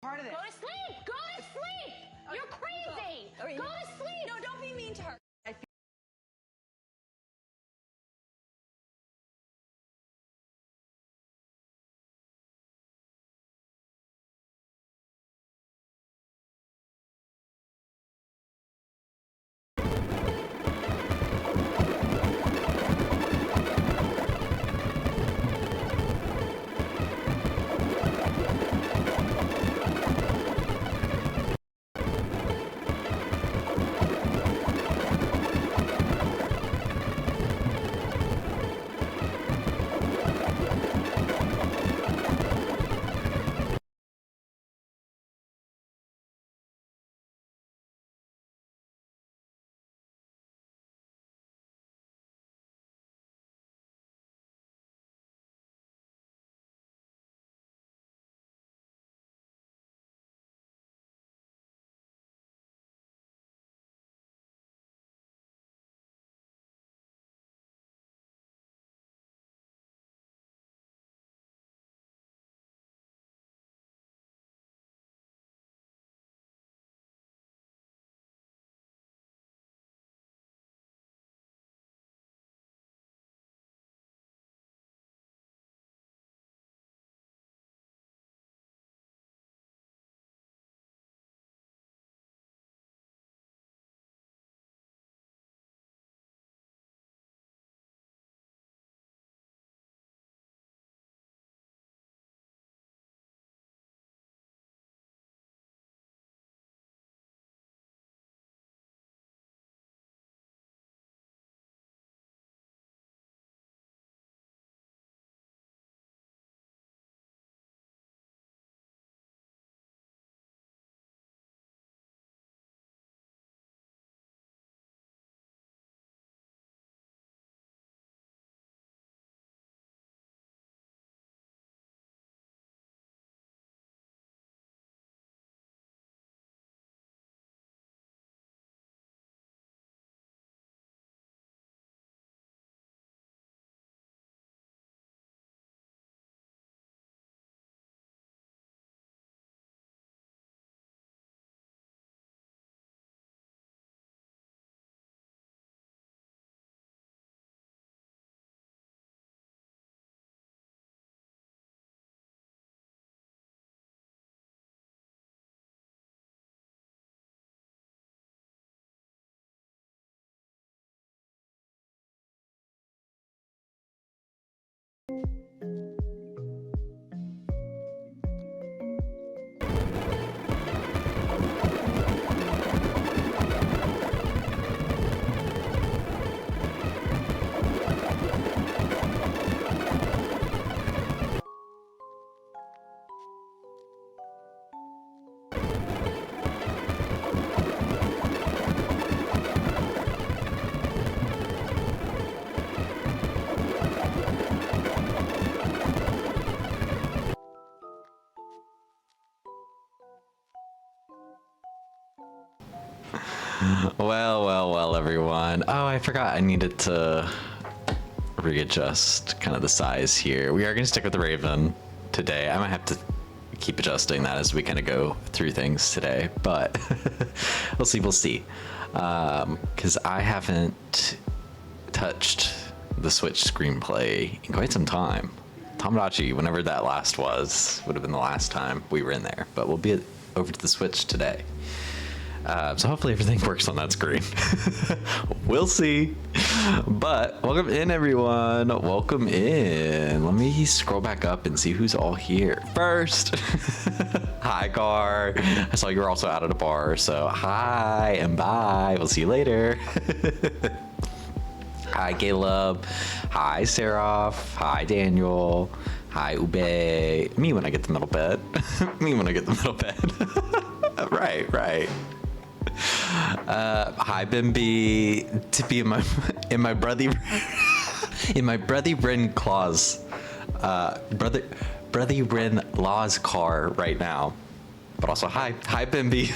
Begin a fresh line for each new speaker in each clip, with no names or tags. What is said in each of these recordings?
part of it.
Go to sleep! Go to sleep! You're crazy! Go to sleep!
No, don't be mean to her.
Well, everyone. Oh, I forgot I needed to readjust kind of the size here. We are going to stick with the Raven today. I might have to keep adjusting that as we kind of go through things today, but we'll see. Because I haven't touched the Switch screenplay in quite some time. Tomodachi, whenever that last was, would have been the last time we were in there, but we'll be over to the Switch today. So hopefully everything works on that screen. We'll see. But welcome in, everyone. Welcome in. Let me scroll back up and see who's all here. First, hi, Gar. I saw you were also out at a bar, so hi and bye. We'll see you later. Hi, Caleb. Hi, Seraph. Hi, Daniel. Hi, Ube. Me when I get the middle bed. Me when I get the middle bed. Right. Hi, Bimby. To be in my brother Ren claws, brother Ren Law's car right now. But also hi Bimby.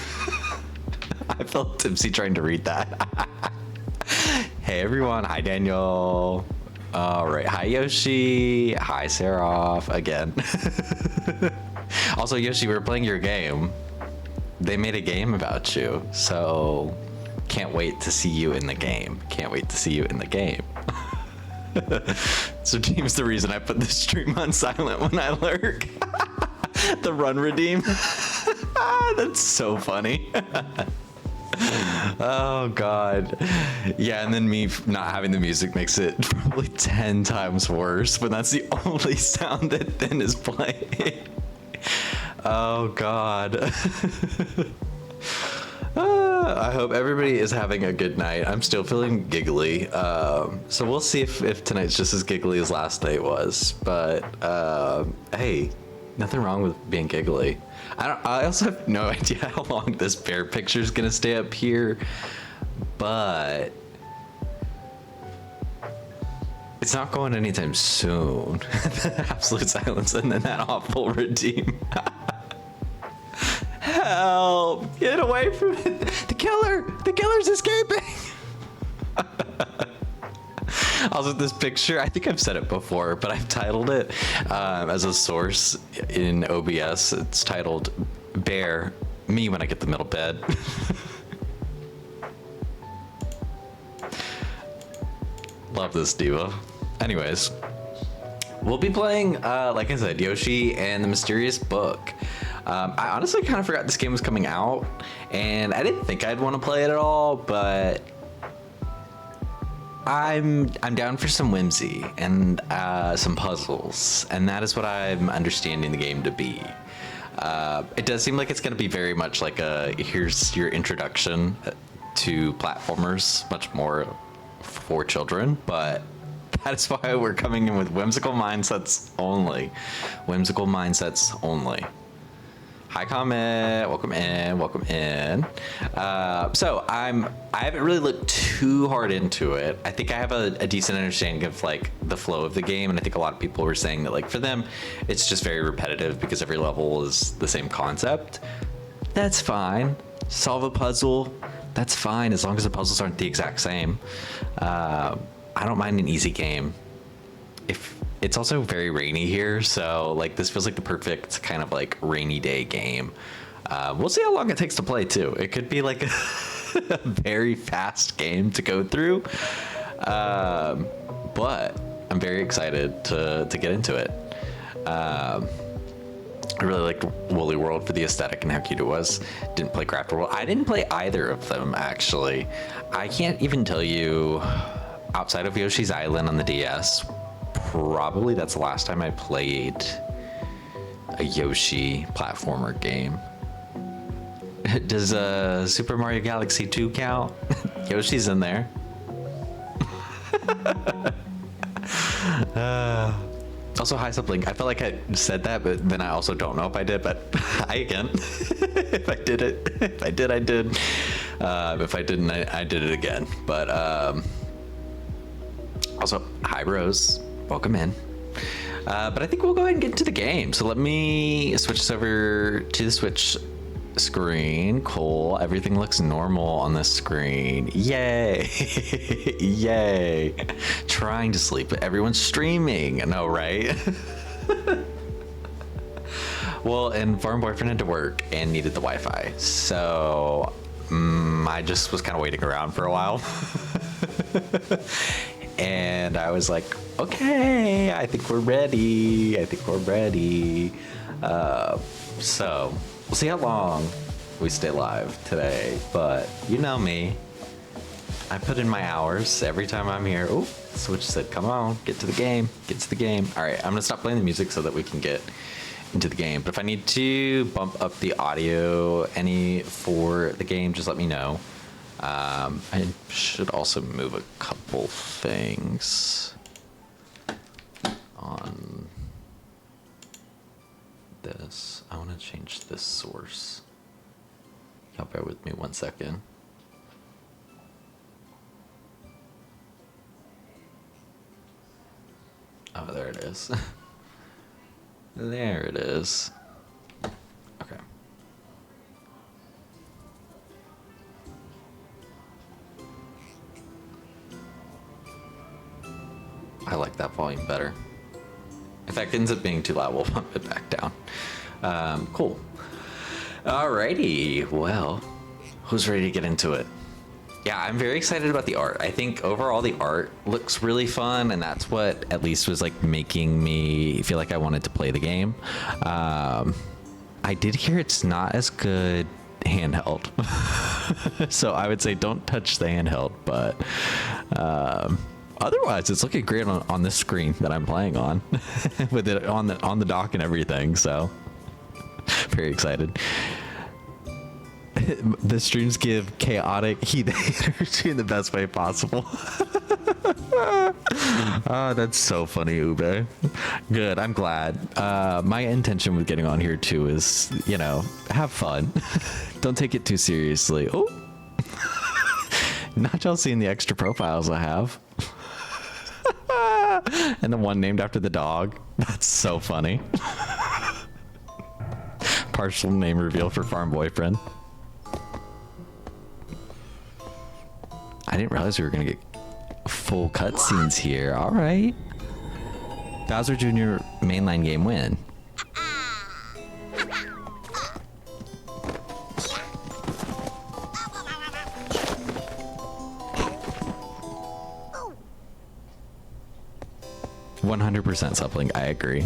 I felt tipsy trying to read that. Hey everyone. Hi Daniel. All right. Hi Yoshi. Hi Seraph again. Also Also, Yoshi, we're playing your game. They made a game about you, so can't wait to see you in the game. Can't wait to see you in the game. So Team's the reason I put the stream on silent when I lurk. The run redeem. That's so funny. Oh god. Yeah, and then me not having the music makes it probably 10 times worse, but that's the only sound that then is playing. Oh god. I hope everybody is having a good night. I'm still feeling giggly, so we'll see if tonight's just as giggly as last night was. But hey, nothing wrong with being giggly. I also have no idea how long this bear picture is gonna stay up here, but it's not going anytime soon. Absolute silence and then that awful redeem. Help! Get away from it! The killer! The killer's escaping! Also, this picture, I think I've said it before, but I've titled it as a source in OBS. It's titled Bear, Me When I Get the Middle Bed. Love this diva. Anyways, we'll be playing, like I said, Yoshi and the Mysterious Book. I honestly kind of forgot this game was coming out, and I didn't think I'd want to play it at all, but I'm down for some whimsy and some puzzles, and that is what I'm understanding the game to be. It does seem like it's going to be very much like here's your introduction to platformers, much more for children, but that is why we're coming in with whimsical mindsets only. Whimsical mindsets only. Hi, comment. Welcome in. Welcome in. So I haven't really looked too hard into it. I think I have a decent understanding of like the flow of the game, and I think a lot of people were saying that like for them, it's just very repetitive because every level is the same concept. That's fine. Solve a puzzle. That's fine as long as the puzzles aren't the exact same. I don't mind an easy game. It's also very rainy here, so like this feels like the perfect kind of like rainy day game. We'll see how long it takes to play too. It could be like a very fast game to go through, but I'm very excited to get into it. I really liked Woolly World for the aesthetic and how cute it was. Didn't play Craft World. I didn't play either of them actually. I can't even tell you, outside of Yoshi's Island on the DS, probably that's the last time I played a Yoshi platformer game. Does Super Mario Galaxy 2 count? Yoshi's in there. Also, hi Sublink. I felt like I said that, but then I also don't know if I did, but hi again. If I did it. If I did, I did. If I didn't, I did it again. But also, hi Rose. Welcome in. But I think we'll go ahead and get into the game. So let me switch this over to the Switch screen. Cool. Everything looks normal on this screen. Yay. Yay. Trying to sleep, but everyone's streaming. No, right? Well, and Farm Boyfriend had to work and needed the Wi-Fi. So I just was kind of waiting around for a while. And I was like, okay, I think we're ready. I think we're ready. So we'll see how long we stay live today. But you know me. I put in my hours every time I'm here. Oh, Switch said, come on, get to the game. Get to the game. All right, I'm going to stop playing the music so that we can get into the game. But if I need to bump up the audio any for the game, just let me know. I should also move a couple things on this. I want to change this source. Y'all bear with me 1 second. Oh, there it is. There it is. Okay. I like that volume better. If that ends up being too loud, we'll bump it back down. Cool. Alrighty, well, who's ready to get into it? Yeah, I'm very excited about the art. I think overall the art looks really fun, and that's what at least was like making me feel like I wanted to play the game. I did hear it's not as good handheld, so I would say don't touch the handheld, but otherwise it's looking great on this screen that I'm playing on with it on the dock and everything, so very excited. The streams give chaotic heat energy in the best way possible. Oh, that's so funny, Ube. Good, I'm glad. My intention with getting on here too is, you know, have fun. Don't take it too seriously. Oh, not y'all seeing the extra profiles I have. And the one named after the dog. That's so funny. Partial name reveal for farm boyfriend. I didn't realize we were gonna get full cutscenes here. All right. Bowser Jr. mainline game win. "100% suppling." I agree.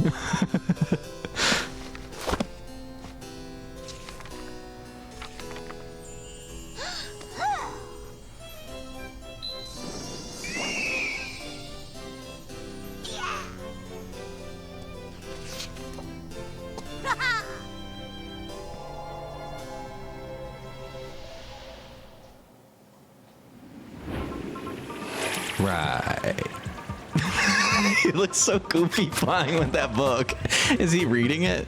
Right. He looks so goofy flying with that book. Is he reading it?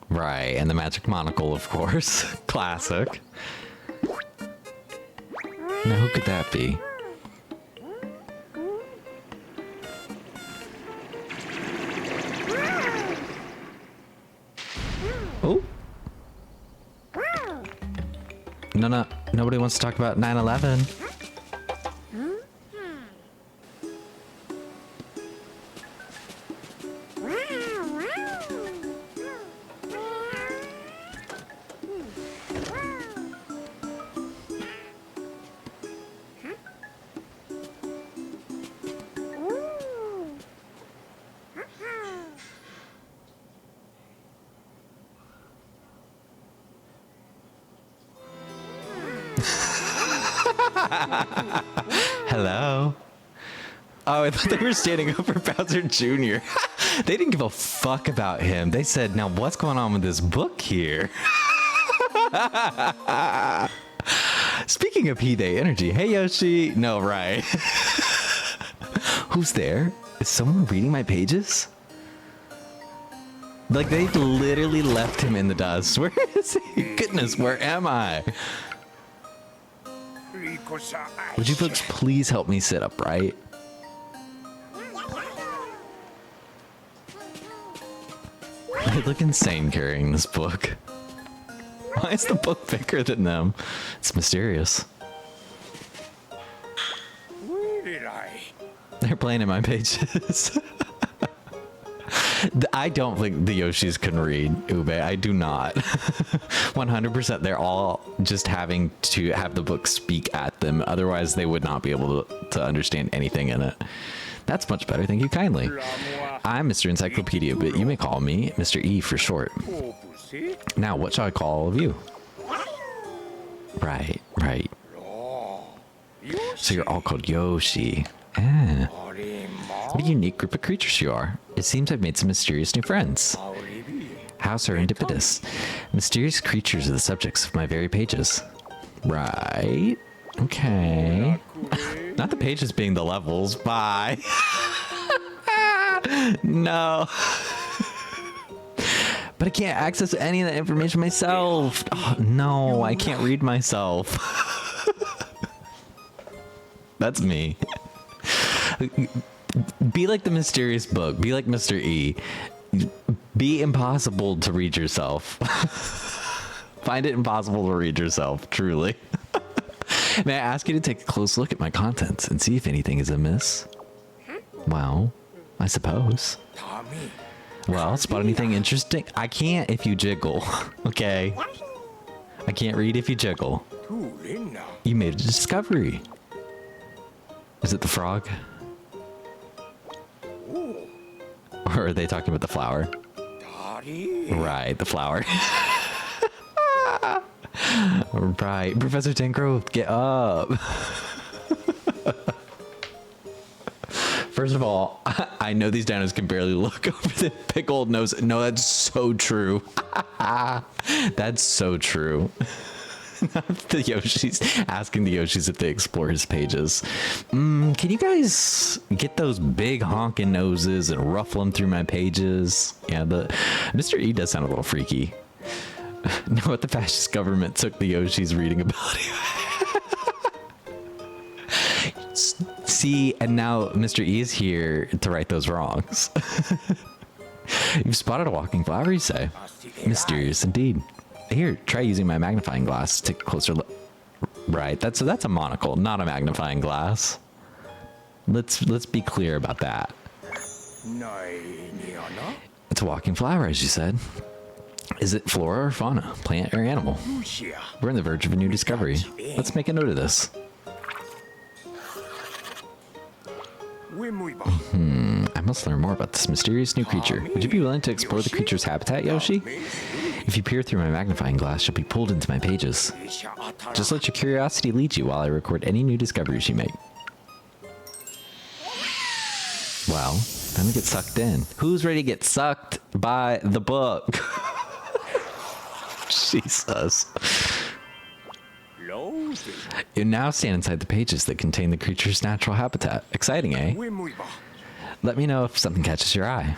Right, and the magic monocle, of course. Classic. Now, who could that be? Oh. No, nobody wants to talk about 9/11. Hello. Oh, I thought they were standing up for Bowser Jr. They didn't give a fuck about him. They said, now what's going on with this book here? Speaking of He-Day energy, hey Yoshi. No, right. Who's there? Is someone reading my pages? Like, they literally left him in the dust. Where is he? Goodness, where am I? Would you folks please help me sit upright? They look insane carrying this book. Why is the book bigger than them? It's mysterious. They're playing in my pages. I don't think the Yoshis can read, Ube. I do not. 100%. They're all just having to have the book speak at them. Otherwise, they would not be able to understand anything in it. That's much better. Thank you kindly. I'm Mr. Encyclopedia, but you may call me Mr. E for short. Now, what shall I call all of you? Right. So you're all called Yoshi. Ah. What a unique group of creatures you are. It seems I've made some mysterious new friends. How serendipitous. Mysterious creatures are the subjects of my very pages. Right. Okay. Not the pages being the levels. Bye. No. But I can't access any of that information myself. Oh, no, I can't read myself. That's me. Be like the mysterious book. Be like Mr. E. Be impossible to read yourself. Find it impossible to read yourself, truly. May I ask you to take a close look at my contents and see if anything is amiss? Well, I suppose. Well, spot anything interesting? I can't if you jiggle, okay? I can't read if you jiggle. You made a discovery. Is it the frog? Or are they talking about the flower? Right, the flower. Right, Professor Tangrowth, get up. First of all, I know these dinos can barely look over the pickled nose. No, that's so true. That's so true. The Yoshis, asking the Yoshis if they explore his pages. Can you guys get those big honking noses and ruffle them through my pages? Yeah, the Mr. E does sound a little freaky. Know what the fascist government took the Yoshi's reading ability. See, and now Mr. E is here to right those wrongs. You've spotted a walking flower, you say? Mysterious indeed. Here, try using my magnifying glass to take a closer look. Right, that's a monocle, not a magnifying glass. Let's be clear about that. It's a walking flower, as you said. Is it flora or fauna, plant or animal? We're on the verge of a new discovery. Let's make a note of this. I must learn more about this mysterious new creature. Would you be willing to explore the creature's habitat, Yoshi? If you peer through my magnifying glass, you'll be pulled into my pages. Just let your curiosity lead you while I record any new discoveries you make. Well, time to get sucked in. Who's ready to get sucked by the book? Jesus. You now stand inside the pages that contain the creature's natural habitat. Exciting, eh? Let me know if something catches your eye.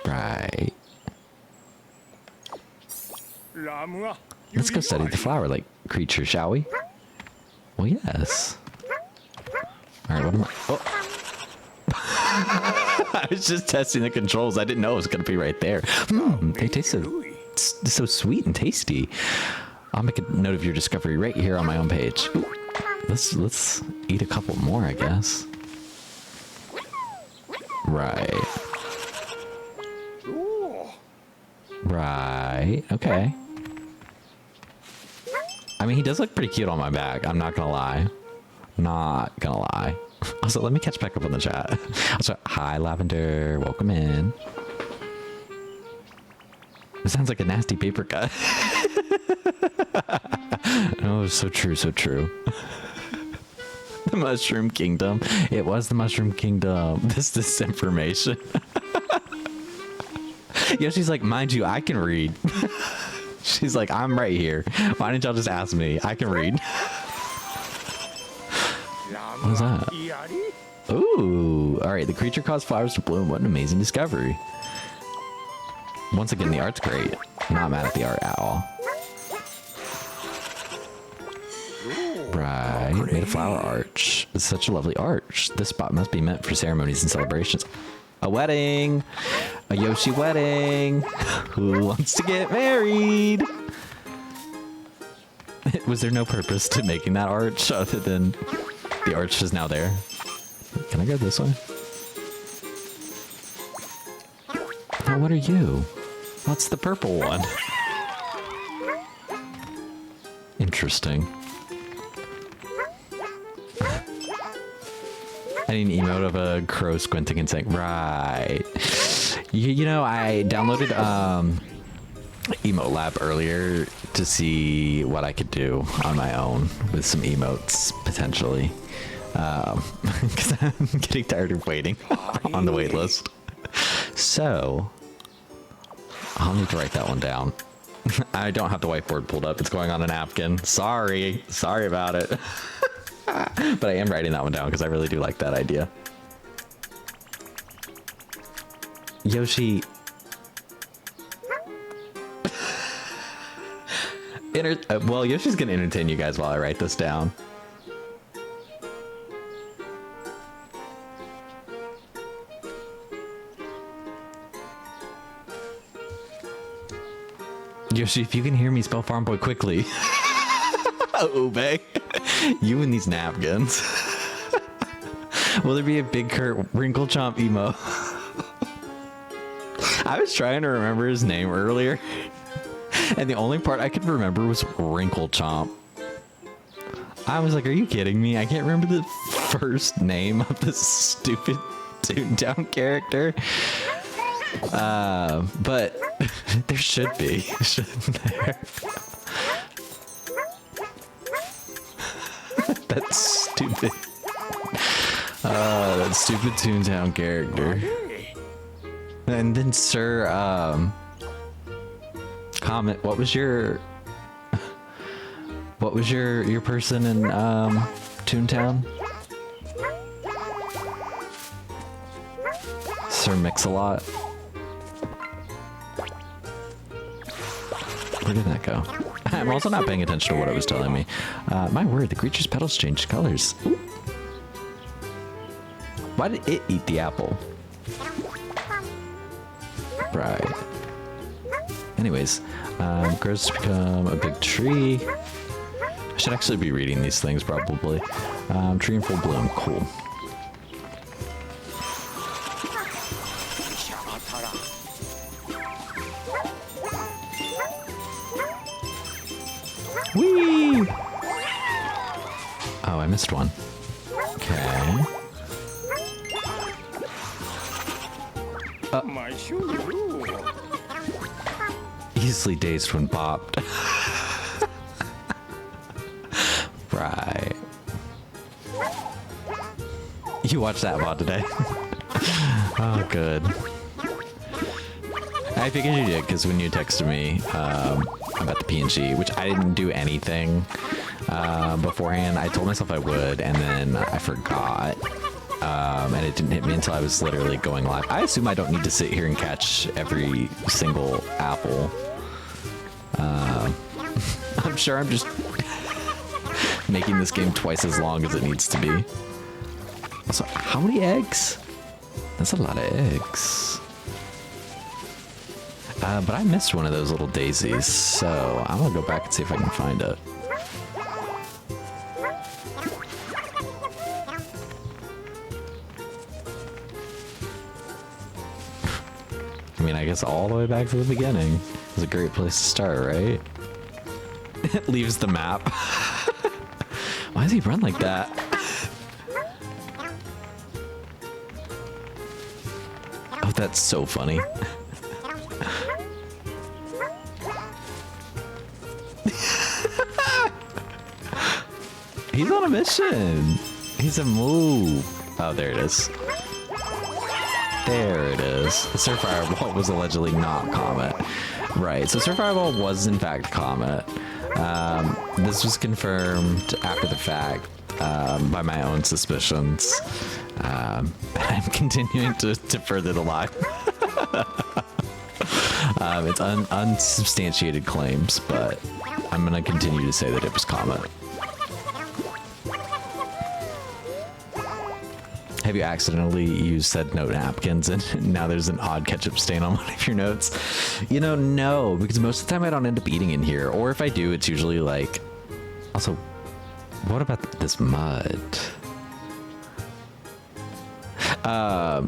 Right. Let's go study the flower-like creature, shall we? Well, yes. Alright, what am I... Oh. I was just testing the controls. I didn't know it was going to be right there. They taste so sweet and tasty. I'll make a note of your discovery right here on my own page. Ooh, let's eat a couple more, I guess. Right. Right. Okay. I mean, he does look pretty cute on my back. I'm not gonna lie. Not gonna lie. Also, let me catch back up on the chat. Also, hi, Lavender. Welcome in. It sounds like a nasty paper cut. Oh, so true, so true. The Mushroom Kingdom. It was the Mushroom Kingdom. This disinformation. Yoshi's like, mind you, I can read. She's like, I'm right here. Why didn't y'all just ask me? I can read. What is that? Ooh. All right, the creature caused flowers to bloom. What an amazing discovery. Once again, the art's great. I'm not mad at the art at all. Right, made a flower arch. It's such a lovely arch. This spot must be meant for ceremonies and celebrations. A wedding! A Yoshi wedding! Who wants to get married? Was there no purpose to making that arch other than the arch is now there? Can I go this way? Now what are you? What's the purple one? Interesting. I need an emote of a crow squinting and saying, right. You know, I downloaded Emote Lab earlier to see what I could do on my own with some emotes, potentially. Because I'm getting tired of waiting on the wait list. So, I'll need to write that one down. I don't have the whiteboard pulled up. It's going on a napkin. Sorry. Sorry about it. But I am writing that one down because I really do like that idea. Yoshi. Well, Yoshi's going to entertain you guys while I write this down. Yoshi, if you can hear me, spell farm boy quickly. Obey. You and these napkins. Will there be a big Kurt wrinkle chomp emo? I was trying to remember his name earlier, and the only part I could remember was wrinkle chomp. I was like, are you kidding me? I can't remember the first name of this stupid Toontown character. But there should be, shouldn't there? That's stupid. That stupid Toontown character. And then Sir, comment, what was your person in, Toontown? Sir Mix-a-Lot? Where did that go? I'm also not paying attention to what it was telling me. My word, the creature's petals changed colors. Ooh. Why did it eat the apple? Right. Anyways, grows to become a big tree. I should actually be reading these things probably. Tree in full bloom, cool. Whee! Oh, I missed one. Okay. Easily dazed when popped. Right. You watched that VOD today? Oh, good. I figured you did, because when you texted me about the PNG, which I didn't do anything beforehand, I told myself I would, and then I forgot. And it didn't hit me until I was literally going live. I assume I don't need to sit here and catch every single apple. I'm sure I'm just making this game twice as long as it needs to be. Also, how many eggs? That's a lot of eggs. But I missed one of those little daisies, so I'm gonna go back and see if I can find it. I mean, I guess all the way back to the beginning is a great place to start, right? It leaves the map. Why does he run like that? Oh, that's so funny. He's on a mission. He's a move. Oh, there it is. There it is. Sir Fireball was allegedly not Comet. Right, so Sir Fireball was in fact Comet. This was confirmed after the fact by my own suspicions. I'm continuing to further the lie. It's unsubstantiated claims, but I'm gonna continue to say that it was Comet. Have you accidentally used said note napkins and now there's an odd ketchup stain on one of your notes? You know, no, because most of the time I don't end up eating in here. Or if I do, it's usually like... Also, what about this mud?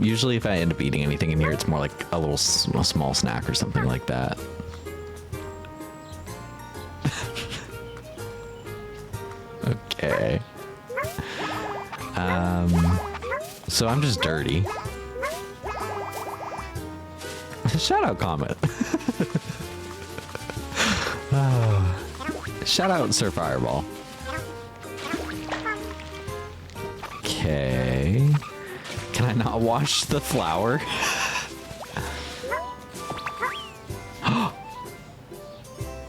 Usually if I end up eating anything in here, it's more like a small snack or something like that. Okay. So I'm just dirty. Shout out Comet. Shout out Sir Fireball. Okay. Can I not wash the flour?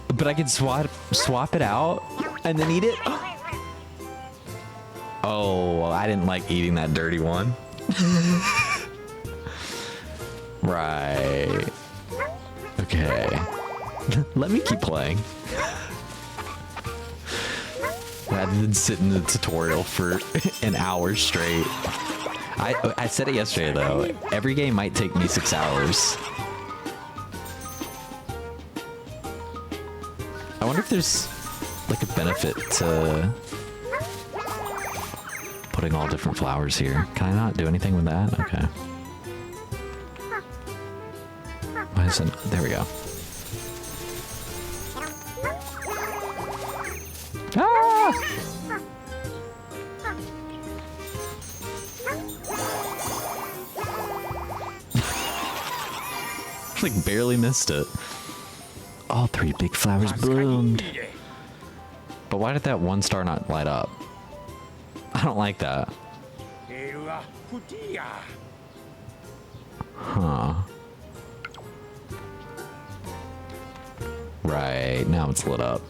But I can swap it out and then eat it? Oh, I didn't like eating that dirty one. Right. Okay. Let me keep playing. Rather than sit in the tutorial for an hour straight. I said it yesterday though. Every game might take me 6 hours. I wonder if there's like a benefit to putting all different flowers here. Can I not do anything with that? Okay. Why is it? There we go. Ah! Like barely missed it. All 3 big flowers bloomed. But why did that one star not light up? I don't like that. Huh. Right, now it's lit up.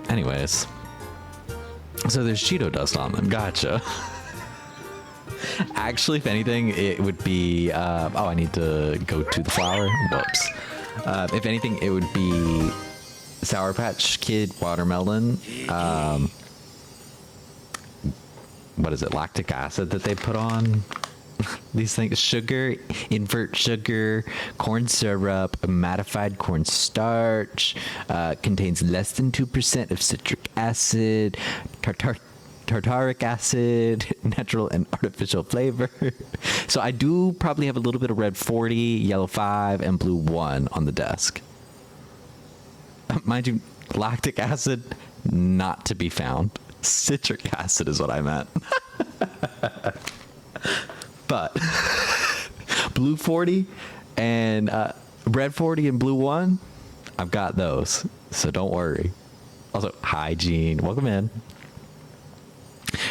Anyways. So there's Cheeto dust on them. Gotcha. Actually, if anything, it would be... oh, I need to go to the flower. Whoops. If anything, it would be Sour Patch Kid watermelon. What is it? Lactic acid that they put on these things. Sugar, invert sugar, corn syrup, modified corn starch, contains less than 2% of citric acid, tartaric acid, natural and artificial flavor. So I do probably have a little bit of red 40, yellow 5, and blue 1 on the desk. Mind you, lactic acid, not to be found. Citric acid is what I meant. But blue 40 and red 40 and blue 1, I've got those. So don't worry. Also, hygiene. Welcome in.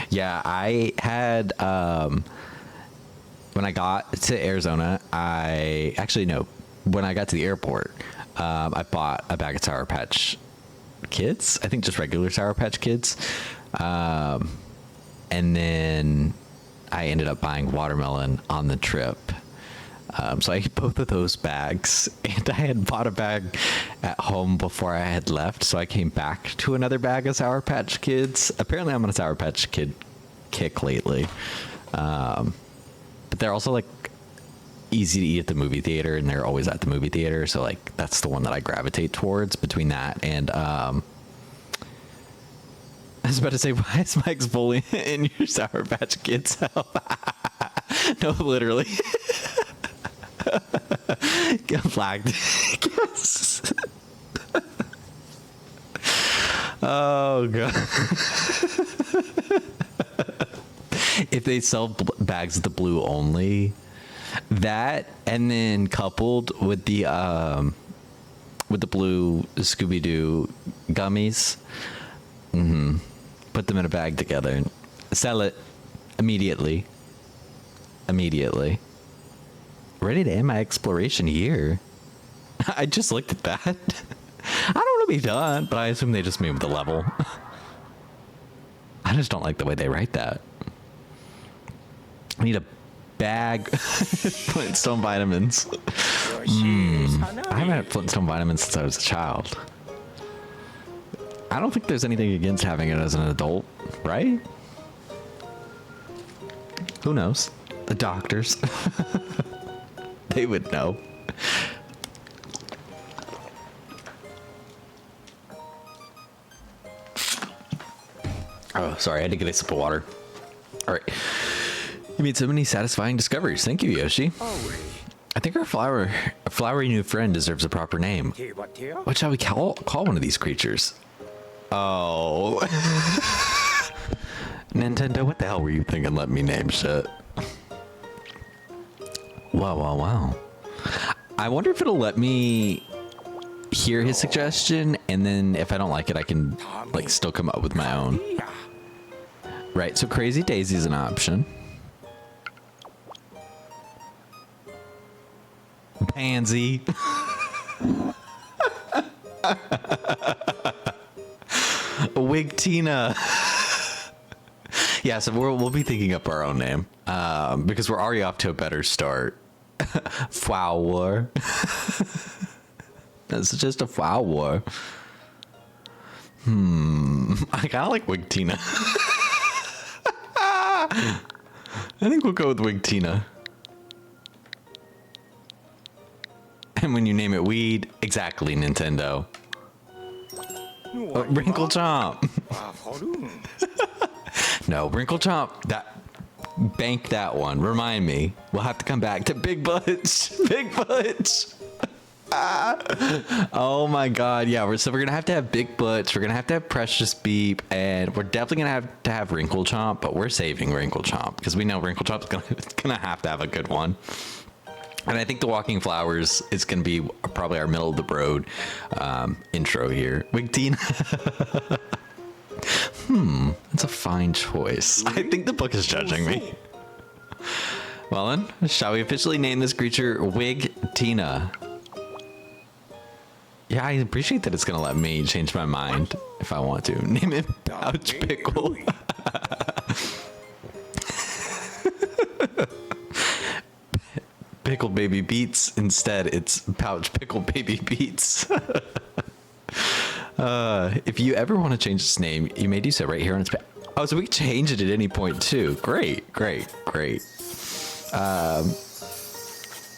Yeah, I had, when I got to Arizona, when I got to the airport, I bought a bag of Sour Patch Kids. I think just regular Sour Patch Kids. And then I ended up buying watermelon on the trip. So I ate both of those bags, and I had bought a bag at home before I had left, so I came back to another bag of Sour Patch Kids. Apparently I'm on a Sour Patch Kid kick lately. But they're also like easy to eat at the movie theater, and they're always at the movie theater, so like that's the one that I gravitate towards between that and I was about to say, why is Mike's bullying in your Sour Patch Kids help? No, literally. Get flagged. Yes. Oh god. If they sell bags of the blue only, that, and then coupled with the blue Scooby-Doo gummies, put them in a bag together and sell it immediately. Ready to end my exploration year. I just looked at that. I don't want to be done, but I assume they just moved the level. I just don't like the way they write that. I need a bag Flintstone vitamins. I haven't had Flintstone vitamins since I was a child. I don't think there's anything against having it as an adult, right? Who knows? The doctors. They would know. Oh, sorry, I had to get a sip of water. All right. You made so many satisfying discoveries. Thank you, Yoshi. I think our flowery new friend deserves a proper name. What shall we call one of these creatures? Oh. Nintendo, what the hell were you thinking? Let me name shit. Wow. I wonder if it'll let me hear his suggestion, and then if I don't like it, I can like still come up with my own. Right, so Crazy Daisy is an option. Pansy. Wigtina. Yeah, so we'll be thinking up our own name because we're already off to a better start. Flower. That's just a flower. I kind of like Wigtina. I think we'll go with Wigtina. And when you name it weed, exactly, Nintendo. Wrinkle Chomp. No, Wrinkle Chomp. That bank that one. Remind me. We'll have to come back to Big Butch. Big Butch. Oh my god, yeah, we're gonna have to have Big Butch, we're gonna have to have Precious Beep, and we're definitely gonna have to have Wrinkle Chomp, but we're saving Wrinkle Chomp because we know Wrinkle Chomp's gonna have to have a good one. And I think the Walking Flowers is gonna be probably our middle of the road intro here. Wigtina. That's a fine choice. I think the book is judging me. Well then, shall we officially name this creature Wigtina? Yeah, I appreciate that it's gonna let me change my mind if I want to. Name it Pouch Pickle. Pickle Baby Beats. Instead, it's Pouch Pickle Baby Beats. If you ever want to change its name, you may do so right here on its page. Oh, so we can change it at any point too. Great, great, great.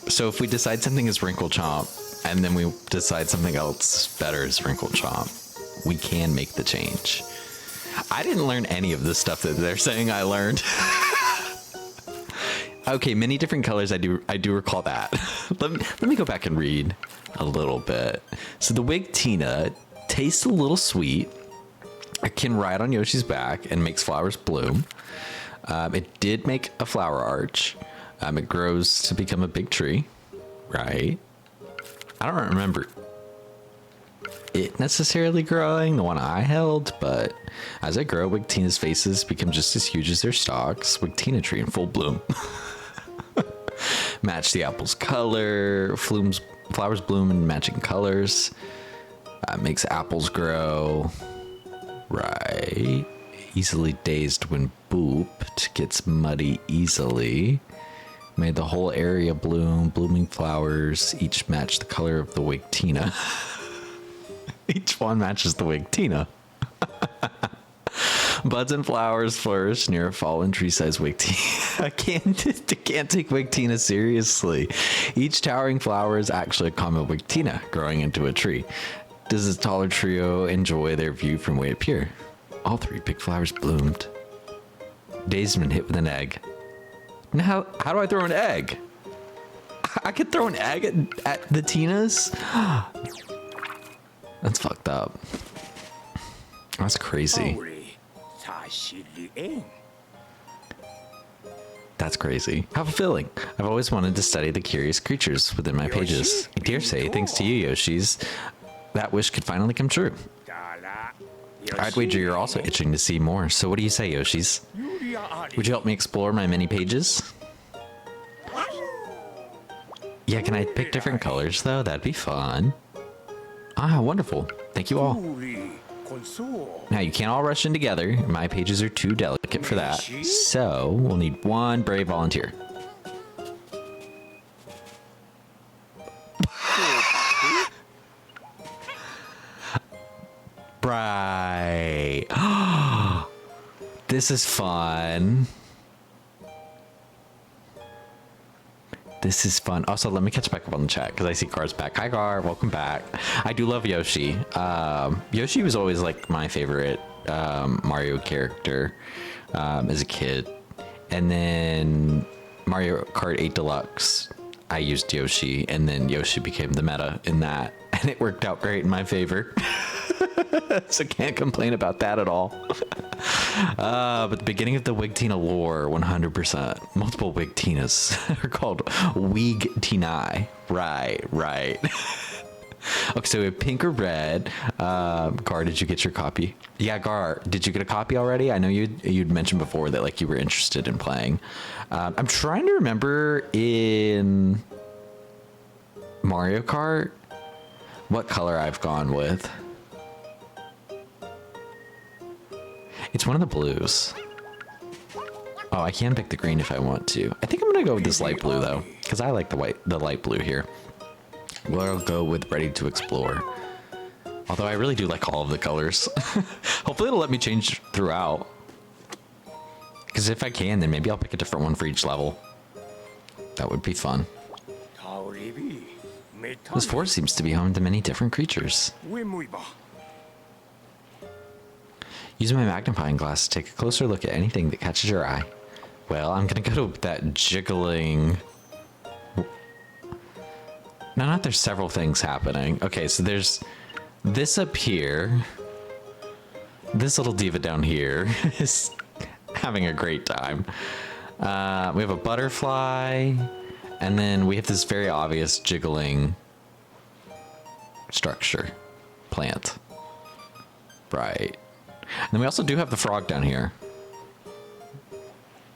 So if we decide something is Wrinkle Chomp, and then we decide something else better is Wrinkle Chomp, we can make the change. I didn't learn any of the stuff that they're saying I learned. Okay, many different colors. I do recall that. let me go back and read a little bit. So the Wigtina tastes a little sweet. It can ride on Yoshi's back and makes flowers bloom. It did make a flower arch. It grows to become a big tree, right? I don't remember it necessarily growing, the one I held, but as I grow, Wigtina's faces become just as huge as their stalks. Wigtina tree in full bloom. Match the apple's color. Flowers bloom in matching colors. Makes apples grow. Right. Easily dazed when booped. Gets muddy easily. Made the whole area bloom. Blooming flowers each match the color of the Wigtina. Each one matches the Wigtina. Buds and flowers flourish near a fallen tree-sized Wigtina. I can't take Wigtina seriously. Each towering flower is actually a common Wigtina growing into a tree. Does this taller trio enjoy their view from way up here? All three big flowers bloomed. Dazed and hit with an egg. Now, how do I throw an egg? I could throw an egg at the Tinas? That's fucked up. That's crazy. That's crazy. How fulfilling. I've always wanted to study the curious creatures within my pages. I dare say, thanks to you, Yoshis, that wish could finally come true. I'd wager you're also itching to see more. So what do you say, Yoshis? Would you help me explore my many pages? Yeah, can I pick different colors though? That'd be fun. Ah, wonderful. Thank you all. Now you can't all rush in together. My pages are too delicate for that. So we'll need one brave volunteer. Right. This is fun. This is fun. Also, let me catch back up on the chat because I see Gar's back. Hi, Gar. Welcome back. I do love Yoshi. Yoshi was always like my favorite Mario character as a kid. And then Mario Kart 8 Deluxe, I used Yoshi, and then Yoshi became the meta in that. And it worked out great in my favor. So can't complain about that at all. But the beginning of the Wigtina lore, 100%. Multiple Wigtinas are called Wigtini. Right. Okay, so we have pink or red. Gar, did you get your copy? Yeah, Gar, did you get a copy already? I know you'd mentioned before that like you were interested in playing. I'm trying to remember in Mario Kart what color I've gone with. It's one of the blues. Oh, I can pick the green if I want to. I think I'm gonna go with this light blue though, because I like the light blue here. We'll go with Ready to Explore. Although I really do like all of the colors. Hopefully it'll let me change throughout. Because if I can, then maybe I'll pick a different one for each level. That would be fun. This forest seems to be home to many different creatures. Use my magnifying glass to take a closer look at anything that catches your eye. Well, I'm gonna go to that jiggling. No, not there's several things happening. Okay, so there's this up here. This little diva down here is having a great time. We have a butterfly, and then we have this very obvious jiggling structure. Plant. Right. And then we also do have the frog down here.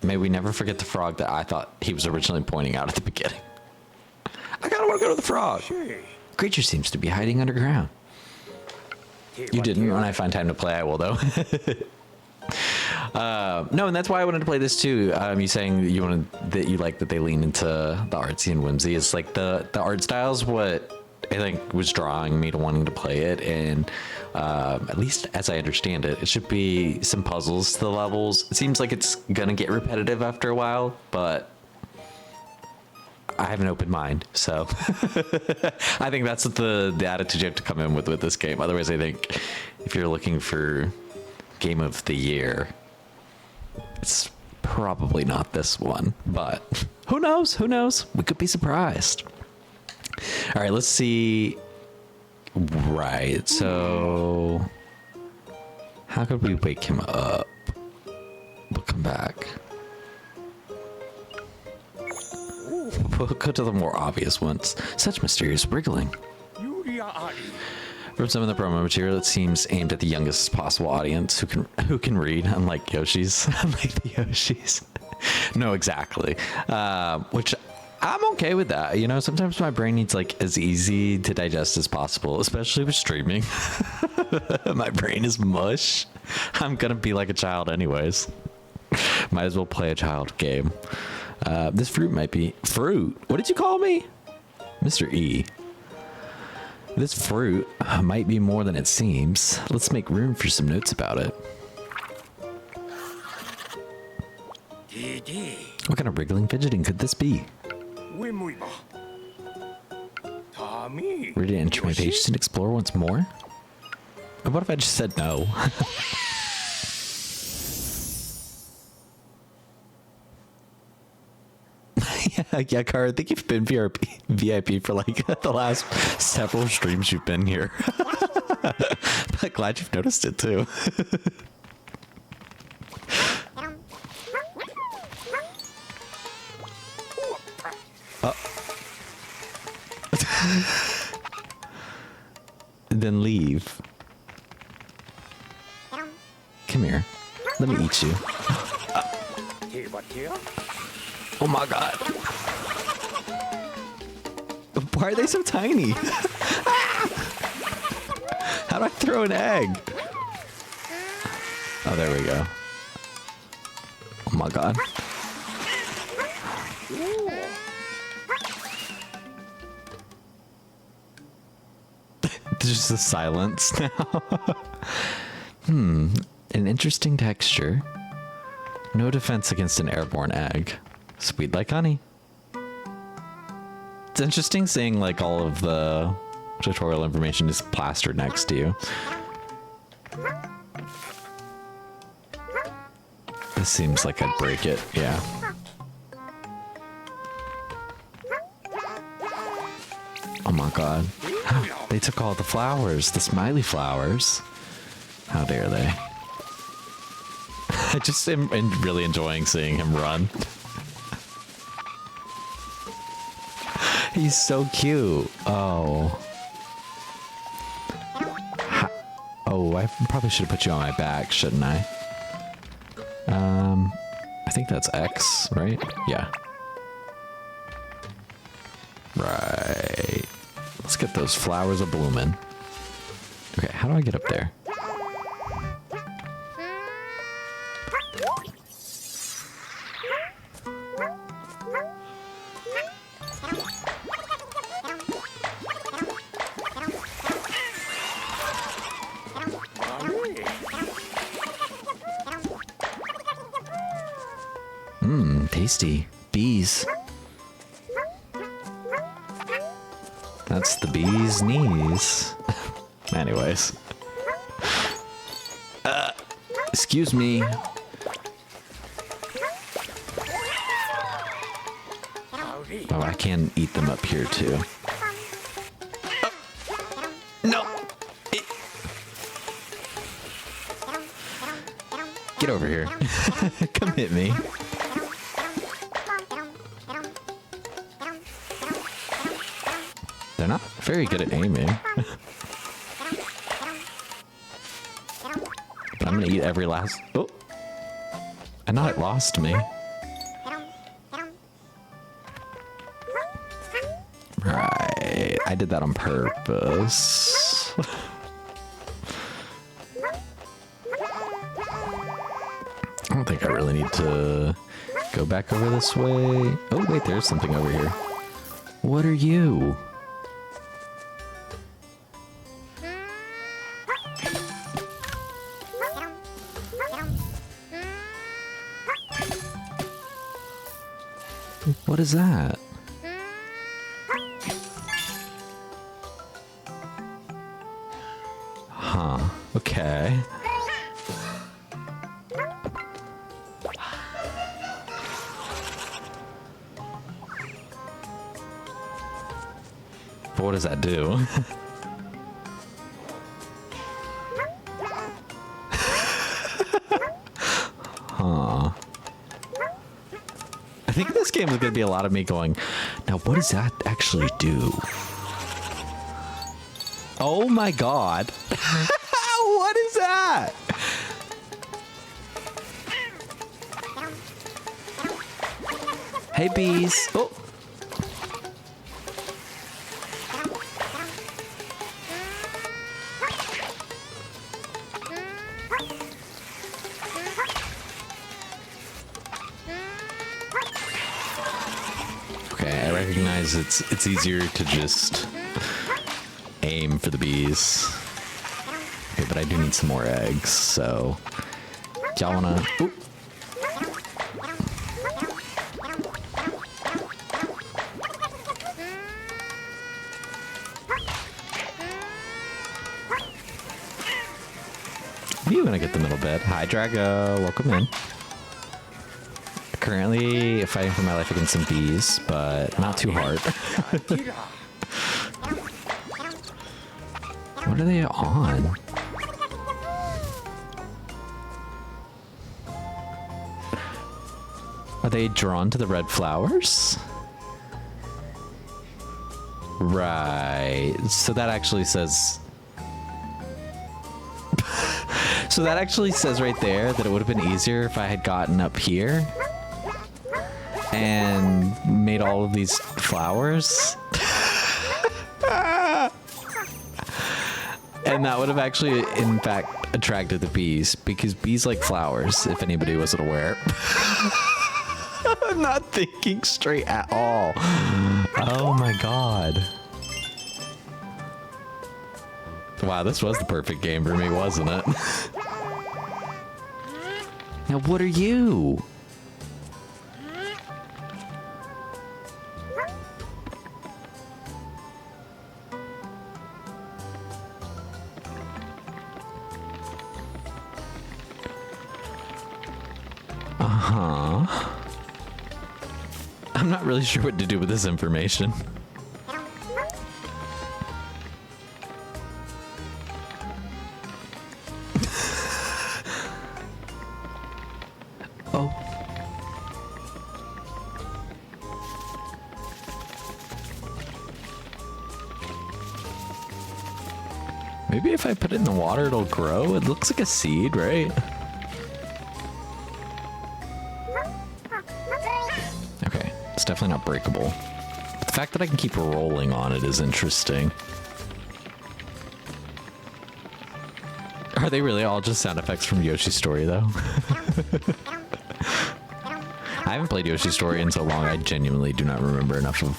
May we never forget the frog that I thought he was originally pointing out at the beginning. I kinda wanna go to the frog. Creature seems to be hiding underground. You didn't. When I find time to play, I will though. No, and that's why I wanted to play this too. You saying that you like that they lean into the artsy and whimsy. It's like the art style is what I think was drawing me to wanting to play it, and at least as I understand it, it should be some puzzles to the levels. It seems like it's gonna get repetitive after a while, but I have an open mind, so I think that's the attitude you have to come in with this game. Otherwise, I think if you're looking for game of the year, it's probably not this one, but who knows? Who knows? We could be surprised. All right, let's see. Right, so how could we wake him up? We'll come back. We'll go to the more obvious ones. Such mysterious wriggling. From some of the promo material, it seems aimed at the youngest possible audience who can read, unlike Yoshi's. Unlike the Yoshis. No, exactly. Which I'm okay with that. You know, sometimes my brain needs like as easy to digest as possible, especially with streaming. My brain is mush. I'm gonna be like a child anyways. Might as well play a child game. This fruit might be fruit. What did you call me? Mr. E. This fruit might be more than it seems. Let's make room for some notes about it. What kind of wriggling fidgeting could this be? Ready to enter my pages and explore once more? What if I just said no? Yeah, Car, I think you've been VIP for like the last several streams you've been here. But glad you've noticed it too. Then leave. Come here. Let me eat you. Oh my god. Why are they so tiny? How do I throw an egg? Oh, there we go. Oh my god. There's just a silence now. An interesting texture. No defense against an airborne egg. Sweet like honey. It's interesting seeing like all of the tutorial information is plastered next to you. This seems like I'd break it, yeah. Oh my god. They took all the flowers, the smiley flowers. How dare they? I just am really enjoying seeing him run. He's so cute. Oh. Oh, I probably should have put you on my back, shouldn't I? I think that's X, right? Yeah. Right. Let's get those flowers a blooming. Okay, how do I get up there? Tasty. Bees. That's the bee's knees. Anyways. Excuse me. Oh, I can eat them up here too. Oh. No. Get over here. Come hit me. They're not very good at aiming. But I'm gonna eat every last... Oh! I know it lost me. Right. I did that on purpose. I don't think I really need to go back over this way. Oh, wait, there's something over here. What are you? What is that? Huh. Okay. But what does that do? Huh. I think this game is going to be a lot of me going, now what does that actually do? Oh my god. What is that? Hey bees. Oh. Okay, I recognize it's easier to just aim for the bees. Okay, but I do need some more eggs, so y'all wanna... Ooh. You gonna get the middle bed. Hi, Drago. Welcome in. Currently fighting for my life against some bees, but not too hard. What are they on? Are they drawn to the red flowers? Right. So that actually says... So that actually says right there that it would have been easier if I had gotten up here and made all of these flowers. And that would have actually, in fact, attracted the bees, because bees like flowers, if anybody wasn't aware. I'm not thinking straight at all. Oh my god. Wow, this was the perfect game for me, wasn't it? Now, what are you? Uh-huh. I'm not really sure what to do with this information. Oh. Maybe if I put it in the water, it'll grow. It looks like a seed, right? Okay, it's definitely not breakable. But the fact that I can keep rolling on it is interesting. Are they really all just sound effects from Yoshi's Story, though? I haven't played Yoshi's Story in so long, I genuinely do not remember enough of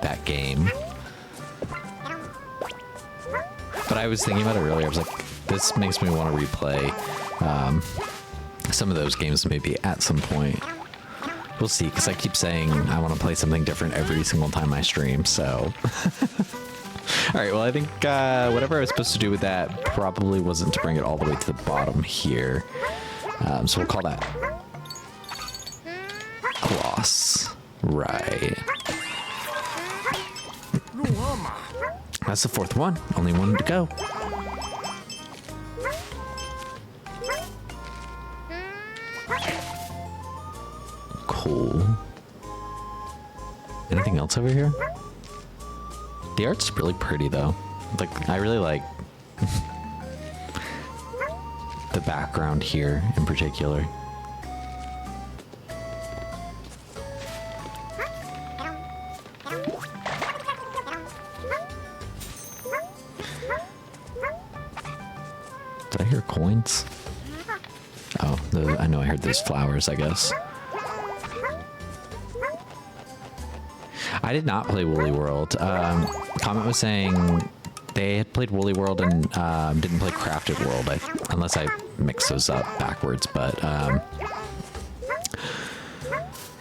that game. But I was thinking about it earlier, I was like, this makes me want to replay some of those games maybe at some point. We'll see, because I keep saying I want to play something different every single time I stream, so... All right, well, I think whatever I was supposed to do with that probably wasn't to bring it all the way to the bottom here. So we'll call that gloss. Right. That's the fourth one. Only one to go. Cool. Anything else over here? The art's really pretty though. Like, I really like the background here in particular. Did I hear coins? Oh, I know I heard those flowers, I guess. I did not play Woolly World. Comment was saying they had played Woolly World and didn't play Crafted World, unless I mixed those up backwards, but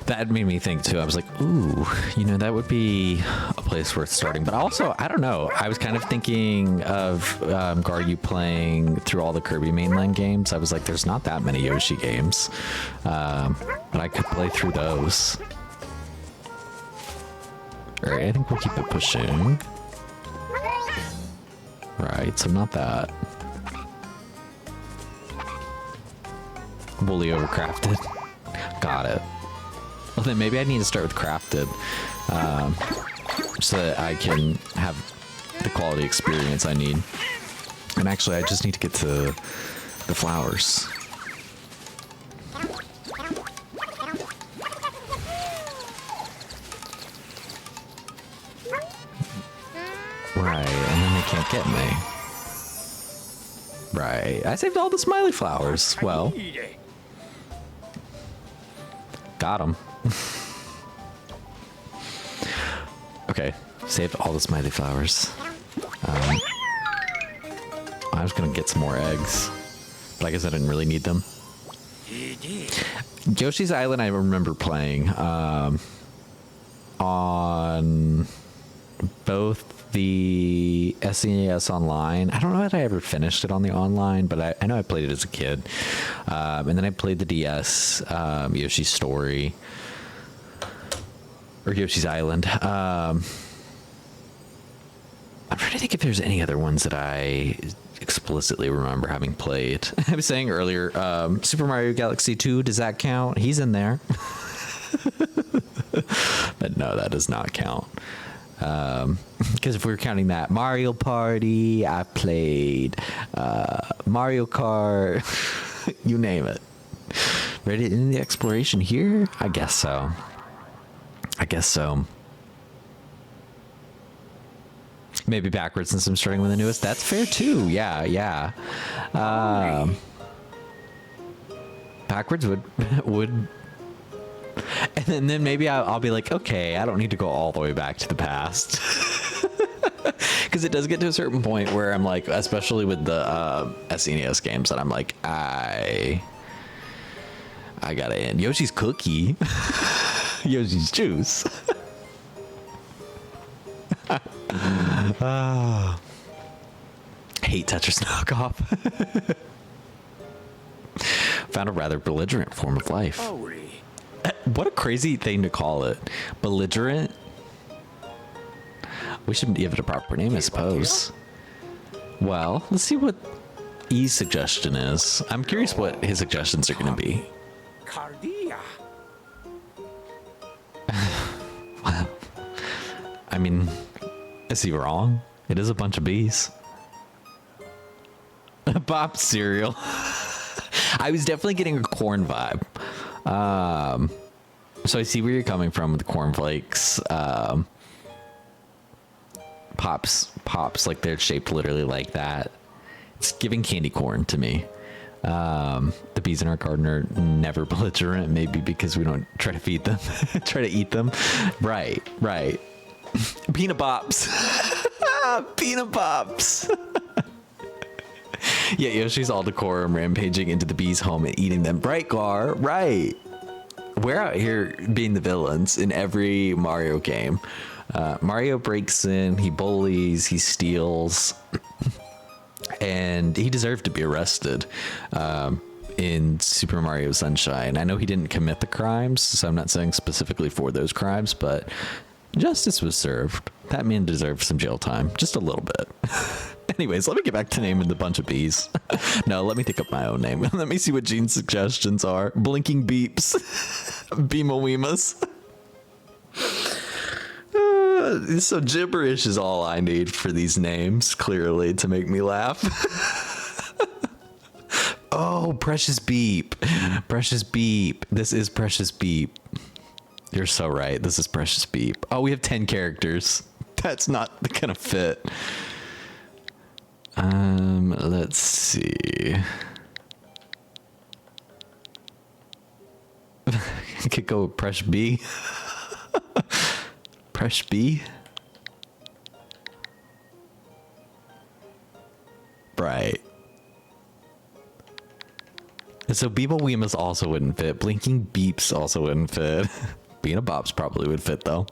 that made me think too. I was like, ooh, you know, that would be a place worth starting. But also, I don't know. I was kind of thinking of Gar, you playing through all the Kirby mainland games. I was like, there's not that many Yoshi games, but I could play through those. All right, I think we'll keep it pushing. Right, so not that. Woolly over crafted. Got it. Well, then maybe I need to start with crafted, so that I can have the quality experience I need. And actually, I just need to get to the flowers. Right, and then they can't get me. Right, I saved all the smiley flowers. Well, got them. Okay, saved all the smiley flowers. I was gonna get some more eggs, but I guess I didn't really need them. Yoshi's Island I remember playing on both the SNES Online. I don't know if I ever finished it on the online, but I know I played it as a kid. And then I played the DS, Yoshi's Story, or Yoshi's Island. I'm trying to think if there's any other ones that I explicitly remember having played. I was saying earlier, Super Mario Galaxy 2, does that count? He's in there. But no, that does not count. Because if we were counting that, Mario Party, I played Mario Kart, you name it. Ready in the exploration here? I guess so. I guess so. Maybe backwards since I'm starting with the newest. That's fair too. Yeah, yeah. Backwards would. And then maybe I'll be like, okay, I don't need to go all the way back to the past. Because it does get to a certain point where I'm like, especially with the SNES games, that I'm like, I gotta end. Yoshi's Cookie. Yoshi's Juice. Hate Tetris knockoff. Found a rather belligerent form of life. What a crazy thing to call it. Belligerent? We should give it a proper name, I suppose. Well, let's see what E's suggestion is. I'm curious what his suggestions are going to be. Wow. I mean, is he wrong? It is a bunch of bees. Bop cereal. I was definitely getting a corn vibe. So I see where you're coming from with the cornflakes. Pops, like they're shaped literally like that. It's giving candy corn to me. The bees in our garden are never belligerent, maybe because we don't try to feed them, try to eat them. Right. Peanut Pops. Peanut Pops. Yeah, Yoshi's all decorum rampaging into the bees' home and eating them. Right, Gar, right. We're out here being the villains in every Mario game. Mario breaks in, he bullies, he steals, and he deserved to be arrested in Super Mario Sunshine. I know he didn't commit the crimes, so I'm not saying specifically for those crimes, but justice was served. That man deserved some jail time, just a little bit. Anyways, let me get back to naming the bunch of bees. No, let me think up my own name. Let me see what Gene's suggestions are. Blinking beeps. Beemaweemas. So gibberish is all I need for these names, clearly, to make me laugh. Oh, Precious Beep. Precious Beep. This is Precious Beep. You're so right. This is Precious Beep. Oh, we have 10 characters. That's not gonna fit. Let's see. Could go with Press B. Press B. Right. So Beemaweemas also wouldn't fit. Blinking Beeps also wouldn't fit. Being a Bops probably would fit though.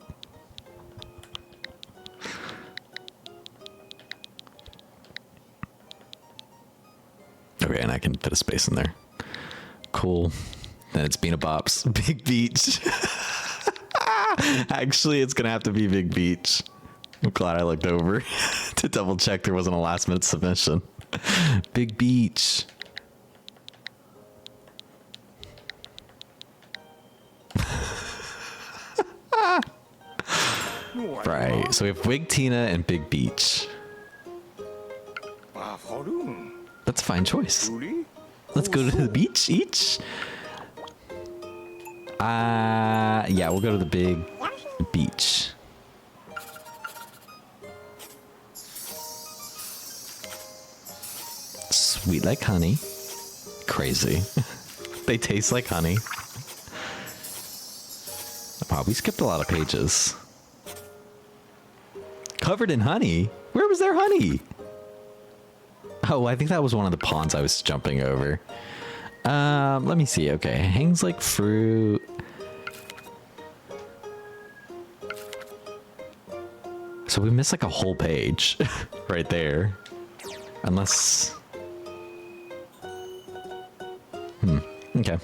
Okay, and I can fit a space in there. Cool. Then it's Being a Bops. Big Beach. Actually, it's gonna have to be Big Beach. I'm glad I looked over to double check there wasn't a last minute submission. Big Beach. Right, so we have Wig Tina and Big Beach. That's a fine choice. Let's go to the beach each. Yeah, we'll go to the Big Beach. Sweet like honey. Crazy. They taste like honey. Wow, we skipped a lot of pages. Covered in honey? Where was there honey? Oh, I think that was one of the ponds I was jumping over. Let me see. Okay, hangs like fruit. So we missed like a whole page right there. Unless... Okay.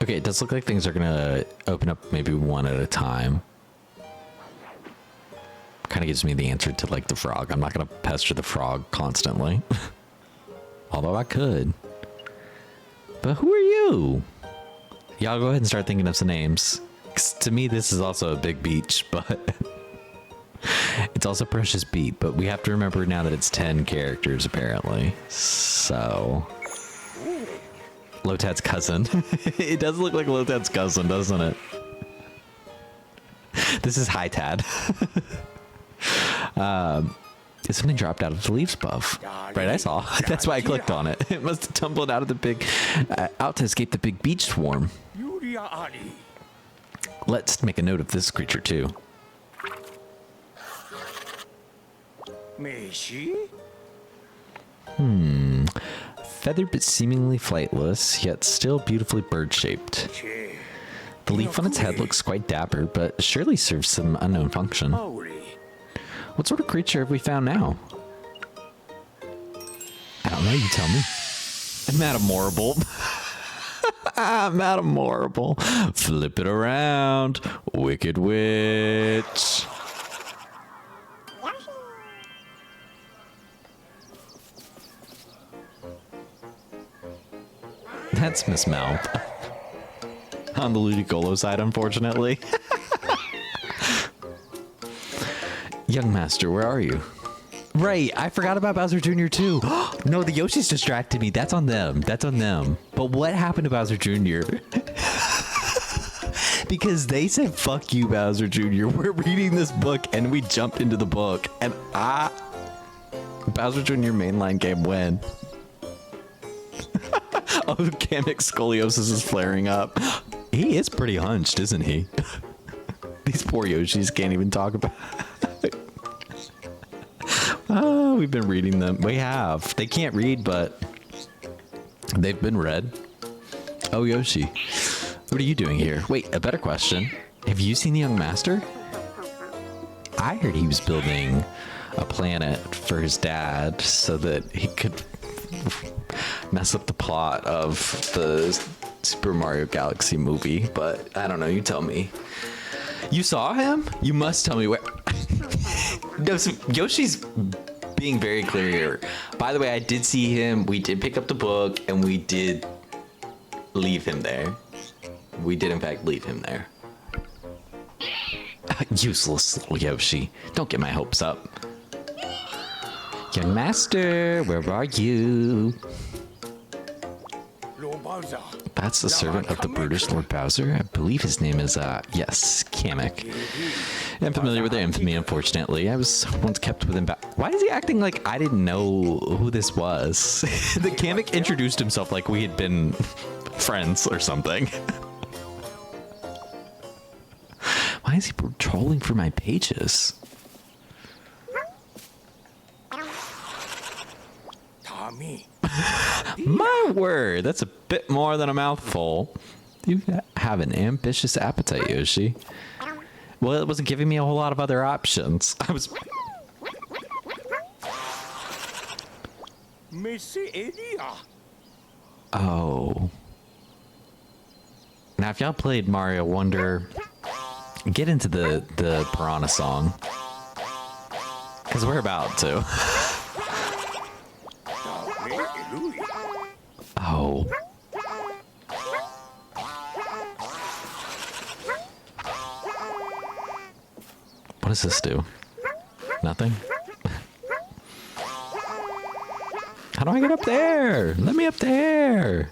Okay, it does look like things are gonna open up maybe one at a time. Kind of gives me the answer to like the frog. I'm not gonna pester the frog constantly. Although I could. But who are you? Y'all go ahead and start thinking of some names. 'Cause to me, this is also a big beach, but it's also Precious Beat. But we have to remember now that it's 10 characters apparently. So... Lotad's cousin. It does look like Lotad's cousin, doesn't it? This is High Tad. Something dropped out of the leaves above. Right, I saw. That's why I clicked on it. It must have tumbled out of the big... out to escape the big beach swarm. Let's make a note of this creature, too. Feathered but seemingly flightless, yet still beautifully bird-shaped. The leaf on its head looks quite dapper, but surely serves some unknown function. What sort of creature have we found now? I don't know, you tell me. Madam Morrible. Madam Morrible. Flip it around. Wicked Witch. That's Miss Mouth. On the Ludicolo side, unfortunately. Young Master, where are you? Right, I forgot about Bowser Jr. too. No, the Yoshis distracted me. That's on them. That's on them. But what happened to Bowser Jr.? Because they said, fuck you, Bowser Jr. We're reading this book, and we jumped into the book. And Bowser Jr. mainline game win. Oh, Kamek scoliosis is flaring up. He is pretty hunched, isn't he? These poor Yoshis can't even talk about it. Oh, we've been reading them. We have. They can't read, but They've been read. Oh, Yoshi. What are you doing here? Wait, a better question. Have you seen the young master? I heard he was building a planet for his dad so that he could mess up the plot of the Super Mario Galaxy movie, but I don't know, you tell me. You saw him? You must tell me where. No, so Yoshi's being very clear here. By the way, I did see him. We did pick up the book and we did leave him there. We did in fact leave him there. Useless little Yoshi. Don't get my hopes up. Young master, where are you? That's the servant of the brutish Lord Bowser. I believe his name is, yes, Kamek. I'm familiar with their infamy, unfortunately. I was once kept within Why is he acting like I didn't know who this was? The Kamek introduced himself like we had been friends or something. Why is he trolling for my pages?
Tommy.
My word, that's a bit more than a mouthful. You have an ambitious appetite, Yoshi. Well, it wasn't giving me a whole lot of other options. I was... Oh. Now, if y'all played Mario Wonder, get into the Piranha song. Because we're about to. Oh. What does this do? Nothing? How do I get up there? Let me up there.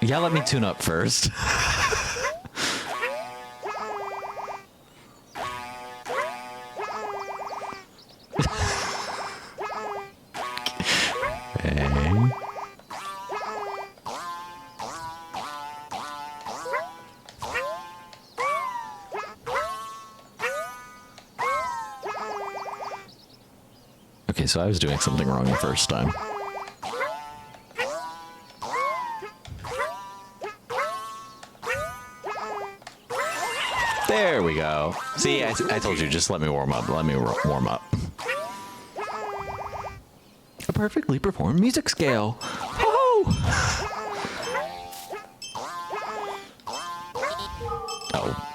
Yeah, let me tune up first. Okay, so I was doing something wrong the first time. There we go. See, I told you, just let me warm up. Let me warm up. A perfectly performed music scale. Oh! Oh.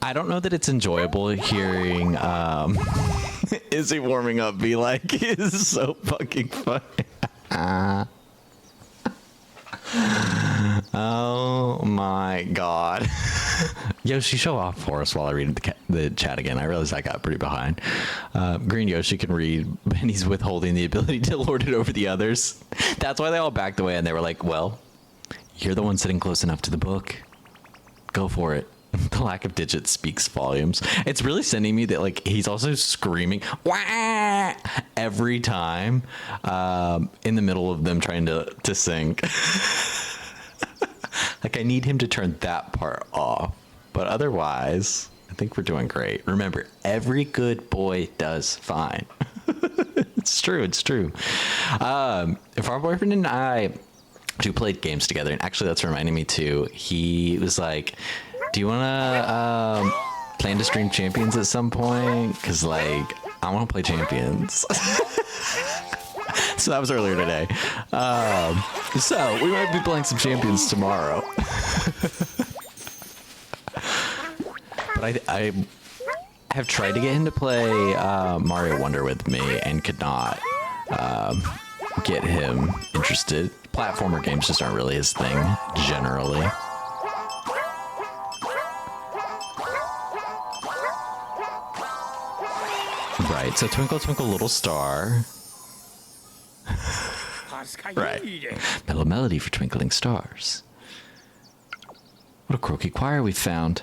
I don't know that it's enjoyable hearing Izzy warming up be like, it is so fucking funny. Oh my god. Yoshi, show off for us while I read the chat again. I realized I got pretty behind. Green Yoshi can read, and he's withholding the ability to lord it over the others. That's why they all backed away and they were like, well, you're the one sitting close enough to the book. Go for it. The lack of digits speaks volumes. It's really sending me that, like, he's also screaming wah every time in the middle of them trying to sing. Like, I need him to turn that part off. But otherwise, I think we're doing great. Remember, every good boy does fine. It's true. It's true. If our boyfriend and I played games together, and actually that's reminding me too, he was like, do you want to plan to stream Champions at some point? Because, like, I want to play Champions. So that was earlier today. So we might be playing some Champions tomorrow. But I have tried to get him to play Mario Wonder with me and could not get him interested. Platformer games just aren't really his thing, generally. Right, so Twinkle Twinkle Little Star. Right. Mellow melody for twinkling stars. What a croaky choir we found.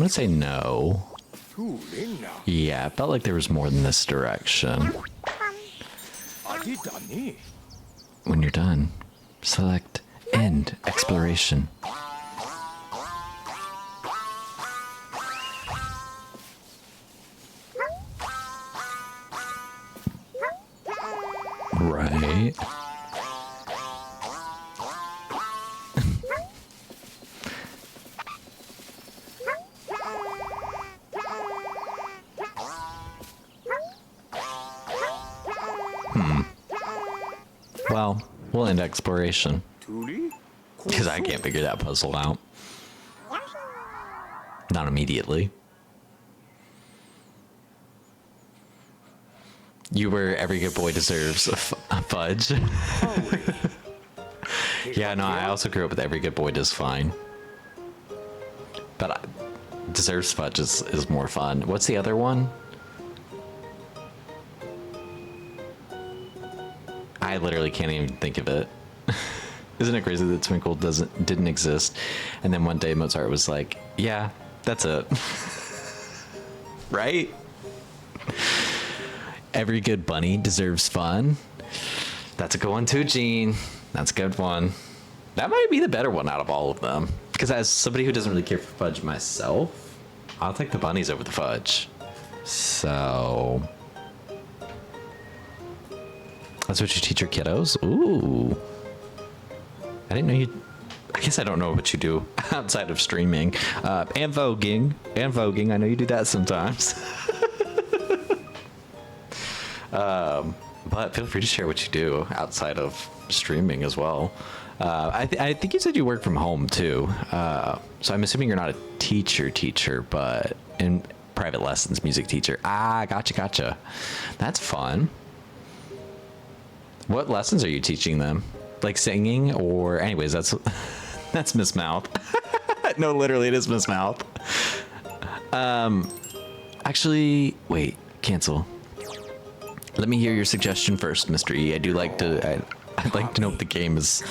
gonna say no. Yeah, it felt like there was more than this direction. When you're done, select End Exploration. Right. Well, we'll end exploration. Because I can't figure that puzzle out. Not immediately. You were every good boy deserves a fudge. Yeah, no, I also grew up with every good boy does fine. But deserves fudge is more fun. What's the other one? I literally can't even think of it. Isn't it crazy that Twinkle didn't exist? And then one day Mozart was like, yeah, that's it. Right? Every good bunny deserves fun. That's a good one too, Gene. That's a good one. That might be the better one out of all of them. Because as somebody who doesn't really care for fudge myself, I'll take the bunnies over the fudge. So that's what you teach your kiddos? Ooh. I didn't know you... I guess I don't know what you do outside of streaming. And voguing. And voguing. I know you do that sometimes. But feel free to share what you do outside of streaming as well. I think you said you work from home too. So I'm assuming you're not a teacher, but in private lessons, music teacher. Ah, gotcha. That's fun. What lessons are you teaching them? Like singing or anyways, that's Miss Mouth. No, literally it is Miss Mouth. Actually, wait, cancel. Let me hear your suggestion first, Mr. E. I'd like to know what the game is.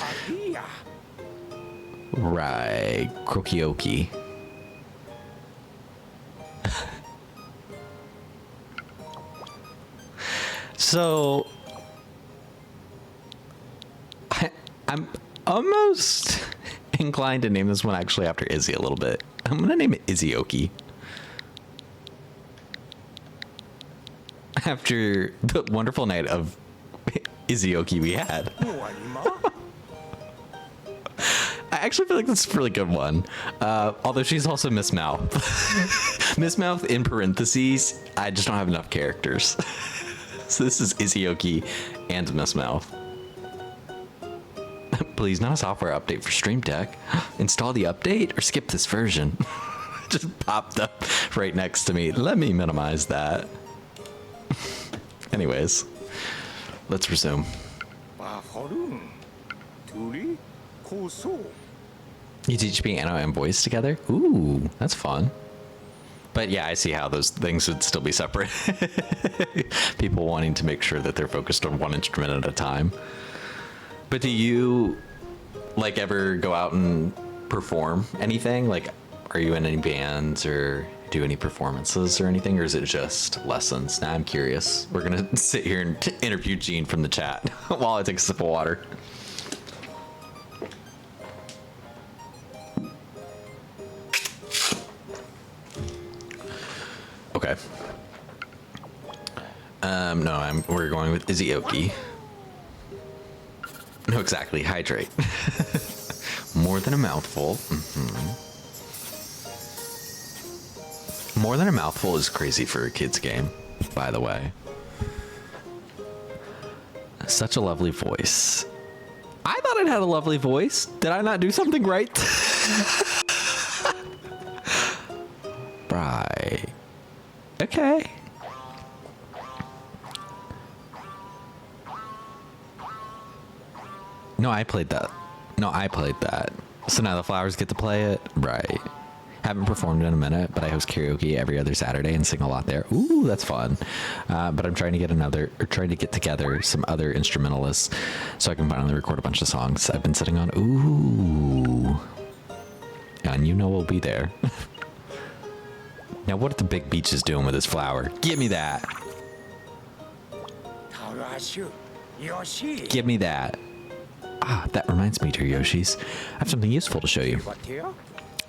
Right, Krokioki. So I'm almost inclined to name this one actually after Izzy a little bit. I'm gonna name it Izzyoki. After the wonderful night of Izzyoki we had. I actually feel like that's a really good one. Although she's also Miss Mouth. Miss Mouth in parentheses, I just don't have enough characters. So this is Izzyoki and Miss Mouth. Please, not a software update for Stream Deck. Install the update or skip this version. Just popped up right next to me. Let me minimize that. Anyways, let's resume. You teach piano and voice together? Ooh, that's fun. But yeah, I see how those things would still be separate. People wanting to make sure that they're focused on one instrument at a time. But do you like ever go out and perform anything? Like, are you in any bands or do any performances or anything, or is it just lessons? Now I'm curious. We're gonna sit here and interview Gene from the chat while I take a sip of water. Okay. No, we're going with Izzyoki. No, exactly. Hydrate. More than a mouthful. More than a mouthful is crazy for a kid's game, by the way. Such a lovely voice. I thought it had a lovely voice. Did I not do something right? Right. Okay. No, I played that. So now the flowers get to play it? Right. Haven't performed in a minute, but I host karaoke every other Saturday and sing a lot there. Ooh, that's fun. But I'm trying to get together some other instrumentalists so I can finally record a bunch of songs I've been sitting on. Ooh. And you know we'll be there. Now what are the big beaches doing with this flower? Give me that.
Yoshi.
Give me that. Ah, that reminds me, dear Yoshis. I have something useful to show you.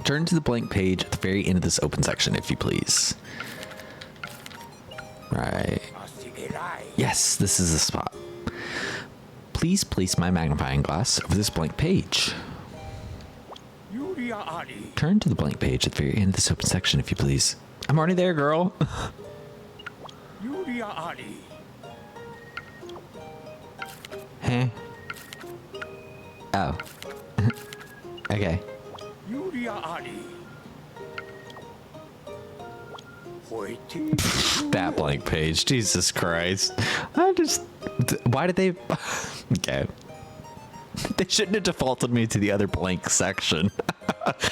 Turn to the blank page at the very end of this open section, if you please. Right. Yes, this is the spot. Please place my magnifying glass over this blank page. Turn to the blank page at the very end of this open section, if you please. I'm already there, girl. Huh? Oh. Okay. That blank page. Jesus Christ. Why did they... Okay. They shouldn't have defaulted me to the other blank section.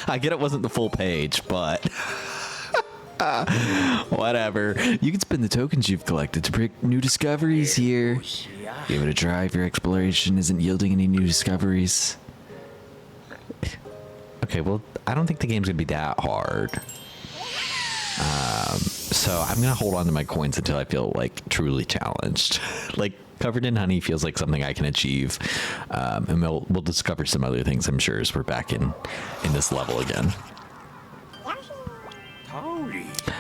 I get it wasn't the full page, but... Whatever. You can spend the tokens you've collected to break new discoveries here. Give it a try if your exploration isn't yielding any new discoveries. Okay, well, I don't think the game's gonna be that hard. So I'm gonna hold on to my coins until I feel like truly challenged. Like covered in honey feels like something I can achieve, and we'll discover some other things, I'm sure, as we're back in this level again.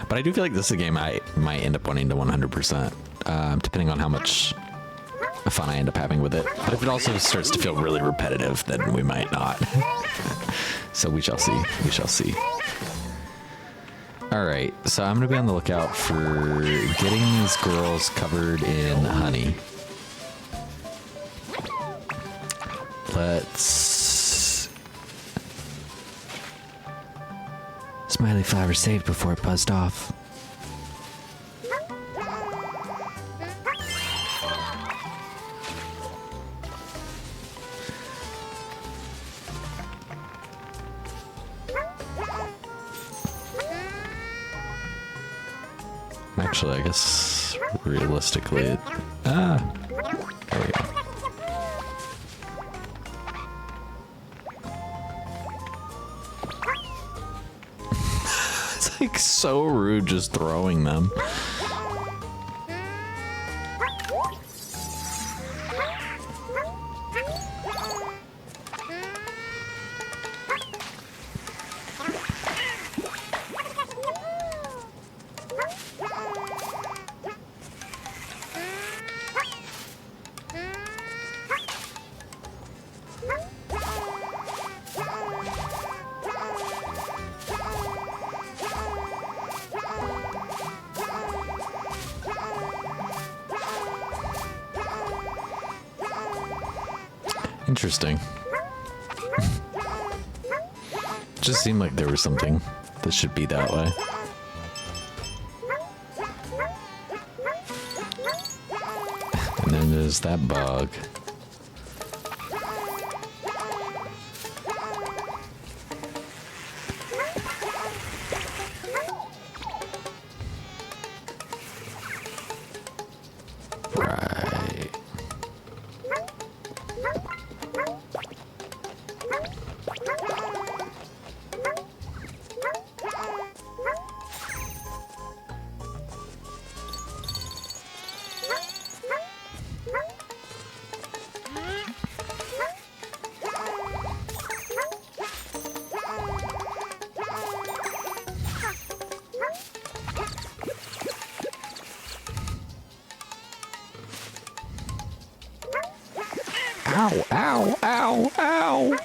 But I do feel like this is a game I might end up wanting to 100%, depending on how much fun I end up having with it. But if it also starts to feel really repetitive, then we might not. So we shall see. We shall see. All right, so I'm gonna be on the lookout for getting these girls covered in honey. Let's... Smiley flower saved before it buzzed off. Actually, I guess realistically, there we go. It's like so rude just throwing them. Interesting. Just seemed like there was something that should be that way. And then there's that bug. Ow, ow, ow, ow.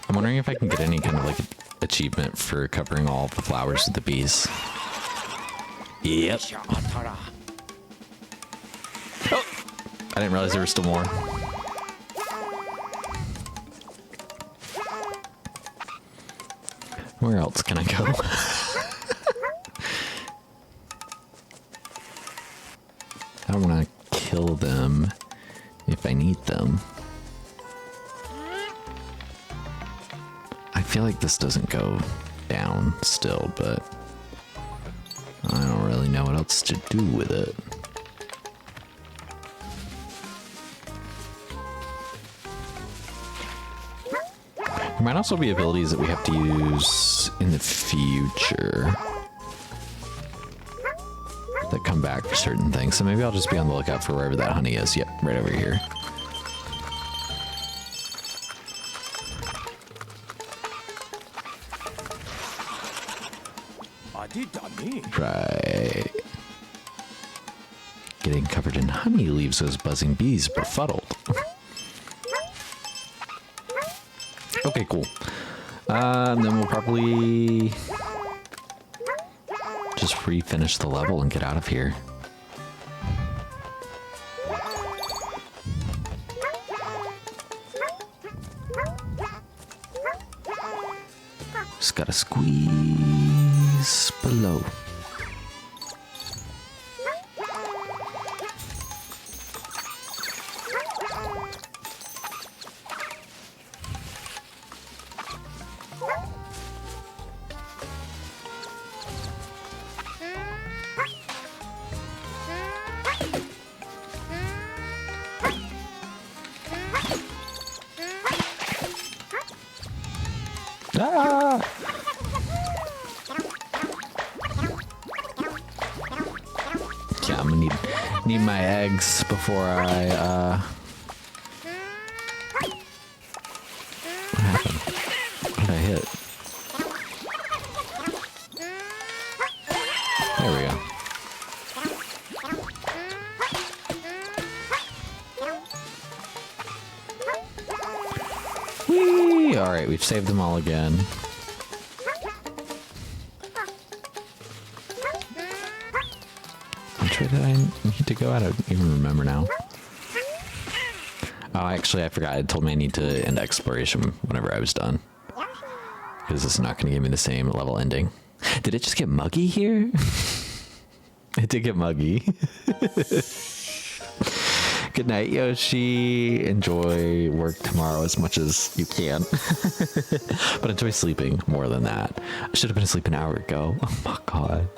I'm wondering if I can get any kind of like achievement for covering all of the flowers with the bees. Yep. Oh, I didn't realize there was still more. Where else can I go? I don't want to kill them if I need them. I feel like this doesn't go down still, but I don't really know what else to do with it. There might also be abilities that we have to use in the future that come back for certain things. So maybe I'll just be on the lookout for wherever that honey is. Yep, right over here. Right. Getting covered in honey leaves those buzzing bees befuddled. Okay, cool. And then we'll probably just refinish the level and get out of here. Just gotta squeeze below. Ah! Yeah, I'm gonna need my eggs before I what happened? What did I hit? There we go. Whee! Alright, we've saved them all again. Which way did I need to go? I don't even remember now. Oh, actually, I forgot. It told me I need to end exploration whenever I was done. Because it's not going to give me the same level ending. Did it just get muggy here? It did get muggy. Good night, Yoshi. Enjoy work tomorrow as much as you can. But enjoy sleeping more than that. I should have been asleep an hour ago. Oh my god.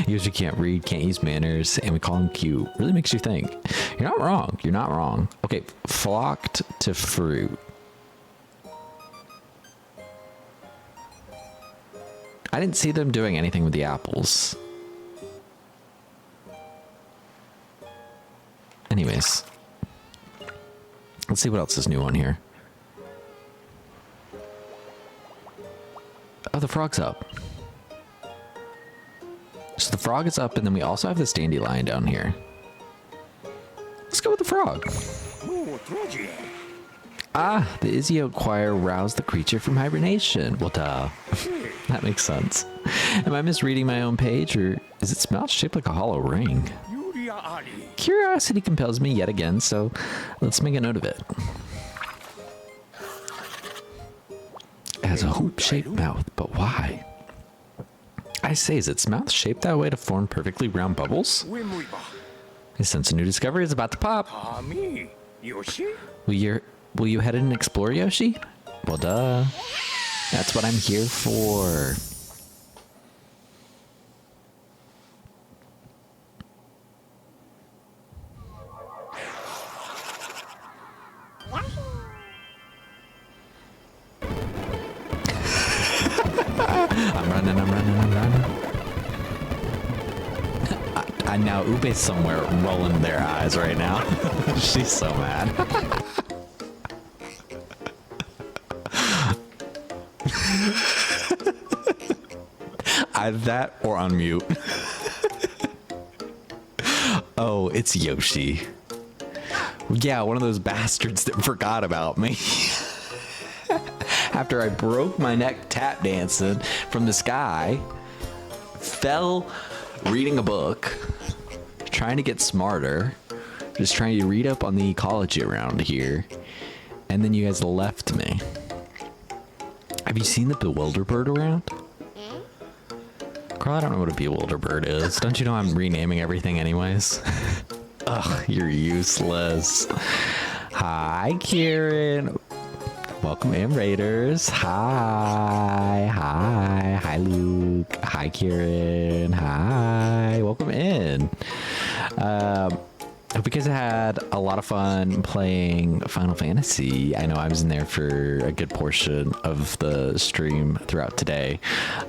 Yoshi can't read, can't use manners, and we call him cute. Really makes you think. You're not wrong. You're not wrong. Okay, flocked to fruit. I didn't see them doing anything with the apples. Anyways, let's see what else is new on here. Oh, the frog's up. So the frog is up, and then we also have this dandelion down here. Let's go with the frog. Ah, the Izio choir roused the creature from hibernation. Well, duh. That makes sense. Am I misreading my own page, or is its mouth shaped like a hollow ring? Curiosity compels me yet again, so let's make a note of it. It has a hoop-shaped mouth, but why? I say, is its mouth shaped that way to form perfectly round bubbles? I sense a new discovery is about to pop.
Yoshi?
Will you head in and explore, Yoshi? Well, duh. That's what I'm here for. I'm running. I now Ube's somewhere rolling their eyes right now. She's so mad. Either that or on mute. Oh, it's Yoshi. Yeah, one of those bastards that forgot about me. After I broke my neck tap dancing from the sky, fell reading a book, trying to get smarter, just trying to read up on the ecology around here, and then you guys left me. Have you seen the bewilderbird around? Carl, I don't know what a bewilderbird is. Don't you know I'm renaming everything anyways? Ugh, you're useless. Hi, Kieran. Welcome in, Raiders. Hi, Luke. Hi, Kieran. Hi, welcome in. hope you guys had a lot of fun playing Final Fantasy. I know I was in there for a good portion of the stream throughout today.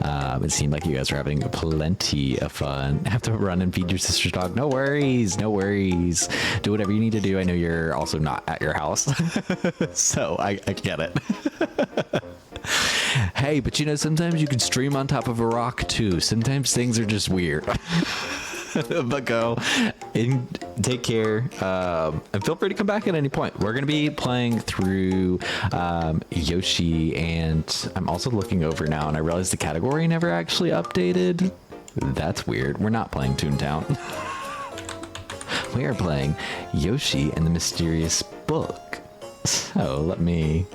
It seemed like you guys were having plenty of fun. Have to run and feed your sister's dog. No worries, no worries. Do whatever you need to do. I know you're also not at your house, so I get it. Hey, but you know, sometimes you can stream on top of a rock too. Sometimes things are just weird. But go and take care, and feel free to come back at any point. We're going to be playing through Yoshi, and I'm also looking over now, and I realized the category never actually updated. That's weird. We're not playing Toontown. We are playing Yoshi and the Mysterious Book. So let me...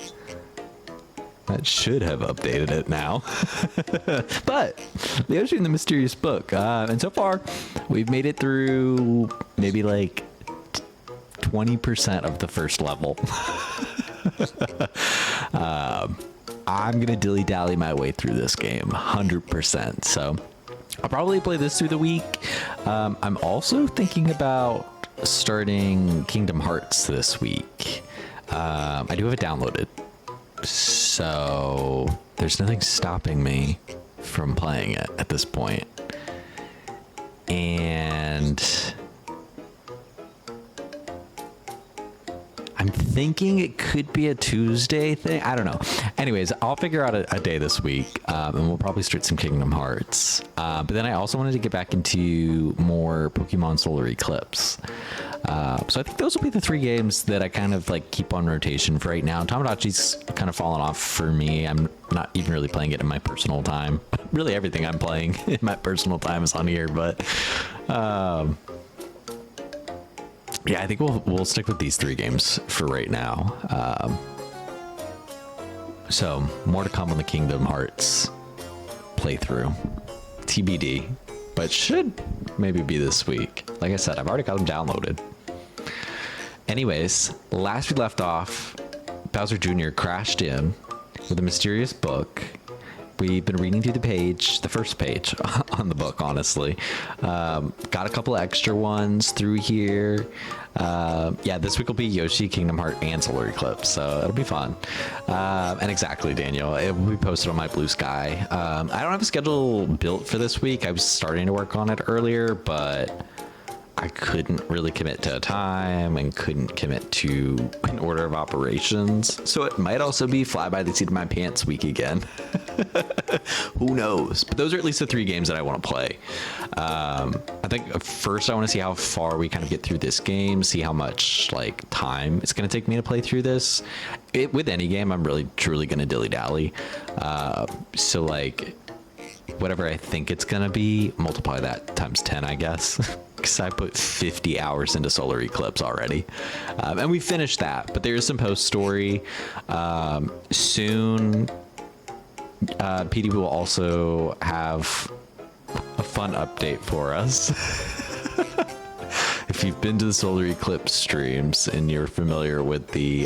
That should have updated it now. But the Yoshi and the Mysterious Book. And so far, we've made it through maybe like 20% of the first level. I'm going to dilly-dally my way through this game 100%. So I'll probably play this through the week. I'm also thinking about starting Kingdom Hearts this week. I do have it downloaded. So there's nothing stopping me from playing it at this point. And I'm thinking it could be a Tuesday thing. I don't know. Anyways, I'll figure out a day this week, and we'll probably start some Kingdom Hearts. But then I also wanted to get back into more Pokemon Solar Eclipse. So I think those will be the 3 games that I kind of like keep on rotation for right now. Tamagotchi's kind of fallen off for me. I'm not even really playing it in my personal time. Really everything I'm playing in my personal time is on here, but yeah, I think we'll stick with these 3 games for right now. So more to come on the Kingdom Hearts playthrough. TBD, but should maybe be this week. Like I said, I've already got them downloaded. Anyways, last we left off, Bowser Jr. crashed in with a mysterious book. We've been reading through the first page on the book, honestly. Got a couple of extra ones through here. Yeah, this week will be Yoshi, Kingdom Heart, and Solar Eclipse, so it'll be fun. And exactly, Daniel, it will be posted on my Blue Sky. I don't have a schedule built for this week. I was starting to work on it earlier, but I couldn't really commit to a time and couldn't commit to an order of operations. So it might also be fly by the seat of my pants week again. Who knows? But those are at least the 3 games that I want to play. I think first I want to see how far we kind of get through this game, see how much like time it's going to take me to play through this. With any game, I'm really truly going to dilly-dally. So like whatever I think it's going to be, multiply that times 10, I guess. Because I put 50 hours into Solar Eclipse already. And we finished that, but there is some post story. Soon, PD will also have a fun update for us. If you've been to the Solar Eclipse streams and you're familiar with the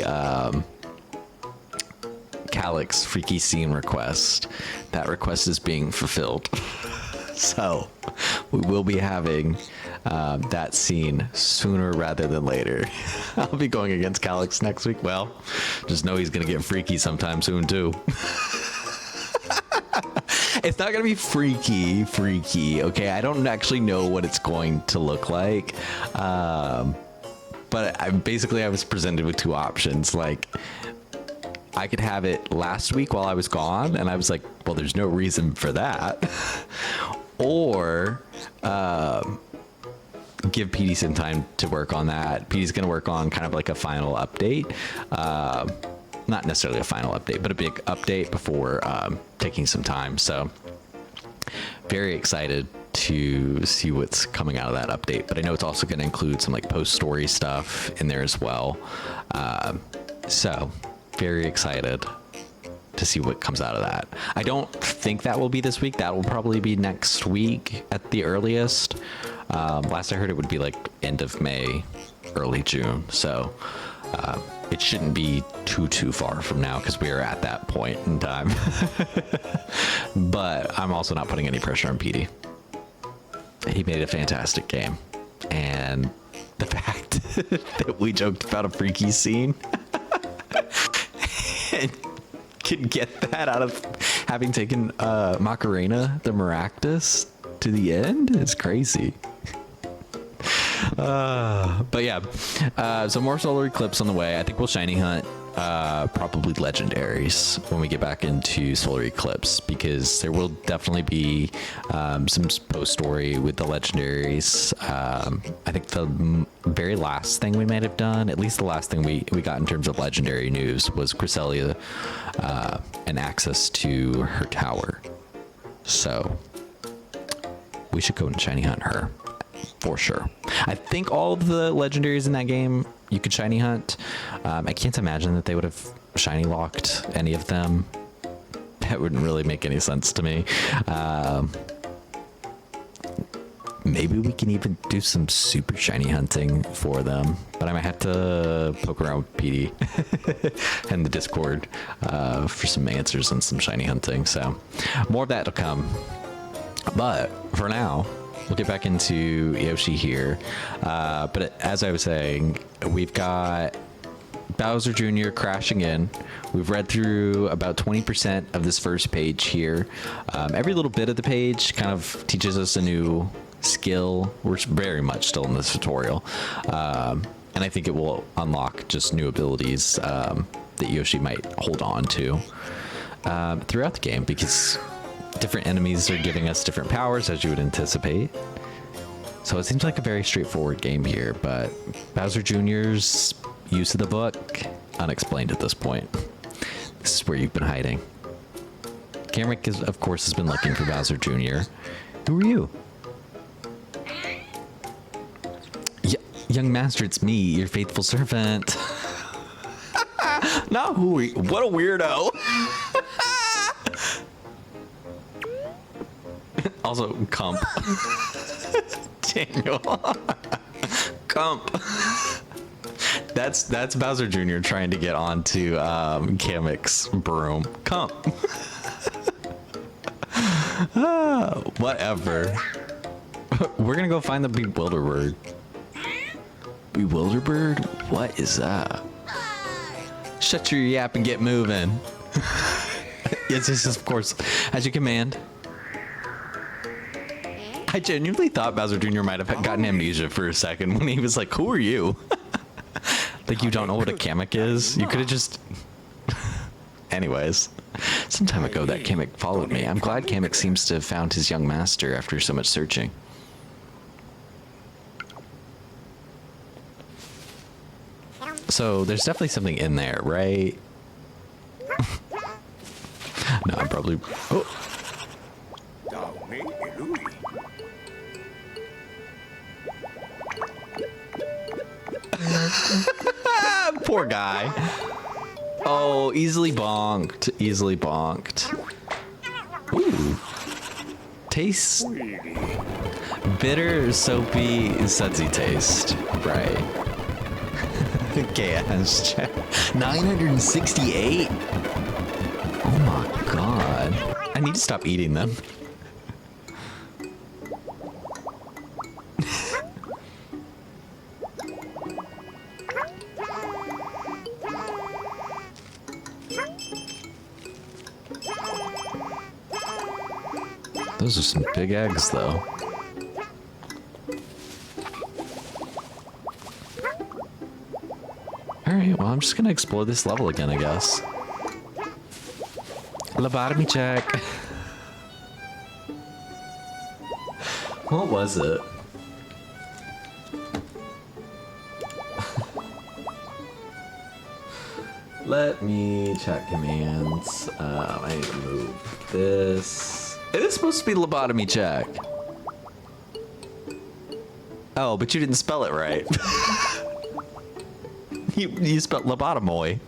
Calyx Freaky Scene request, that request is being fulfilled. So we will be having that scene sooner rather than later. I'll be going against Calyx next week. Well, just know he's gonna get freaky sometime soon too. It's not gonna be freaky, okay? I don't actually know what it's going to look like, but I was presented with 2 options. Like, I could have it last week while I was gone, and I was like, well, there's no reason for that. Or give PD some time to work on that. PD's gonna work on kind of like a final update. Not necessarily a final update, but a big update before taking some time. So very excited to see what's coming out of that update. But I know it's also going to include some like post story stuff in there as well. So very excited to see what comes out of that. I don't think that will be this week. That will probably be next week at the earliest. Last I heard, it would be like end of May, early June. So it shouldn't be too far from now, because we are at that point in time. But I'm also not putting any pressure on PD. He made a fantastic game, and the fact that we joked about a freaky scene and could get that out of having taken Macarena the Maractus to the end is crazy. But yeah, so more solar eclipse on the way. I think we'll shiny hunt probably legendaries when we get back into solar eclipse, because there will definitely be some post story with the legendaries. I think the very last thing we might have done, at least the last thing we got in terms of legendary news, was Cresselia and access to her tower. So we should go and shiny hunt her for sure. I think all of the legendaries in that game you could shiny hunt. I can't imagine that they would have shiny locked any of them. That wouldn't really make any sense to me. Maybe we can even do some super shiny hunting for them, but I might have to poke around with PD and the Discord for some answers and some shiny hunting. So more of that to come. But for now, we'll get back into Yoshi here. But as I was saying, we've got Bowser Jr. crashing in. We've read through about 20% of this first page here. Every little bit of the page kind of teaches us a new skill. We're very much still in this tutorial. And I think it will unlock just new abilities that Yoshi might hold on to throughout the game, because different enemies are giving us different powers, as you would anticipate. So it seems like a very straightforward game here, but Bowser Jr.'s use of the book, unexplained at this point. This is where you've been hiding. Kamek, of course, has been looking for Bowser Jr. Who are you? Young master, it's me, your faithful servant. Not who are you? What a weirdo. Also, Comp. Daniel. Comp. That's Bowser Jr. trying to get onto Kamek's broom. Comp. Whatever. We're gonna go find the Bewilderbird. Bewilderbird? What is that? Shut your yap and get moving. Yes, this is, of course, as you command. I genuinely thought Bowser Jr. might have gotten amnesia for a second when he was like, who are you? Like, you don't know what a Kamek is? You could have just... Anyways, some time ago that Kamek followed me. I'm glad Kamek seems to have found his young master after so much searching. So there's definitely something in there, right? No, I'm probably... Oh. Poor guy. Oh, easily bonked. Easily bonked. Ooh. Taste. Bitter, soapy, sudsy taste. Right. Gas check. 968? Oh my god. I need to stop eating them. Those are some big eggs, though. Alright, well, I'm just gonna explore this level again, I guess. Lobotomy check. What was it? Let me check commands. I need to move this. It is supposed to be lobotomy check. Oh, but you didn't spell it right. You spelled lobotomoy.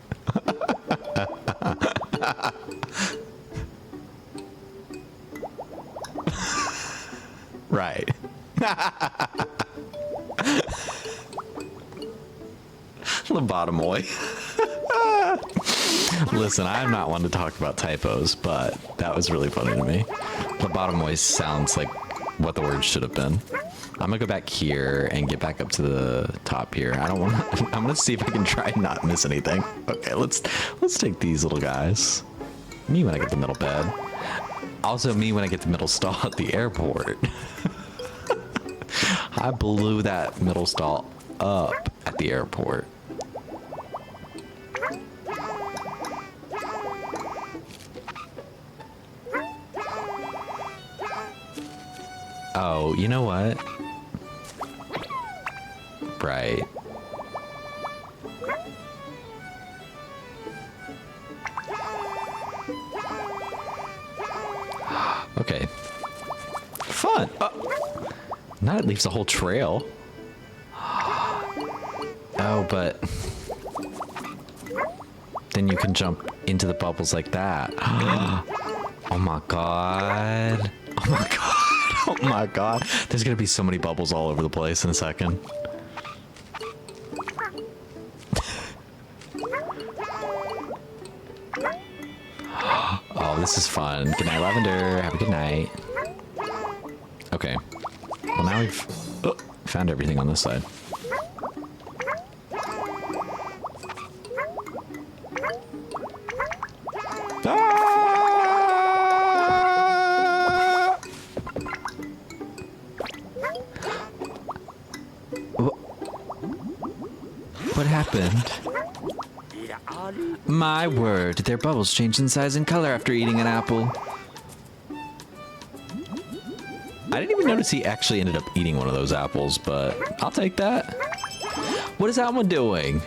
Right. Lobotomoy. Listen, I'm not one to talk about typos, but that was really funny to me. Lobotomoy sounds like what the words should have been. I'm gonna go back here and get back up to the top here. I don't want to. I'm gonna see if I can try and not miss anything. Okay, let's take these little guys. Me when I get the middle bed. Also me when I get the middle stall at the airport. I blew that middle stall up at the airport. Oh, you know what? Right. Okay. Fun. Now it leaves a whole trail. Oh, but then you can jump into the bubbles like that. Oh my god. Oh my god. Oh my god. There's gonna be so many bubbles all over the place in a second. Oh, this is fun. Good night, Lavender. Have a good night. Okay. Well, now we've found everything on this side. Ah! What happened? My word, their bubbles change in size and color after eating an apple. I didn't even notice he actually ended up eating one of those apples, but I'll take that. What is that one doing?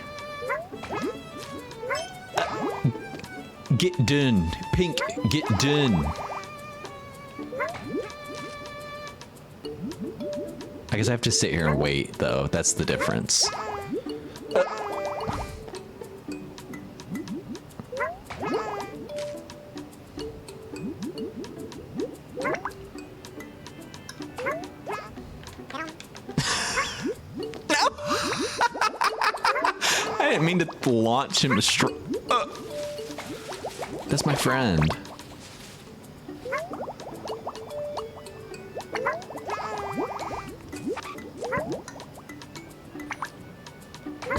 Get done. Pink, get done. I guess I have to sit here and wait, though. That's the difference. I didn't mean to launch him to that's my friend.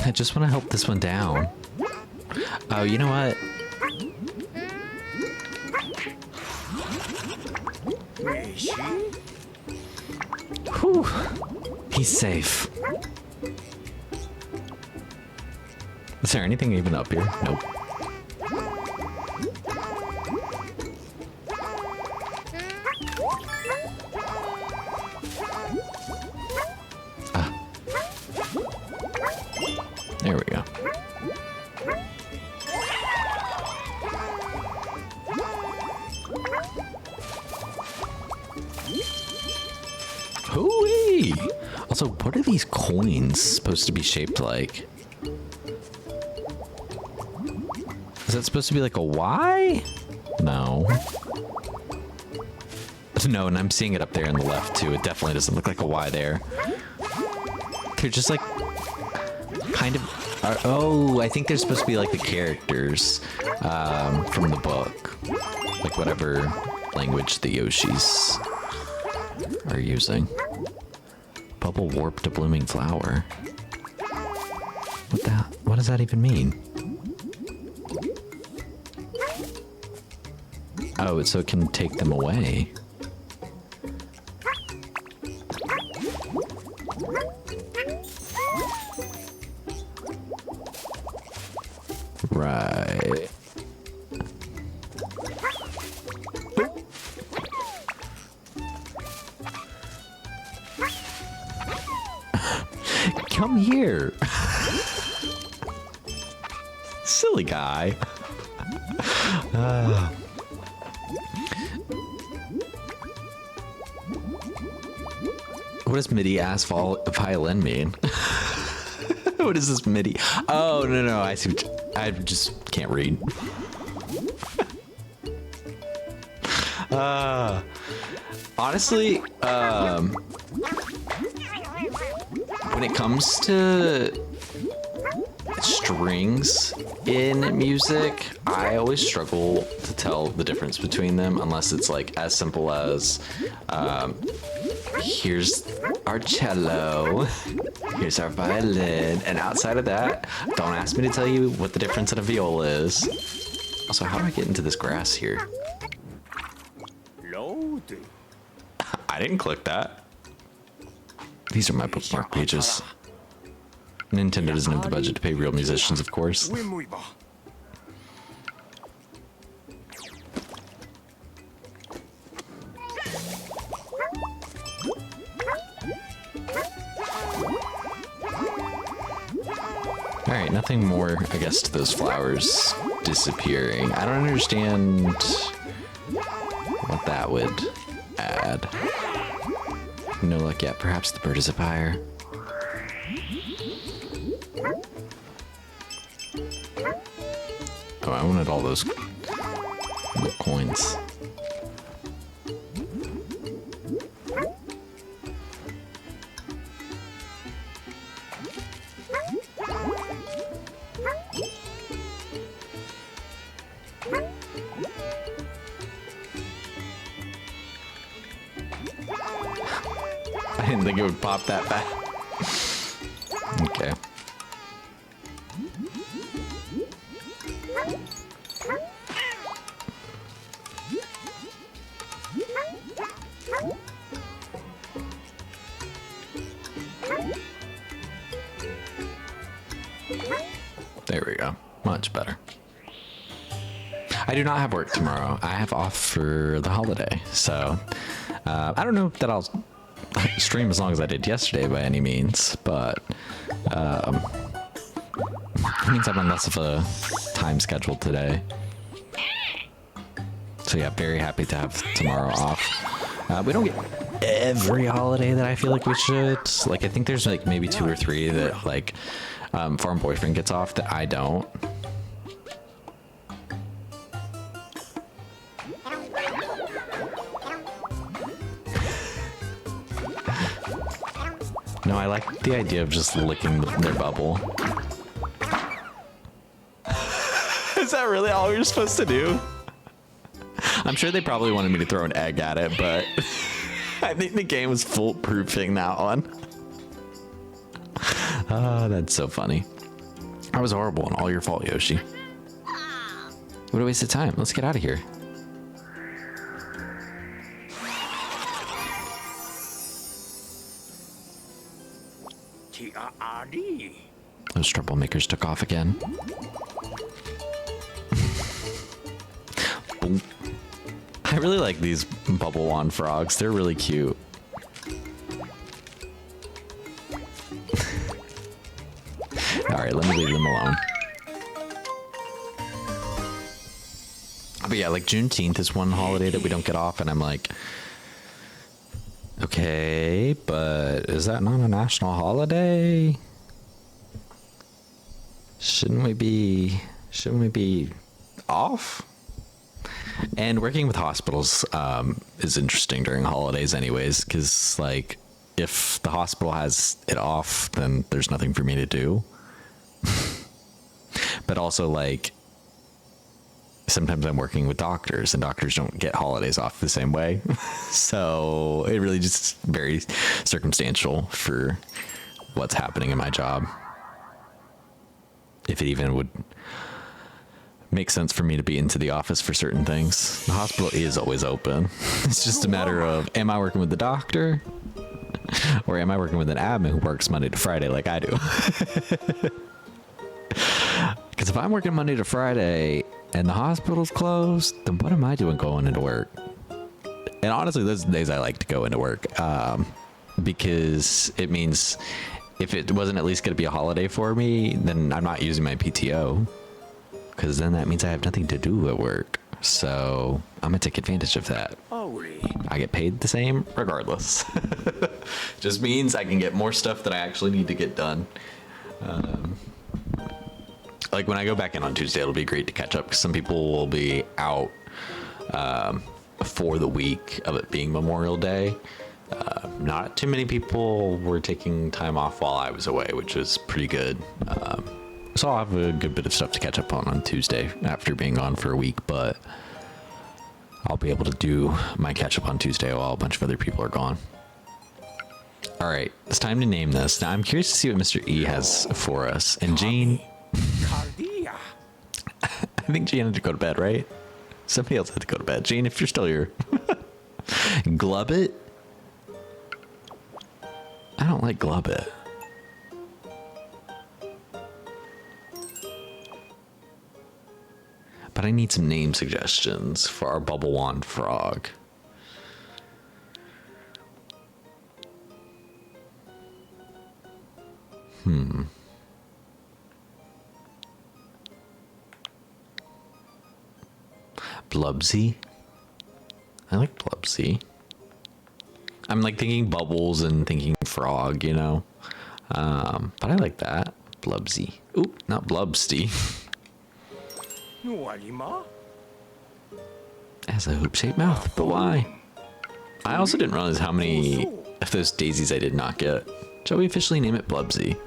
I just want to help this one down. Oh, you know what? Whew. He's safe. Is there anything even up here? Nope. There we go. Hooey! Also, what are these coins supposed to be shaped like? Is that supposed to be like a Y? No. No, and I'm seeing it up there on the left too. It definitely doesn't look like a Y there. They're just like kind of oh, I think they're supposed to be like the characters from the book, like whatever language the Yoshis are using. Bubble warp to blooming flower. What does that even mean? Oh, it's so it can take them away. Right. Come here. Silly guy. What does MIDI asphalt violin mean? What is this MIDI? Oh, no, I see. I just can't read. Honestly, when it comes to strings in music, I always struggle to tell the difference between them unless it's like as simple as Here's our cello. Here's our violin. And outside of that, don't ask me to tell you what the difference in a viola is. Also, how do I get into this grass here?
Load.
I didn't click that. These are my bookmark pages. Nintendo doesn't have the budget to pay real musicians, of course. Alright, nothing more, I guess, to those flowers disappearing. I don't understand what that would add. No luck yet. Perhaps the bird is up higher. Oh, I wanted all those little coins. I didn't think it would pop that fast. Okay. There we go. Much better. I do not have work tomorrow. I have off for the holiday. So, I don't know that I'll stream as long as I did yesterday by any means, but it means I'm on less of a time schedule today. So yeah, very happy to have tomorrow off. We don't get every holiday that I feel like we should. Like, I think there's like maybe 2 or 3 that like Farm Boyfriend gets off that I don't. No, I like the idea of just licking their bubble. Is that really all you're supposed to do? I'm sure they probably wanted me to throw an egg at it, but I think the game was foolproofing that one. Oh, that's so funny. I was horrible and all your fault, Yoshi. What a waste of time. Let's get out of here. Those troublemakers took off again. Boom. I really like these bubble wand frogs. They're really cute. Alright, let me leave them alone. But yeah, like Juneteenth is one holiday that we don't get off, and I'm like, okay, but is that not a national holiday? Shouldn't we be off? And working with hospitals is interesting during holidays anyways, because like if the hospital has it off, then there's nothing for me to do. But also like sometimes I'm working with doctors and doctors don't get holidays off the same way. So it really just very circumstantial for what's happening in my job. If it even would make sense for me to be into the office for certain things. The hospital is always open. It's just a matter of, am I working with the doctor? Or am I working with an admin who works Monday to Friday like I do? Because if I'm working Monday to Friday and the hospital's closed, then what am I doing going into work? And honestly, those days I like to go into work because it means if it wasn't at least going to be a holiday for me, then I'm not using my PTO. Because then that means I have nothing to do at work. So I'm going to take advantage of that. I get paid the same regardless. Just means I can get more stuff that I actually need to get done. Like when I go back in on Tuesday, it'll be great to catch up because some people will be out for the week of it being Memorial Day. Not too many people were taking time off while I was away, which was pretty good. So I'll have a good bit of stuff to catch up on Tuesday after being gone for a week, but I'll be able to do my catch up on Tuesday while a bunch of other people are gone. All right, it's time to name this. Now I'm curious to see what Mr. E has for us. And Jane,
Cardia.
I think Jane had to go to bed, right? Somebody else had to go to bed. Jane, if you're still here. Glubbit? I don't like Glubbit. But I need some name suggestions for our Bubble Wand frog. Blubsy? I like Blubsy. I'm like thinking bubbles and thinking frog, you know? But I like that. Blubsy. Oop, not Blubsty.
Nualima.
Has a hoop-shaped mouth, but why? I also didn't realize how many of those daisies I did not get. Shall we officially name it Blubsy?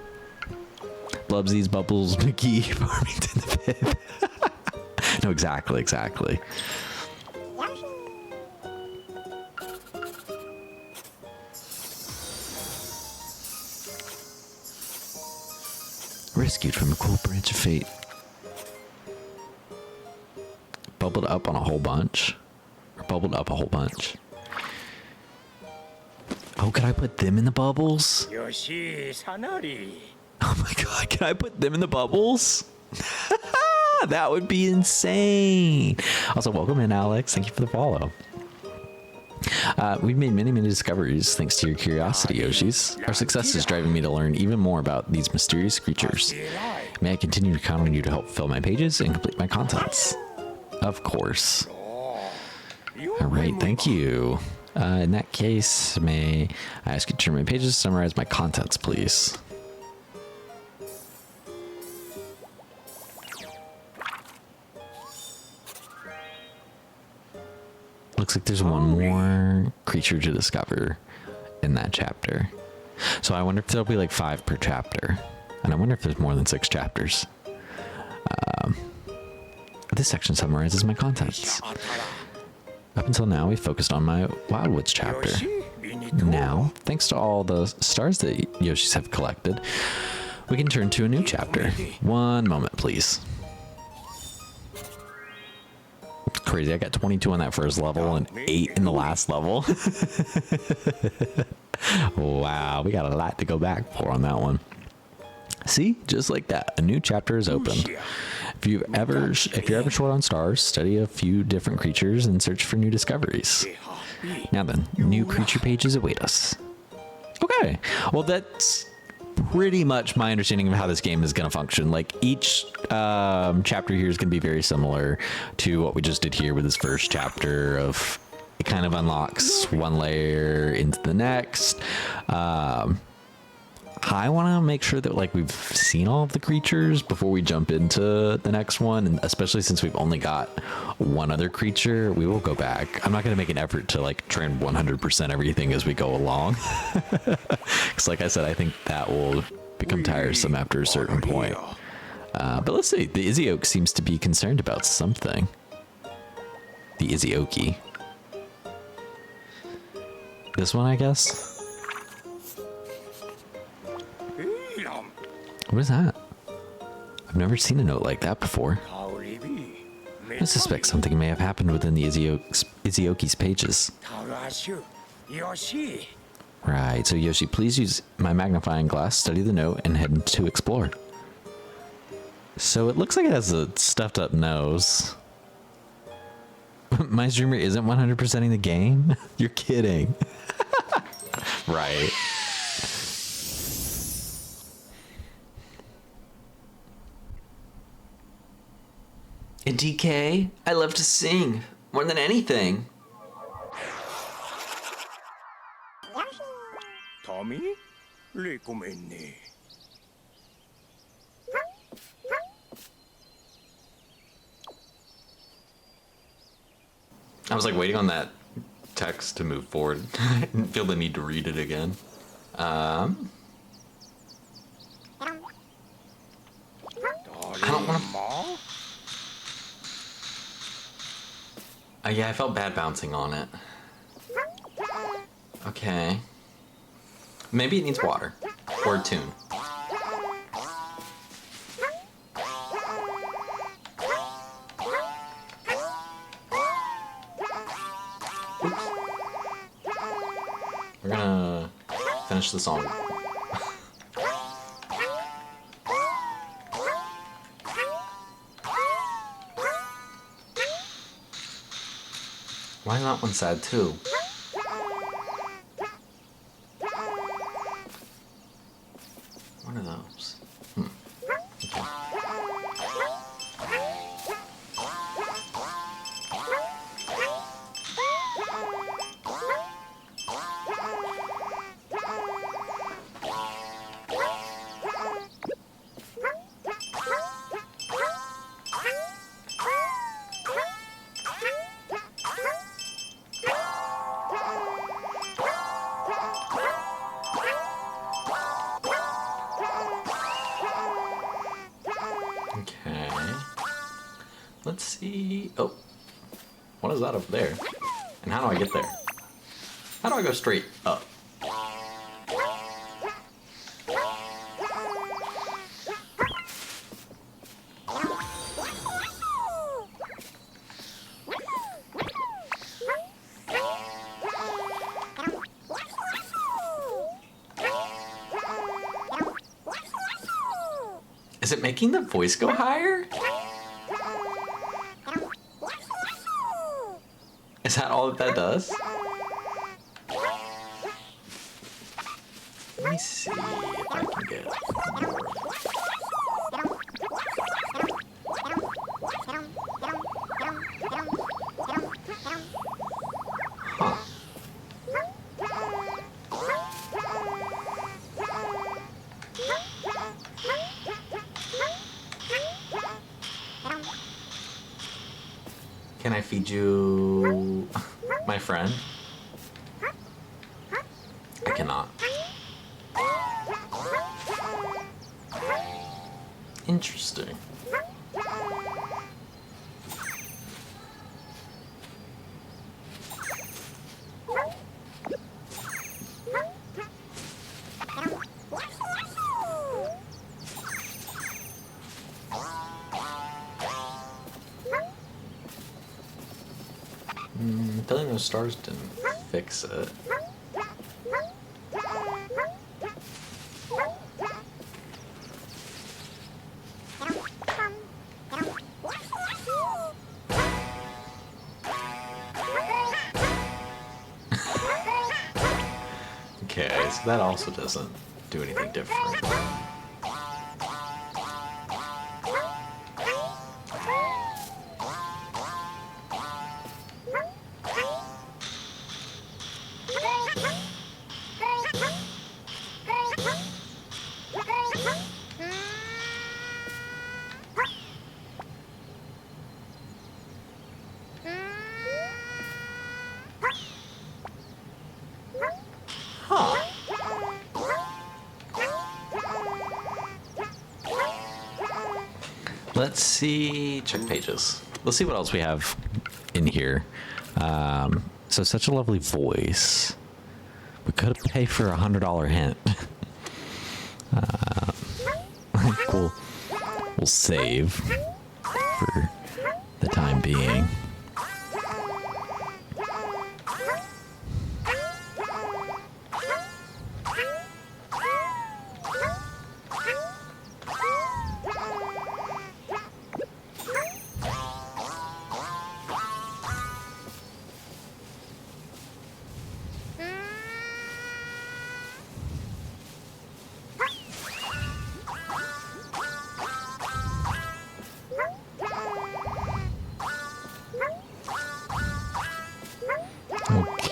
Blubsies, Bubbles, McGee, Farmington the Fifth. No, exactly. Rescued from a cool branch of fate. Bubbled up on a whole bunch. Or bubbled up a whole bunch. Oh, could I put them in the bubbles?
Yoshi Sanari.
Oh my god, can I put them in the bubbles? That would be insane. Also, welcome in, Alex. Thank you for the follow. We've made many discoveries thanks to your curiosity, Yoshis. Our success is driving me to learn even more about these mysterious creatures. May I continue to count on you to help fill my pages and complete my contents? Of course. All right, thank you. In that case, may I ask you to turn my pages to summarize my contents, please? Looks like there's one more creature to discover in that chapter. So I wonder if there'll be like 5 per chapter. And I wonder if there's more than 6 chapters. This section summarizes my contents. Up until now, we focused on my Wildwoods chapter. Now, thanks to all the stars that Yoshis have collected, we can turn to a new chapter. One moment, please. It's crazy, I got 22 on that first level and 8 in the last level. Wow, we got a lot to go back for on that one. See, just like that, a new chapter is open. If you're ever short on stars, study a few different creatures and search for new discoveries. Now then, new creature pages await us. Okay, well that's pretty much my understanding of how this game is going to function. Like each chapter here is going to be very similar to what we just did here with this first chapter of it kind of unlocks one layer into the next. I want to make sure that like we've seen all of the creatures before we jump into the next one, and especially since we've only got one other creature, we will go back. I'm not going to make an effort to like try and 100% everything as we go along, because like I said, I think that will become tiresome after a certain point. But let's see, the Izzy-Oak seems to be concerned about something. The Izzy-Oaky. This one, I guess. What is that? I've never seen a note like that before. I suspect something may have happened within the Izzy-Oaky's pages. Right, so Yoshi, please use my magnifying glass, study the note, and head to explore. So it looks like it has a stuffed up nose. My streamer isn't 100%ing the game? You're kidding. Right. And DK, I love to sing more than anything.
Tommy, recommend.
I was like waiting on that text to move forward. I didn't feel the need to read it again. I don't want to. Yeah, I felt bad bouncing on it. Okay. Maybe it needs water. Or a tune. Oops. We're gonna finish the song. Why is that one sad too? What are those? Okay. Okay. Let's see. Oh. What is that over there? And how do I get there? How do I go straight up? Is it making the voice go higher? Is that all that does? Let me see if I can get more. Huh. Can I feed you my friend? I cannot. Interesting. Telling those stars didn't fix it. Okay, so that also doesn't do anything different. Huh. Let's see. Check pages. Let's see what else we have in here. So such a lovely voice. We could pay for $100 hint. We'll save for the time being.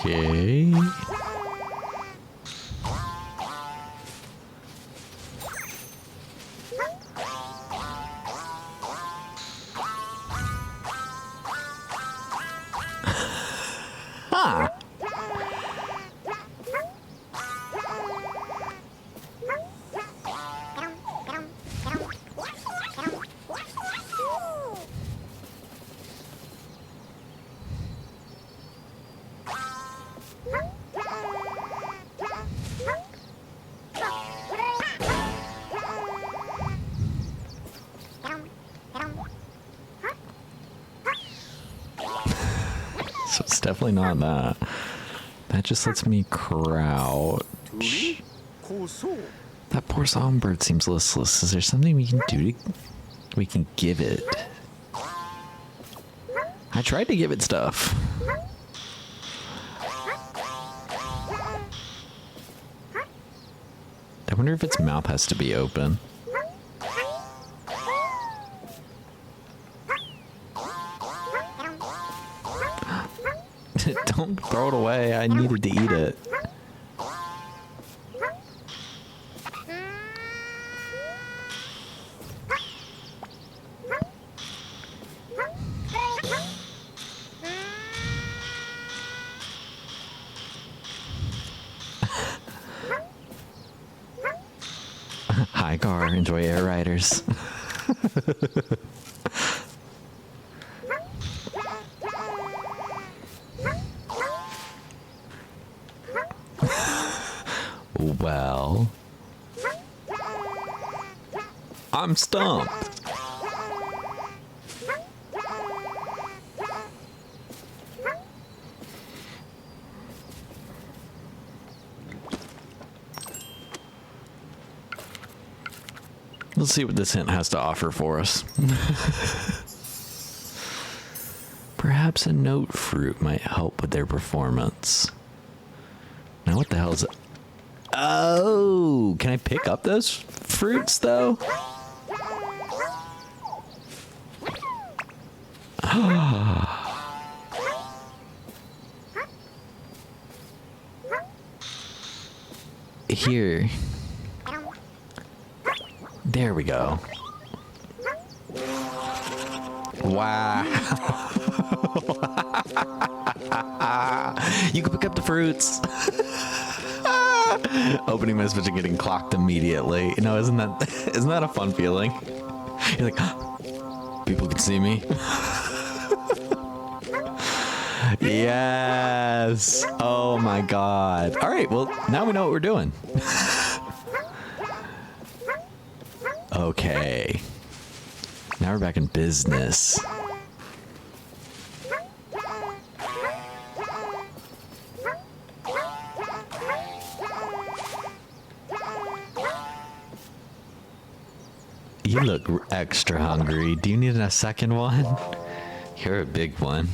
Okay. Huh. So it's definitely not that. That just lets me crouch.
鳥こそ
That poor songbird seems listless. Is there something we can do to... We can give it? I tried to give it stuff. I wonder if its mouth has to be open. Don't throw it away. I needed to eat it. Hi, car. Enjoy Air Riders. Well, I'm stumped. Let's see what this hint has to offer for us. Perhaps a note fruit might help with their performance. Now what the hell is it? Oh, can I pick up those fruits though? Here. There we go. Wow. You can pick up the fruits. Opening my switch and getting clocked immediately. No, isn't that a fun feeling? You're like, people can see me. Yes. Oh my god. All right, well, now we know what we're doing. Okay. Now we're back in business. You look extra hungry. Do you need a second one? You're a big one.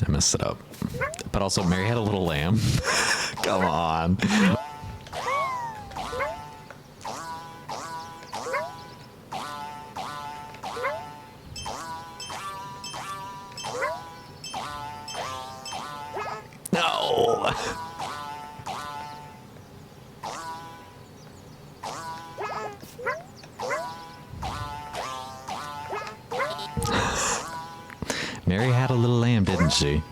I messed it up. But also, Mary had a little lamb. Come on. No. Mary had a little lamb, didn't she?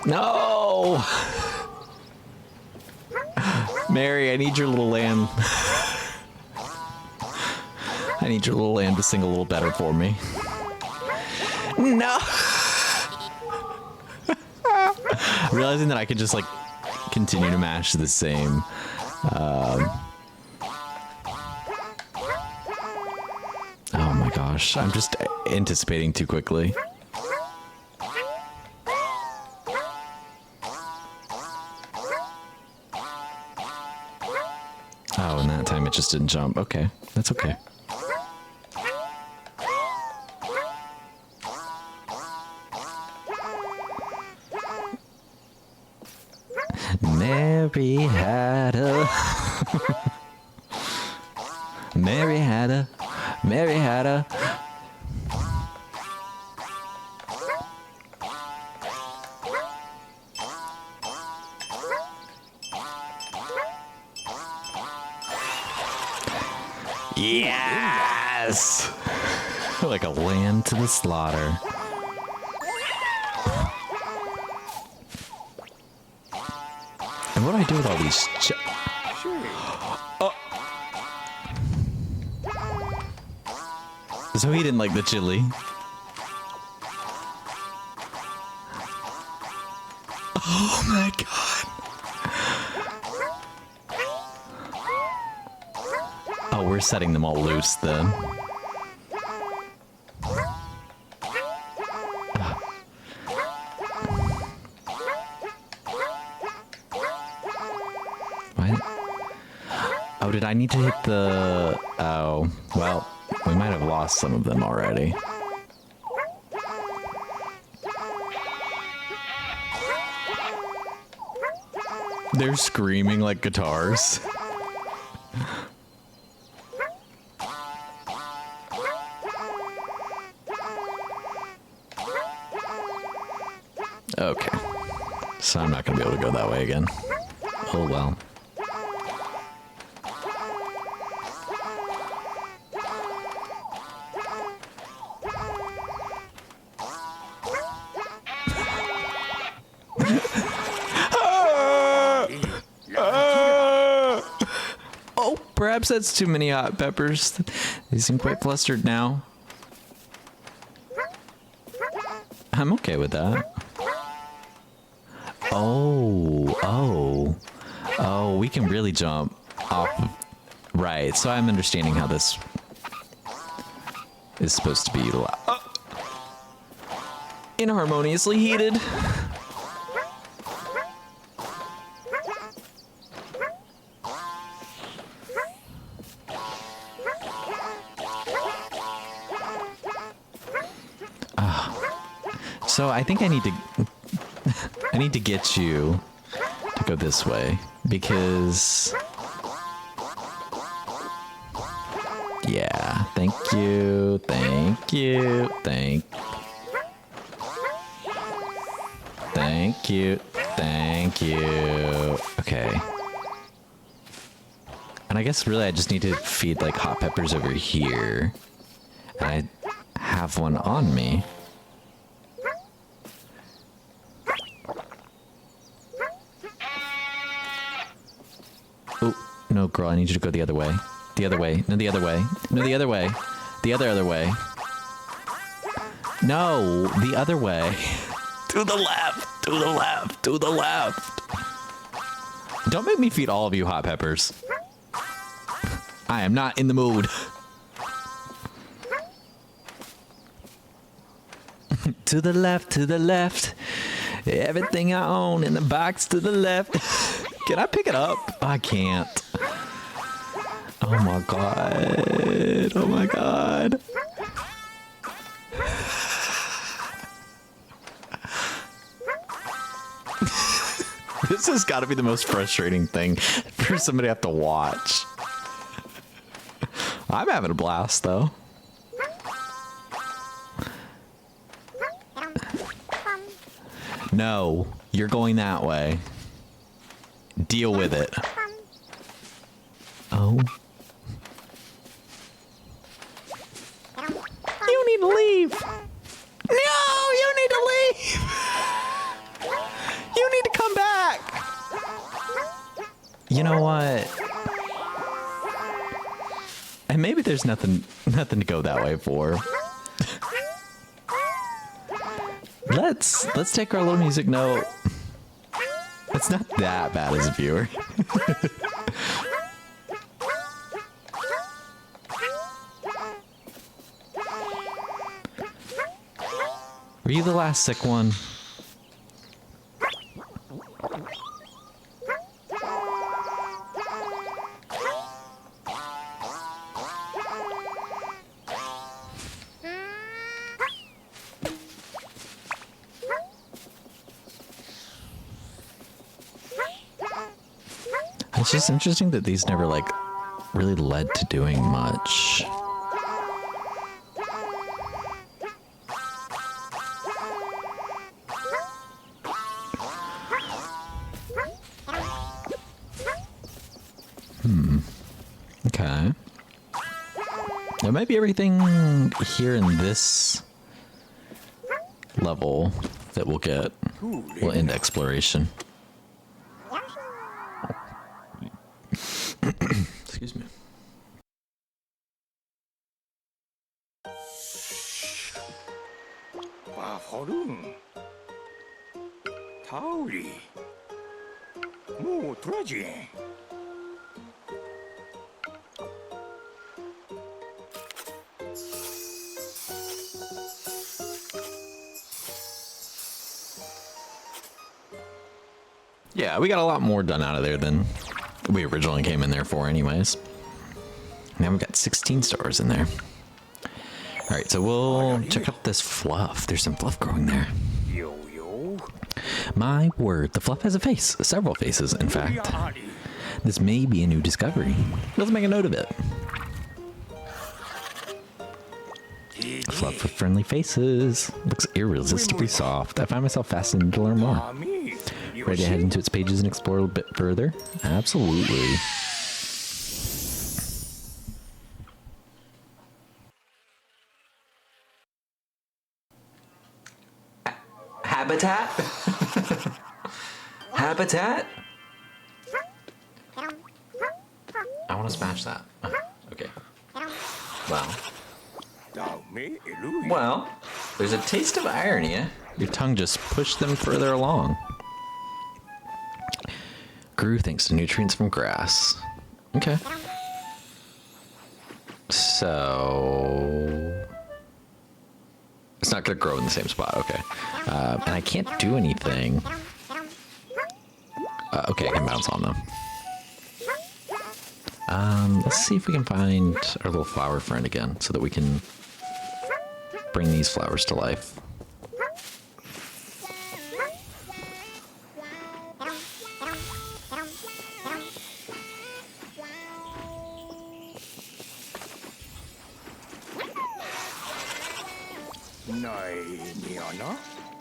No! Mary, I need your little lamb. I need your little lamb to sing a little better for me. No! Realizing that I could just, like, continue to mash the same. Oh my gosh, I'm just anticipating too quickly. Oh, and that time it just didn't jump. Okay, that's okay. Mary had a... Mary had a, Mary had a. Yes! Like a lamb to the slaughter. And what do I do with all these? Oh. So he didn't like the chili. Oh my god. Oh, we're setting them all loose then. What? Oh, did I need to hit the... Oh, well, we might have lost some of them already. They're screaming like guitars. Okay. So I'm not going to be able to go that way again. Oh well. Oh, perhaps that's too many hot peppers. They seem quite flustered now. I'm okay with that. Oh, we can really jump off. Right, so I'm understanding how this is supposed to be utilized. Inharmoniously heated. So I think I need to get you to go this way because yeah, thank you. Thank you. Thank you. Okay. And I guess really I just need to feed like hot peppers over here. And I have one on me. Oh, no, girl, I need you to go the other way. The other way. No, the other way. No, the other way. The other way. No, the other way. To the left. To the left. To the left. Don't make me feed all of you hot peppers. I am not in the mood. To the left, to the left. Everything I own in the box to the left. Can I pick it up? I can't. Oh my god. Oh my god. This has got to be the most frustrating thing for somebody to have to watch. I'm having a blast though. No, you're going that way. Deal with it. Oh. You need to leave. No, you need to leave. You need to come back. You know what? And maybe there's nothing to go that way for. Let's take our little music note. It's not that bad as a viewer. Were you the last sick one? It's just interesting that these never like really led to doing much. Okay. There might be everything here in this level that we'll get. We'll end exploration. Excuse me.
바포룬 타우리 뭐 들어지
Yeah, we got a lot more done out of there than we originally came in there for anyways. Now we've got 16 stars in there. All right, so we'll check out this fluff. There's some fluff growing there.
yo yo
My word, the fluff has a face. Several faces, in fact. This may be a new discovery. Let's make a note of it. Fluff with friendly faces. Looks irresistibly soft. I find myself fascinated to learn more. Ready to head into its pages and explore a bit further? Absolutely. Habitat? Habitat? I want to smash that. Okay. Well, there's a taste of irony. Your tongue just pushed them further along. Grew thanks to nutrients from grass. Okay. So... it's not going to grow in the same spot. Okay. And I can't do anything. Okay, I can bounce on them. Let's see if we can find our little flower friend again so that we can bring these flowers to life.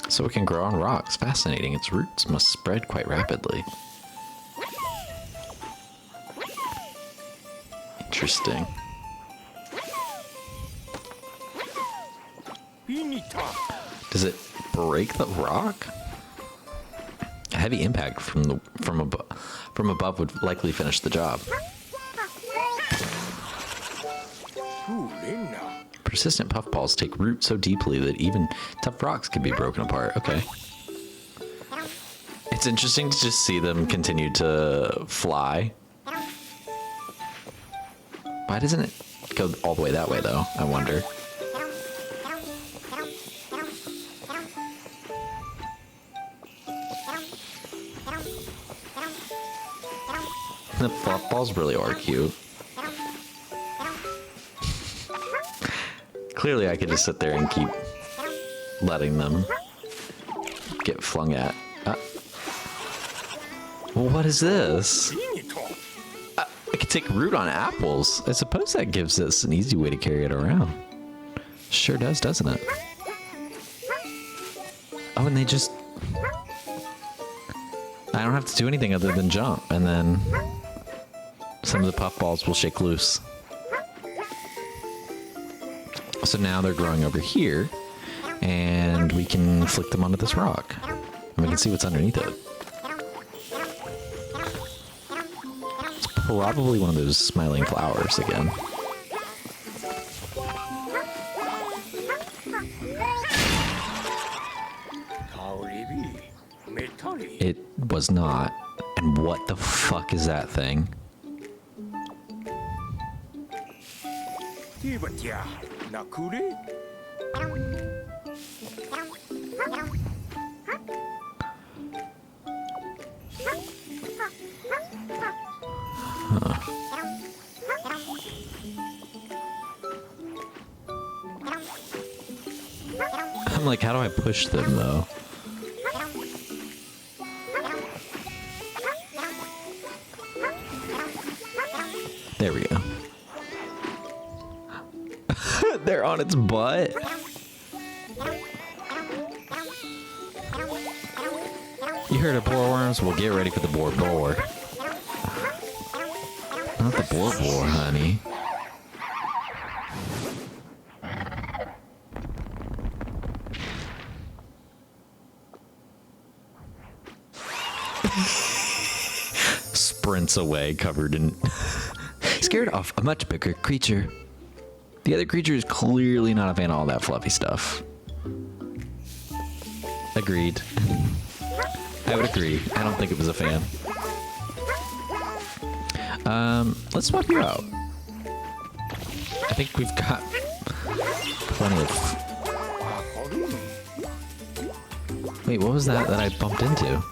So it can grow on rocks. Fascinating. Its roots must spread quite rapidly. Interesting. Does it break the rock? A heavy impact from above would likely finish the job. Persistent puffballs take root so deeply that even tough rocks can be broken apart. Okay. It's interesting to just see them continue to fly. Why doesn't it go all the way that way, though? I wonder. The puffballs really are cute. Clearly, I could just sit there and keep letting them get flung at. Well, what is this? I could take root on apples. I suppose that gives us an easy way to carry it around. Sure does, doesn't it? Oh, and they just... I don't have to do anything other than jump, and then some of the puffballs will shake loose. So now they're growing over here, and we can flick them onto this rock. And we can see what's underneath it. It's probably one of those smiling flowers again. It was not. And what the fuck is that thing? I'm like, how do I push them though? There we go. They're on its butt. You heard of boarworms? Well, get ready for the boar. Not the boar, honey. Sprints away, covered in... Scared off a much bigger creature. The other creature is clearly not a fan of all that fluffy stuff. Agreed. I would agree. I don't think it was a fan. Let's swap you out. I think we've got plenty of... Wait, what was that I bumped into?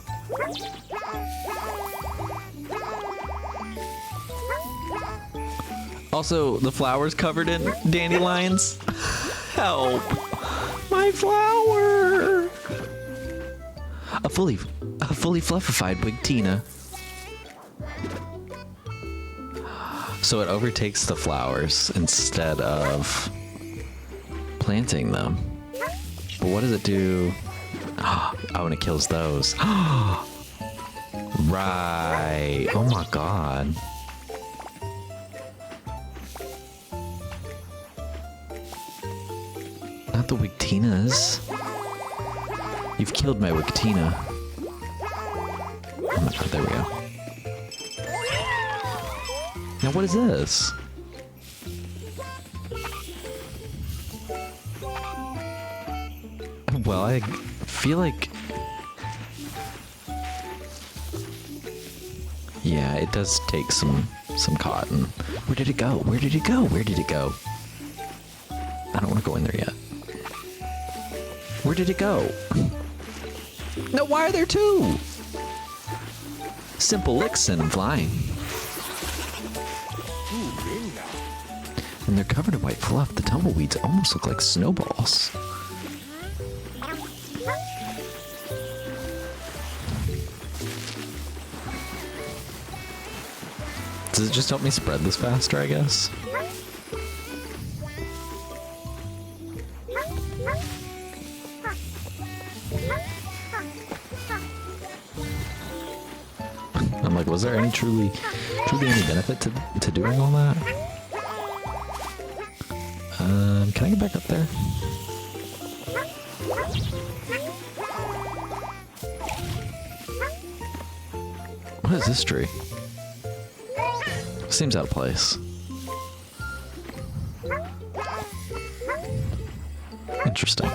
Also, the flower's covered in dandelions. Help! My flower! A fully fluffified Wigtina. So it overtakes the flowers instead of planting them. But what does it do? Oh, and it kills those. Right. Oh my god. Not the Wigtinas. You've killed my Wigtina. Oh my god, there we go. Now what is this? Well, I feel like... Yeah, it does take some cotton. Where did it go? Where did it go? Where did it go? I don't want to go in there yet. Where did it go? No, why are there two? Simple licks and I'm flying. And they're covered in white fluff. The tumbleweeds almost look like snowballs. Does it just help me spread this faster, I guess? I'm like, was there any truly any benefit to doing all that? Can I get back up there? What is this tree? Seems out of place. Interesting.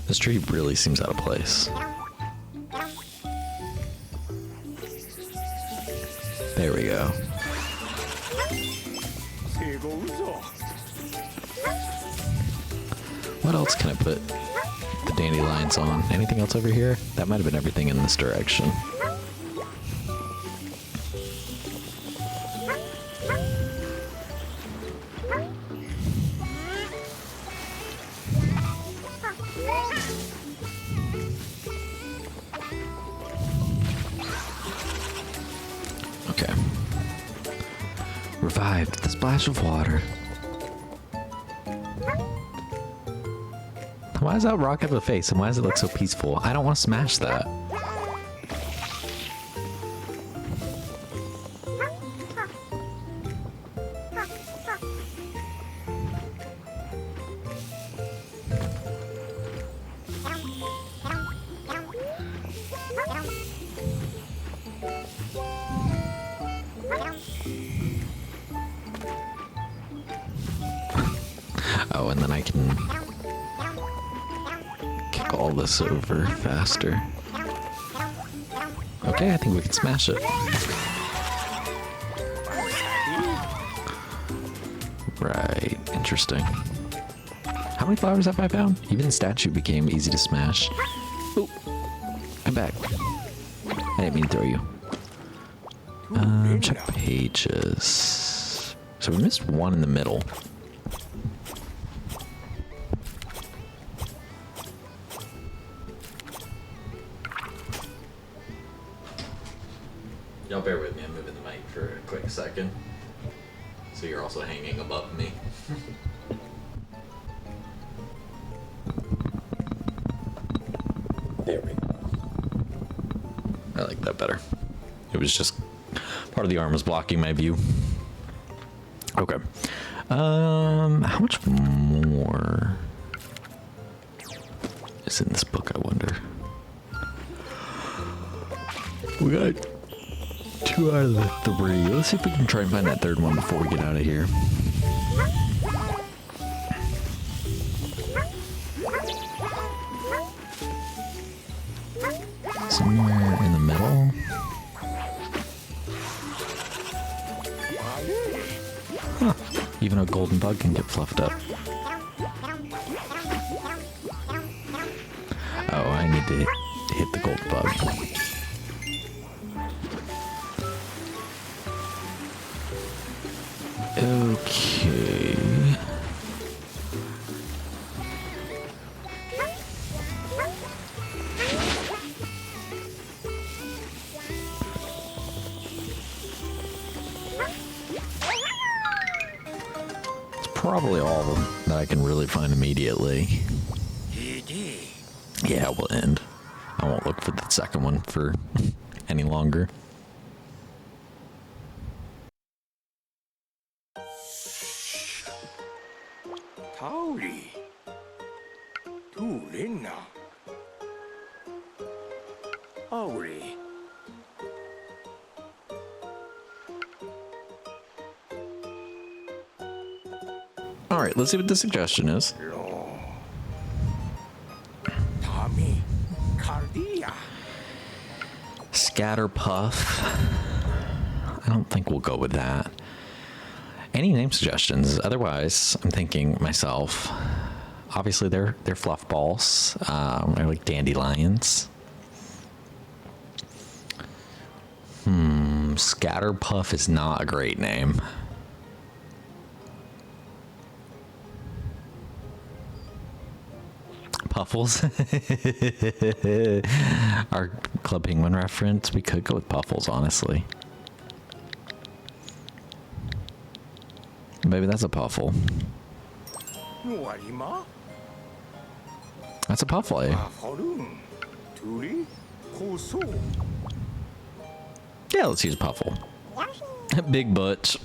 This tree really seems out of place. There we go. What else can I put the dandelions on? Anything else over here? That might have been everything in this direction. Okay. Revived the splash of water. Why does that rock have a face and why does it look so peaceful? I don't want to smash that. Oh, and then I can kick all this over faster. Okay, I think we can smash it. Right, interesting. How many flowers have I found? Even the statue became easy to smash. Ooh, I'm back. I didn't mean to throw you. Check pages. So we missed one in the middle. above me. There we go. I like that better. It was just part of the arm was blocking my view. Okay. How much more is in this book, I wonder? We got 2 out of the 3. Let's see if we can try and find that third one before we get out of here. Somewhere in the middle. Huh. Even a golden bug can get fluffed up. Oh, I need to hit the golden bug. Okay. It's probably all of them that I can really find immediately. Yeah, we'll end. I won't look for the second one for any longer.
타오리 둘했나 아우리
All right, let's see what the suggestion is.
로 다미 칼디야
Scatter Puff. I don't think we'll go with that. Any name suggestions? Otherwise, I'm thinking myself. Obviously, they're fluff balls. They're like dandelions. Scatter Puff is not a great name. Puffles. Our Club Penguin reference. We could go with Puffles, honestly. Maybe that's a Puffle.
누아리마
That's a Puffle.
아허름 둘이 고소
Yeah, let's use Puffle. Big butch.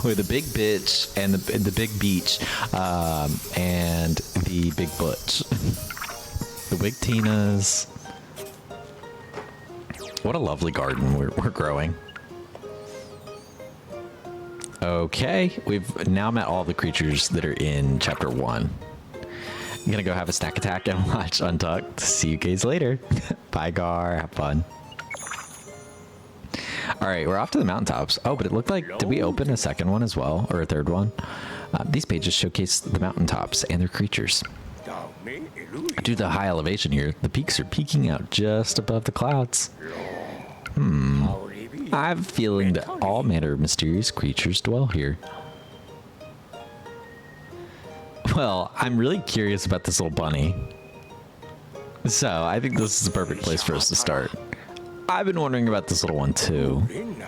With the big bitch and the big beach, and the big butch. The Wig Tinas. What a lovely garden we're growing. Okay, we've now met all the creatures that are in chapter 1. I'm gonna go have a snack attack and watch Untucked. See you guys later. Bye, Gar. Have fun. All right, we're off to the mountaintops. Oh, but it looked like, did we open a second one as well, or a third one? These pages showcase the mountaintops and their creatures.
다음에 엘루이
Due to the high elevation here, the peaks are peeking out just above the clouds.
타오리비
I have a feeling that all manner of mysterious creatures dwell here. Well, I'm really curious about this little bunny. So, I think this is the perfect place for us to start. I've been wondering about this little one too.
됐나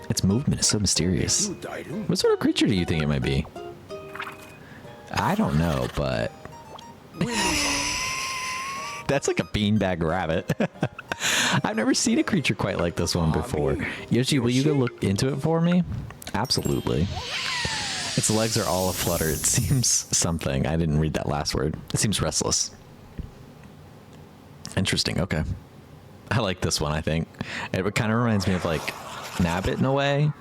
Its movement is so mysterious.
유다름
What sort of creature do you think it might be? I don't know, but that's like a beanbag rabbit. I've never seen a creature quite like this one before. Yoshi, will you go look into it for me? Absolutely. Its legs are all aflutter. It seems something. I didn't read that last word. It seems restless. Interesting. Okay. I like this one, I think. It kind of reminds me of like Nabbit in a way,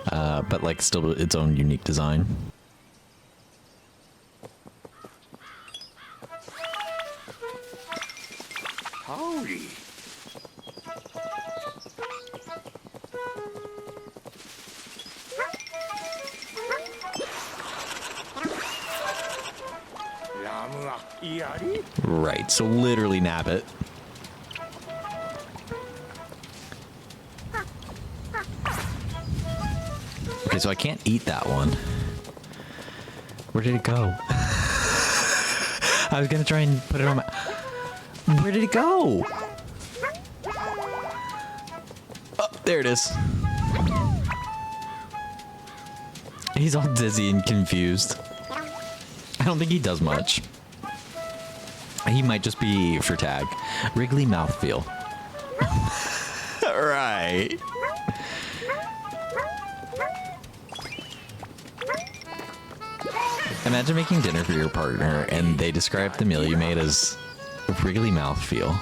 but like still its own unique design.
타오리 라무아 이아리
Right, so literally Nabbit. Okay, so I can't eat that one. Where did it go? I was gonna try and put it on my... Where did it go? Oh, there it is. He's all dizzy and confused. I don't think he does much. He might just be for tag. Wriggly mouthfeel. Right. Imagine making dinner for your partner and they describe the meal you made as wriggly mouthfeel.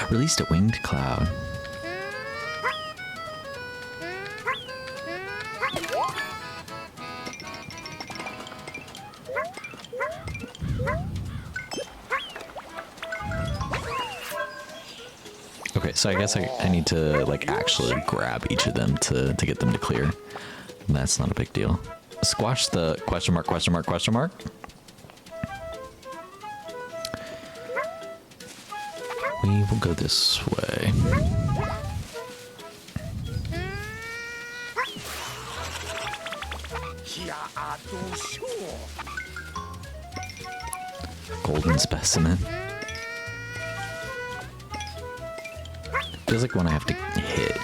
Released a winged cloud. Okay, so I guess I need to like actually grab each of them to get them to clear. That's not a big deal. Squash the question mark, question mark, question mark. We will go this way. Golden specimen. Feels like one I have to hit.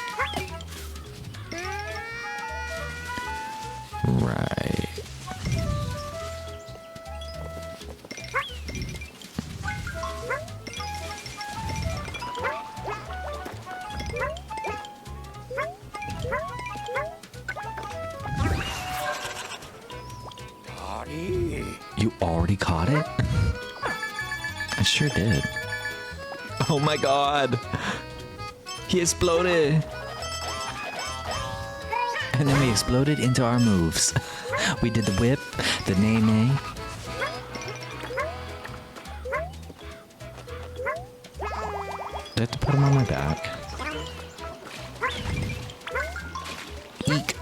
Right. You already caught it? I sure did. Oh my god! He exploded! And then we exploded into our moves. We did the whip, the nay-nay. Do I have to put him on my back? Eek.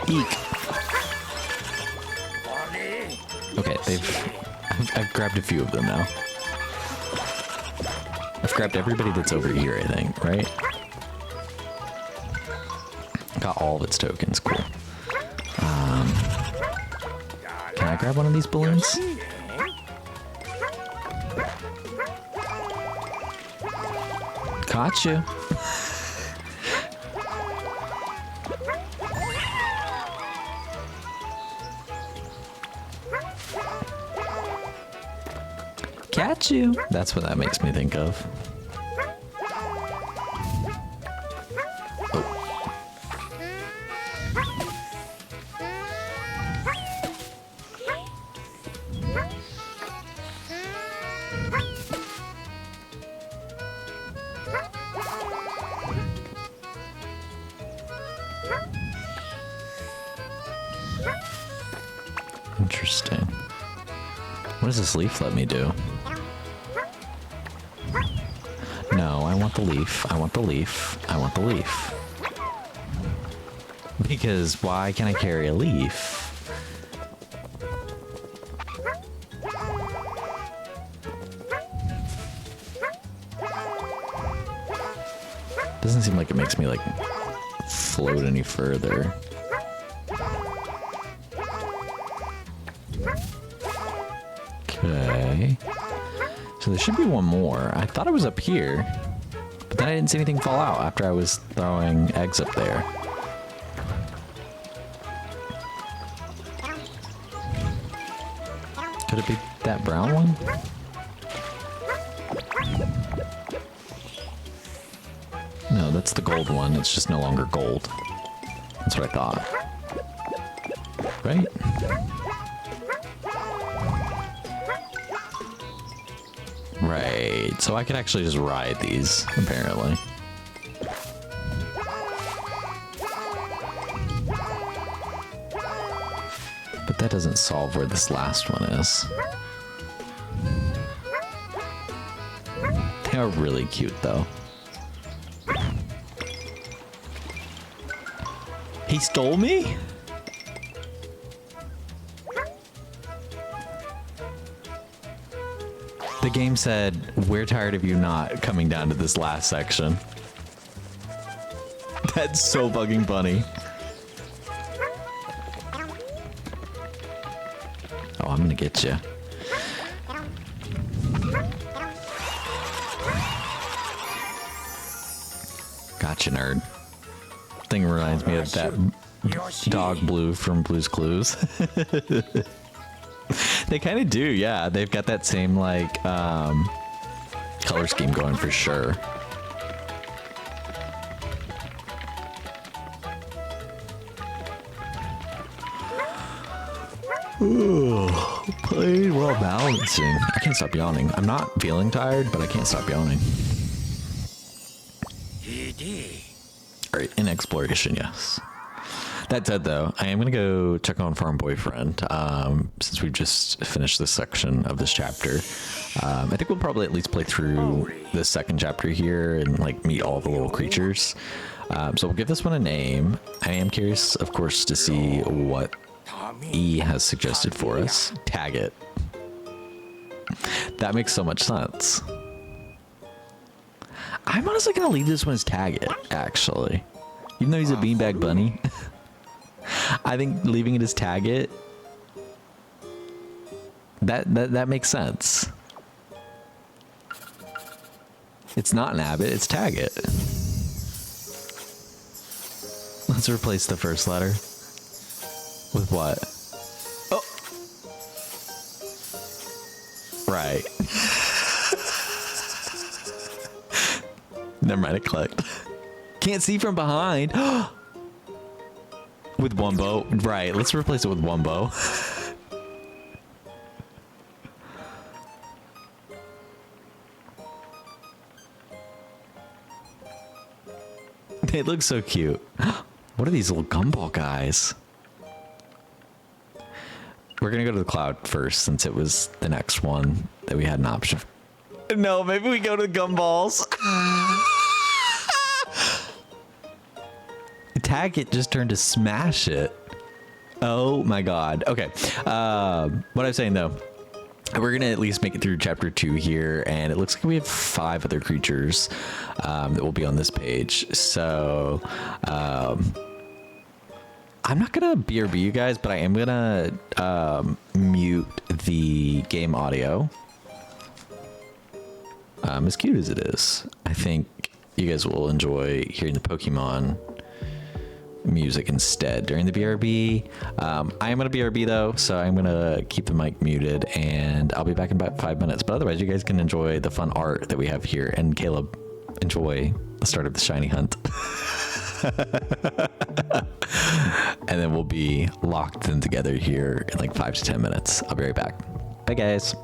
Eek. Okay, I've grabbed a few of them now. I've grabbed everybody that's over here, I think, right? Got all of its tokens, cool. Can I grab one of these balloons? Caught you. Catch you. That's what that makes me think of. Interesting. What does this leaf let me do? No, I want the leaf. I want the leaf. I want the leaf. Because why can I carry a leaf? Doesn't seem like it makes me like float any further. Okay. So there should be one more. I thought it was up here, but then I didn't see anything fall out after I was throwing eggs up there. Could it be that brown one? No, that's the gold one. It's just no longer gold. That's what I thought. Right? Right, so I could actually just ride these, apparently. But that doesn't solve where this last one is. They are really cute, though. He stole me? The game said, we're tired of you not coming down to this last section. That's so fucking funny. Oh, I'm gonna get you. Gotcha, nerd. thing reminds me of that
Yoshi.
dog Blue from Blue's Clues. They kind of do, yeah. They've got that same like color scheme going for sure. Ooh, played while balancing. I can't stop yawning. I'm not feeling tired, but I can't stop yawning. Alright, in exploration, yes. That said, though, I am going to go check on Farm Boyfriend, since we've just finished this section of this chapter. I think we'll probably at least play through the second chapter here and, like, meet all the little creatures. So we'll give this one a name. I am curious, of course, to see what E has suggested for us. Tag it. That makes so much sense. I'm honestly going to leave this one as Tag It, actually. Even though he's a beanbag bunny. I think leaving it as Tag It, that makes sense. It's not an Abbott, it's Tag It. Let's replace the first letter. With what? Oh! Right. Never mind, it clicked. Can't see from behind. With Wumbo. Right, let's replace it with Wumbo. They look so cute. What are these little gumball guys? We're gonna go to the cloud first since it was the next one that we had an option. No, maybe we go to the gumballs. Tag It just turned to Smash It. Oh my god. Okay. What I'm saying though, we're gonna at least make it through chapter 2 here, and it looks like we have 5 other creatures that will be on this page. So I'm not gonna BRB you guys, but I am gonna mute the game audio. As cute as it is, I think you guys will enjoy hearing the Pokemon music instead during the BRB. I am gonna BRB though, so I'm gonna keep the mic muted, and I'll be back in about 5 minutes. But otherwise, you guys can enjoy the fun art that we have here, and Caleb, enjoy the start of the shiny hunt. And then we'll be locked in together here in like 5 to 10 minutes. I'll be right back. Bye guys.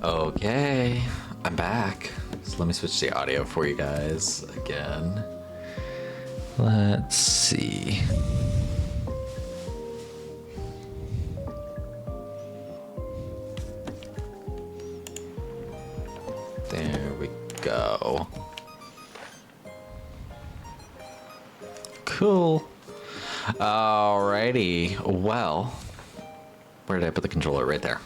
Okay, I'm back. So let me switch the audio for you guys again. Let's see. There we go. Cool. Alrighty. Well, where did I put the controller? Right there.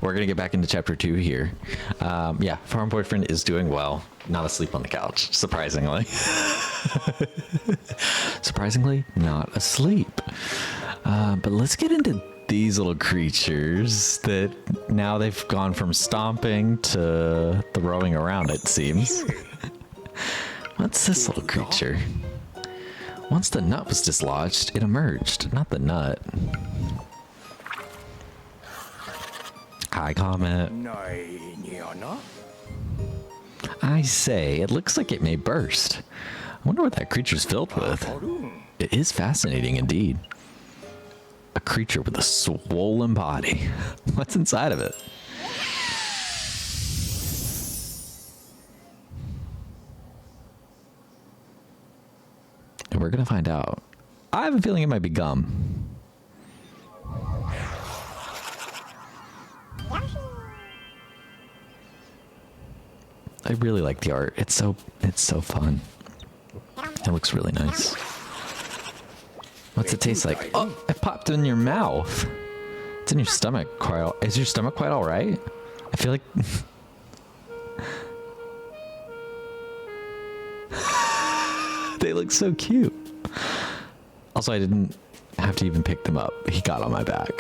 We're gonna get back into chapter 2 here. Yeah, farm boyfriend is doing well. Not asleep on the couch, surprisingly. Surprisingly, not asleep. But let's get into these little creatures that now they've gone from stomping to throwing around, it seems. What's this little creature? Once the nut was dislodged, it emerged, not the nut. Hi, Comet. I say, it looks like it may burst. I wonder what that creature's filled with. It is fascinating indeed. A creature with a swollen body. What's inside of it? And we're gonna find out. I have a feeling it might be gum. I really like the art. It's so fun. It looks really nice. What's it taste like? Oh, it popped in your mouth. It's in your stomach. Is your stomach quite all right? I feel like they look so cute. Also, I didn't have to even pick them up. He got on my back.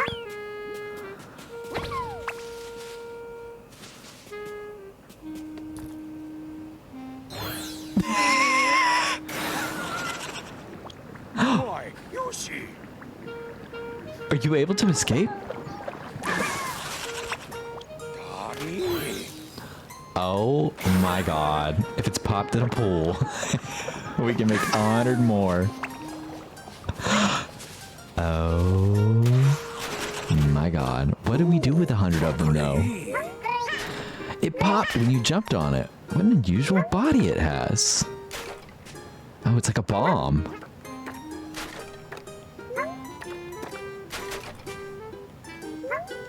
Why, Yoshi?
Are you able to escape?
Daddy.
Oh my god. If it's popped in a pool, we can make 100 more. Oh my god. What do we do with 100 of them though? It popped when you jumped on it. What an unusual body it has. Oh, it's like a bomb.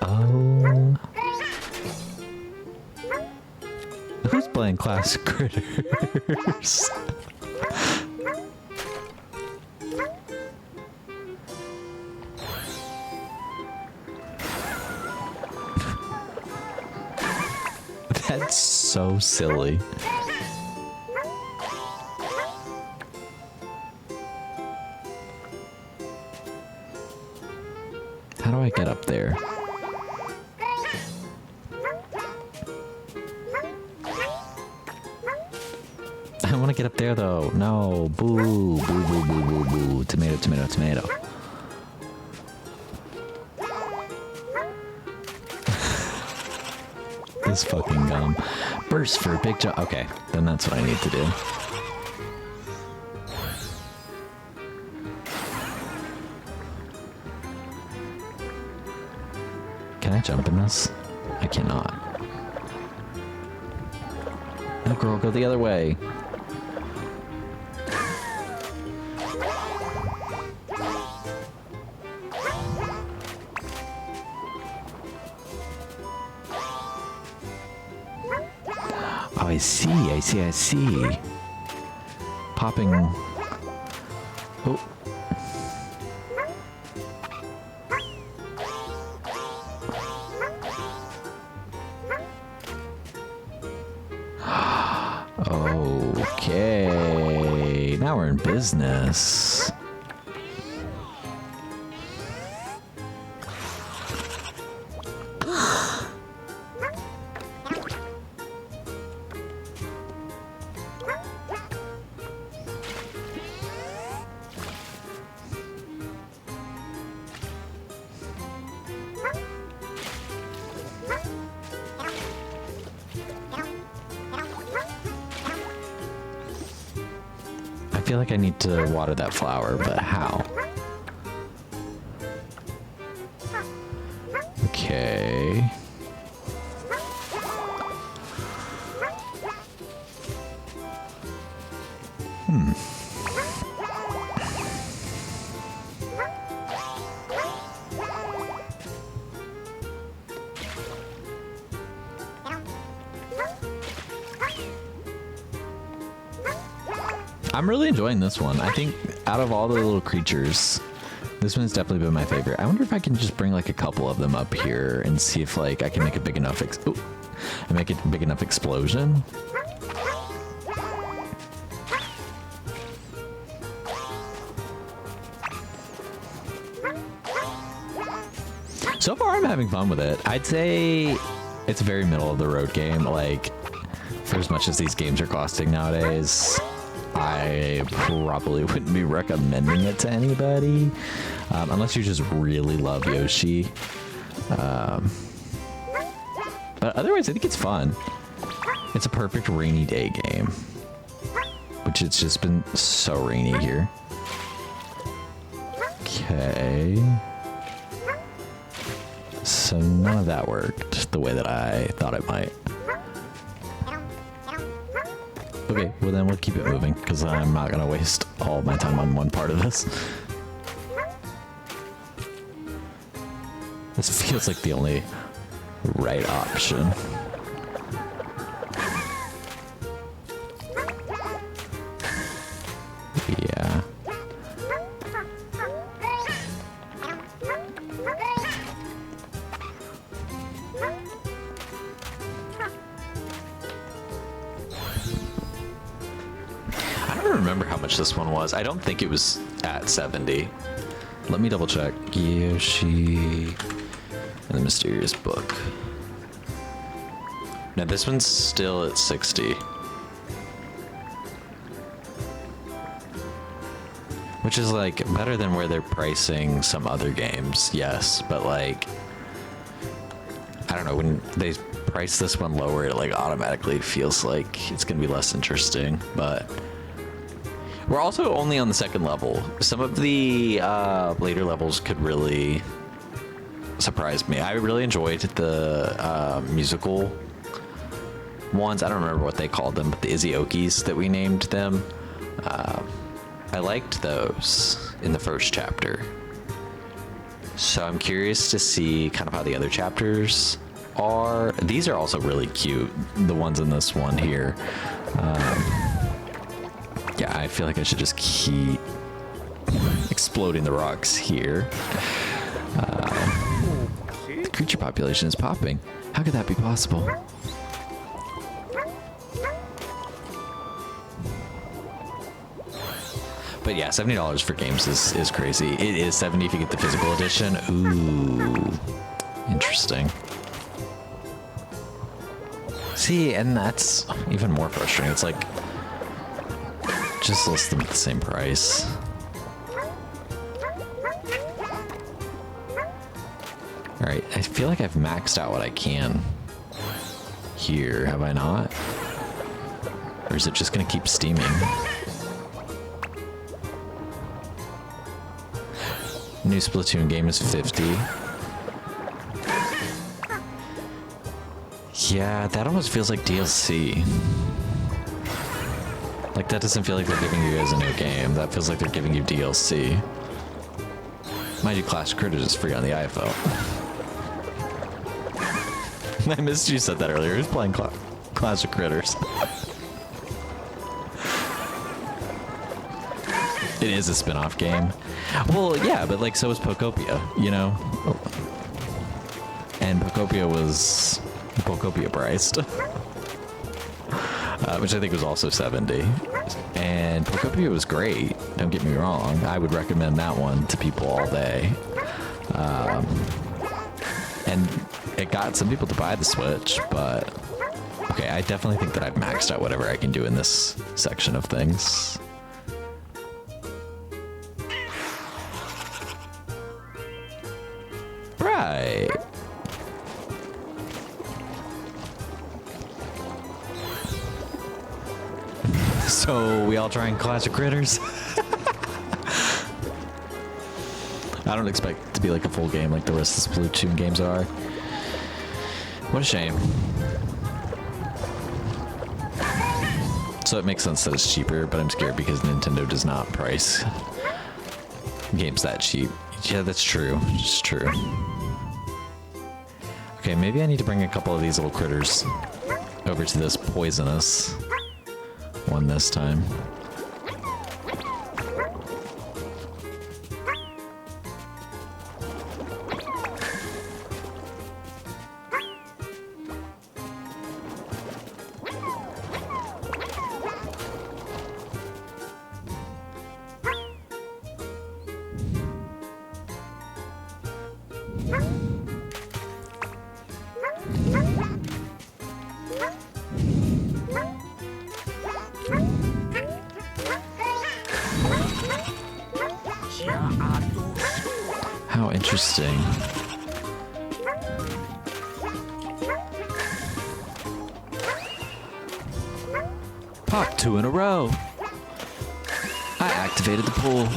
Oh. Who's playing Classic Critters? That's so silly. How do I get up there? I want to get up there though. No. Boo. Boo, boo, boo, boo, boo. Tomato, tomato, tomato. This fucking gum. Burst for a big jump. Okay, then that's what I need to do. Can I jump in this? I cannot. No, girl, go the other way. Oh, I see. Popping. Oh. Okay. Now we're in business. I feel like I need to water that flower, but how? Okay. I'm really enjoying this one. I think out of all the little creatures, this one's definitely been my favorite. I wonder if I can just bring like a couple of them up here and see if like I can make a big enough explosion. So far, I'm having fun with it. I'd say it's a very middle of the road game. Like, for as much as these games are costing nowadays, I probably wouldn't be recommending it to anybody, unless you just really love Yoshi. But otherwise, I think it's fun. It's a perfect rainy day game, which it's just been so rainy here. Okay. So none of that worked the way that I thought it might. Okay, well then we'll keep it moving, because I'm not going to waste all my time on one part of this. This feels like the only right option. Yeah. I don't remember how much this one was. I don't think it was at 70. Let me double check. Yoshi and the Mysterious Book. Now this one's still at 60. Which is like better than where they're pricing some other games, yes, but like, I don't know, when they price this one lower, it like automatically feels like it's gonna be less interesting, but we're also only on the second level. Some of the later levels could really surprise me. I really enjoyed the musical ones. I don't remember what they called them, but the Izzy-Okis that we named them. I liked those in the first chapter. So I'm curious to see kind of how the other chapters are. These are also really cute, the ones in this one here. Yeah, I feel like I should just keep exploding the rocks here. The creature population is popping. How could that be possible? But yeah, $70 for games is crazy. It is $70 if you get the physical edition. Ooh, interesting. See, and that's even more frustrating. It's like, just list them at the same price. All right, I feel like I've maxed out what I can here, have I not? Or is it just gonna keep steaming? New Splatoon game is 50. Yeah, that almost feels like DLC. Like, that doesn't feel like they're giving you guys a new game. That feels like they're giving you DLC. Mind you, Clash of Critters is free on the iPhone. I missed you said that earlier. Who's playing Clash of Critters? It is a spin-off game. Well, yeah, but like, so is Pokopia, you know? And Pokopia was Pokopia priced. Which I think was also 70. And Pokopia was great, don't get me wrong. I would recommend that one to people all day. And it got some people to buy the Switch, but okay, I definitely think that I've maxed out whatever I can do in this section of things. Right. So we all trying Clash of Critters? I don't expect it to be like a full game like the rest of the Splatoon games are. What a shame. So it makes sense that it's cheaper, but I'm scared because Nintendo does not price games that cheap. Yeah, that's true. It's true. Okay, maybe I need to bring a couple of these little critters over to this poisonous one this time. How interesting. Pop 2 in a row. I activated the pool.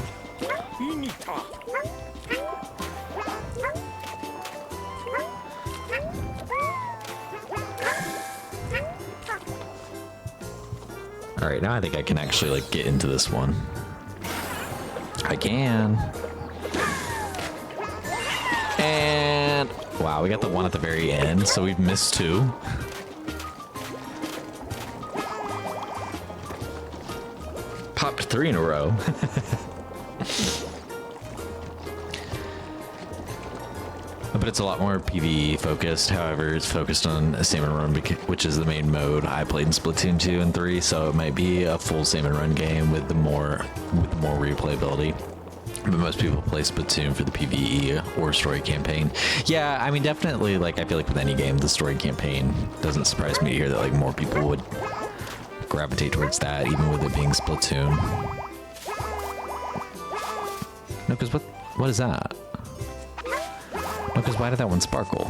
All right, now I think I can actually like get into this one. I can. And wow, we got the one at the very end, so we've missed 2. Popped 3 in a row. But it's a lot more PvE focused. However, it's focused on a salmon run, which is the main mode I played in Splatoon 2 and 3. So it might be a full salmon run game with the more replayability. But most people play Splatoon for the PvE or story campaign. Yeah, I mean, definitely. Like, I feel like with any game, the story campaign doesn't surprise me to hear that like more people would gravitate towards that, even with it being Splatoon. No, because what is that? No, because why did that one sparkle?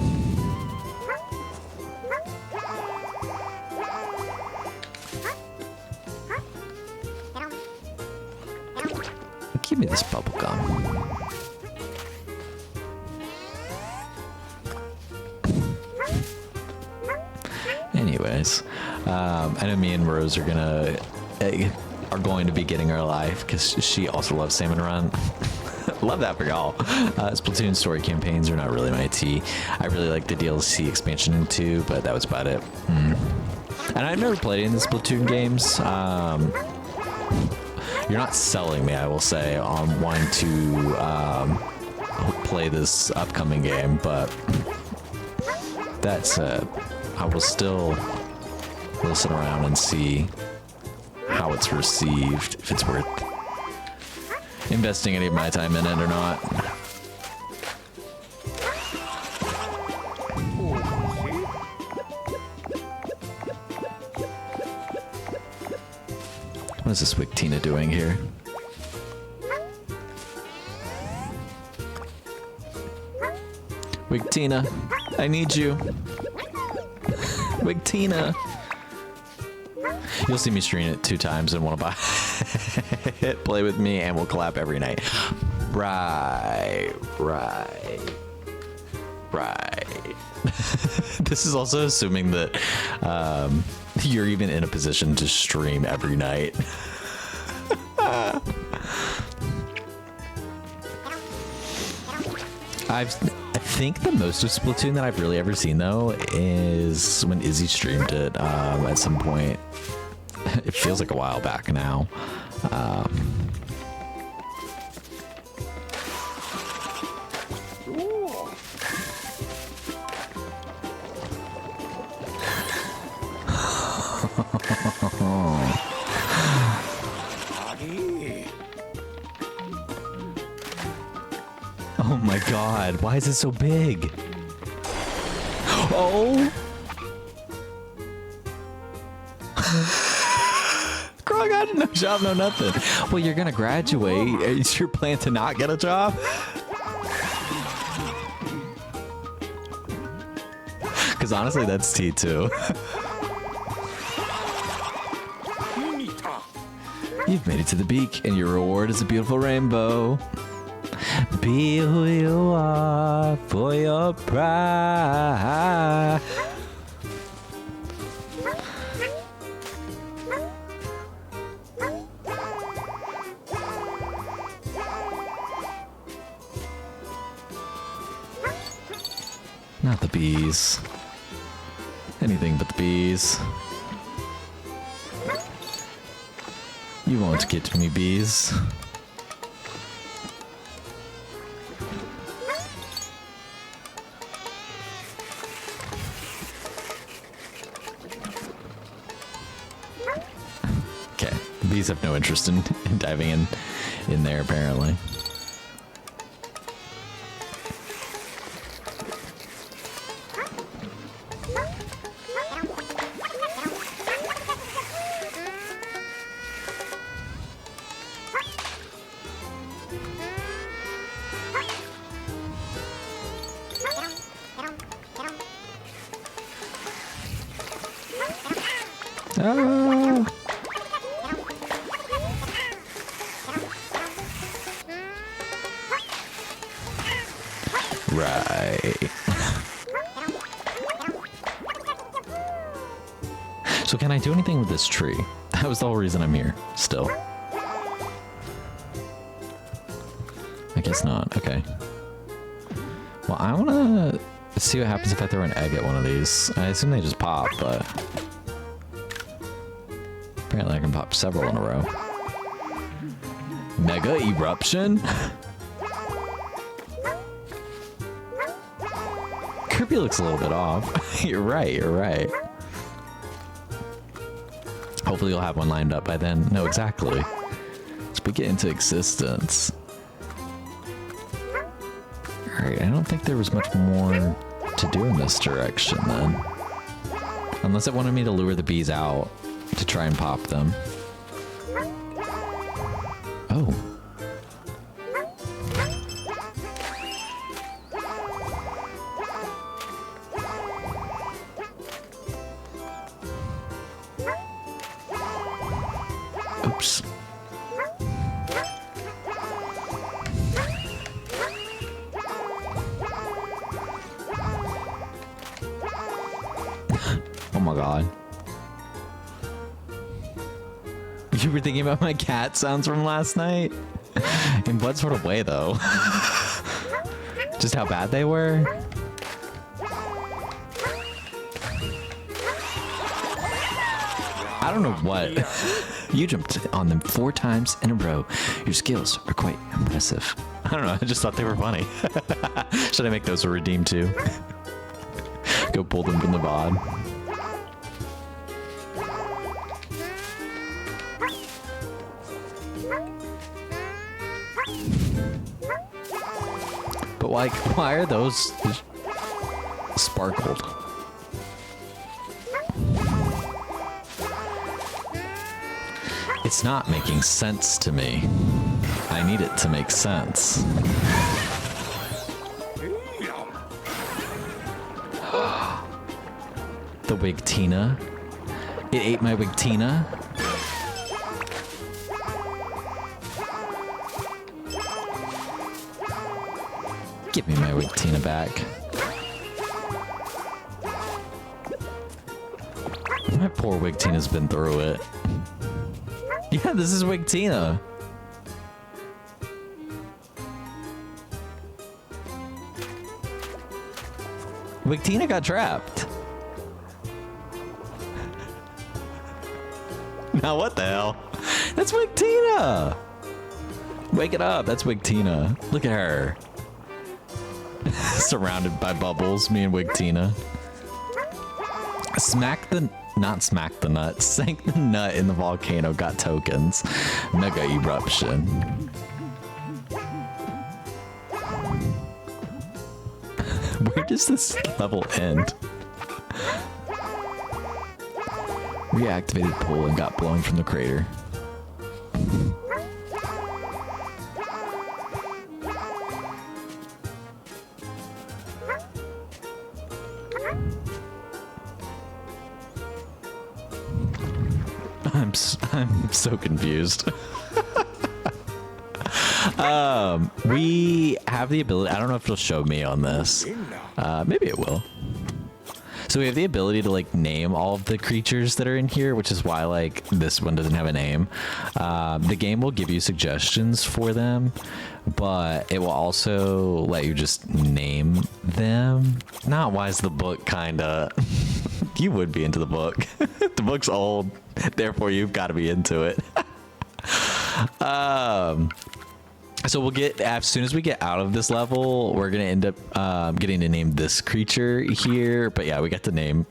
Give me this bubble gum. Anyways, I know me and Rose are going to be getting our life because she also loves Salmon Run. Love that for y'all. Splatoon story campaigns are not really my tea. I really like the DLC expansion in 2, but that was about it. And I've never played any of the Splatoon games. You're not selling me, I will say, on wanting to play this upcoming game, but that said, I will still listen around and see how it's received, if it's worth investing any of my time in it or not. What is this Wigtina doing here? Wigtina, I need you. Wigtina. You'll see me stream it 2 times and want to buy it, play with me, and we'll collab every night. Right. This is also assuming that you're even in a position to stream every night. I think the most of Splatoon that I've really ever seen, though, is when Izzy streamed it at some point. It feels like a while back now. Oh my god, why is it so big? Oh! Grog got no job, no nothing. Well, you're gonna graduate. Is your plan to not get a job? Because honestly, that's T2. You've made it to the beak, and your reward is a beautiful rainbow. Be who you are for your pride. Not the bees. Anything but the bees. You won't get to me, bees. Okay, the bees have no interest in diving in there, apparently. Ah. Right. So can I do anything with this tree? That was the whole reason I'm here, still. I guess not, okay. Well, I wanna see what happens if I throw an egg at one of these. I assume they just pop, but... apparently I can pop several in a row. Mega eruption? Kirby looks a little bit off. You're right, you're right. Hopefully you'll have one lined up by then. No, exactly. Let's get into existence. Alright, I don't think there was much more to do in this direction then. Unless it wanted me to lure the bees out to try and pop them. Oh. Oops. Oh my god. You were thinking about my cat sounds from last night? In what sort of way though? Just how bad they were? I don't know what. You jumped on them 4 times in a row. Your skills are quite impressive. I don't know, I just thought they were funny. Should I make those a redeem too? Go pull them from the VOD. But like, why are those sparkled? It's not making sense to me. I need it to make sense. The Wig Tina. It ate my Wig Tina. Give me my Wig Tina back. My poor Wig Tina's been through it. Yeah, this is Wig Tina. Wig Tina got trapped. Now what the hell? That's Wig Tina! Wake it up, that's Wig Tina. Look at her. Surrounded by bubbles, me and Wig Tina. Not smack the nut. Sank the nut in the volcano, got tokens. Mega eruption. Where does this level end? Reactivated pool and got blown from the crater. I'm so confused. We have the ability, I don't know if it'll show me on this. Maybe it will. So we have the ability to like name all of the creatures that are in here, which is why like this one doesn't have a name. The game will give you suggestions for them, but it will also let you just name them. Not why is the book kinda you would be into the book. The book's old, therefore you've got to be into it. So we'll get, as soon as we get out of this level, we're gonna end up getting to name this creature here. But yeah, we got to name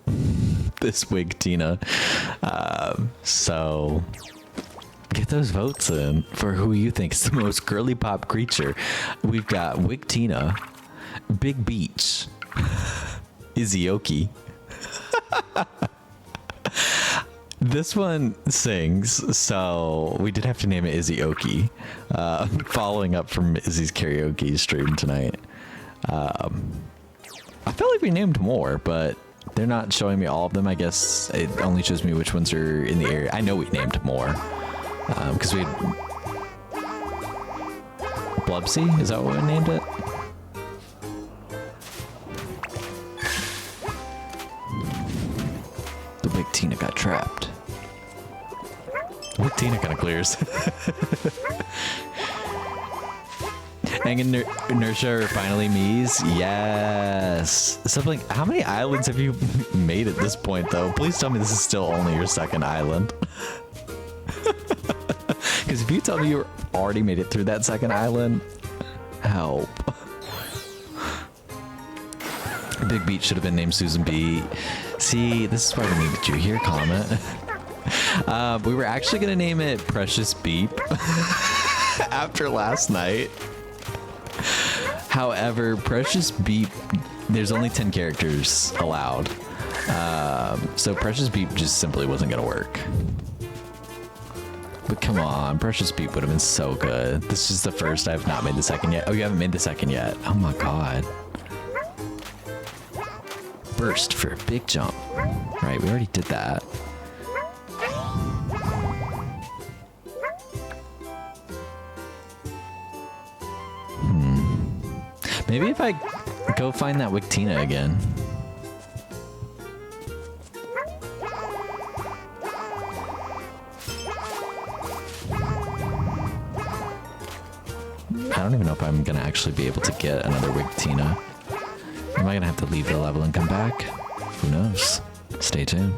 this Wig Tina. So get those votes in for who you think is the most girly pop creature. We've got Wig Tina, Big Beach, Izioki. This one sings, so we did have to name it Izioki, following up from Izzy's karaoke stream tonight. I felt like we named more, but They're not showing me all of them. I guess it only shows me which ones are in the area. I know we named more. Because we had... Blubsy? Is that what we named it? The big Tina got trapped. The big Tina kind of clears. Hang in inertia or finally me's? Yes. Something. How many islands have you made at this point, though? Please tell me this is still only your second island. Because if you tell me you already made it through that second island, help. Big Beach should have been named Susan B. See, this is why we needed you here, Comet. We were actually going to name it Precious Beep after last night. However, Precious Beep, there's only 10 characters allowed. So Precious Beep just simply wasn't going to work. But come on, Precious Beep would have been so good. This is the first. I've not made the second yet. Oh, you haven't made the second yet. Oh my god. Burst for a big jump. Right, we already did that. Maybe if I go find that Wictina again. I don't even know if I'm gonna actually be able to get another Wictina. Am I gonna have to leave the level and come back? Who knows? Stay tuned.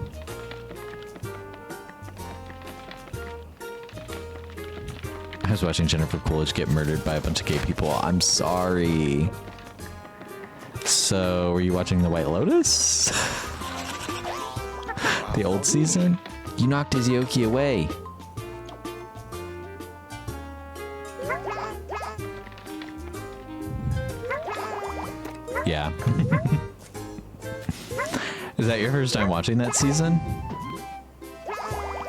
I was watching Jennifer Coolidge get murdered by a bunch of gay people. I'm sorry. So, were you watching The White Lotus? The old season? You knocked his Yoki away. Yeah. Is that your first time watching that season?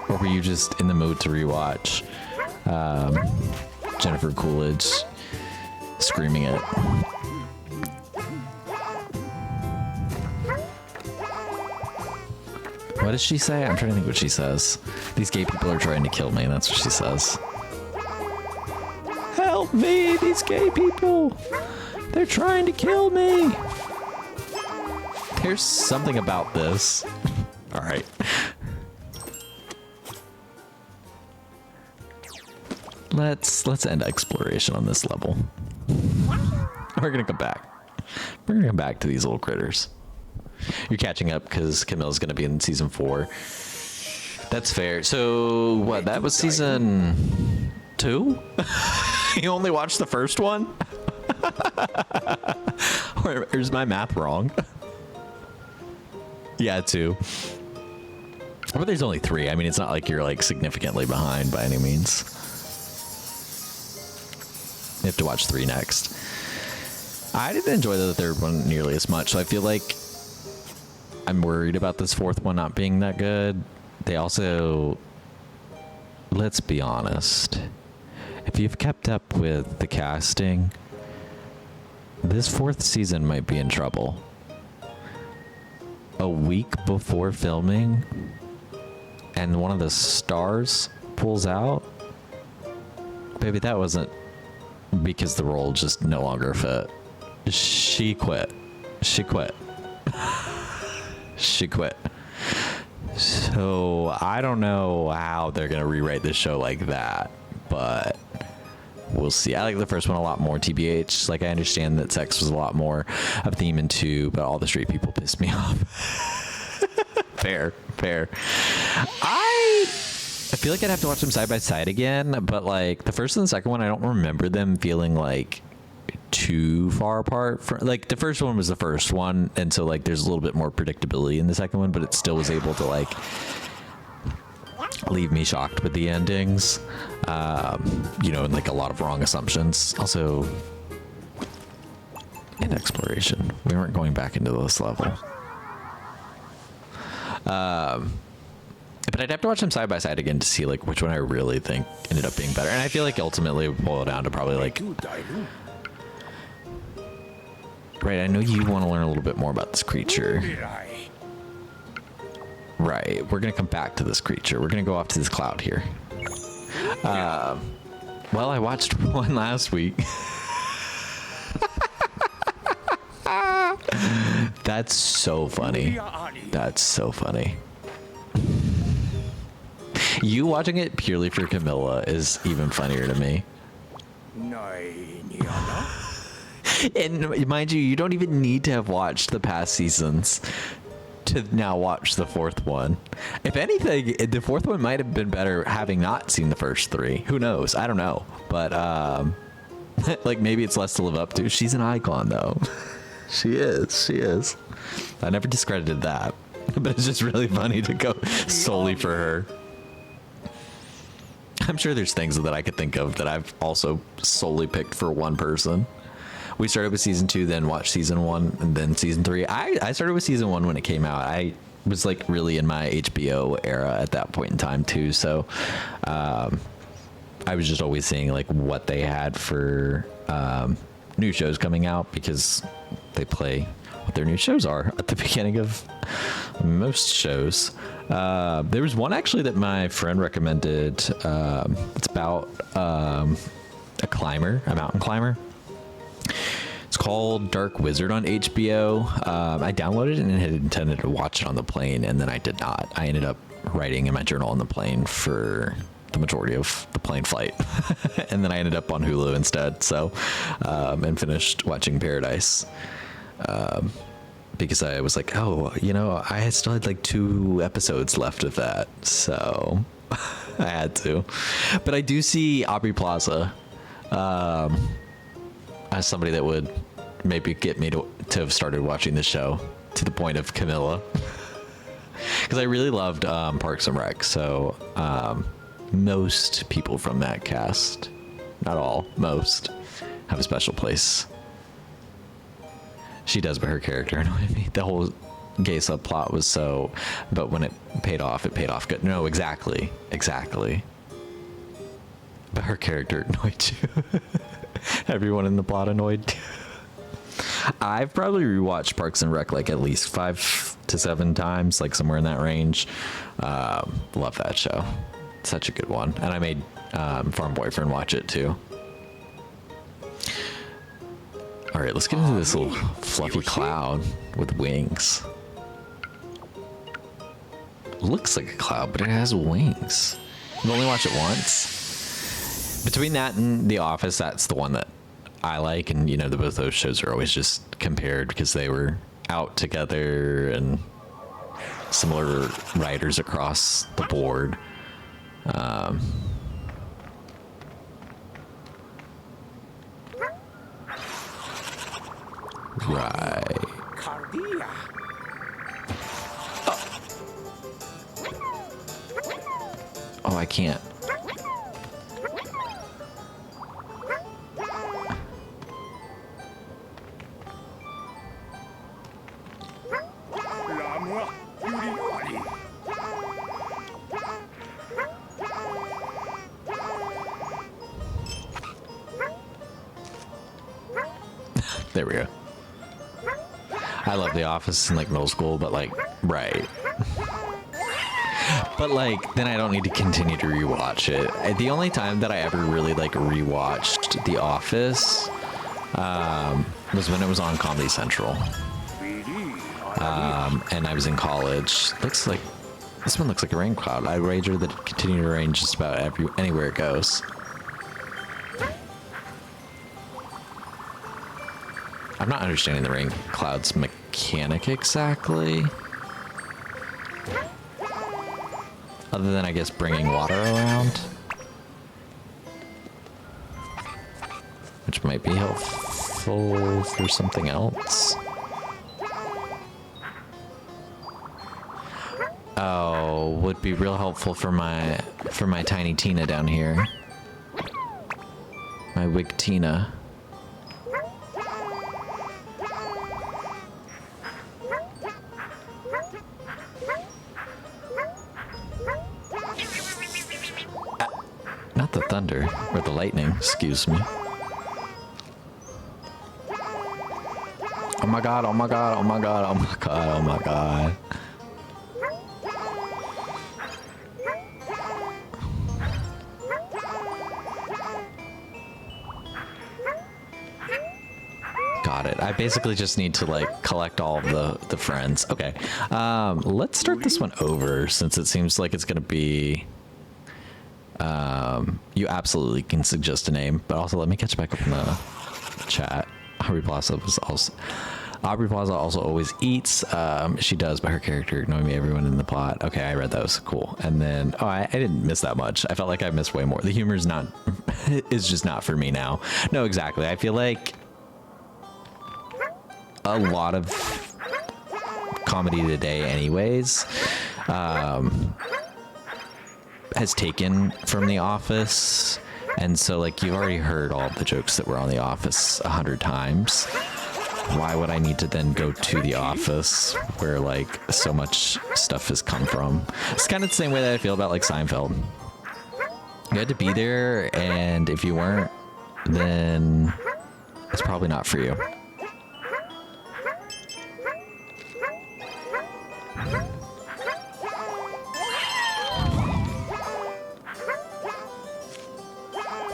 Or were you just in the mood to rewatch Jennifer Coolidge screaming it? What does she say? I'm trying to think what she says. These gay people are trying to kill me. That's what she says. Help me, these gay people. They're trying to kill me. There's something about this. All right. Let's end exploration on this level. We're gonna come back. We're gonna come back to these little critters. You're catching up because Camille's gonna be in season 4. That's fair. So what? That was season 2. You only watched the first one? Or is my math wrong? Yeah, 2. But there's only 3. I mean, it's not like you're like significantly behind by any means. You have to watch 3 next. I didn't enjoy the third one nearly as much, so I feel like I'm worried about this 4th one not being that good. They also, let's be honest, if you've kept up with the casting, this 4th season might be in trouble. A week before filming, and one of the stars pulls out? Baby, that wasn't because the role just no longer fit. She quit. She quit. She quit. So I don't know how they're gonna rewrite this show like that, but we'll see. I like the first one a lot more, TBH. Like, I understand that sex was a lot more of a theme in 2, but all the straight people pissed me off. Fair. I feel like I'd have to watch them side by side again, but like the first and the second one, I don't remember them feeling like too far apart from, like, the first one was the first one, and so like there's a little bit more predictability in the second one, but it still was able to like leave me shocked with the endings, you know, and like a lot of wrong assumptions. Also, in exploration, we weren't going back into this level. But I'd have to watch them side by side again to see like which one I really think ended up being better. And I feel like ultimately we'll boil it down to probably like, right, I know you want to learn a little bit more about this creature. Right. We're gonna come back to this creature. We're gonna go off to this cloud here. Well, I watched one last week. That's so funny. That's so funny. You watching it purely for Camilla is even funnier to me. And mind you, you don't even need to have watched the past seasons to now watch the fourth one. If anything, the fourth one might have been better having not seen the first three. Who knows? I don't know. But like maybe it's less to live up to. She's an icon though. She is. I never discredited that. But it's just really funny to go solely for her. I'm sure there's things that I could think of that I've also solely picked for one person. We started with season 2, then watched season 1, and then season 3. I started with season 1 when it came out. I was like really in my HBO era at that point in time too. So I was just always seeing like what they had for new shows coming out because they play what their new shows are at the beginning of most shows. There was one actually that my friend recommended. It's about a mountain climber. It's called Dark Wizard on HBO. I downloaded it and had intended to watch it on the plane, and then I did not. I ended up writing in my journal on the plane for the majority of the plane flight. And then I ended up on Hulu instead. So, and finished watching Paradise. Because I was like, oh, you know, I still had like 2 episodes left of that. So I had to. But I do see Aubrey Plaza as somebody that would maybe get me to have started watching the show to the point of Camilla. Because I really loved Parks and Rec. So most people from that cast, not all, most, have a special place. She does, but her character annoyed me. The whole gay subplot was so, but when it paid off good. No, exactly. But her character annoyed you. Everyone in the plot annoyed you. I've probably rewatched Parks and Rec like at least 5 to 7 times, like somewhere in that range. Love that show. Such a good one. And I made Farm Boyfriend watch it too. All right, let's get into this little fluffy cloud with wings. Looks like a cloud, but it has wings. I've only watched it once. Between that and The Office, that's the one that I like. And, you know, both those shows are always just compared because they were out together and similar writers across the board. Right. Oh, I can't. There we go. I love The Office in like middle school, but like, right. But like, then I don't need to continue to rewatch it. The only time that I ever really like rewatched The Office was when it was on Comedy Central. And I was in college. Looks like, this one looks like a rain cloud. I wager that it continued to rain just about anywhere it goes. I'm not understanding the rain cloud's mechanic exactly. Other than, I guess, bringing water around. Which might be helpful for something else. Oh, would be real helpful for my tiny Tina down here. My wig Tina. Not the thunder, or the lightning, excuse me. Oh my god, oh my god, oh my god, oh my god, oh my god. it. I basically just need to like collect all of the friends. Okay. Let's start this one over since it seems like it's gonna be. You absolutely can suggest a name, but also let me catch back up in the chat. Aubrey Plaza also always eats. She does, but her character knowing me, everyone in the plot. Okay, I read those. Cool. And then, oh, I didn't miss that much. I felt like I missed way more. The humor's not, is just not for me now. No, exactly. I feel like a lot of comedy today anyways, has taken from The Office. And so like you've already heard all of the jokes that were on The Office 100 times. Why would I need to then go to The Office where like so much stuff has come from? It's kind of the same way that I feel about like Seinfeld. You had to be there, and if you weren't, then it's probably not for you.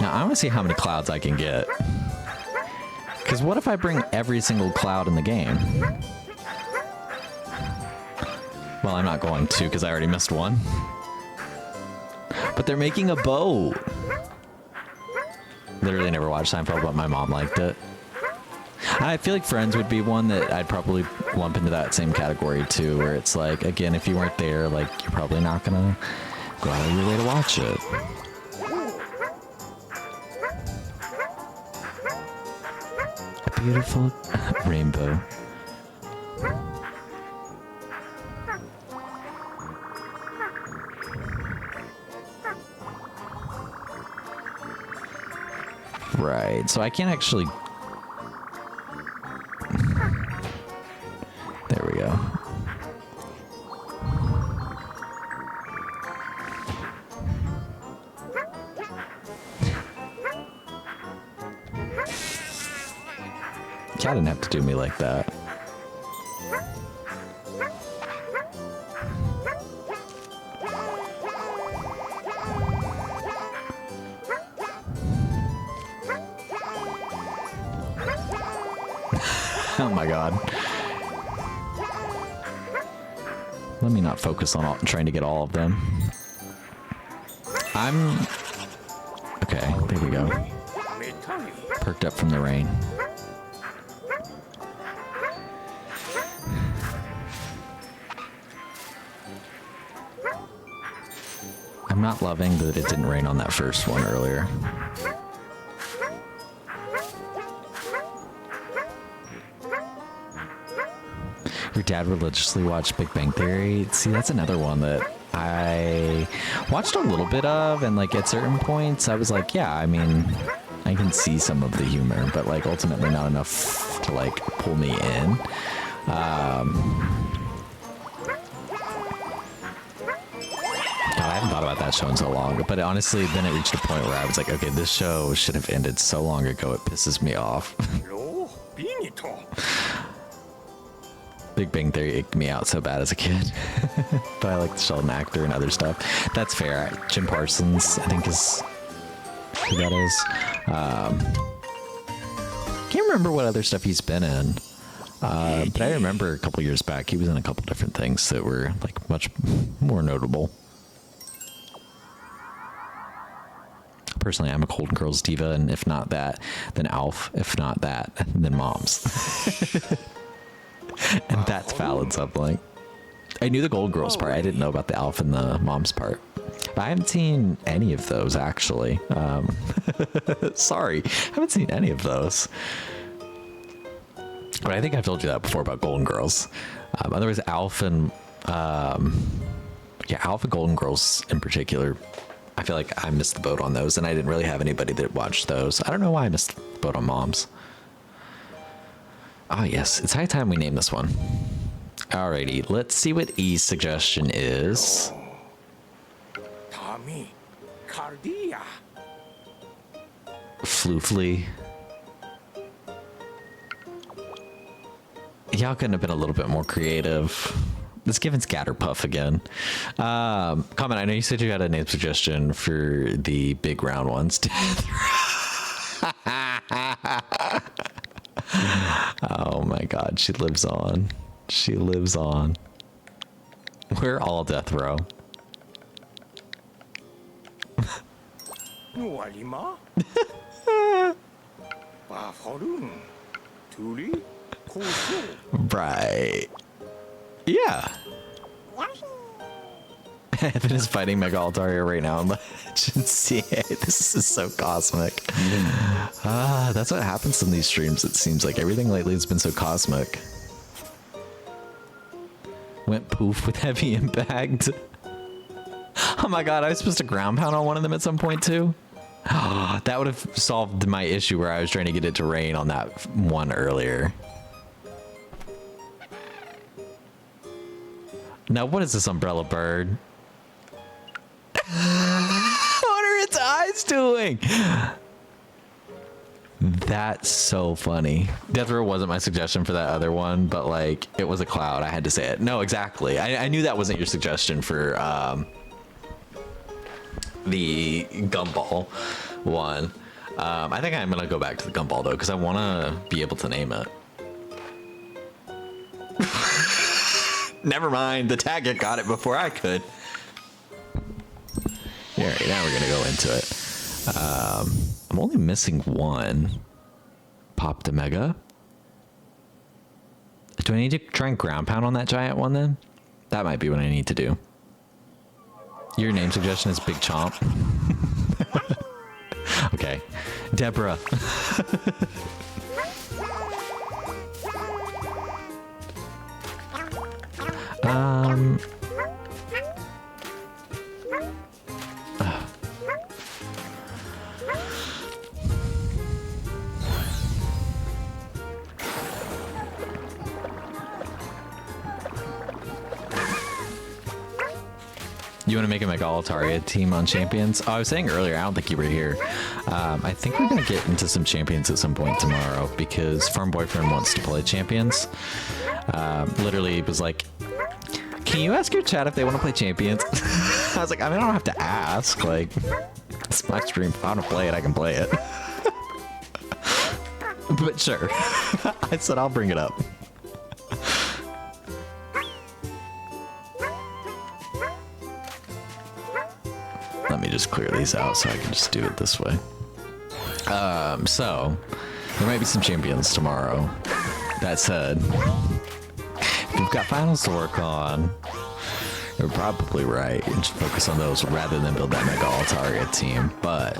Now, I want to see how many clouds I can get. Because what if I bring every single cloud in the game? Well, I'm not going to because I already missed one. But they're making a boat. Literally never watched Seinfeld, but my mom liked it. I feel like Friends would be one that I'd probably lump into that same category too, where it's like, again, if you weren't there, like, you're probably not gonna go out of your way to watch it. A beautiful rainbow. Right, so I can't actually... There we go. Cat didn't have to do me like that. Oh my god. Let me not focus on trying to get all of them. Okay, there we go. Perked up from the rain. I'm not loving that it didn't rain on that first one earlier. Your dad religiously watched Big Bang Theory. See, that's another one that I watched a little bit of, and like at certain points I was like, yeah, I mean, I can see some of the humor, but like ultimately not enough to like pull me in. God, I haven't thought about that show in so long, but honestly, then it reached a point where I was like, okay, this show should have ended so long ago, it pisses me off. Big Bang Theory icked me out so bad as a kid. But I like the Sheldon actor and other stuff. That's fair. Jim Parsons, I think, is who that is. Can't remember what other stuff he's been in. But I remember a couple years back, he was in a couple different things that were like much more notable. Personally, I'm a Golden Girls diva, and if not that, then Alf. If not that, then Moms. And that's valid something. I knew the Golden Girls part. I didn't know about the Alf and the Moms part. But I haven't seen any of those, actually. Sorry, I haven't seen any of those. But I think I've told you that before about Golden Girls. Otherwise, Alf and Alf and Golden Girls in particular, I feel like I missed the boat on those, and I didn't really have anybody that watched those. I don't know why I missed the boat on Moms. Oh yes, it's high time we name this one. Alrighty, let's see what E's suggestion is.
Tommy, Cardia.
Floofly. Y'all couldn't have been a little bit more creative. Let's give it Scatterpuff again. Comment, I know you said you had a name suggestion for the big round ones. my god, she lives on. She lives on. We're all death row.
누알리마? 바포룬 둘이 고수.
Right. Yeah. Evan is fighting Mega Altaria right now on Legend CA. This is so cosmic. That's what happens in these streams. It seems like everything lately has been so cosmic. Went poof with heavy impact. Oh my god, I was supposed to ground pound on one of them at some point too. That would have solved my issue where I was trying to get it to rain on that one earlier. Now what is this umbrella bird? What are its eyes doing? That's so funny. Death Row wasn't my suggestion for that other one, but like it was a cloud. I had to say it. No, exactly. I knew that wasn't your suggestion for the gumball one. I think I'm gonna go back to the gumball though because I want to be able to name it. Never mind. The tagget got it before I could. All right, now we're gonna go into it. I'm only missing one. Pop the Mega. Do I need to try and ground pound on that giant one then? That might be what I need to do. Your name suggestion is Big Chomp. Okay. Deborah. You want to make a Mega Altaria team on Champions? Oh, I was saying earlier, I don't think you were here. I think we're going to get into some Champions at some point tomorrow because Farm Boyfriend wants to play Champions. Literally was like, can you ask your chat if they want to play Champions? I was like, I mean, I don't have to ask. Like, it's my stream. If I want to play it, I can play it. But sure. I said I'll bring it up. Let me just clear these out so I can just do it this way. So there might be some Champions tomorrow. That said, if you've got finals to work on, you're probably right. And just focus on those rather than build that Mega Altaria team. But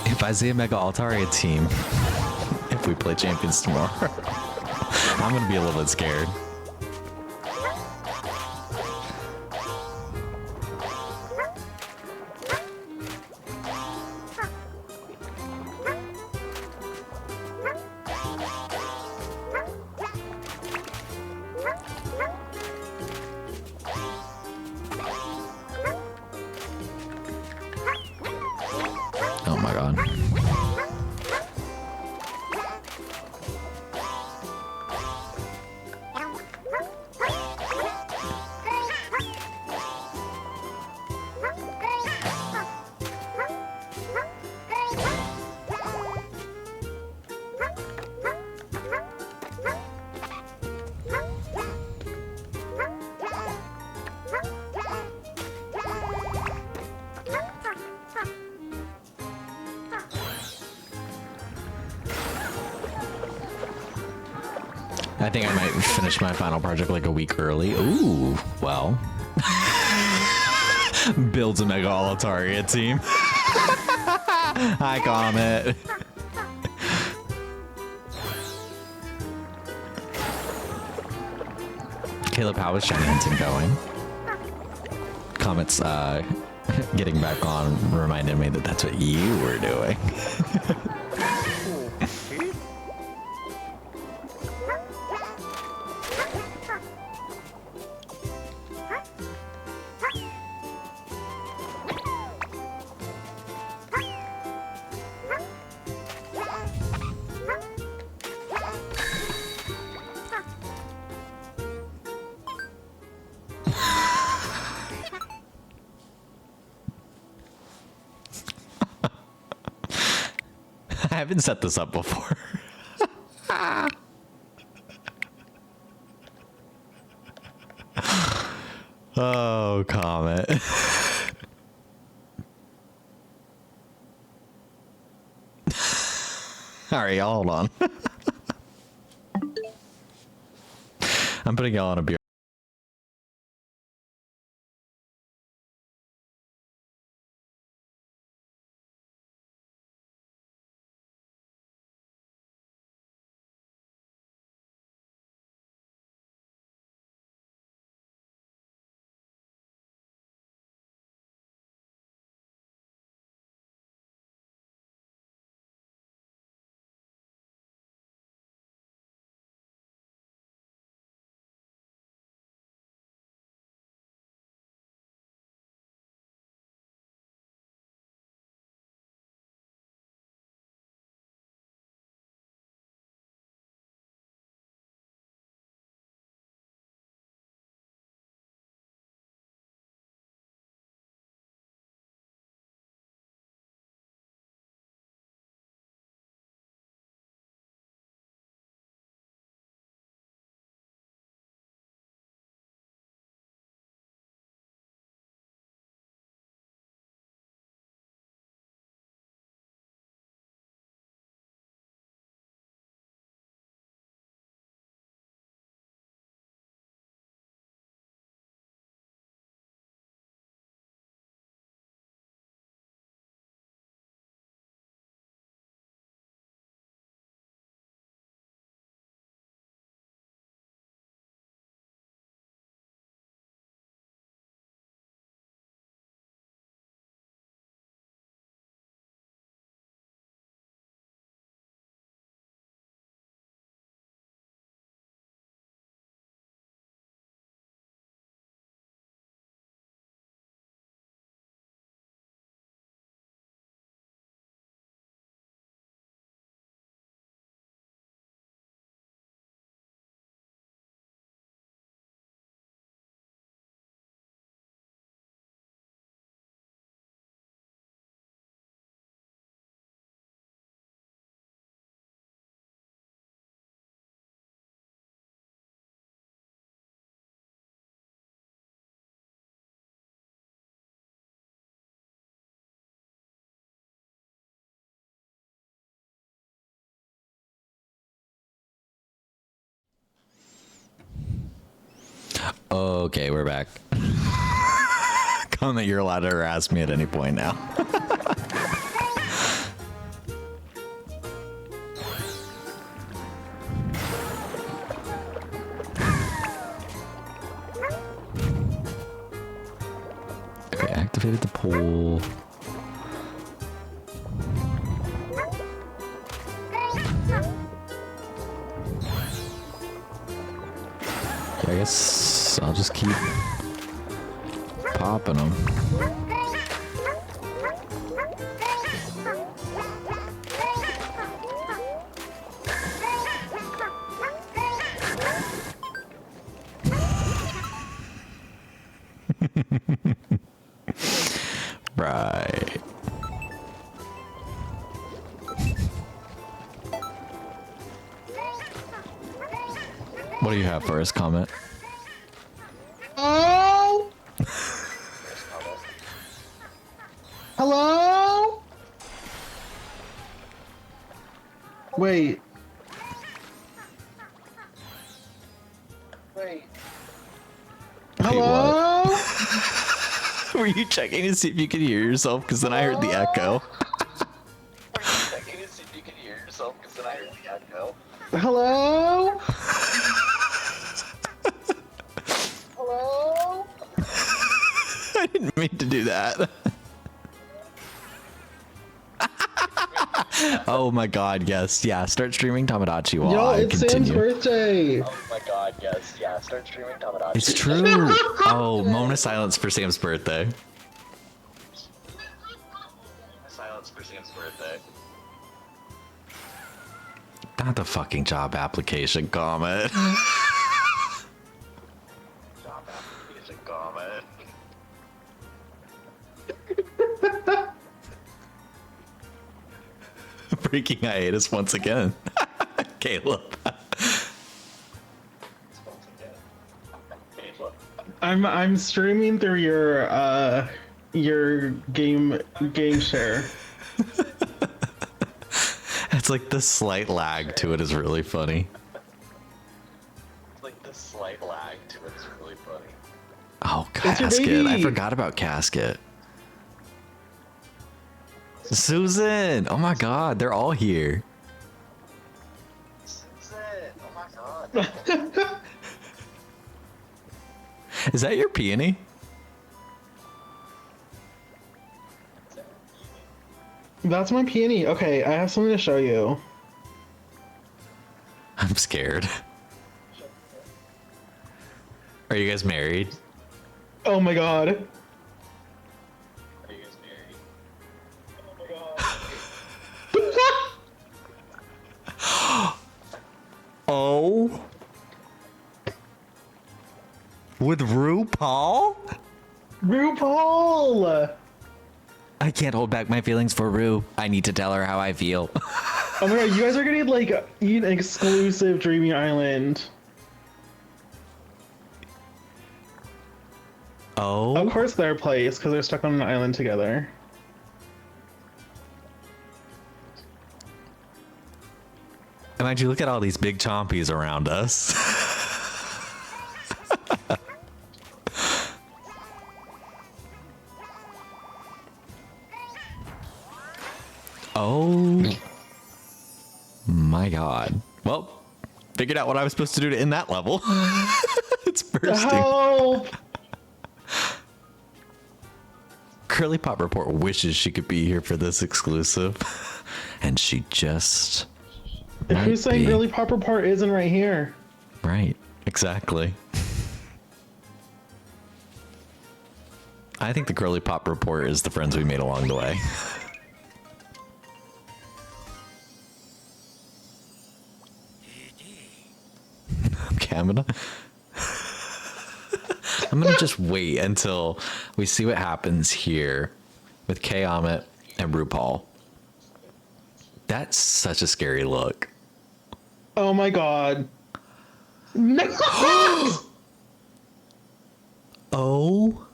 if I see a Mega Altaria team, if we play Champions tomorrow, I'm gonna be a little bit scared. Oh my god. I think I might finish my final project like a week early. Ooh, well. Builds a Mega Altaria team. Hi, Comet. Caleb, how is Shiny Hunting going? Comet's getting back on reminded me that that's what you were doing. I haven't set this up before. Oh, Comet. All right, y'all, hold on. I'm putting y'all on a beer. Okay, we're back. Comment, you're allowed to harass me at any point now. Okay, activated the poll. I guess I'll just keep popping them. Right. What do you have for us, Comment?
Oh! Hello? Wait. Hello?
Were you checking to see if you could hear yourself? Because then I heard the echo.
Hello? Hello?
I didn't mean to do that. Oh my god, yes. Yeah, start streaming Tamagotchi while
Yo,
I
it's
continue.
Sam's birthday.
Oh my god, yes, yeah, start streaming Tamagotchi.
It's true. Oh, moment of silence for Sam's birthday.
Silence for Sam's birthday.
Not the fucking job application, Comet.
Stop application comment.
Breaking hiatus once again. Caleb.
I I'm streaming through your game share.
It's like the slight lag to it is really funny.
Like the slight lag to it is really funny.
Oh,
It's your
Casket. I
baby.
forgot about Casket. Susan! Oh my god, they're all here.
Susan! Oh my god.
Is that your peony?
That's my peony. Okay, I have something to show you.
I'm scared. Are you guys married?
Oh my god.
Are you guys married?
Oh? With RuPaul?
RuPaul!
I can't hold back my feelings for Ru. I need to tell her how I feel.
Oh my god, you guys are gonna like eat an exclusive Dreaming Island.
Oh?
Of course their place, because they're stuck on an island together.
And mind you, look at all these big chompies around us. Oh my god. Well, figured out what I was supposed to do to end that level. It's bursting.
Help!
Curly Pop Report wishes she could be here for this exclusive. And she just might
Who's saying
be.
Girly Pop Report isn't right here?
Right, exactly. I think the Curly Pop Report is the friends we made along the way. Okay, I'm gonna just wait until we see what happens here with K-Amit and RuPaul. That's such a scary look.
Oh my god. No!
Oh?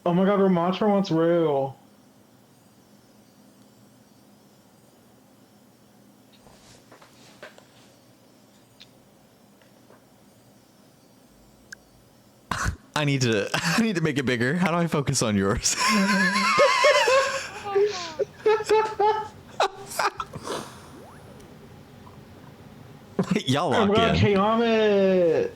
Oh my god, Ramatra wants Rue.
I need to make it bigger. How do I focus on yours? Y'all
Oh my
lock
god,
in.
K-Amit!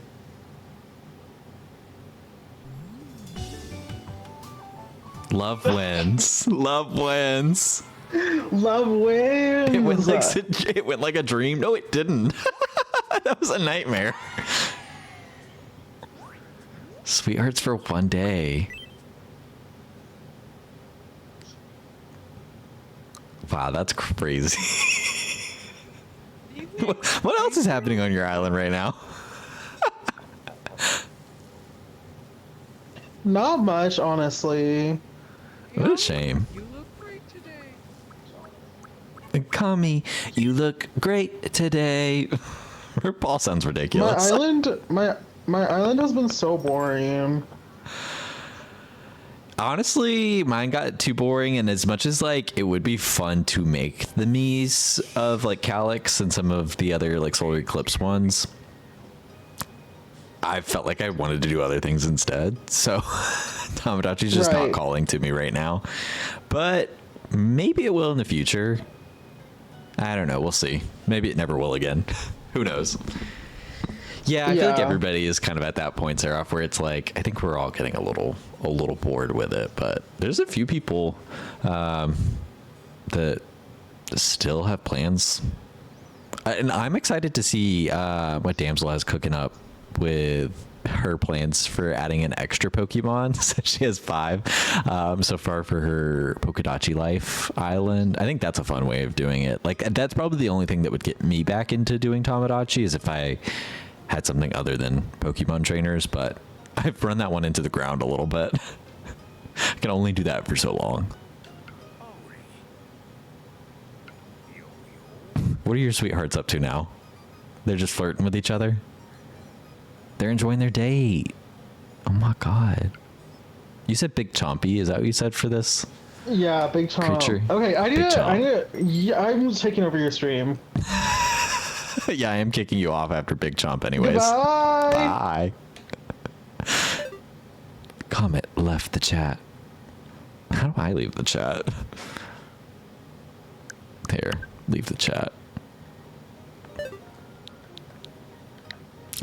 Love wins. Love wins.
Love wins!
It went like a dream. No, it didn't. That was a nightmare. Sweethearts for one day. Wow, that's crazy. What else is happening on your island right now?
Not much, honestly.
What a shame.
You look great today.
Kami, you look great today. Her ball sounds ridiculous.
My island has been so boring.
Honestly, mine got too boring, and as much as like it would be fun to make the Miis of like Calyx and some of the other like Solar Eclipse ones, I felt like I wanted to do other things instead. So Tamagotchi's just not
Right.
calling to me right now. But maybe it will in the future. I don't know. We'll see. Maybe it never will again. Who knows? Yeah, I feel like
Yeah.
everybody is kind of at that point, Seraph, where it's like I think we're all getting a little bored with it. But there's a few people that still have plans, and I'm excited to see what Damsel has cooking up with her plans for adding an extra Pokemon. So she has 5 so far for her Pokedachi Life Island. I think that's a fun way of doing it. Like that's probably the only thing that would get me back into doing Tamagotchi is if I had something other than Pokemon trainers, but I've run that one into the ground a little bit. I can only do that for so long. What are your sweethearts up to now? They're just flirting with each other? They're enjoying their date. Oh my god. You said Big Chompy. Is that what you said for this?
Yeah, Big Chomp.
Creature.
Okay,
Big Chomp.
yeah, I'm taking over your stream.
Yeah, I am kicking you off after Big Chomp anyways.
Goodbye.
Bye. Comet left the chat. How do I leave the chat? Here, leave the chat.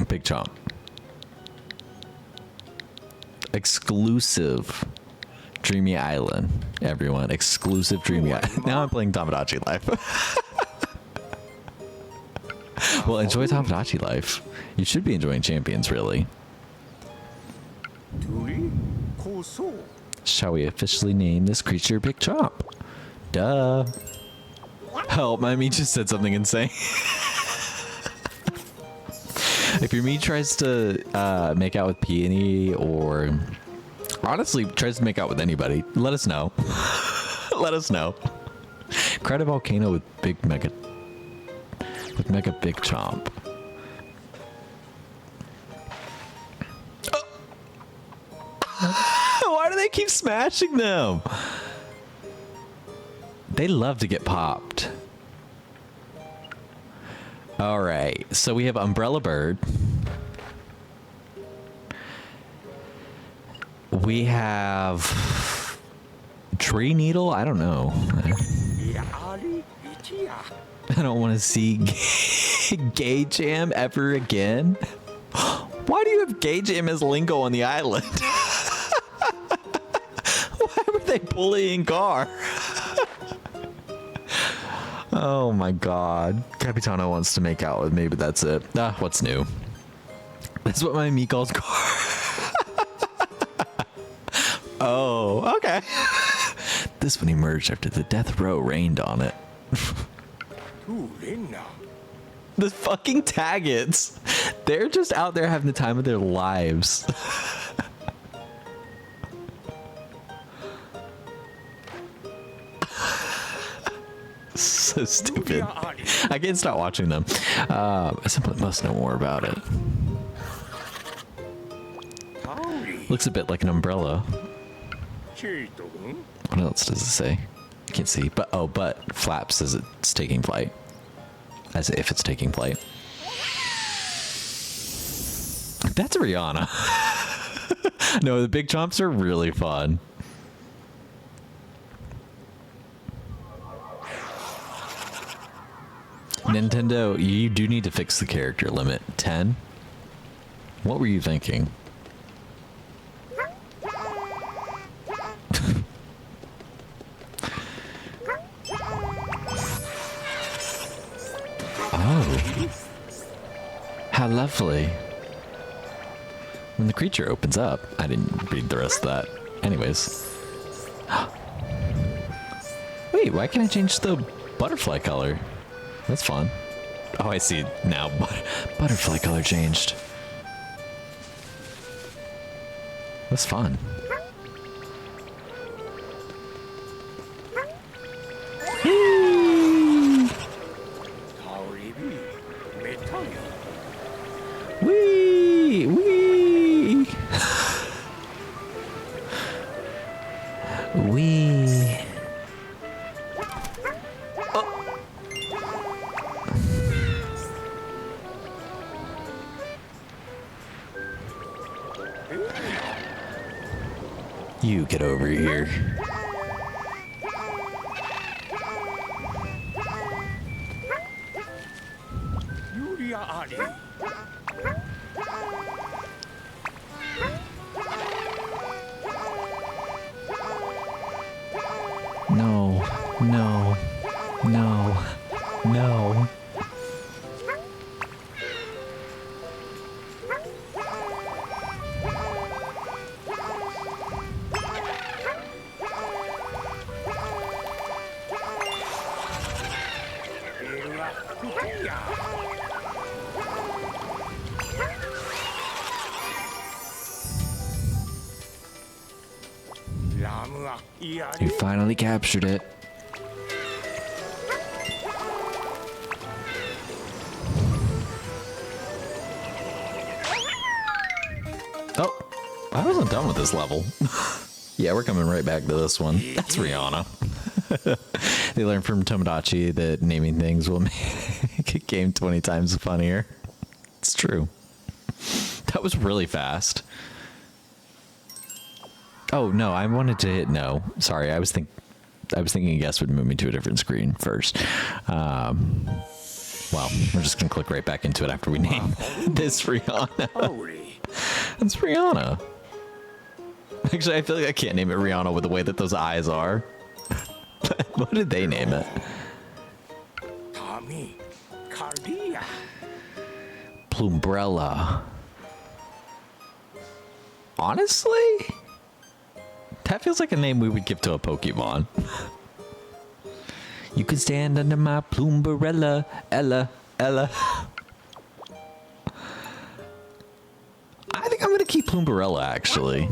Big Chomp. Exclusive Dreamy Island, everyone. Exclusive Dreamy Island. Now I'm playing Tamagotchi Life. Well, enjoy Tamagotchi Life. You should be enjoying Champions, really. Shall we officially name this creature Big Chomp? Duh. Help, my Mii just said something insane. If your Mii tries to make out with Peony, or honestly tries to make out with anybody, let us know. Let us know. Credit Volcano with Mega Big Chomp. Why do they keep smashing them? They love to get popped. All right, so we have Umbrella Bird. We have Tree Needle. I don't know. I don't want to see Gay Jam ever again. Why do you have Gay Jam as lingo on the island? Why were they bullying Gar? Oh my god. Capitano wants to make out with me, but that's it. Ah, what's new? That's what my Mii calls Gar. Oh, okay. This one emerged after the death row rained on it. The fucking Taggets. They're just out there having the time of their lives. So stupid. I can't stop watching them. I simply must know more about it. Looks a bit like an umbrella. What else does it say? I can't see. But oh, but flaps as it's taking flight. As if it's taking flight. That's Rihanna. No, the Big Chomps are really fun. Nintendo, you do need to fix the character limit. 10? What were you thinking? Oh. How lovely. When the creature opens up, I didn't read the rest of that. Anyways. Wait, why can't I change the butterfly color? That's fun. Oh, I see now. Butterfly color changed. That's fun. Wee! Wee! Wee! You get over here. No, no, no, no. You finally captured it. Oh, I wasn't done with this level. Yeah, we're coming right back to this one. That's Rihanna. They learned from Tomodachi that naming things will make a game 20 times funnier. It's true. That was really fast. Oh no, I wanted to hit no. Sorry, I was thinking yes would move me to a different screen first. Well, we're just gonna click right back into it after we name this Rihanna.
Holy.
That's Rihanna. Actually, I feel like I can't name it Rihanna with the way that those eyes are. What did they name it?
Tommy. Cardia.
Plumbrella. Honestly, that feels like a name we would give to a Pokemon. You could stand under my Plumbrella, Ella, Ella. I think I'm gonna keep Plumbrella actually.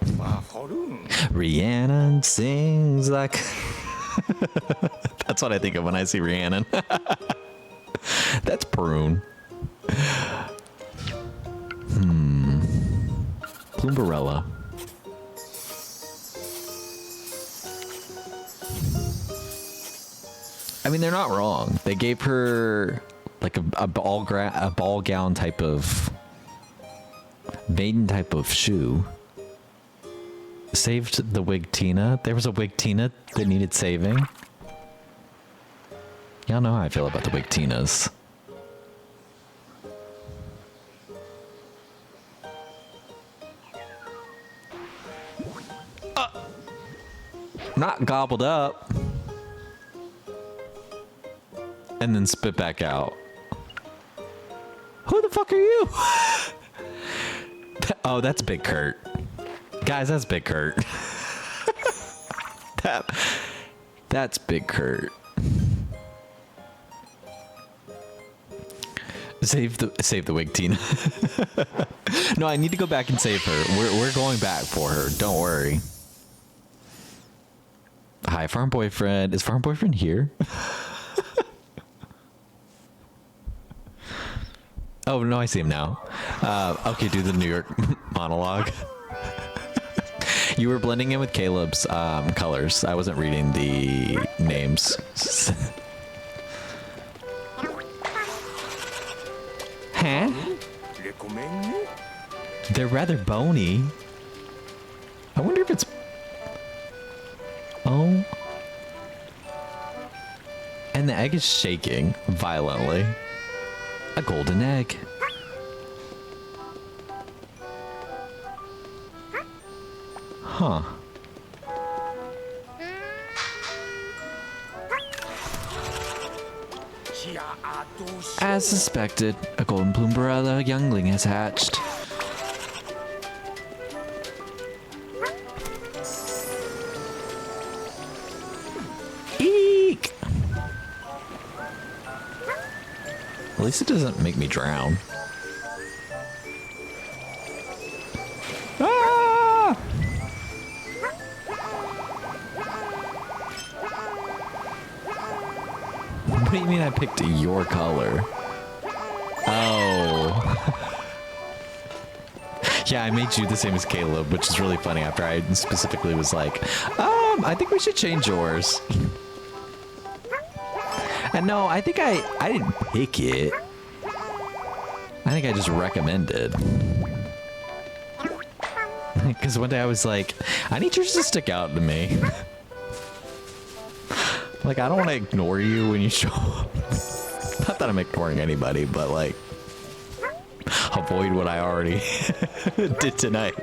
Mahorun.
Rhiannon sings like. That's what I think of when I see Rhiannon. That's Prune. Plumbrella. I mean, they're not wrong. They gave her like a ball gown type of maiden type of shoe. Saved the wig Tina. There was a wig Tina that needed saving. Y'all know how I feel about the wig Tinas. Not gobbled up. And then spit back out. Who the fuck are you? Oh, that's Big Kurt. Guys, that's Big Kurt. That's Big Kurt. Save the wig, Tina. No, I need to go back and save her. We're going back for her. Don't worry. Hi, Farm Boyfriend. Is Farm Boyfriend here? Oh no, I see him now. Okay, do the New York monologue. You were blending in with Caleb's colors. I wasn't reading the names. Huh?
Recommend.
They're rather bony. I wonder if it's... Oh. And the egg is shaking violently. A golden egg. Huh. As suspected, a golden Plumbrella youngling has hatched. Eek! At least it doesn't make me drown. Ah! What do you mean I picked your color? Oh. Yeah, I made you the same as Caleb, which is really funny after I specifically was like, I think we should change yours. And no, I think I didn't pick it. I think I just recommended. Because one day I was like, I need yours to stick out to me. Like, I don't want to ignore you when you show up. Not that I'm ignoring anybody, but like, avoid what I already did tonight.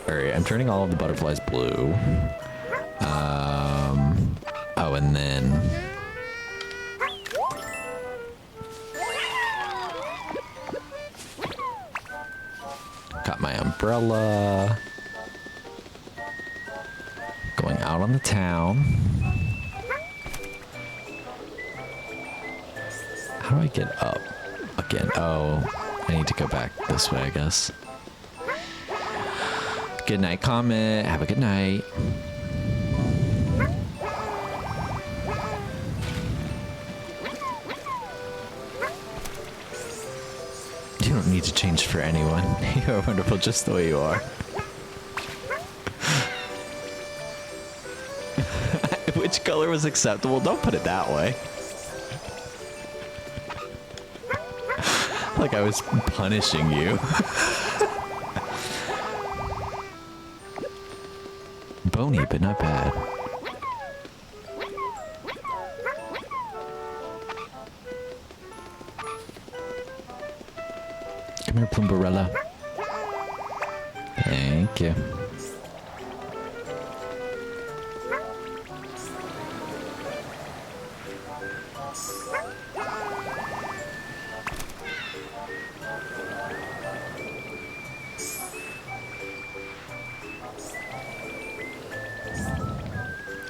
Alright, I'm turning all of the butterflies blue. Oh, and then... Got my umbrella. Going out on the town. How do I get up again? Oh, I need to go back this way, I guess. Good night, Comet. Have a good night. You don't need to change for anyone. You are wonderful just the way you are. Which color was acceptable? Don't put it that way. Like I was punishing you. Bony, but not bad. Come here, Plumbarella. Thank you.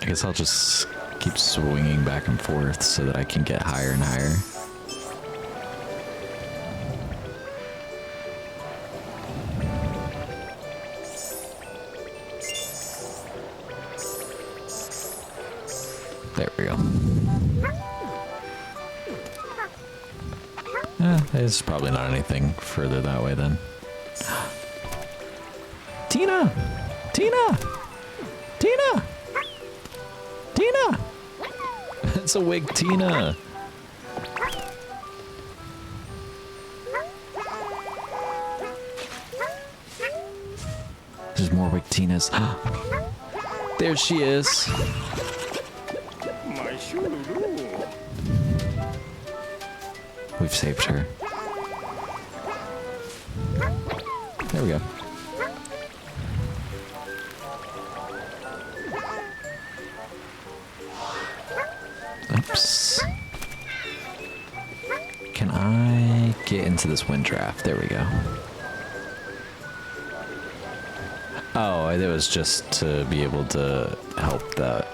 I guess I'll just keep swinging back and forth so that I can get higher and higher. There we go. There's probably not anything further that way then. Tina! Tina! Tina! Tina! It's a wig Tina! There's more wig Tinas. There she is.
My shululu.
We've saved her. There we go. Oops. Can I get into this wind draft? There we go. Oh, it was just to be able to help that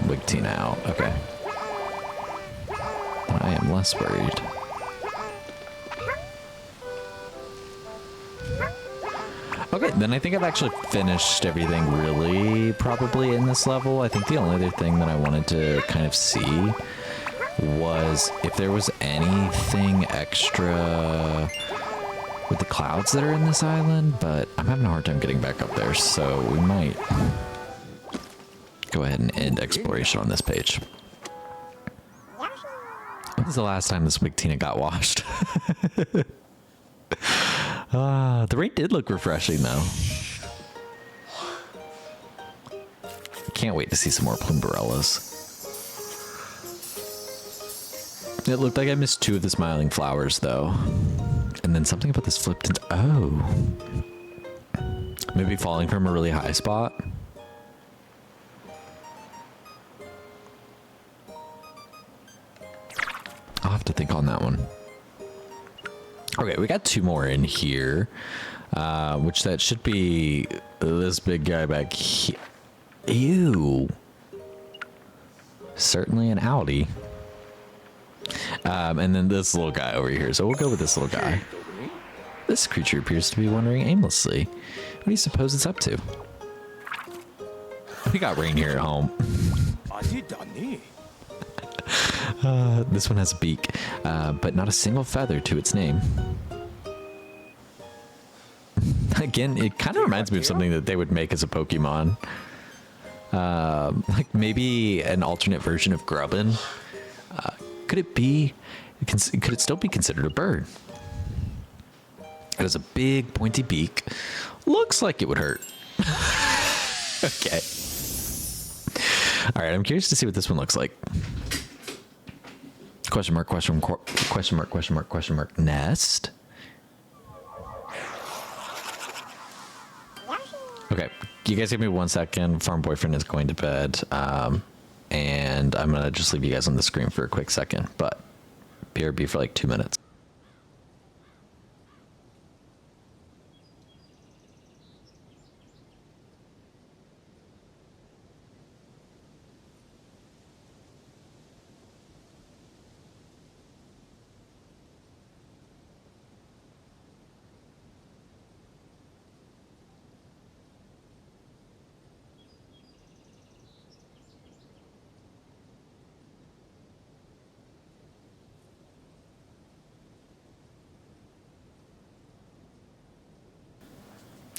wig Tina out. Okay. I am less worried. Okay, then I think I've actually finished everything really probably in this level. I think the only other thing that I wanted to kind of see was if there was anything extra with the clouds that are in this island, but I'm having a hard time getting back up there, so we might go ahead and end exploration on this page. When was the last time this wig Tina got washed? The rain did look refreshing, though. Can't wait to see some more Plumbarellas. It looked like I missed 2 of the smiling flowers, though. And then something about this flipped into... Oh. Maybe falling from a really high spot? I'll have to think on that one. Okay, we got 2 more in here, which that should be this big guy back here. Ew. Certainly an Audi. And then this little guy over here. So we'll go with this little guy. This creature appears to be wandering aimlessly. What do you suppose it's up to? We got rain here at home. This one has a beak, but not a single feather to its name. Again, it kind of reminds me of something that they would make as a Pokemon. Like maybe an alternate version of Grubbin. Could it be? Could it still be considered a bird? It has a big pointy beak. Looks like it would hurt. Okay. All right, I'm curious to see what this one looks like. Question mark, question mark, question mark, question mark, question mark. Nest. Okay, you guys give me 1 second. Farm boyfriend is going to bed. And I'm going to just leave you guys on the screen for a quick second. But BRB for like 2 minutes.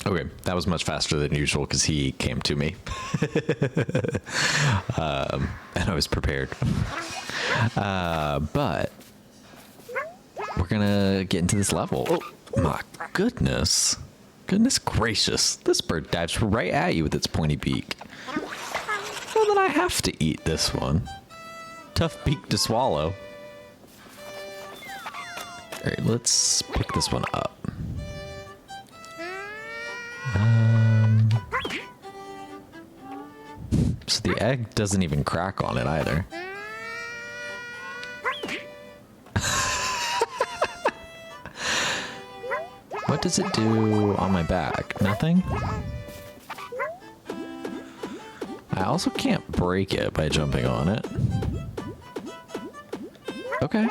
Okay, that was much faster than usual because he came to me. And I was prepared. But we're gonna get into this level. Oh my goodness. Goodness gracious. This bird dives right at you with its pointy beak. Well, then I have to eat this one. Tough beak to swallow. Alright, let's pick this one up. So the egg doesn't even crack on it either. What does it do on my back? Nothing? I also can't break it by jumping on it. Okay.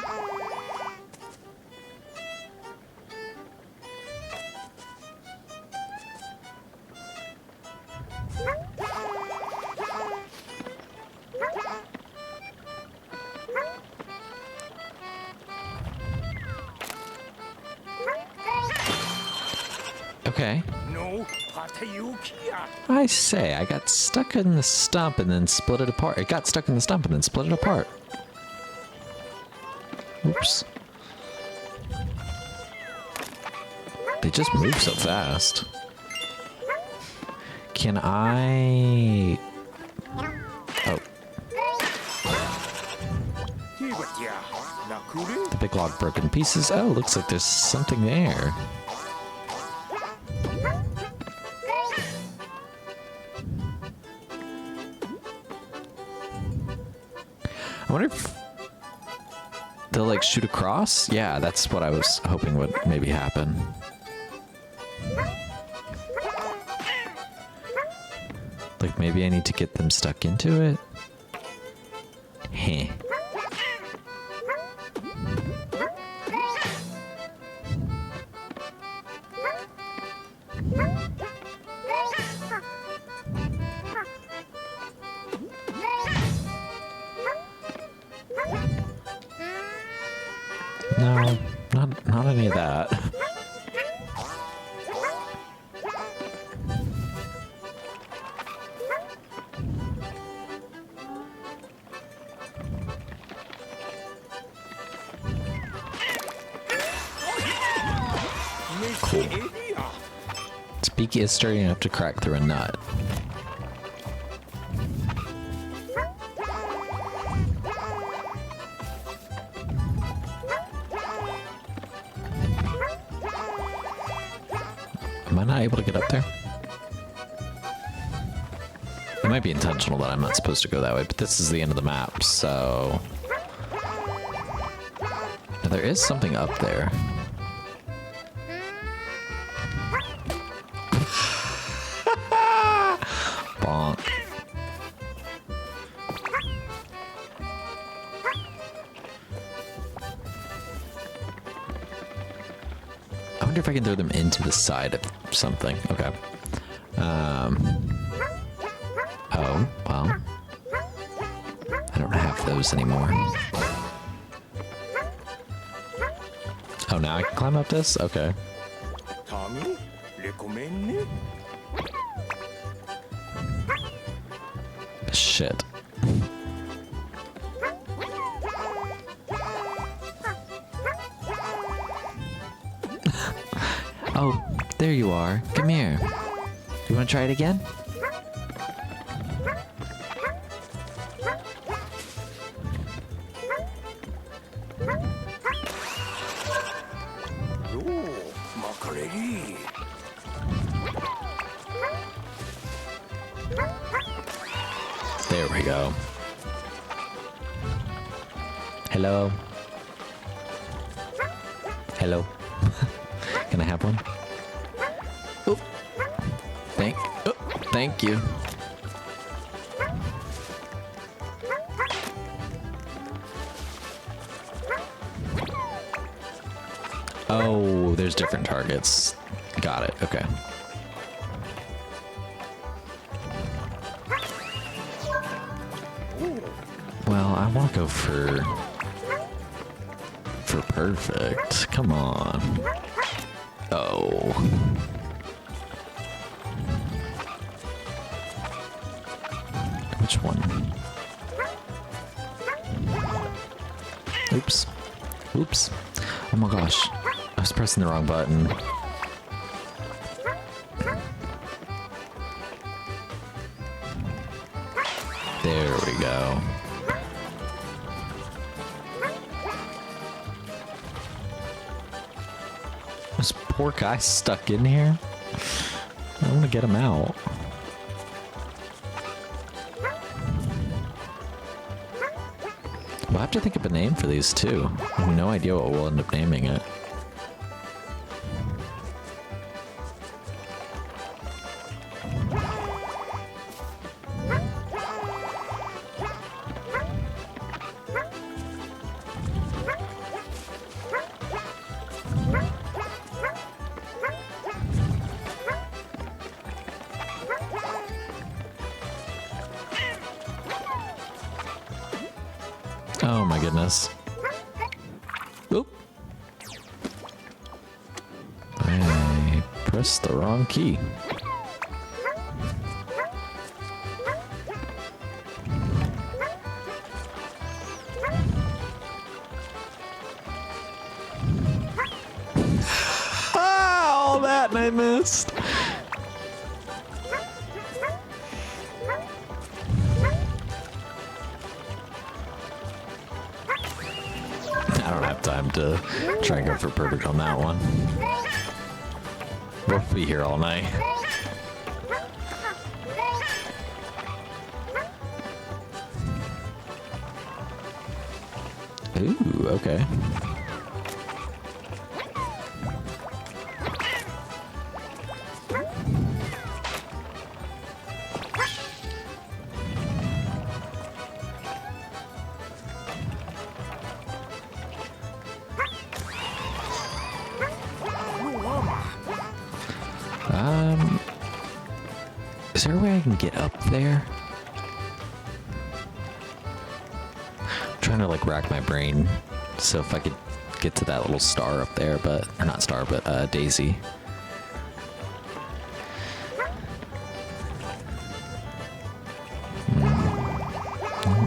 Okay.
No, Patayukia.
I say, I got stuck in the stump and then split it apart. It got stuck in the stump and then split it apart. Oops. They just move so fast. Can I... Oh,
Tibatia. Nakure.
the big log broke in pieces. Oh, looks like there's something there. I wonder if they'll like shoot across. Yeah, that's what I was hoping would maybe happen. Like maybe I need to get them stuck into it. Heh. No, not any of that. Cool. Its beak is sturdy enough to crack through a nut. Am I not able to get up there? It might be intentional that I'm not supposed to go that way, but this is the end of the map, so... Now, there is something up there. Bonk. I wonder if I can throw them into the side of something. Okay. Oh, well. I don't have those anymore. Oh, now I can climb up this? Okay.
Tommy, recommend.
Shit. Oh, there you are. Come here. You want to try it again?
Oh, macaroni.
There we go. Hello. Hello. Can I have one? Oh. Thank you. Oh, there's different targets. Got it. Okay. Well, I want to go for perfect. Come on. Oh. Which one? Oops. Oops. Oh my gosh. I was pressing the wrong button. There we go. This poor guy stuck in here. I want to get him out. We'll have to think of a name for these too. I have no idea what we'll end up naming it. Oh my goodness. Oop. I pressed the wrong key. Ah, all that and I missed. I don't have time to try and go for perfect on that one. We'll be here all night. Ooh, okay. Is there a way I can get up there? I'm trying to like rack my brain. So if I could get to that little star up there, but, or not star, but Daisy.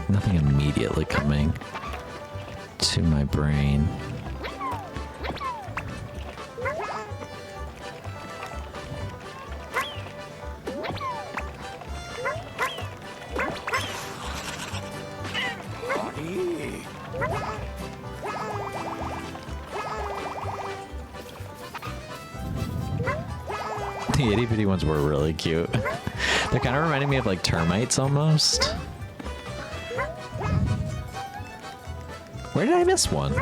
Nothing immediately coming to my brain. The itty bitty ones were really cute. They're kind of reminding me of like termites almost. Where did I miss one?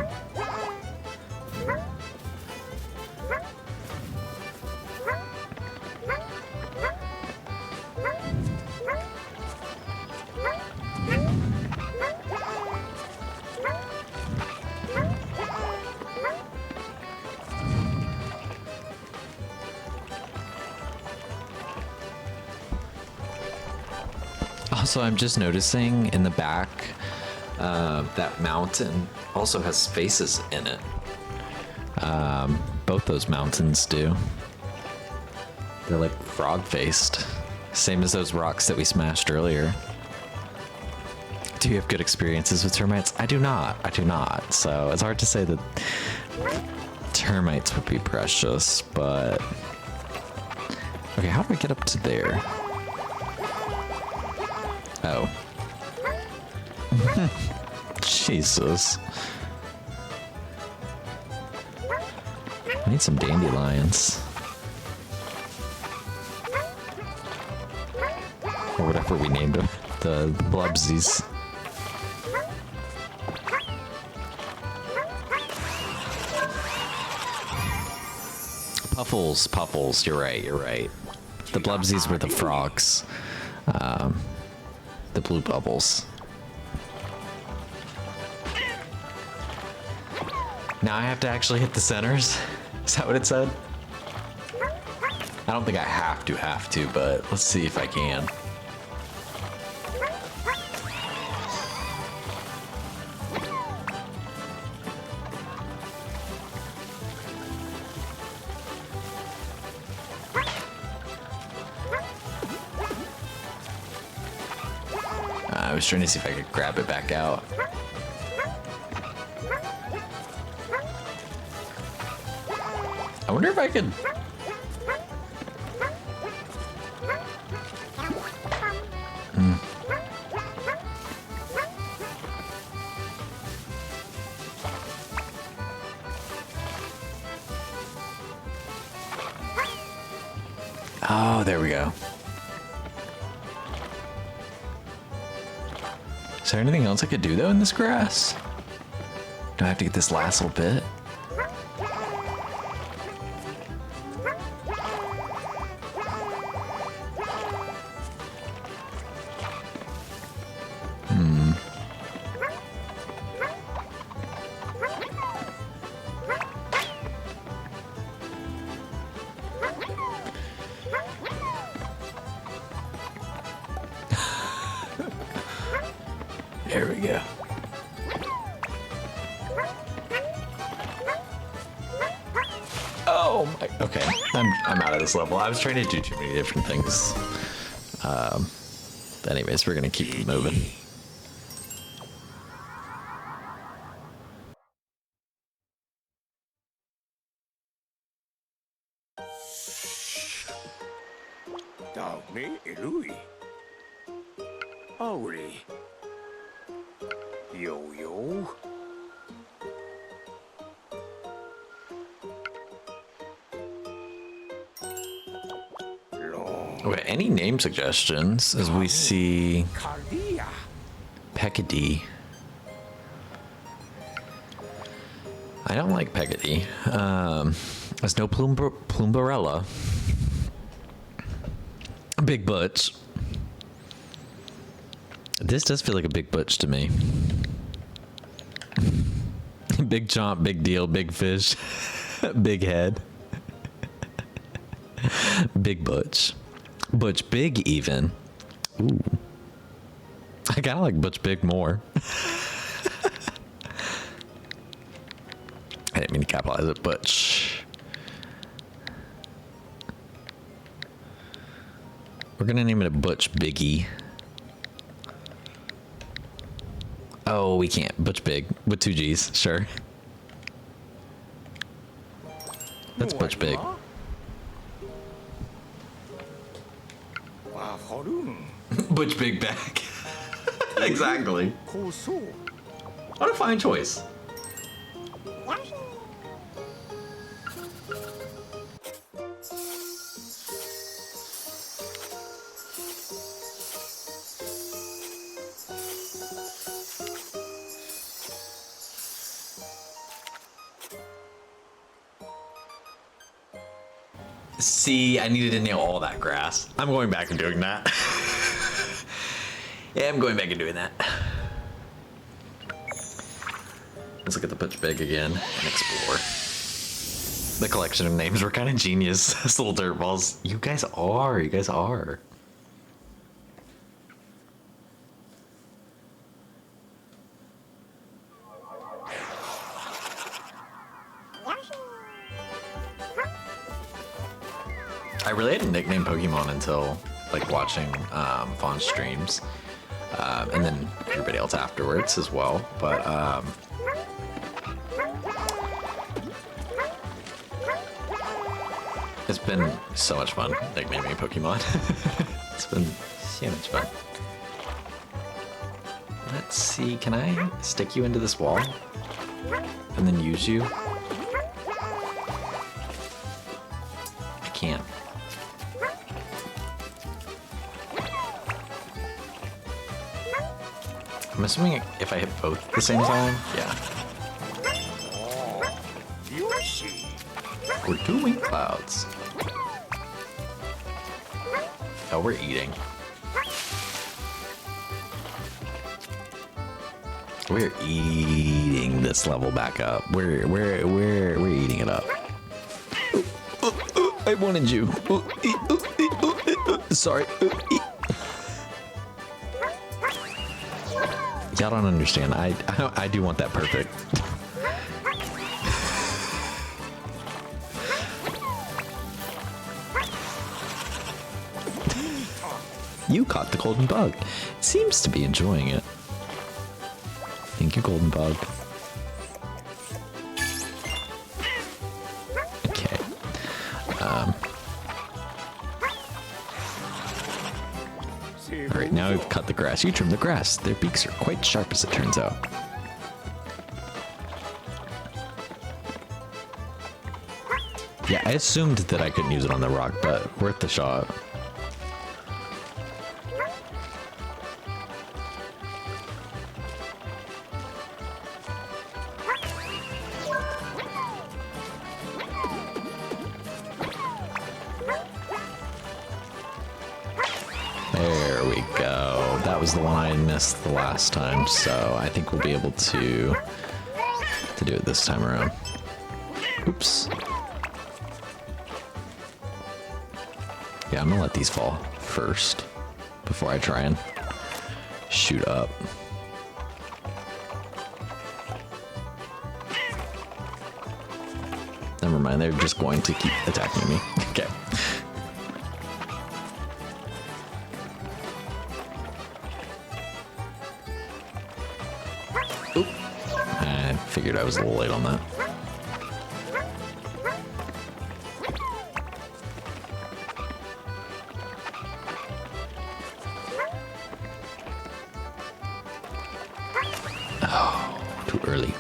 Also, I'm just noticing in the back, that mountain also has faces in it. Both those mountains do. They're like frog-faced. Same as those rocks that we smashed earlier. Do you have good experiences with termites? I do not. I do not. So it's hard to say that termites would be precious, but... Okay, how do I get up to there? Oh. Jesus. I need some dandelions. Or whatever we named them. The blubsies. Puffles, puffles. You're right, you're right. The blubsies were the frogs. The blue bubbles. Now I have to actually hit the centers? Is that what it said? I don't think I have to, but let's see if I can. I was trying to see if I could grab it back out. I wonder if I could. Oh, there we go. Is there anything else I could do though in this grass? Do I have to get this last little bit? There we go. Oh my, okay. I'm out of this level. I was trying to do too many different things. Anyways, we're gonna keep moving.
다음에 루이. 아우리. 요요.
Okay, any name suggestions as we see
칼리야.
Peckady. I don't like Peckady. There's no Plumbarella. Big Butch. This does feel like a Big Butch to me. Big chomp, big deal, big fish, big head. Big Butch. Butch Big even. Ooh. I kind of like Butch Big more. I didn't mean to capitalize it, Butch. We're gonna name it a Butch Biggie. Oh, we can't. Butch Big with 2 G's, sure. That's Butch Big. Butch Big back. Exactly. What a fine choice. See, I needed to nail all that grass. I'm going back and doing that. Yeah, I'm going back and doing that. Let's look at the Butch Big again and explore. The collection of names were kind of genius. Those little dirt balls. You guys are. You guys are. I really hadn't nicknamed Pokemon until like watching Fawn streams, and then everybody else afterwards as well. But it's been so much fun nicknaming Pokemon. It's been so much fun. Let's see, can I stick you into this wall and then use you? I can't. I'm assuming if I hit both at the same time, yeah.
Yoshi.
We're doing clouds. Oh, we're eating. We're eating this level back up. We're eating it up. I wanted you. Sorry. Y'all don't understand. I do want that perfect. You caught the golden bug. It seems to be enjoying it. Thank you, golden bug. Okay. Alright, now we've cut the grass. You trim the grass. Their beaks are quite sharp, as it turns out. Yeah, I assumed that I couldn't use it on the rock, but worth the shot. There we go. That was the one I missed the last time, so I think we'll be able to do it this time around. Oops. Yeah, I'm gonna let these fall first before I try and shoot up. Never mind, they're just going to keep attacking me. Okay. Oop. I figured I was a little late on that. Too early.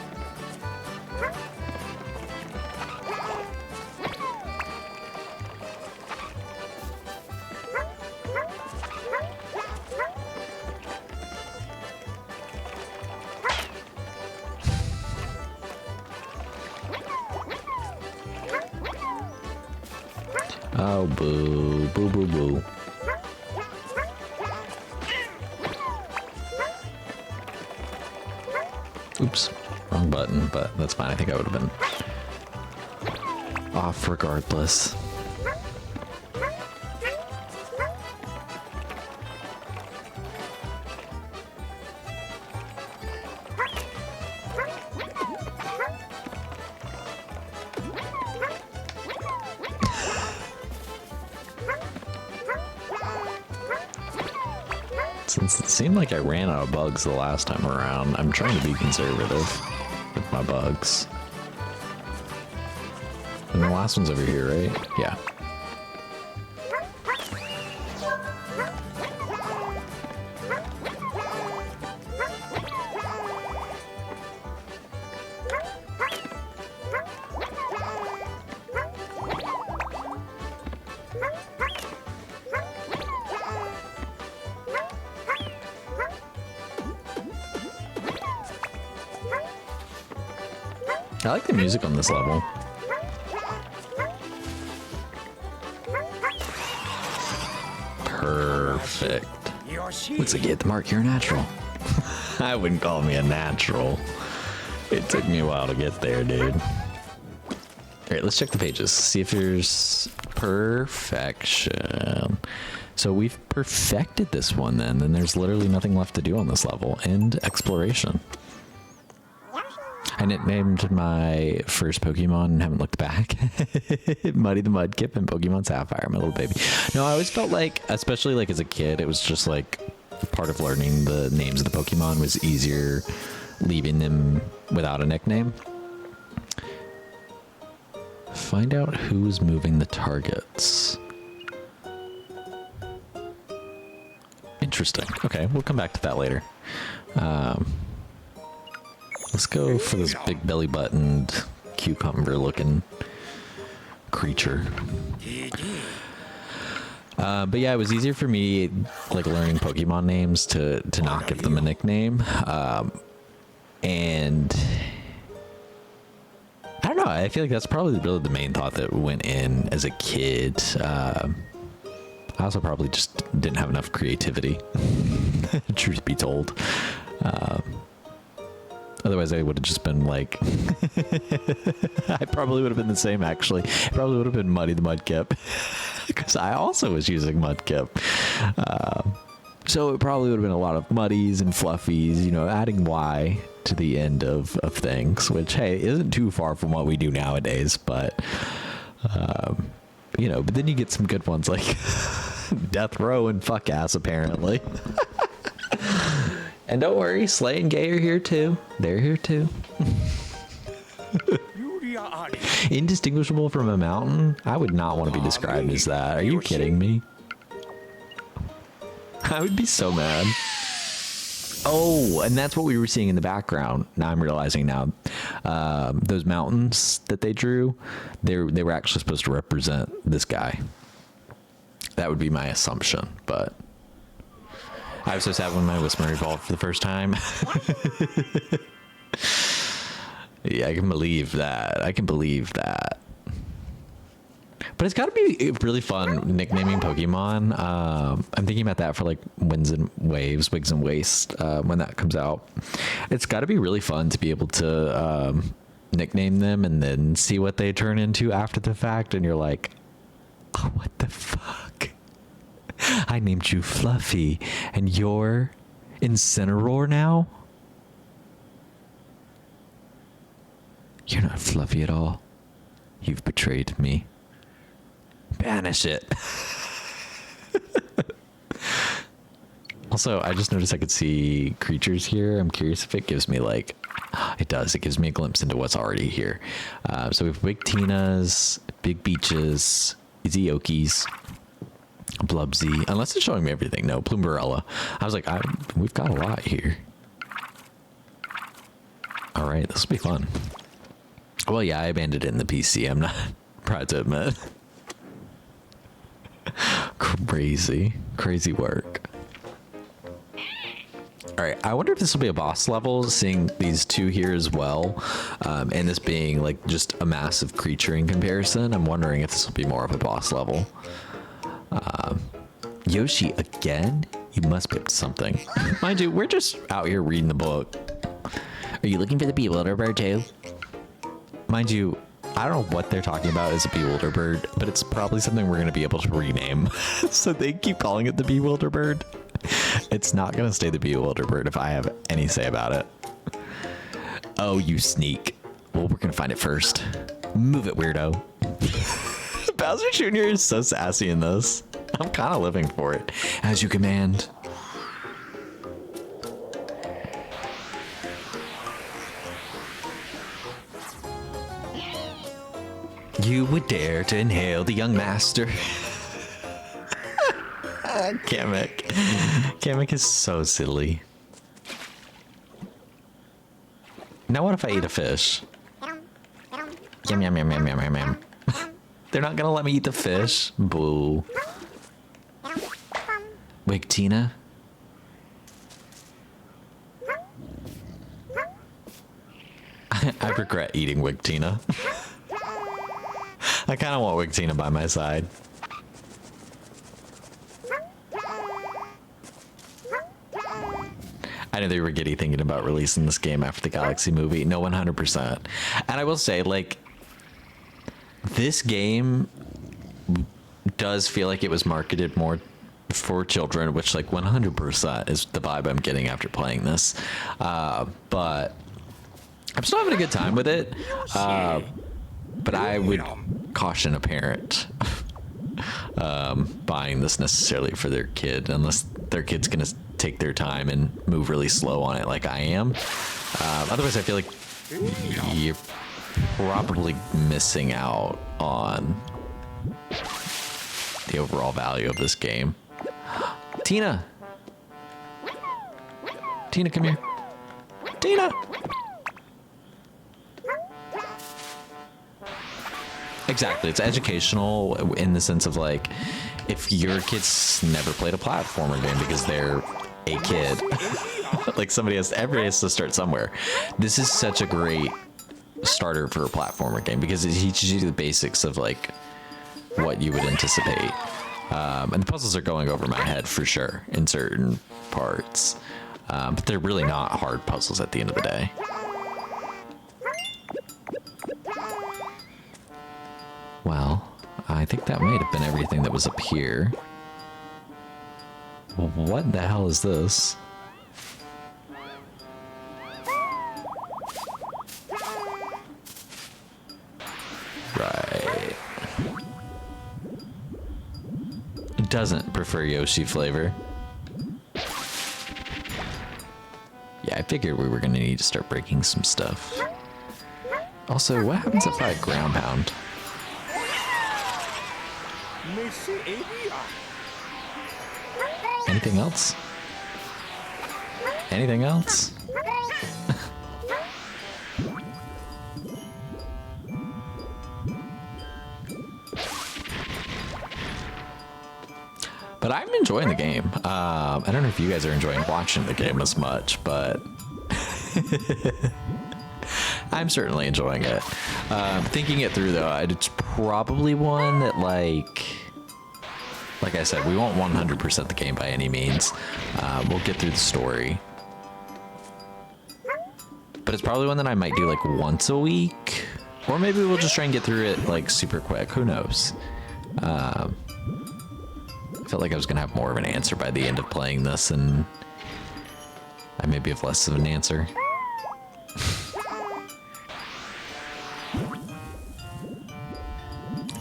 Oh, boo, boo, boo, boo. Oops, wrong button, but that's fine. I think I would have been off regardless. Since it seemed like I ran out of bugs the last time around, I'm trying to be conservative with my bugs. And the last one's over here, right? Yeah. I like the music on this level. Perfect.
Yoshi.
Looks like you hit the mark. You're a natural. I wouldn't call me a natural. It took me a while to get there, dude. Alright, let's check the pages. See if there's perfection. So we've perfected this one then. Then there's literally nothing left to do on this level. End exploration. I nicknamed my first Pokemon and haven't looked back. Muddy the Mudkip and Pokemon Sapphire, my little baby. No, I always felt like, especially like as a kid, it was just like part of learning the names of the Pokemon was easier leaving them without a nickname. Find out who's moving the targets. Interesting. Okay, we'll come back to that later. Let's go for this big belly buttoned cucumber looking creature. But yeah, it was easier for me like learning Pokemon names to not give them a nickname. And I don't know, I feel like that's probably really the main thought that went in as a kid. I also probably just didn't have enough creativity, truth be told. Otherwise, I would have just been like, I probably would have been the same, actually. It probably would have been Muddy the Mudkip, because I also was using Mudkip. So it probably would have been a lot of Muddies and Fluffies, you know, adding Y to the end of things, which, hey, isn't too far from what we do nowadays, but, you know, but then you get some good ones like Death row and fuck ass, apparently. And don't worry, Slay and Gay are here too. They're here too. Indistinguishable from a mountain? I would not want to be described as that. Are you kidding me? I would be so mad. Oh, and that's what we were seeing in the background. Now I'm realizing now. Those mountains that they drew, they were actually supposed to represent this guy. That would be my assumption, but I was so sad when my Whisper evolved for the first time. Yeah, I can believe that. I can believe that. But it's got to be really fun nicknaming Pokemon. I'm thinking about that for like Wigs and Waste when that comes out. It's got to be really fun to be able to nickname them and then see what they turn into after the fact. And you're like, oh, what the fuck? I named you Fluffy and you're Incineroar now? You're not Fluffy at all. You've betrayed me. Banish it. Also, I just noticed I could see creatures here. I'm curious if it gives me like, it does. It gives me a glimpse into what's already here. So we have Big Tinas, Big Beaches, Eziokis, Blubsy. Unless it's showing me everything. No, Plumbarella. I was like, we've got a lot here. All right, this will be fun. Well, yeah, I abandoned it in the PC. I'm not proud to admit. Crazy work. All right, I wonder if this will be a boss level, seeing these two here as well, and this being like just a massive creature in comparison. I'm wondering if this will be more of a boss level. Yoshi again? You must be up to something. Mind you, we're just out here reading the book. Are you looking for the Bewilderbird too? Mind you, I don't know what they're talking about as a Bewilderbird, but it's probably something we're going to be able to rename. So they keep calling it the Bewilderbird. It's not going to stay the Bewilderbird if I have any say about it. Oh, you sneak. Well, we're going to find it first. Move it, weirdo. Bowser Jr. is so sassy in this. I'm kind of living for it. As you command. You would dare to inhale the young master. Kamek. Kamek is so silly. Now what if I eat a fish? Yum, yum, yum, yum, yum, yum, yum. They're not gonna let me eat the fish? Boo. Wig Tina? I regret eating Wig Tina. I kind of want Wig Tina by my side. I know they were giddy thinking about releasing this game after the Galaxy movie. No, 100%. And I will say, like, this game does feel like it was marketed more for children, which, like, 100% is the vibe I'm getting after playing this. But I'm still having a good time with it. But I would caution a parent buying this necessarily for their kid, unless their kid's gonna take their time and move really slow on it like I am. Otherwise, I feel like you're probably missing out on the overall value of this game. Tina! Tina, come here. Tina! Exactly, it's educational in the sense of like, if your kid's never played a platformer game because they're a kid, like everybody has to start somewhere. This is such a great starter for a platformer game because it teaches you the basics of like what you would anticipate. And the puzzles are going over my head for sure in certain parts, but they're really not hard puzzles at the end of the day. Well, I think that might have been everything that was up here. Well, what the hell is this? Right. doesn't prefer Yoshi flavor? Yeah, I figured we were gonna need to start breaking some stuff. Also, what happens if I ground pound?
Monsieur Elia.
Anything else? Anything else? But I'm enjoying the game. I don't know if you guys are enjoying watching the game as much, but I'm certainly enjoying it. Thinking it through though, it's probably one that like I said, we won't 100% the game by any means. We'll get through the story. But it's probably one that I might do like once a week, or maybe we'll just try and get through it like super quick. Who knows? I felt like I was gonna have more of an answer by the end of playing this, and I maybe have less of an answer.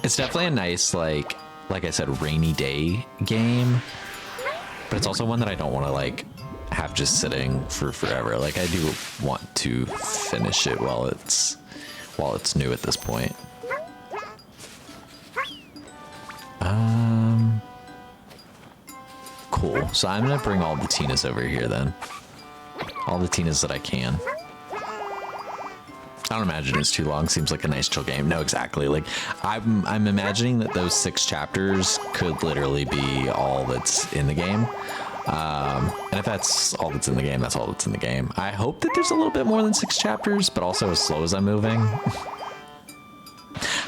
It's definitely a nice, like I said, rainy day game, but it's also one that I don't want to like have just sitting for forever. Like I do want to finish it while it's new at this point. Cool. So I'm gonna bring all the Tinas over here then. All the Tinas that I can. I don't imagine it's too long. Seems like a nice chill game. No, exactly. Like I'm imagining that those 6 chapters could literally be all that's in the game. And if that's all that's in the game, that's all that's in the game. I hope that there's a little bit more than 6 chapters, but also as slow as I'm moving.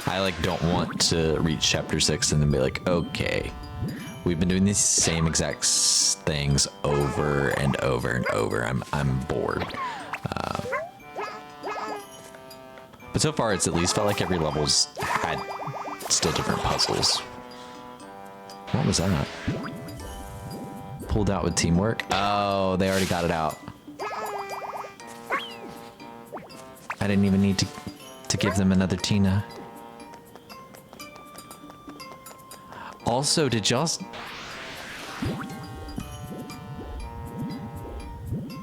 I like don't want to reach chapter 6 and then be like, okay, we've been doing these same exact things over and over and over. I'm bored. But so far, it's at least felt like every level's had still different puzzles. What was that? Pulled out with teamwork? Oh, they already got it out. I didn't even need to give them another Tina. Also, did y'all...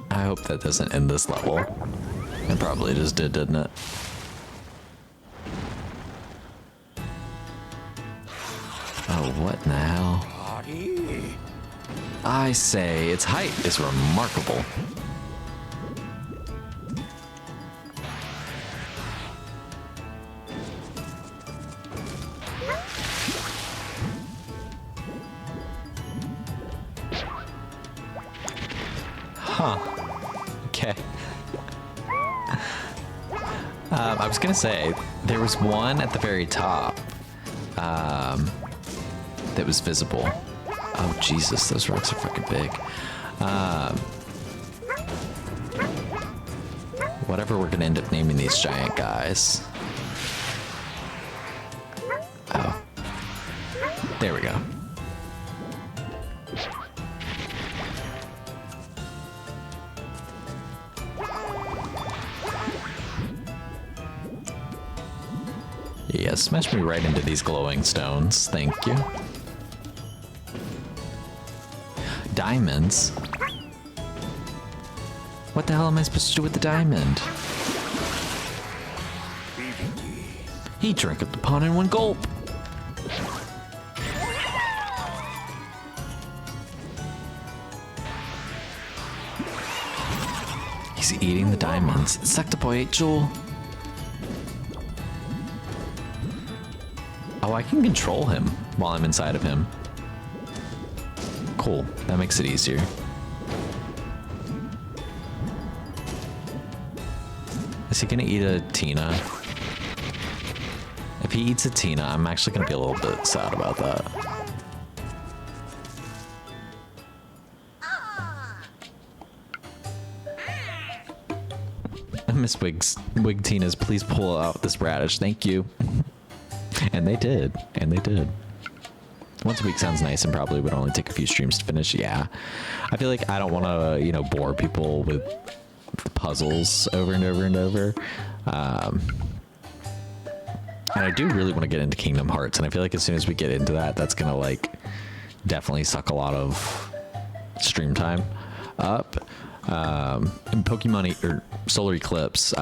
I hope that doesn't end this level. It probably just did, didn't it? Oh, what in the hell?
Party.
I say, its height is remarkable. Huh. Okay. I was gonna say, there was one at the very top that was visible. Oh, Jesus, those rocks are fucking big. Whatever we're gonna end up naming these giant guys. Oh. There we go. Yeah, smash me right into these glowing stones. Thank you. Diamonds? What the hell am I supposed to do with the diamond? He drank up the pond in one gulp. He's eating the diamonds. Suck the boy, Joel. Oh, I can control him while I'm inside of him. Cool. That makes it easier. Is he gonna eat a Tina? If he eats a Tina, I'm actually gonna be a little bit sad about that. Miss Wig Tinas, please pull out this radish. Thank you. And they did. And they did. Once a week sounds nice and probably would only take a few streams to finish. Yeah. I feel like I don't want to, you know, bore people with puzzles over and over and over. And I do really want to get into Kingdom Hearts. And I feel like as soon as we get into that, that's going to like definitely suck a lot of stream time up. In Pokemon or Solar Eclipse,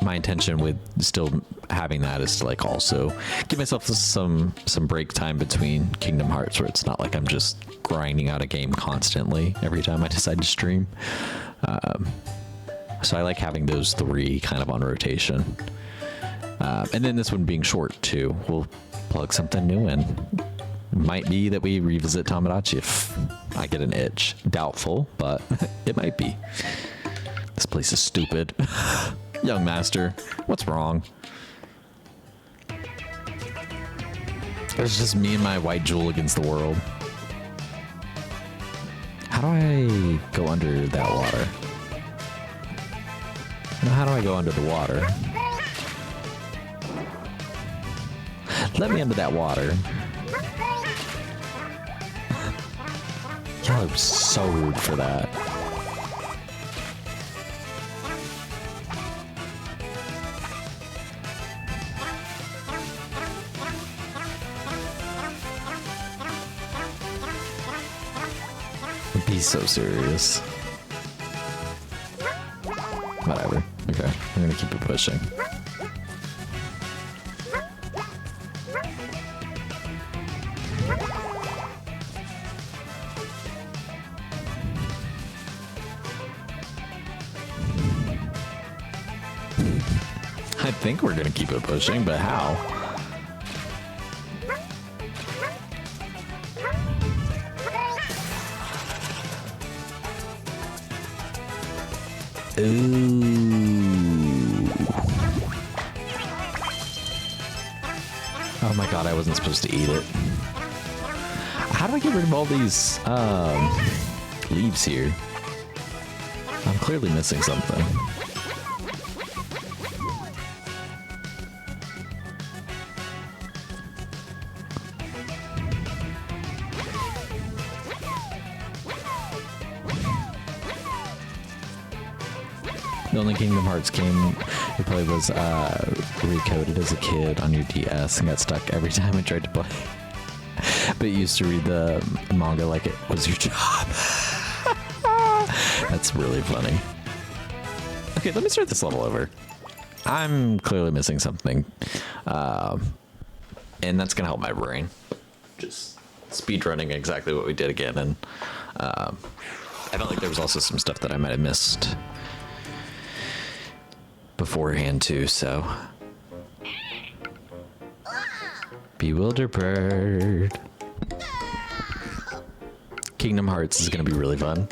my intention with still having that is to like also give myself some break time between Kingdom Hearts, where it's not like I'm just grinding out a game constantly every time I decide to stream. So I like having those 3 kind of on rotation. And then this one being short too, we'll plug something new in. Might be that we revisit Tamagotchi if I get an itch. Doubtful, but it might be. This place is stupid. Young master, what's wrong? It's just me and my white jewel against the world. How do I go under that water? Now, how do I go under the water? Let me under that water. Y'all are so rude for that. Be so serious. Whatever. Okay, I'm gonna keep it pushing. I think we're gonna keep it pushing, but how? Ooh. Oh my god, I wasn't supposed to eat it. How do I get rid of all these leaves here? I'm clearly missing something. The only Kingdom Hearts game you played was recoded as a kid on your DS and got stuck every time I tried to play. But you used to read the manga like it was your job. That's really funny. Okay, let me start this level over. I'm clearly missing something. And that's gonna help my brain. Just speedrunning exactly what we did again. And I felt like there was also some stuff that I might have missed beforehand too, so. Bewilder Bird. Kingdom Hearts is gonna be really fun.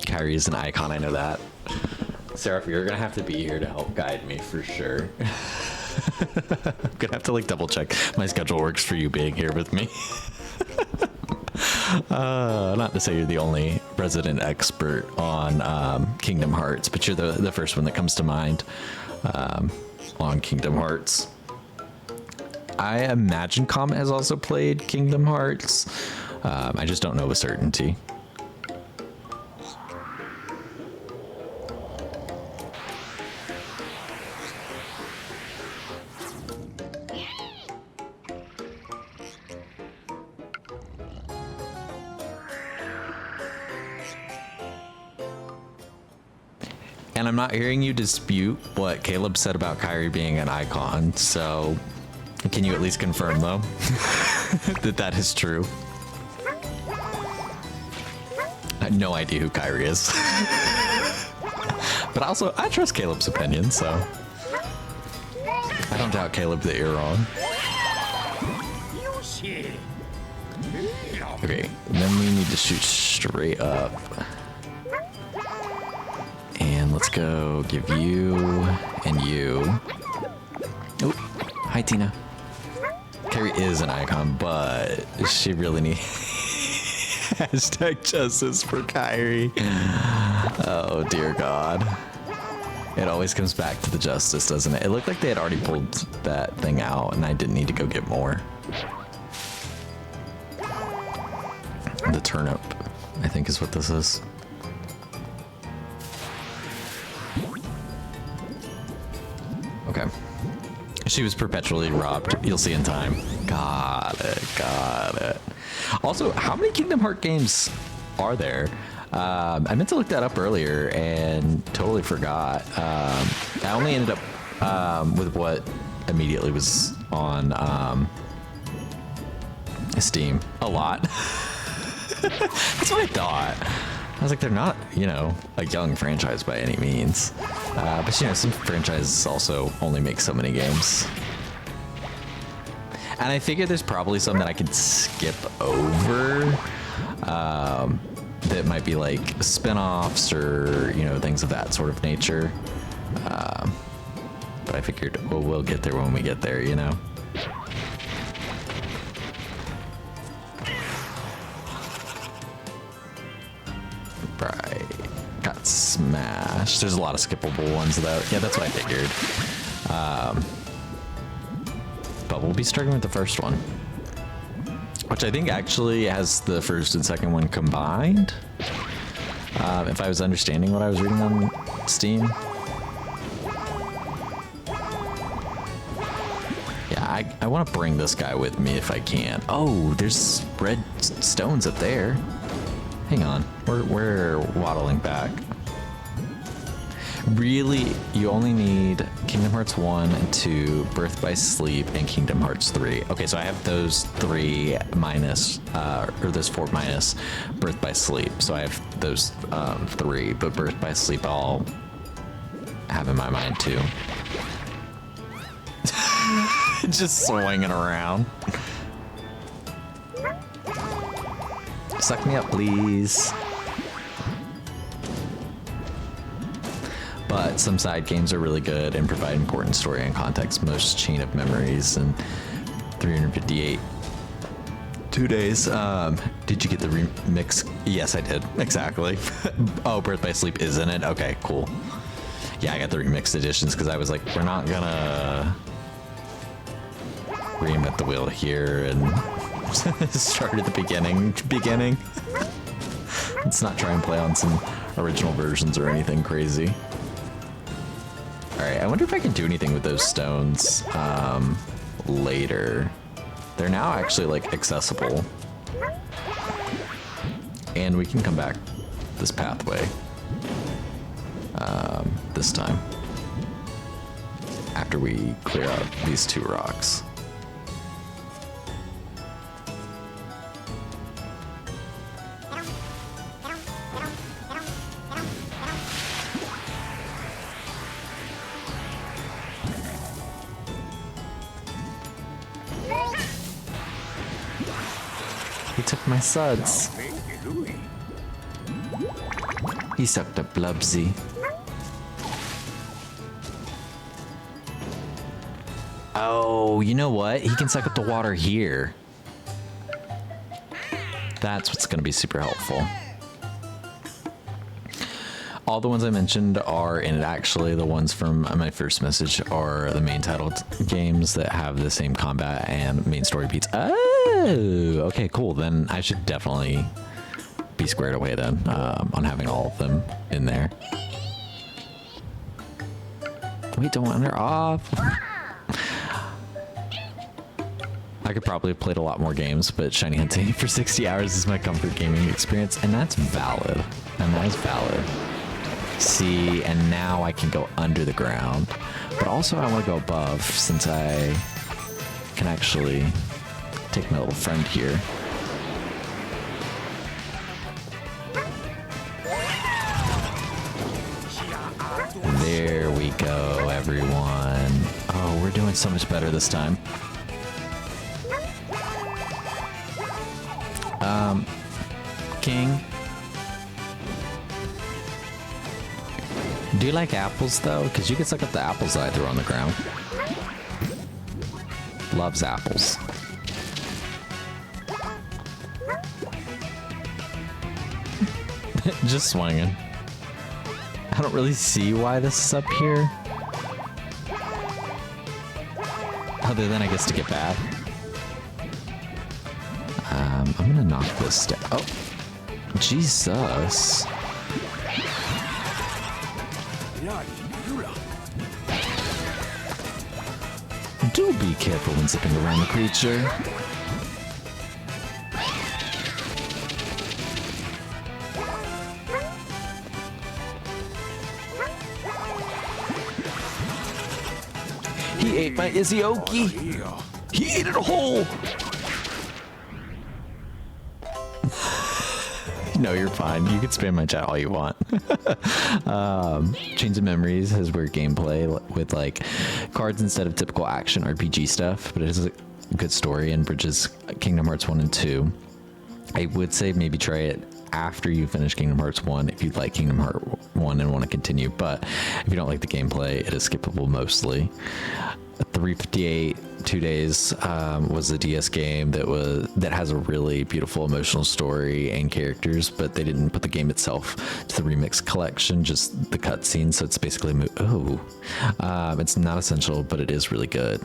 Kyrie is an icon, I know that. Seraph, you're gonna have to be here to help guide me for sure. I'm gonna have to like double check my schedule works for you being here with me. Not to say you're the only resident expert on Kingdom Hearts, but you're the first one that comes to mind on Kingdom Hearts. I imagine Comet has also played Kingdom Hearts. I just don't know with certainty. And I'm not hearing you dispute what Caleb said about Kyrie being an icon, so can you at least confirm, though, that that is true? I have no idea who Kyrie is. But also, I trust Caleb's opinion, so I don't doubt, Caleb, that you're wrong.
Yoshi.
Okay, then we need to shoot straight up. And let's go give you and you. Oh, hi Tina. Carrie is an icon, but she really needs hashtag justice for Kyrie. Oh dear God. It always comes back to the justice, doesn't it? It looked like they had already pulled that thing out and I didn't need to go get more. The turnip, I think is what this is. Okay. She was perpetually robbed. You'll see in time. Got it. Got it. Also, how many Kingdom Hearts games are there? I meant to look that up earlier and totally forgot. I only ended up with what immediately was on Steam. A lot. That's what I thought. I was like, they're not, you know, a young franchise by any means. But, you know, some franchises also only make so many games. And I figure there's probably some that I could skip over. That might be like spin-offs or, you know, things of that sort of nature. But I figured, well, we'll get there when we get there, you know? Right. Got smashed. There's a lot of skippable ones, though. Yeah, that's what I figured. But we'll be starting with the first one, which I think actually has the first and second one combined. If I was understanding what I was reading on Steam. Yeah, I want to bring this guy with me if I can. Oh, there's red stones up there. Hang on, we're waddling back. Really, you only need Kingdom Hearts 1 and 2, Birth by Sleep, and Kingdom Hearts 3. Okay, so I have those 3 minus, or those 4 minus Birth by Sleep. So I have those 3, but Birth by Sleep I'll have in my mind too. Just swinging around. Suck me up, please. But some side games are really good and provide important story and context. Most Chain of Memories and 358. 2 days. Did you get the remix? Yes, I did. Exactly. Oh, Birth by Sleep is in it? Okay, cool. Yeah, I got the remixed editions because I was like, we're not gonna reinvent the wheel here and start at the beginning. Let's not try and play on some original versions or anything crazy. Alright, I wonder if I can do anything with those stones later. They're now actually like accessible. And we can come back this pathway this time. After we clear out these 2 rocks. He took my suds. He sucked up Blubsy. Oh, you know what? He can suck up the water here. That's what's going to be super helpful. All the ones I mentioned are in it, actually. The ones from my first message are the main titled games that have the same combat and main story beats. Oh, okay, cool. Then I should definitely be squared away then on having all of them in there. Wait, don't wander off. I could probably have played a lot more games, but Shiny Hunting for 60 hours is my comfort gaming experience, and that's valid. And that is valid. See, and now I can go under the ground. But also I want to go above, since I can actually take my little friend here. There we go, everyone. Oh, we're doing so much better this time. King. Do you like apples, though? Because you can suck up the apples that I threw on the ground. Loves apples. Just swinging. I don't really see why this is up here. Other than, I guess, to get back. I'm gonna knock this down. Oh, Jesus. Do be careful when zipping around the creature. He ate my Izioki. He ate it whole. No, you're fine. You can spam my chat all you want. Chains of Memories has weird gameplay with like cards instead of typical action RPG stuff, but it has a good story and bridges Kingdom Hearts 1 and 2. I would say maybe try it after you finish Kingdom Hearts 1 if you like Kingdom Hearts 1 and want to continue, but if you don't like the gameplay, it is skippable mostly. 358 2 Days was a DS game that has a really beautiful emotional story and characters, but they didn't put the game itself to the remix collection, just the cutscenes. So it's basically it's not essential, but it is really good.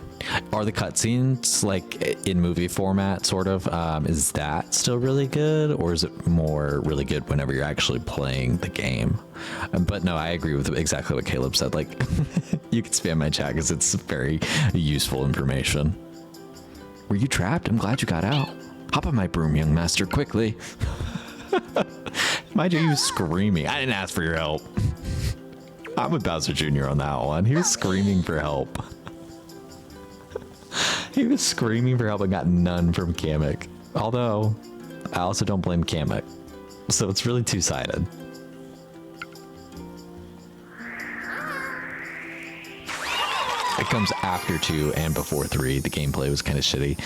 Are the cutscenes like in movie format, sort of? Is that still really good, or is it more really good whenever you're actually playing the game? But no, I agree with exactly what Caleb said. Like, you can spam my chat because it's very useful information. Were you trapped? I'm glad you got out. Hop on my broom, young master, quickly. Mind you, he was screaming. I didn't ask for your help. I'm with Bowser Jr. on that one. He was screaming for help. He was screaming for help and got none from Kamek. Although, I also don't blame Kamek. So it's really two-sided. It comes after 2 and before 3. The gameplay was kind of shitty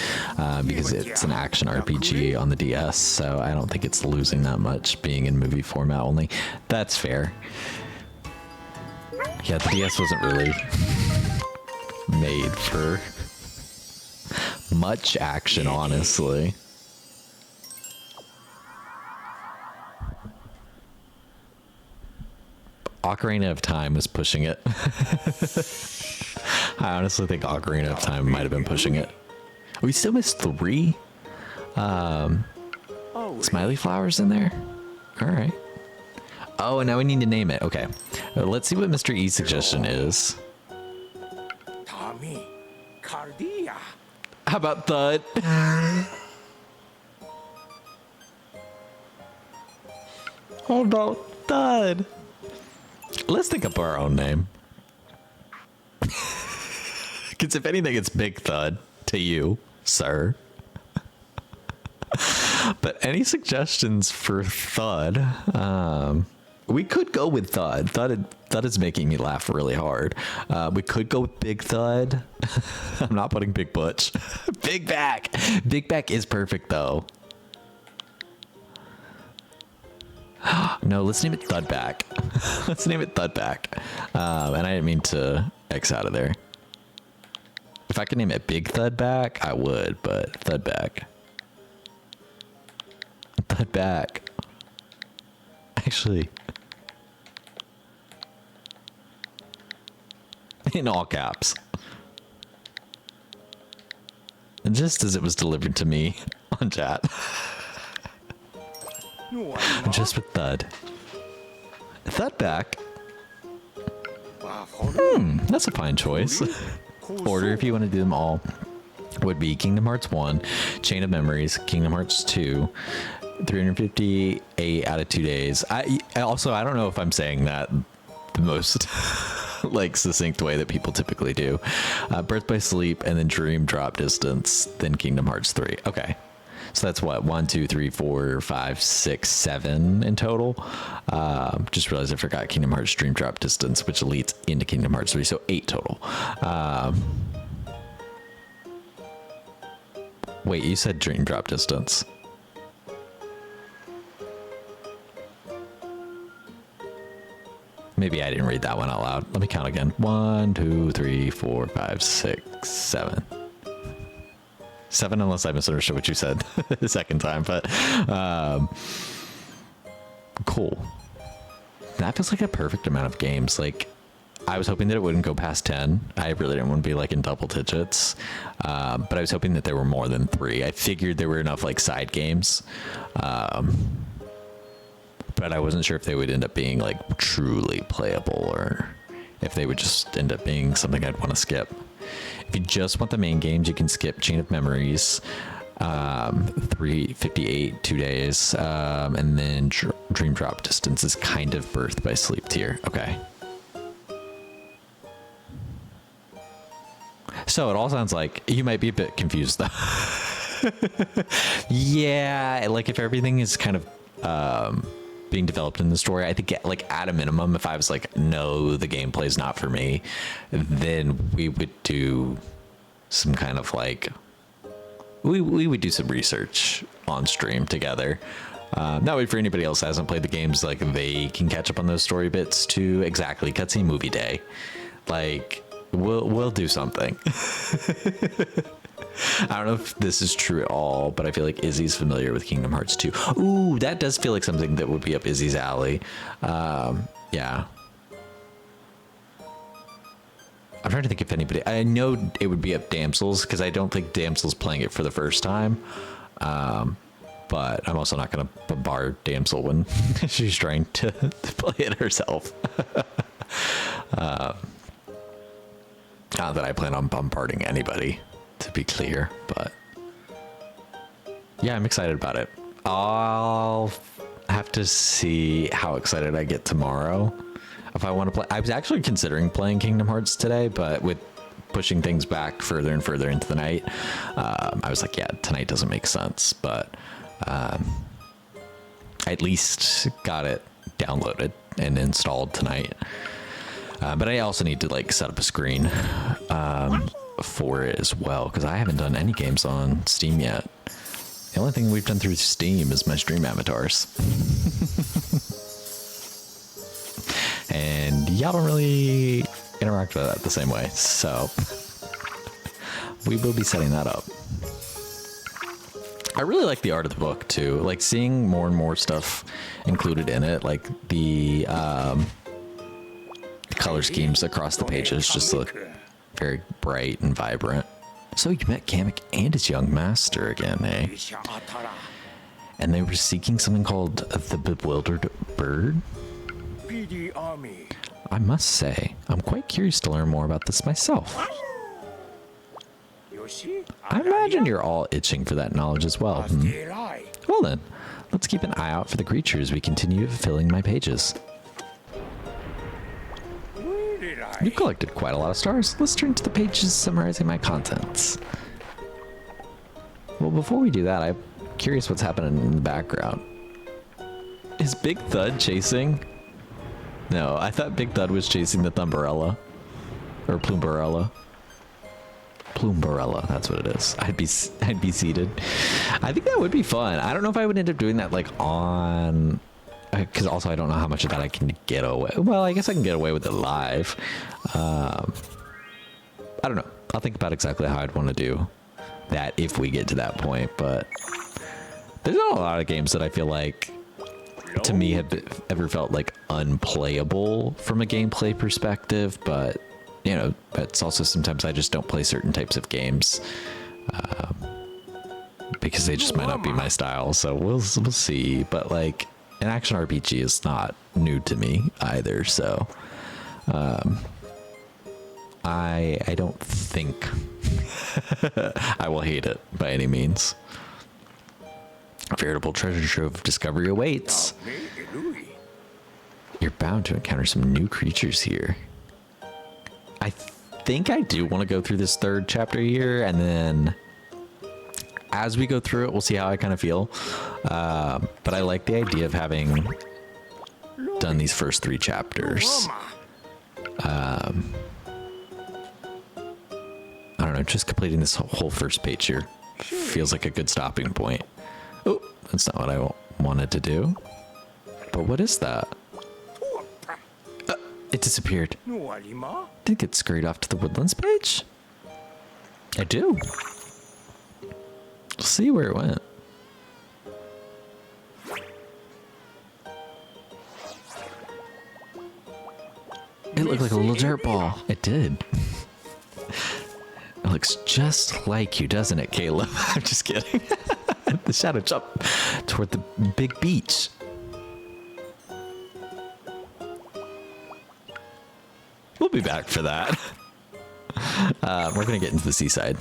because it's an action RPG on the DS, so I don't think it's losing that much being in movie format only. That's fair. Yeah, the DS wasn't really made for much action, honestly. Ocarina of Time was pushing it. I honestly think Ocarina of Time might have been pushing it. We still missed 3 smiley flowers in there. All right. Oh, and now we need to name it. Okay. Let's see what Mr. E's suggestion is.
Tommy, Cardia.
How about Thud? How about Thud? Let's think up our own name. Because if anything, it's Big Thud to you, sir. But any suggestions for Thud? We could go with Thud. Thud is making me laugh really hard. We could go with Big Thud. I'm not putting Big Butch. Big Back. Big Back is perfect, though. No, let's name it Thudback. Let's name it Thudback. And I didn't mean to X out of there. If I could name it Big Thudback, I would, but Thudback. Thudback. Actually, in all caps. Just as it was delivered to me on chat. Just with Thud. Thudback. That's a fine choice. Order, if you want to do them all, would be Kingdom Hearts 1, Chain of Memories, Kingdom Hearts 2, 358 out of 2 days. I don't know if I'm saying that the most like succinct way that people typically do. Birth by Sleep, and then Dream Drop Distance, then Kingdom Hearts 3. Okay. So that's what, 1, 2, 3, 4, 5, 6, 7 in total. Just realized I forgot Kingdom Hearts Dream Drop Distance, which leads into Kingdom Hearts 3, so 8 total. Wait, you said Dream Drop Distance. Maybe I didn't read that one out loud. Let me count again. 1, 2, 3, 4, 5, 6, 7. 7, unless I misunderstood what you said the second time, but cool. That feels like a perfect amount of games. Like, I was hoping that it wouldn't go past 10. I really didn't want to be like in double digits, but I was hoping that there were more than 3. I figured there were enough like side games, but I wasn't sure if they would end up being like truly playable or if they would just end up being something I'd want to skip. If you just want the main games, you can skip Chain of Memories, 358, 2 days, and then Dream Drop Distance is kind of birthed by Sleep Tier. Okay. So it all sounds like you might be a bit confused though. Yeah, like if everything is kind of being developed in the story, I think like at a minimum, if I was like, no, the gameplay is not for me, then we would do some kind of like, we would do some research on stream together. That way for anybody else that hasn't played the games, like they can catch up on those story bits too. Exactly, cutscene movie day. Like we'll do something. I don't know if this is true at all, but I feel like Izzy's familiar with Kingdom Hearts 2. Ooh, that does feel like something that would be up Izzy's alley. Yeah. I'm trying to think if anybody... I know it would be up Damsel's, because I don't think Damsel's playing it for the first time. But I'm also not going to bombard Damsel when she's trying to play it herself. Not that I plan on bombarding anybody, to be clear, but yeah, I'm excited about it. I'll have to see how excited I get tomorrow if I want to play. I was actually considering playing Kingdom Hearts today, but with pushing things back further and further into the night, I was like, yeah, tonight doesn't make sense, but I at least got it downloaded and installed tonight. But I also need to like set up a screen for it as well, because I haven't done any games on Steam yet. The only thing we've done through Steam is my stream avatars. And y'all don't really interact with that the same way, so we will be setting that up. I really like the art of the book too, like seeing more and more stuff included in it, like the color schemes across the pages just look very bright and vibrant. So you met Kamek and his young master again, eh? And they were seeking something called the Bewildered Bird? I must say, I'm quite curious to learn more about this myself. I imagine you're all itching for that knowledge as well. Well then, let's keep an eye out for the creature as we continue filling my pages. You've collected quite a lot of stars. Let's turn to the pages summarizing my contents. Well, before we do that, I'm curious what's happening in the background. Is Big Thud chasing? No, I thought Big Thud was chasing the Thumbarella. Or Plumbarella. Plumbarella, that's what it is. I'd be seated. I think that would be fun. I don't know if I would end up doing that like on... Because also I don't know how much of that I can get away. Well, I guess I can get away with it live. I don't know. I'll think about exactly how I'd want to do that if we get to that point. But there's not a lot of games that I feel like, to me, have ever felt like unplayable from a gameplay perspective. But, you know, it's also sometimes I just don't play certain types of games. Because they just might not be my style. So we'll see. But like... an action RPG is not new to me either, so I don't think I will hate it by any means. A veritable treasure trove of discovery awaits. You're bound to encounter some new creatures here. I think I do want to go through this third chapter here, and then as we go through it, we'll see how I kind of feel. But I like the idea of having done these first 3 chapters. I don't know, just completing this whole first page here feels like a good stopping point. Oh, that's not what I wanted to do. But what is that? It disappeared. Did it get scurried off to the Woodlands page? I do. We'll see where it went. It looked like a little dirt ball. It did. It looks just like you, doesn't it, Caleb? I'm just kidding. The shadow jumped toward the big beach. We'll be back for that. We're gonna get into the seaside.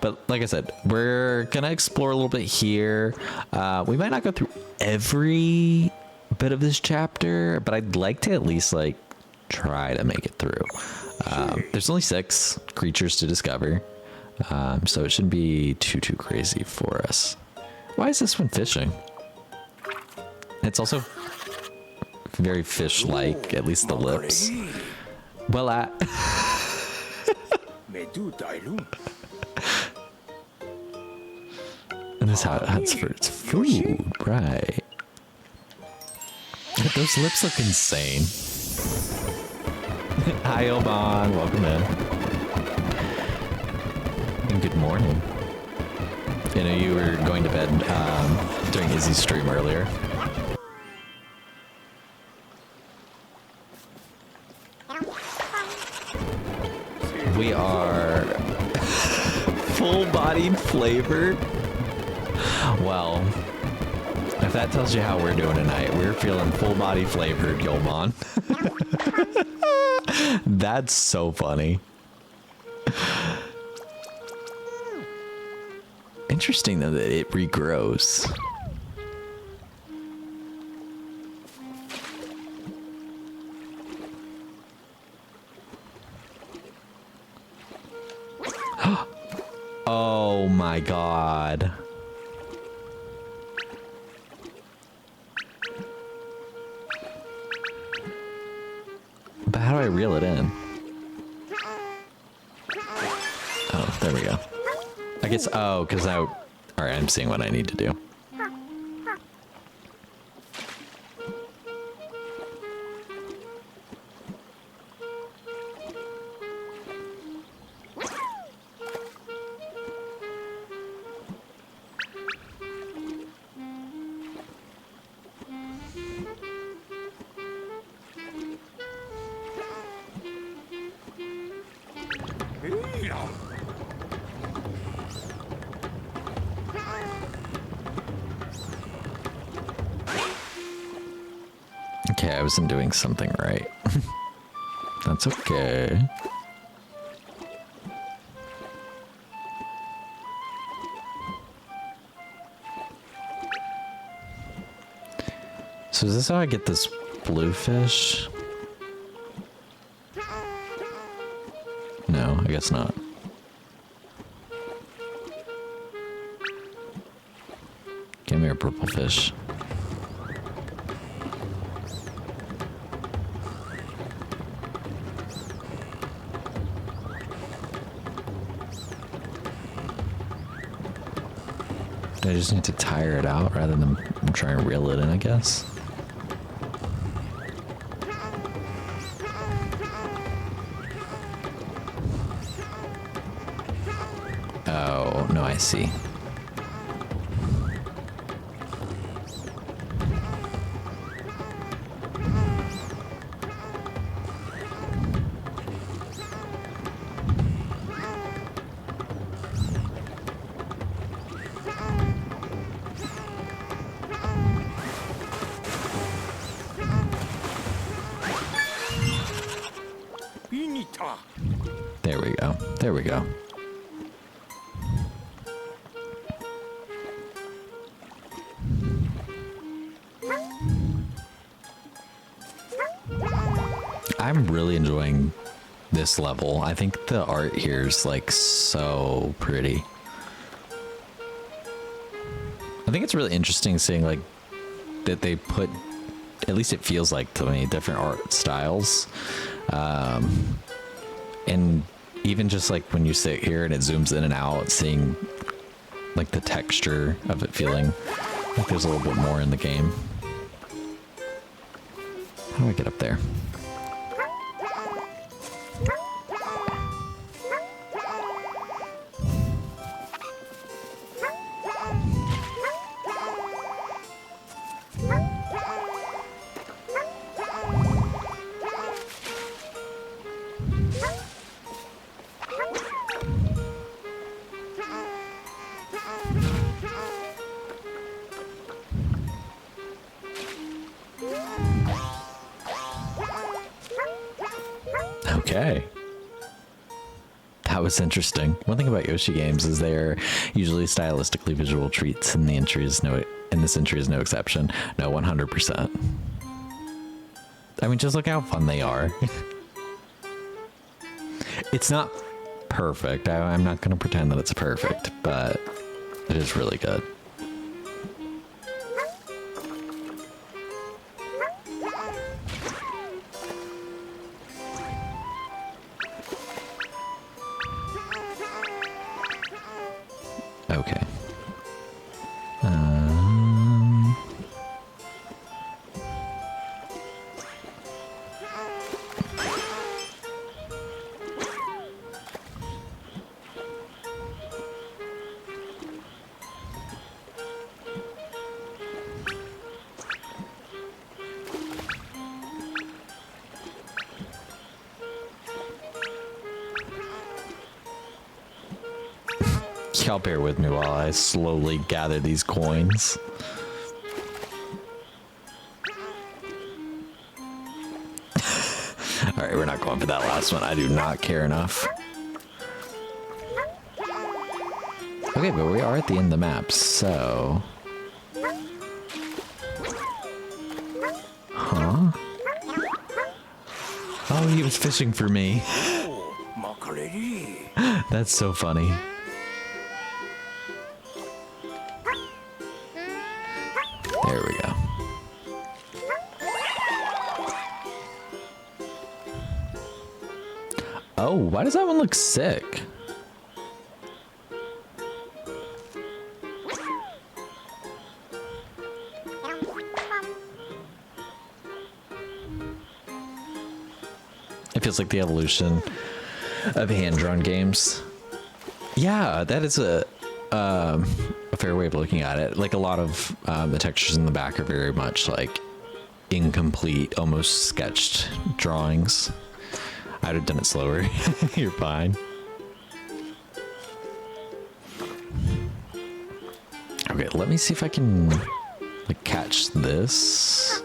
But like I said, we're gonna explore a little bit here. We might not go through every bit of this chapter, but I'd like to at least like try to make it through. There's only 6 creatures to discover, so it shouldn't be too crazy for us. Why is this one fishing? It's also very fish-like, at least the lips. Well, and this hunts for its food, right? Those lips look insane. Hi, Oban. Welcome in. And good morning. I know you were going to bed during Izzy's stream earlier. We are full-bodied flavored. Well, if that tells you how we're doing tonight, we're feeling full-body flavored, Yolban. That's so funny. Interesting though that it regrows. Oh my god. But how do I reel it in? Oh, there we go. I guess, oh, because I... Alright, I'm seeing what I need to do. Okay, I wasn't doing something right. That's okay. So is this how I get this blue fish? No, I guess not. Give me a purple fish. I just need to tire it out rather than try and reel it in, I guess. Oh, no, I see. There we go. There we go. I'm really enjoying this level. I think the art here is like so pretty. I think it's really interesting seeing like that they put, at least it feels like to me, different art styles. And even just like when you sit here and it zooms in and out, seeing like the texture of it feeling like there's a little bit more in the game. How do I get up there? Okay. That was interesting. One thing about Yoshi games is they're usually stylistically visual treats, and this entry is no exception. No, 100%. I mean, just look how fun they are. It's not perfect. I'm not going to pretend that it's perfect, but it is really good. Okay. Y'all bear with me while I slowly gather these coins. Alright, we're not going for that last one. I do not care enough. Okay, but we are at the end of the map, so... Huh? Oh, he was fishing for me. That's so funny. There we go. Oh, why does that one look sick? It feels like the evolution of hand-drawn games. Yeah, that is a fair way of looking at it. Like, a lot of the textures in the back are very much like incomplete, almost sketched drawings. I'd have done it slower. You're fine. Okay, let me see if I can like catch this.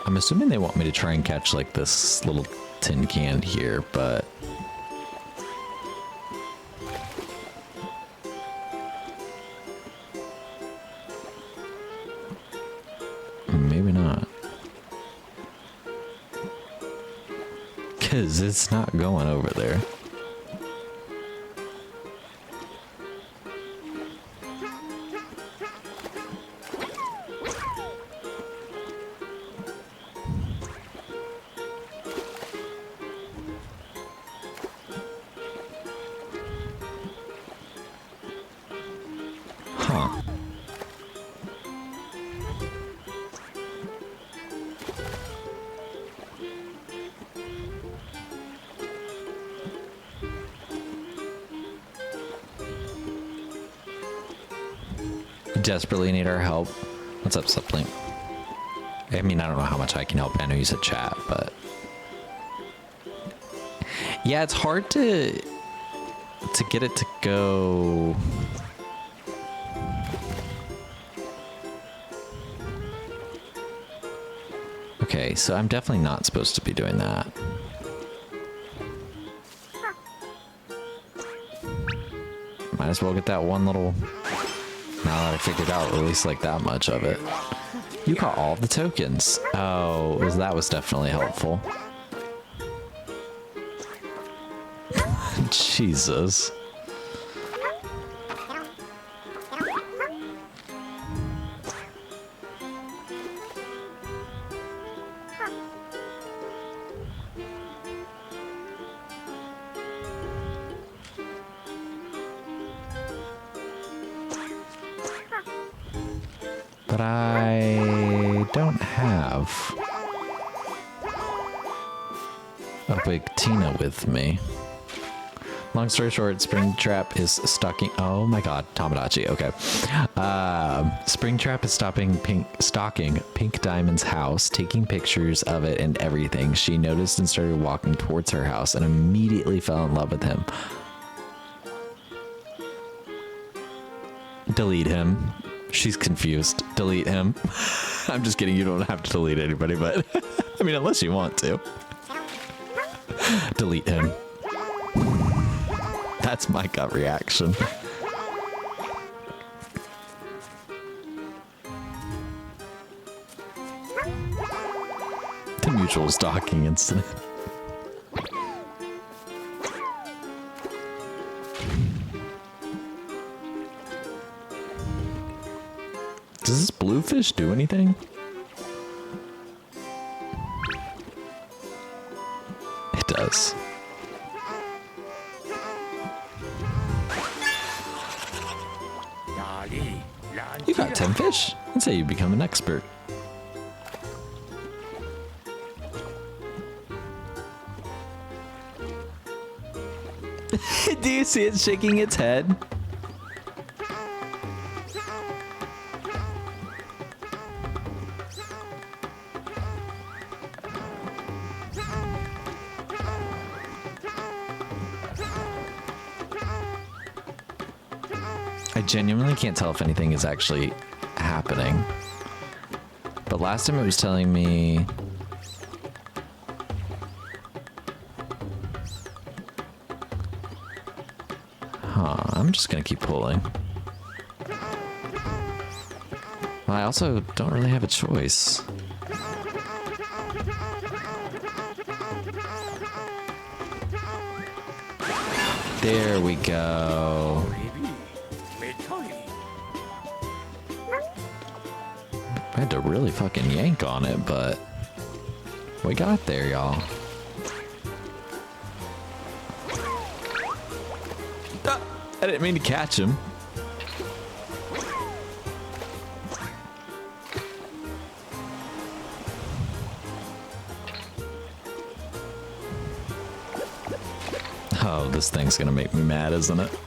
I'm assuming they want me to try and catch like this little tin can here, but maybe not. Because it's not going over there. Huh. Desperately need our help. What's up, Sliplink? I mean, I don't know how much I can help. I know you said chat, but yeah, it's hard to get it to go. Okay, so I'm definitely not supposed to be doing that. Might as well get that one little... Now that I figured out at least like that much of it. You caught all the tokens. Oh, that was definitely helpful. Jesus. But I don't have a big Tina with me. Long story short, Springtrap is stalking. Oh my god, Tamagotchi. Okay. Springtrap is stalking Pink Diamond's house, taking pictures of it and everything. She noticed and started walking towards her house and immediately fell in love with him. Delete him. She's confused. Delete him. I'm just kidding. You don't have to delete anybody, but I mean, unless you want to. Delete him. That's my gut reaction. The mutual stalking incident. Does this bluefish do anything? It does. You got 10 fish. I'd say you become an expert. Do you see it shaking its head? I genuinely can't tell if anything is actually happening. But last time it was telling me... Huh, I'm just gonna keep pulling. Well, I also don't really have a choice. There we go. I had to really fucking yank on it, but we got there, y'all. Ah, I didn't mean to catch him. Oh, this thing's gonna make me mad, isn't it?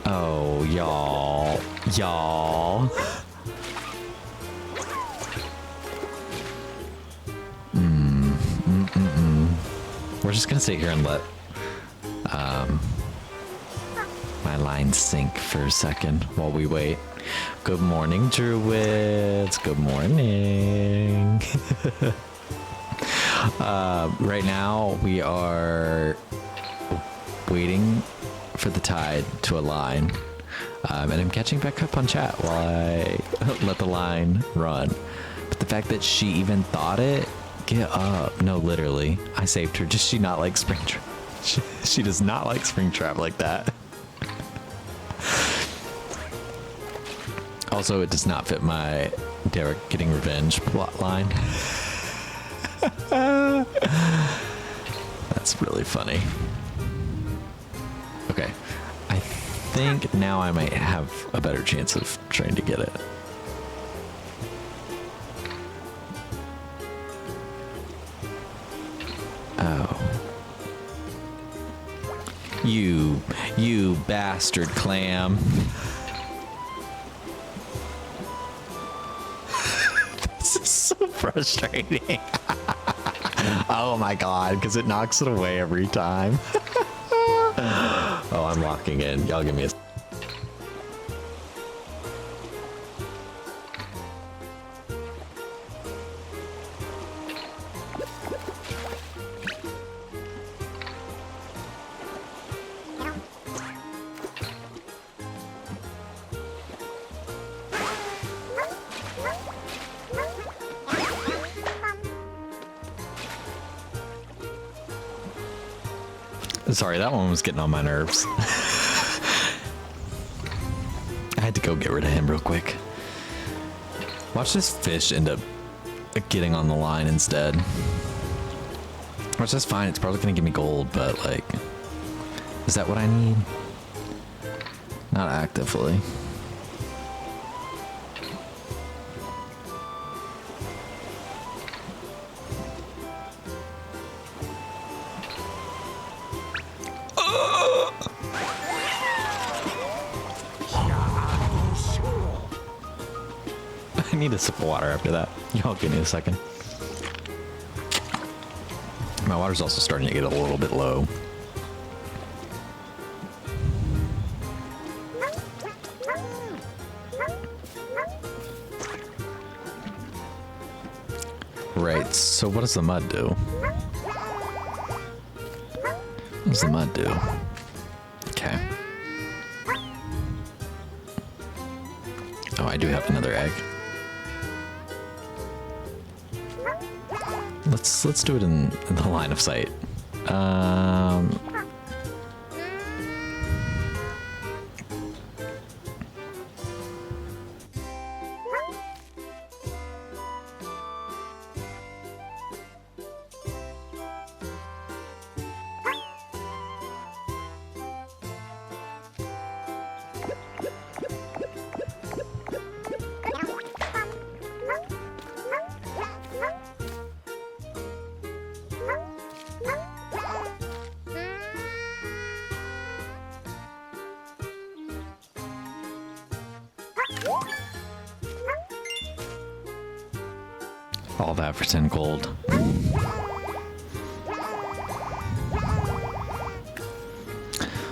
Oh, y'all. Y'all. We're just gonna sit here and let my line sink for a second while we wait. Good morning, Druids. Good morning. Right now we are waiting for the tide to align, and I'm catching back up on chat while I let the line run. But the fact that she even thought it, get up. No, literally, I saved her. Does she not like spring trap? She does not like spring trap like that. Also, it does not fit my Derek getting revenge plot line. That's really funny. Okay, I think now I might have a better chance of trying to get it. Oh. You bastard clam. This is so frustrating. Oh my god, because it knocks it away every time. Oh, I'm locking in. Y'all give me a... Sorry, that one was getting on my nerves. I had to go get rid of him real quick. Watch this fish end up getting on the line instead. Which that's fine, it's probably gonna give me gold, but like, is that what I need? Not actively. I need a sip of water after that. Y'all give me a second. My water's also starting to get a little bit low. Right, so what does the mud do? What does the mud do? Okay. Oh, I do have another egg. Let's do it in the line of sight. All that for 10 gold.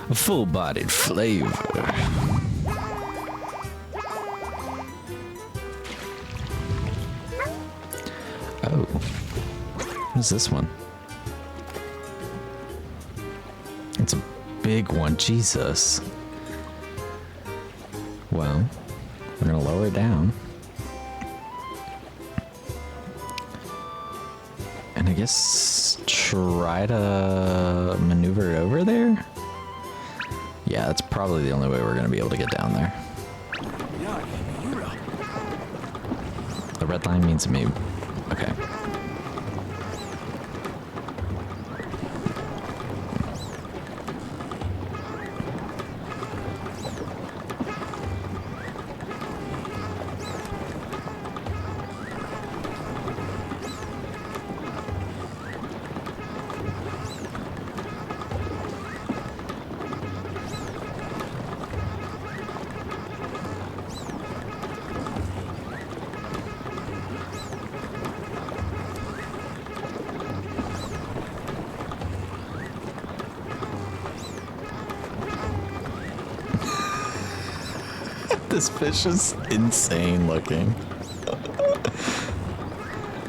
A full-bodied flavor. Oh. What is this one? It's a big one. Jesus. Well, we're gonna lower it down. And I guess try to maneuver it over there? Yeah, that's probably the only way we're gonna be able to get down there. The red line means maybe. Okay. This fish is insane looking.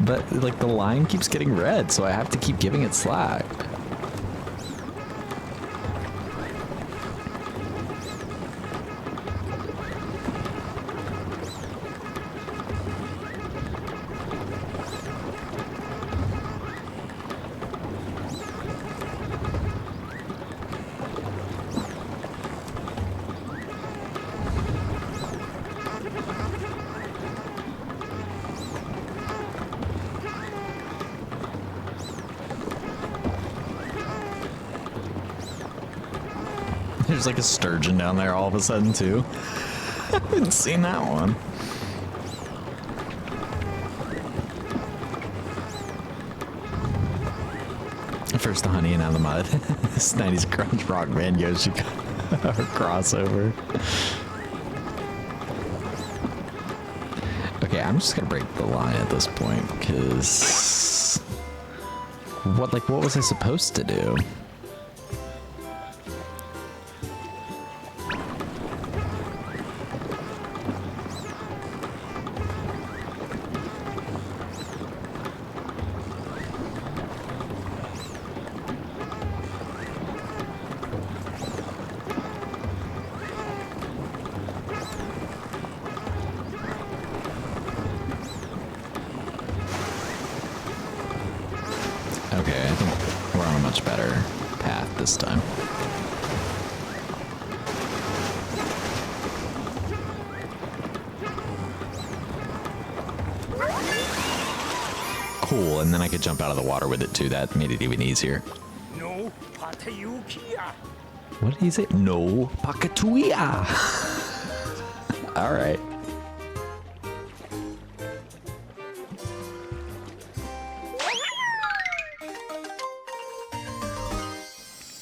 But, like, the line keeps getting red, so I have to keep giving it slack. There's like a sturgeon down there all of a sudden too. I haven't seen that one. First the honey and now the mud. This 90s grunge rock band Yoshi crossover. Okay, I'm just gonna break the line at this point because what was I supposed to do? Okay, I think we're on a much better path this time. Cool, and then I could jump out of the water with it too. That made it even easier.
No patayukia.
What did he say? No pakatuia. All right.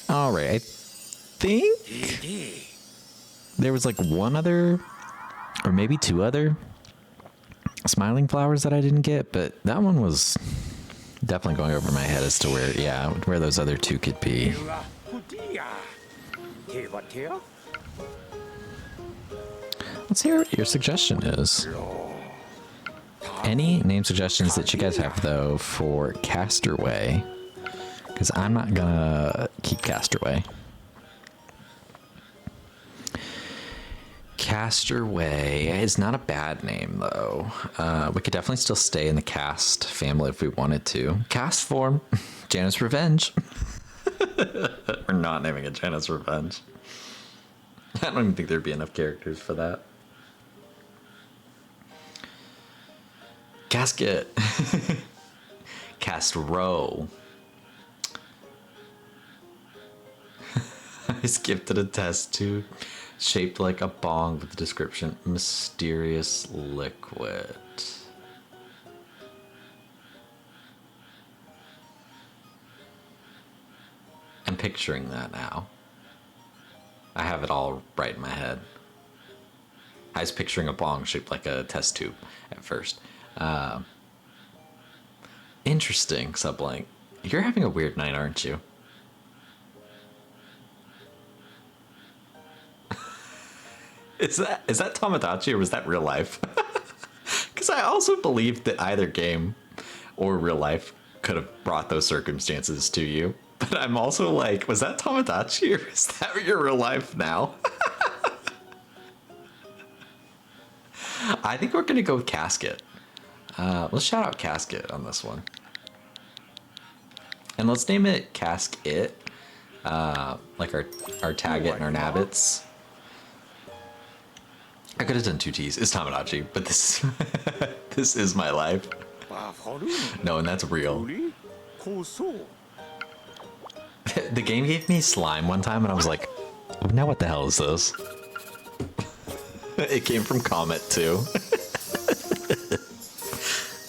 All right, I think there was like one other, or maybe two other smiling flowers that I didn't get, but that one was Definitely going over my head as to where, yeah, where those other two could be.
は不ディア手は手や
Let's hear what your suggestion is. Any name suggestions that you guys have, though, for Castaway? Because I'm not gonna keep Castaway. Castaway is not a bad name, though. We could definitely still stay in the cast family if we wanted to. Cast form, Janet's Revenge. We're not naming it Janet's Revenge. I don't even think there'd be enough characters for that. Casket. Cast row. I skipped a test tube shaped like a bong with the description mysterious liquid. I'm picturing that now. I have it all right in my head. I was picturing a bong shaped like a test tube at first. Interesting, Sublink. You're having a weird night, aren't you? Is that Tamagotchi or was that real life? Because I also believe that either game or real life could have brought those circumstances to you. But I'm also like, was that Tamagotchi or is that your real life now? I think we're gonna go with Casket. Let's shout out Casket on this one. And let's name it Casket. Like our Taggett and our Nabbits. I could have done two T's. It's Tamagotchi, but this this is my life. No, and that's real. The game gave me slime one time, and I was like, "Now what the hell is this?" It came from Comet too.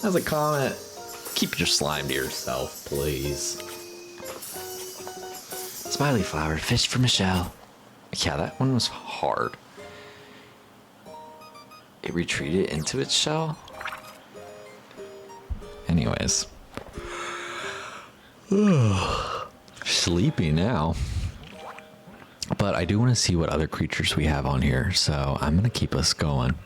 I was like, "Comet, keep your slime to yourself, please." Smiley flower, fish for Michelle. Yeah, that one was hard. It retreated into its shell. Anyways. Sleepy now. But I do want to see what other creatures we have on here, so I'm going to keep us going.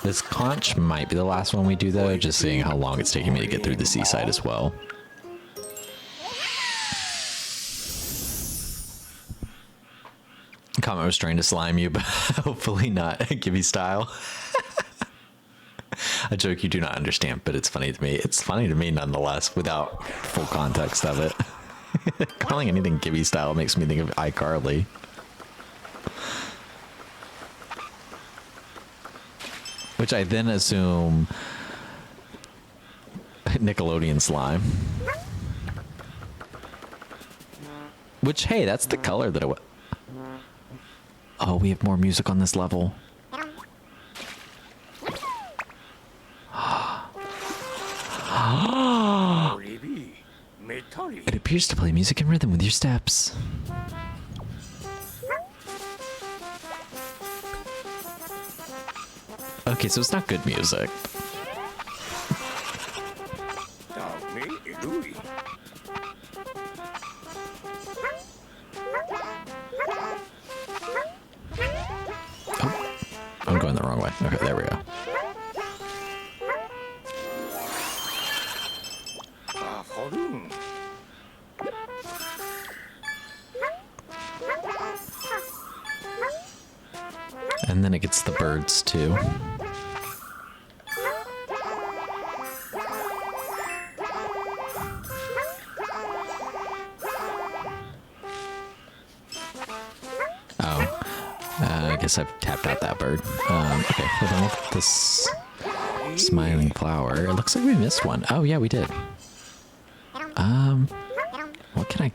This conch might be the last one we do, though, just seeing how long it's taking me to get through the seaside as well. Comment was trying to slime you, but hopefully not Gibby style. A joke you do not understand, but it's funny to me. It's funny to me nonetheless, without full context of it. Calling anything Gibby style makes me think of iCarly. Which I then assume Nickelodeon slime. Which, hey, that's the color that it was. Oh, we have more music on this level. It appears to play music in rhythm with your steps. Okay, so it's not good music. Oh, I'm going the wrong way. Okay, there we go. And then it gets the birds too. I guess I've tapped out that bird. Okay, hold on with this smiling flower. It looks like we missed one. Oh yeah, we did. What can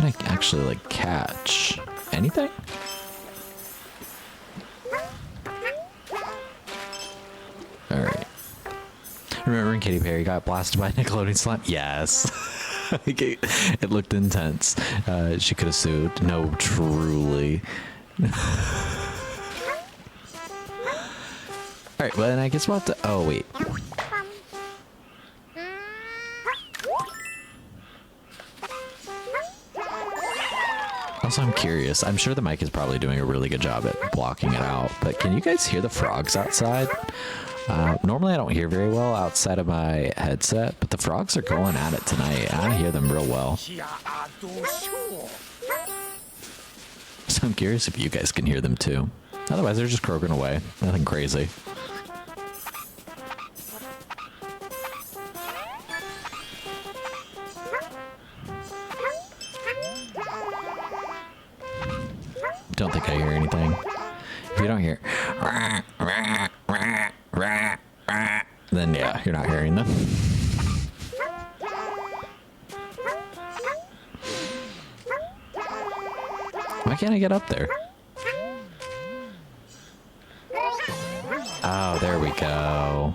I actually like catch? Anything? Alright. Remember when Katy Perry got blasted by Nickelodeon slime? Yes. It looked intense. She could have sued. No, truly. right, well, then I guess we'll have to. Oh wait. Also, I'm curious. I'm sure the mic is probably doing a really good job at blocking it out, but can you guys hear the frogs outside? Normally I don't hear very well outside of my headset, but the frogs are going at it tonight. I hear them real well. So I'm curious if you guys can hear them too. Otherwise, they're just croaking away. Nothing crazy. Don't think I hear anything. If you don't hear, then yeah, you're not hearing them. Why can't I get up there? Oh, there we go.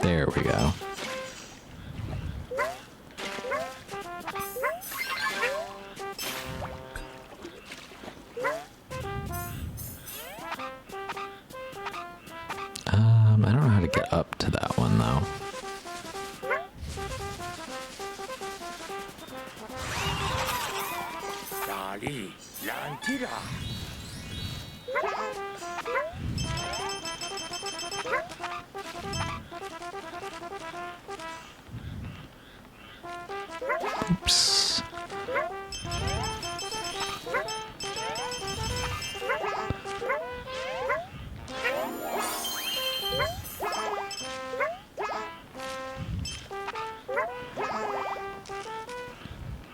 There we go. I don't know how to get up to that one though.
Dali, Lantira.
Oops.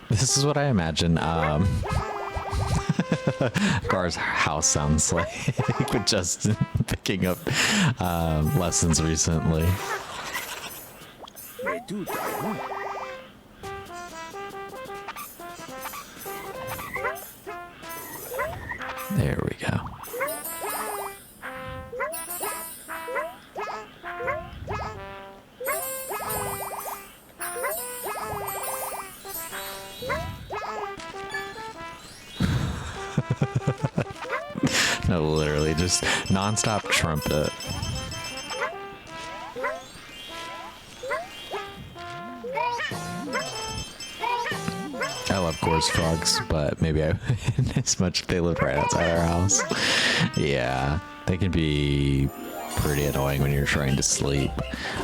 This is what I imagine Gar's house sounds like with Justin picking up lessons recently. There we go. No, literally just non-stop trumpet. I love Gore's frogs, but maybe I as much they live right outside our house. Yeah, they can be pretty annoying when you're trying to sleep.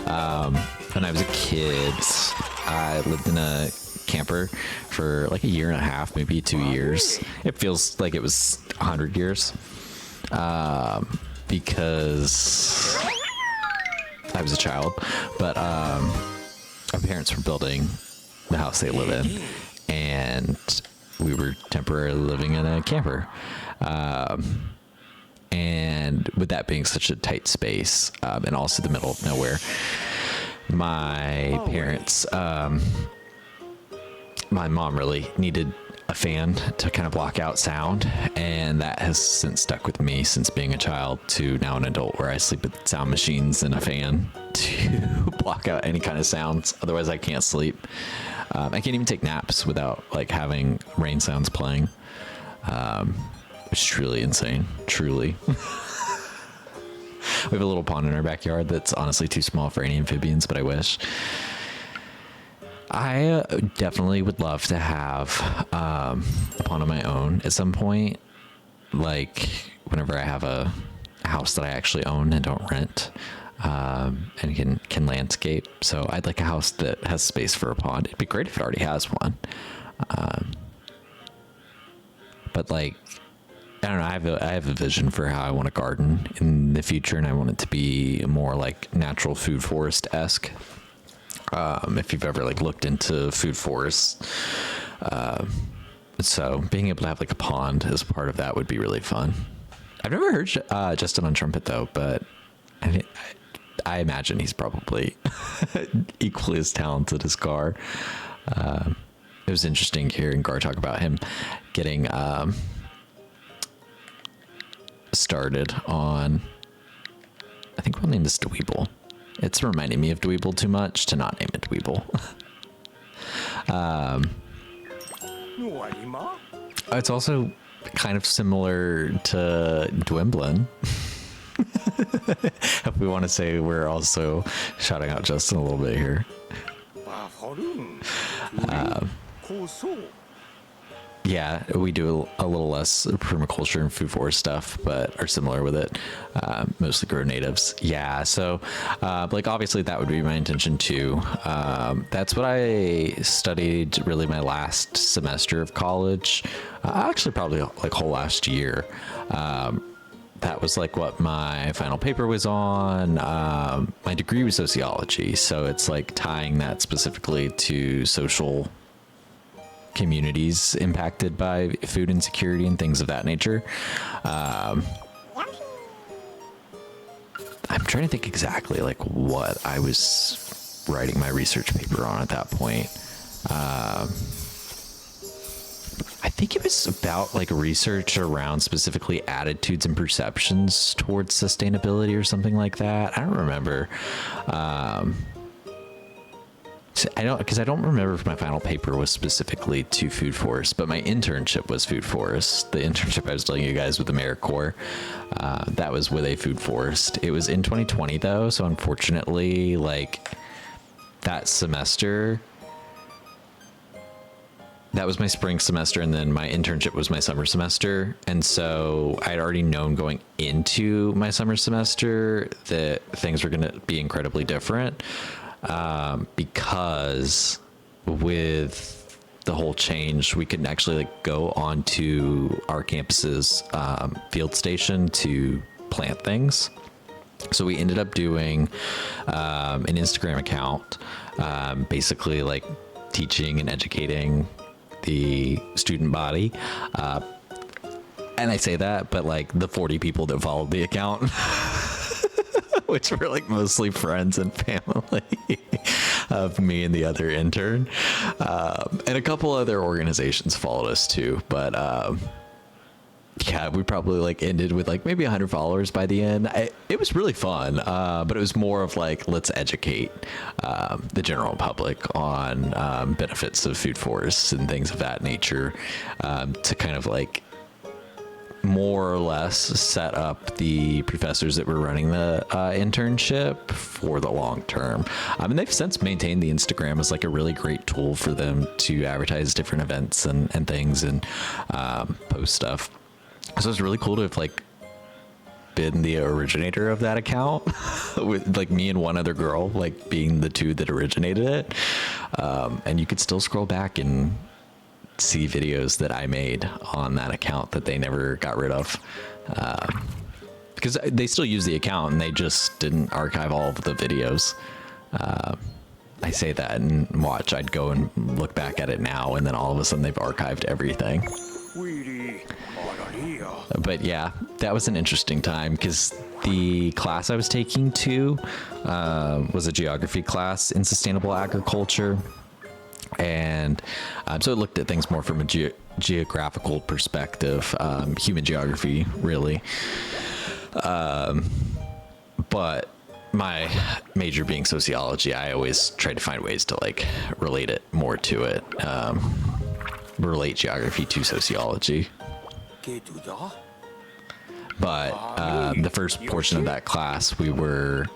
When I was a kid, I lived in a camper for like a year and a half, maybe 2 years. It feels like it was 100 years. Because I was a child, but our parents were building the house they live in, and we were temporarily living in a camper. And with that being such a tight space, and also the middle of nowhere, my parents, my mom really needed a fan to kind of block out sound, and that has since stuck with me since being a child to now an adult, where I sleep with sound machines and a fan to block out any kind of sounds. Otherwise I can't sleep. I can't even take naps without like having rain sounds playing, which is truly insane. Truly. We have a little pond in our backyard that's honestly too small for any amphibians, but I wish. I definitely would love to have a pond of my own at some point, like whenever I have a house that I actually own and don't rent, and can landscape. So I'd like a house that has space for a pond. It'd be great if it already has one. But like, I don't know, I have a vision for how I want a garden in the future, and I want it to be more like natural food forest-esque. If you've ever like looked into food forests, so being able to have like a pond as part of that would be really fun. I've never heard Justin on trumpet though, but I imagine he's probably equally as talented as Gar. it was interesting hearing Gar talk about him getting started on. I think we'll name this Dweeble. It's reminding me of Dweeble too much to not name it Dweeble. It's also kind of similar to Dwimblin. If we want to say we're also shouting out Justin a little bit here. Yeah, we do a little less permaculture and food forest stuff, but are similar with it. Mostly grow natives. Yeah, so like obviously that would be my intention too. That's what I studied really my last semester of college. Actually, probably like whole last year. That was like what my final paper was on. My degree was sociology, so it's like tying that specifically to social communities impacted by food insecurity and things of that nature. I'm trying to think exactly like what I was writing my research paper on at that point. I think it was about like research around specifically attitudes and perceptions towards sustainability or something like that. I don't remember. I don't remember if my final paper was specifically to food forest, but my internship was food forest. The internship I was telling you guys with AmeriCorps, that was with a food forest. It was in 2020 though, so unfortunately, like that semester, that was my spring semester, and then my internship was my summer semester. And so I'd already known going into my summer semester that things were going to be incredibly different. Because with the whole change, we could actually like go onto our campus's field station to plant things. So we ended up doing an Instagram account, basically like teaching and educating the student body. And I say that, but like the 40 people that followed the account which were like mostly friends and family of me and the other intern. And a couple other organizations followed us too. But yeah, we probably like ended with like maybe 100 followers by the end. It was really fun, but it was more of like, let's educate the general public on benefits of food forests and things of that nature, to kind of like more or less set up the professors that were running the internship for the long term. And they've since maintained the Instagram as like a really great tool for them to advertise different events and things and post stuff. So it's really cool to have like been the originator of that account with like me and one other girl like being the two that originated it. And you could still scroll back and see videos that I made on that account that they never got rid of, because they still use the account and they just didn't archive all of the videos. I say that and watch, I'd go and look back at it now and then all of a sudden they've archived everything. But yeah, that was an interesting time because the class I was taking too was a geography class in sustainable agriculture. And so it looked at things more from a geographical perspective, human geography, really. But my major being sociology, I always try to find ways to like relate it more to it, relate geography to sociology. But the first portion of that class, we were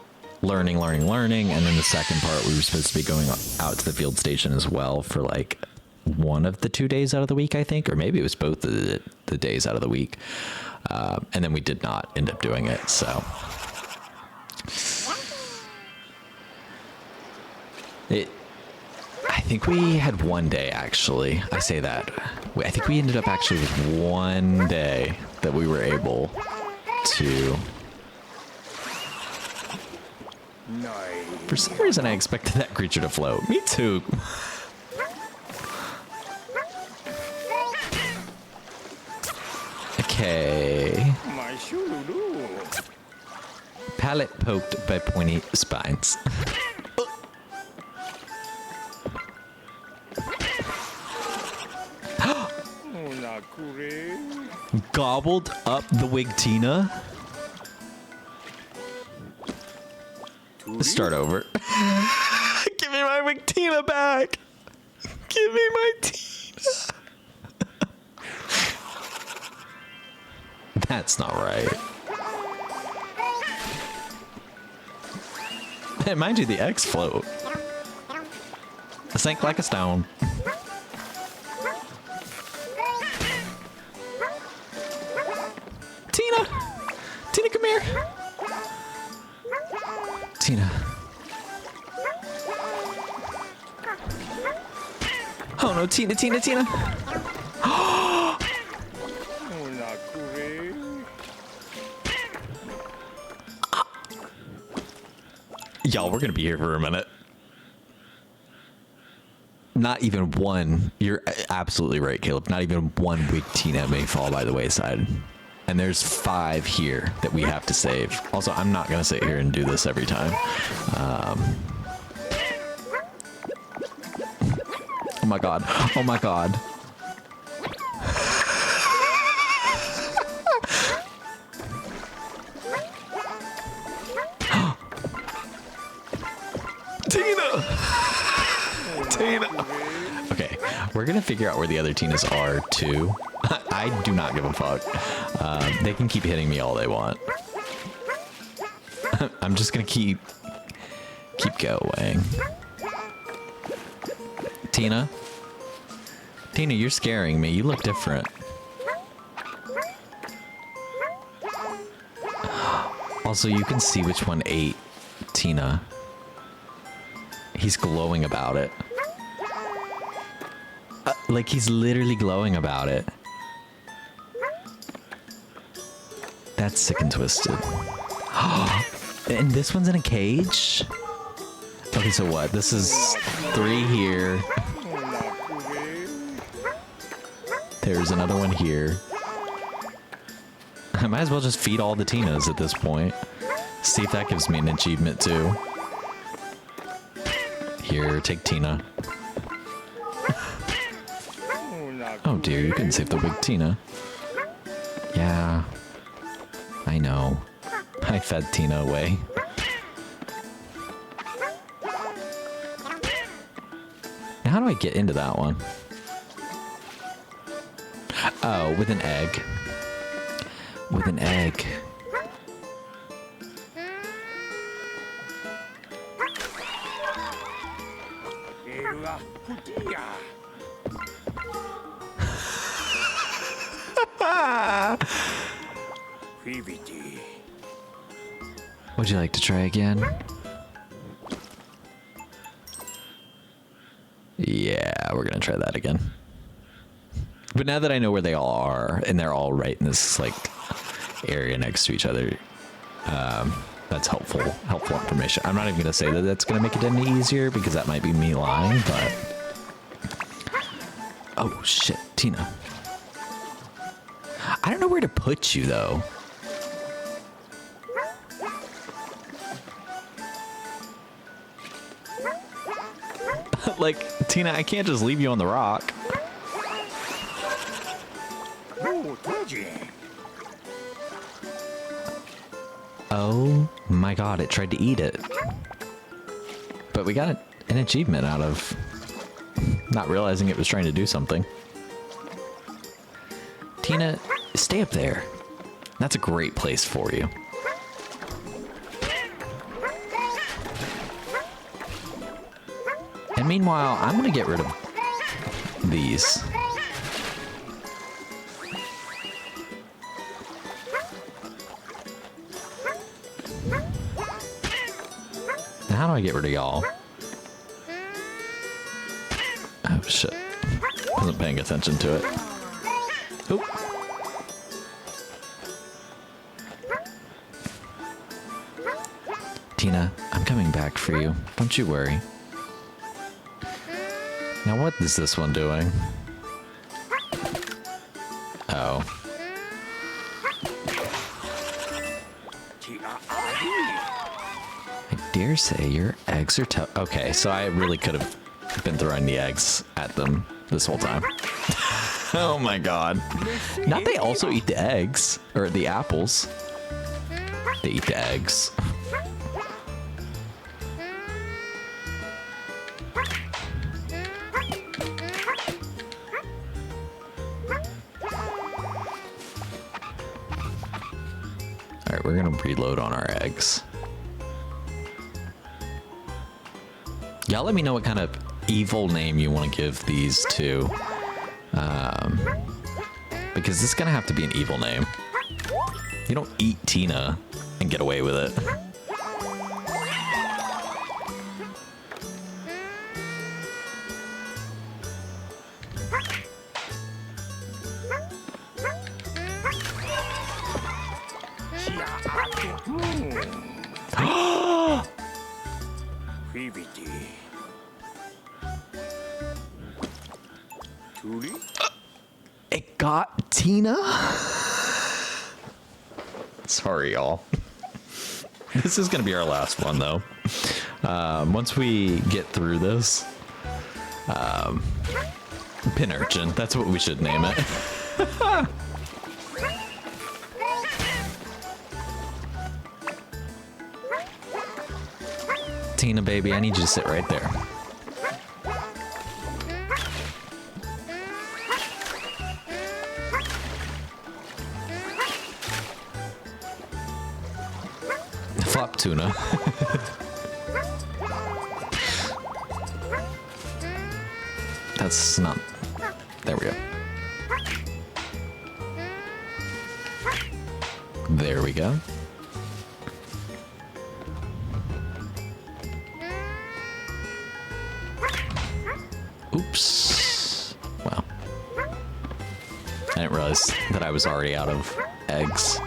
learning, and then the second part we were supposed to be going out to the field station as well for like one of the 2 days out of the week, I think, or maybe it was both of the days out of the week, and then we did not end up doing it. So I think we had one day, actually. I say that I think we ended up actually with one day that we were able to. For some reason, I expected that creature to float. Me too. Okay. Palate poked by pointy spines. gobbled up the Wigtina. Let's start over. Give me my Wigtina back. Give me my Tina. That's not right. Hey, mind you, the eggs float. Sink like a stone. Tina! Tina, come here! Tina. Oh no, Tina, Tina, Tina! Y'all, we're gonna be here for a minute. Not even one. You're absolutely right, Caleb. Not even one Wigtina may fall by the wayside. And there's 5 here that we have to save. Also, I'm not gonna sit here and do this every time. Oh my god. Oh my god. Tina! Tina! Okay, we're gonna figure out where the other Tinas are too. I do not give a fuck. They can keep hitting me all they want. I'm just gonna keep going. Tina? Tina, you're scaring me. You look different. Also, you can see which one ate Tina. He's glowing about it. Like, he's literally glowing about it. That's sick and twisted. And this one's in a cage? Okay, so what? This is 3 here. There's another one here. I might as well just feed all the Tinas at this point. See if that gives me an achievement too. Here, take Tina. Oh dear, you couldn't save the Wigtina. Yeah, I know. I fed Tina away. Now how do I get into that one? Oh, with an egg. With an egg. Would you like to try again? Yeah, we're gonna try that again. But now that I know where they all are, and they're all right in this like area next to each other, that's helpful information. I'm not even gonna say that that's gonna make it any easier because that might be me lying, but oh shit, Tina. I don't know where to put you though. Like, Tina, I can't just leave you on the rock. Oh my god, it tried to eat it. But we got an achievement out of not realizing it was trying to do something. Tina, stay up there. That's a great place for you. And meanwhile, I'm gonna get rid of these. Now how do I get rid of y'all? Oh shit. Wasn't paying attention to it. Oop. Tina, I'm coming back for you. Don't you worry. Now what is this one doing? Oh. I dare say your eggs are okay, so I really could have been throwing the eggs at them this whole time. Oh my god. Not they also eat the eggs. Or the apples. They eat the eggs. Alright, we're gonna reload on our eggs. Y'all let me know what kind of evil name you want to give these to. Because this is gonna have to be an evil name. You don't eat Tina and get away with it. It got Tina? Sorry, y'all. This is going to be our last one, though. Once we get through this, Pin Urchin, that's what we should name it. Tina, baby, I need you to sit right there. Flop tuna. That's not... There we go. There we go. Oops. Wow. I didn't realize that I was already out of eggs.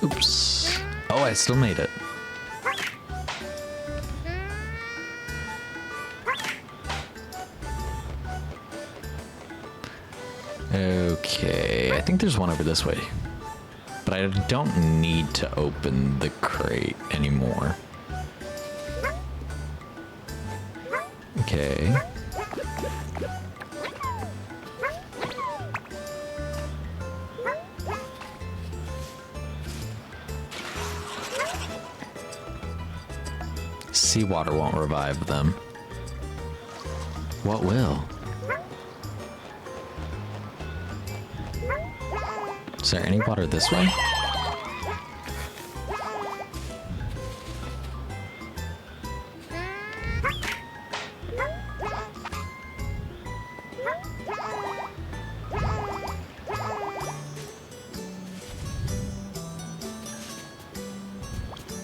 Oops. Oh, I still made it. Okay, I think there's one over this way. But I don't need to open the crate anymore. Okay. Seawater won't revive them. What will? Is there any water this way?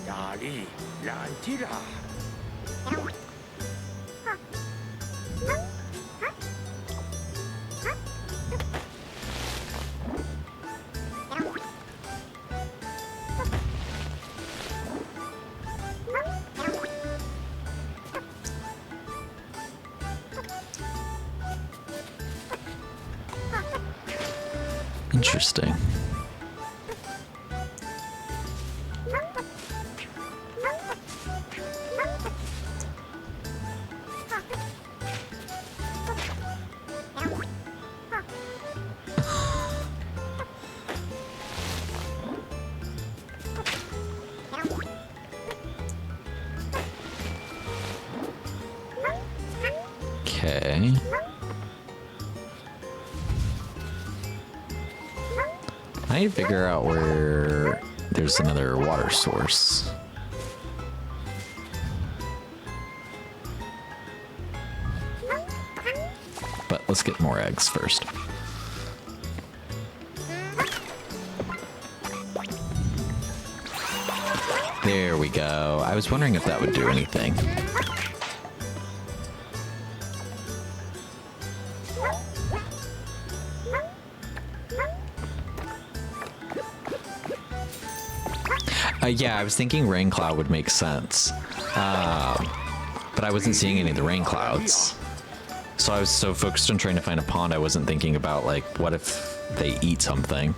Dari Lantira.
Interesting. Okay. I need to figure out where there's another water source. But let's get more eggs first. There we go. I was wondering if that would do anything. Yeah, I was thinking rain cloud would make sense. But I wasn't seeing any of the rain clouds. So I was so focused on trying to find a pond, I wasn't thinking about, like, what if they eat something?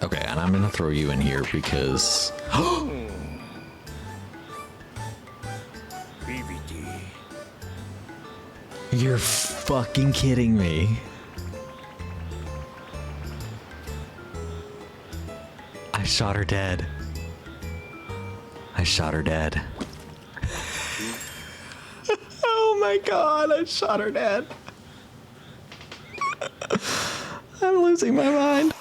Okay, and I'm gonna throw you in here because...
BBD.
You're fucking kidding me. I shot her dead. I shot her dead. Oh my god, I shot her dead. I'm losing my mind.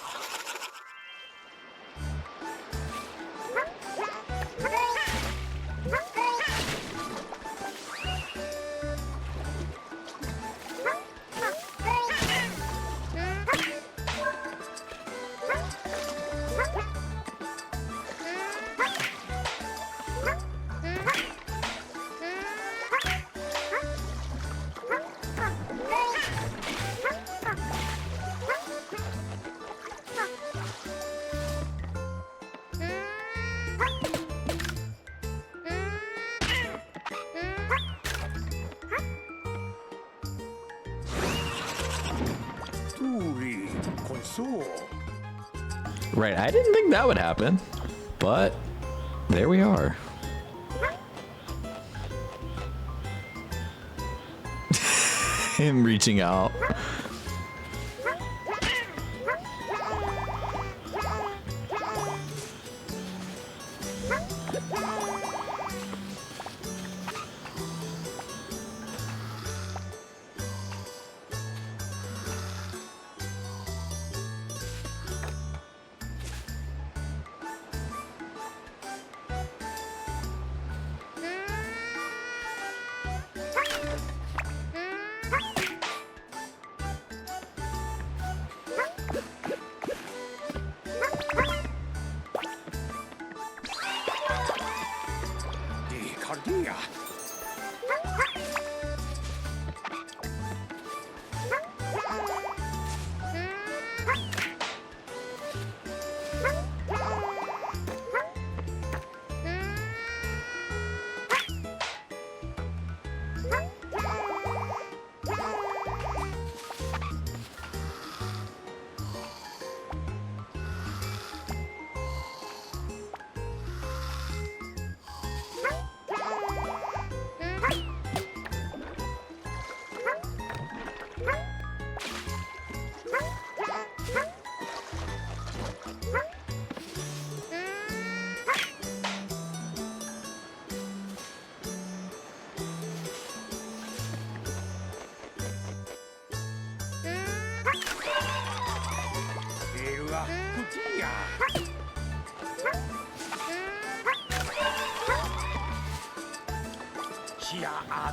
Turi. Console.
Right, I didn't think that would happen, but there we are. Him reaching out.
Cardia. Era Cutia.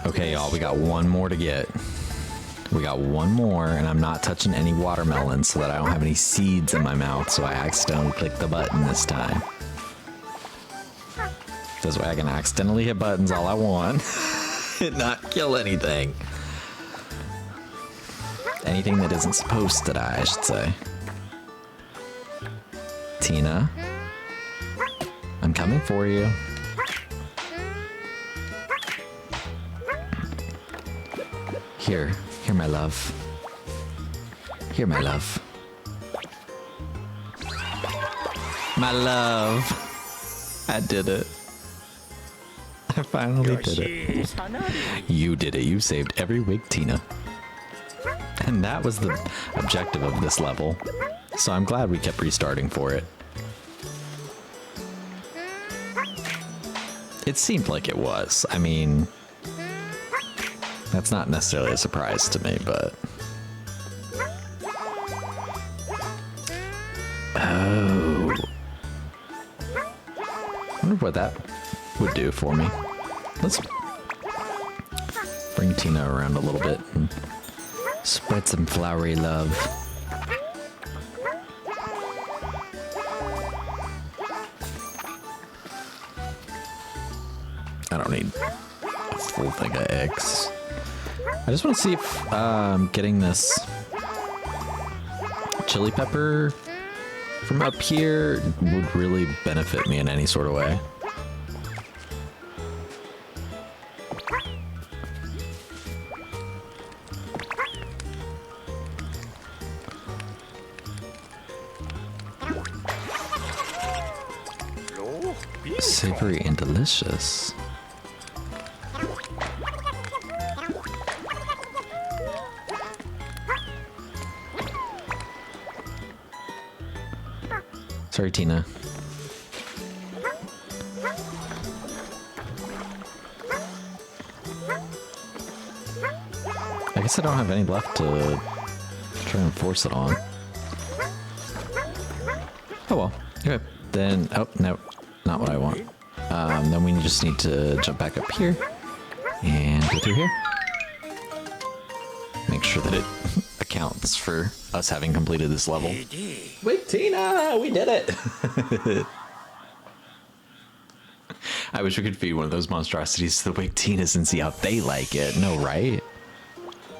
Okay, y'all, we got one more to get. We got one more, and I'm not touching any watermelons so that I don't have any seeds in my mouth, so I accidentally clicked the button this time. This way I can accidentally hit buttons all I want and not kill anything. Anything that isn't supposed to die, I should say. Tina, I'm coming for you. Here, my love. Here, my love. My love. I did it. I finally did it.
Yoshi. Sanari.
You did it. You saved every wig, Tina. And that was the objective of this level. So I'm glad we kept restarting for it. It seemed like it was. I mean, that's not necessarily a surprise to me, but... Oh. I wonder what that would do for me. Let's bring Tina around a little bit and spread some flowery love. I don't need a full thing of eggs. I just want to see if getting this chili pepper from up here would really benefit me in any sort of way.
No,
Savory and delicious. Sorry, Tina. I guess I don't have any left to try and force it on. Oh well. Okay. Then, oh, no. Not what I want. Then we just need to jump back up here and go through here. Make sure that it accounts for us having completed this level. Wait, Tina! We did it! I wish we could feed one of those monstrosities to the Wig Tinas and see how they like it. No, right?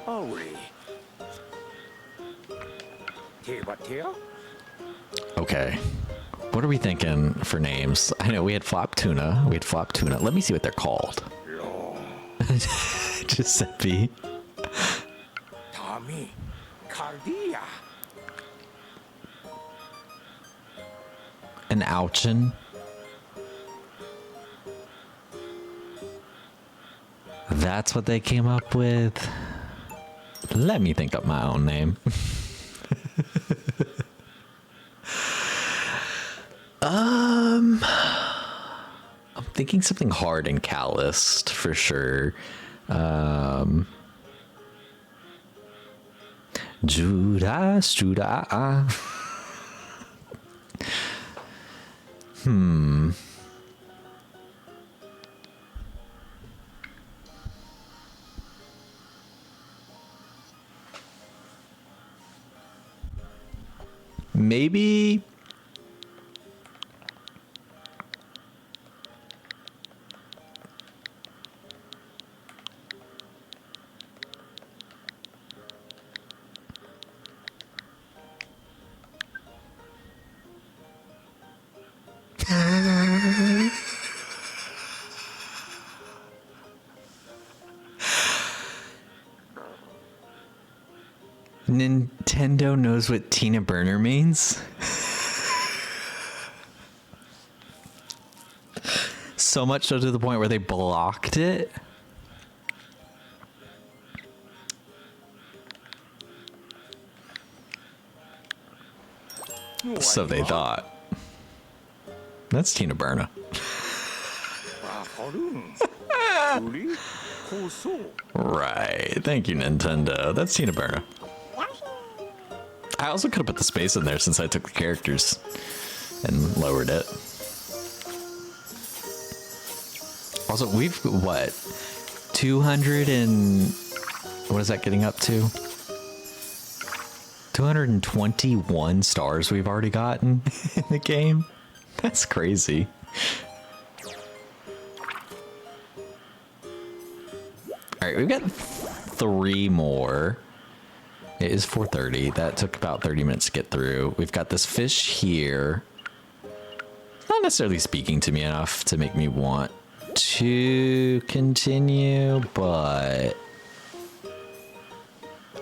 Ori. Tebatea?
Okay. What are we thinking for names? I know we had Flop Tuna. We had Flop Tuna. Let me see what they're called.
No.
Giuseppe.
Tommy. Cardia.
An Ouchin. That's what they came up with. Let me think up my own name. I'm thinking something hard and calloused for sure. Judas. Maybe. Nintendo knows what Tina Burner means. So much so to the point where they blocked it. So they thought. That's Tina Burner.
Uri. Koso.
Right. Thank you, Nintendo. That's Tina Burner. I also could have put the space in there since I took the characters and lowered it. Also, we've, what, 200 and, what is that getting up to? 221 stars we've already gotten in the game. That's crazy. All right, we've got 3 more. It is 4:30. That took about 30 minutes to get through. We've got this fish here. It's not necessarily speaking to me enough to make me want to continue, but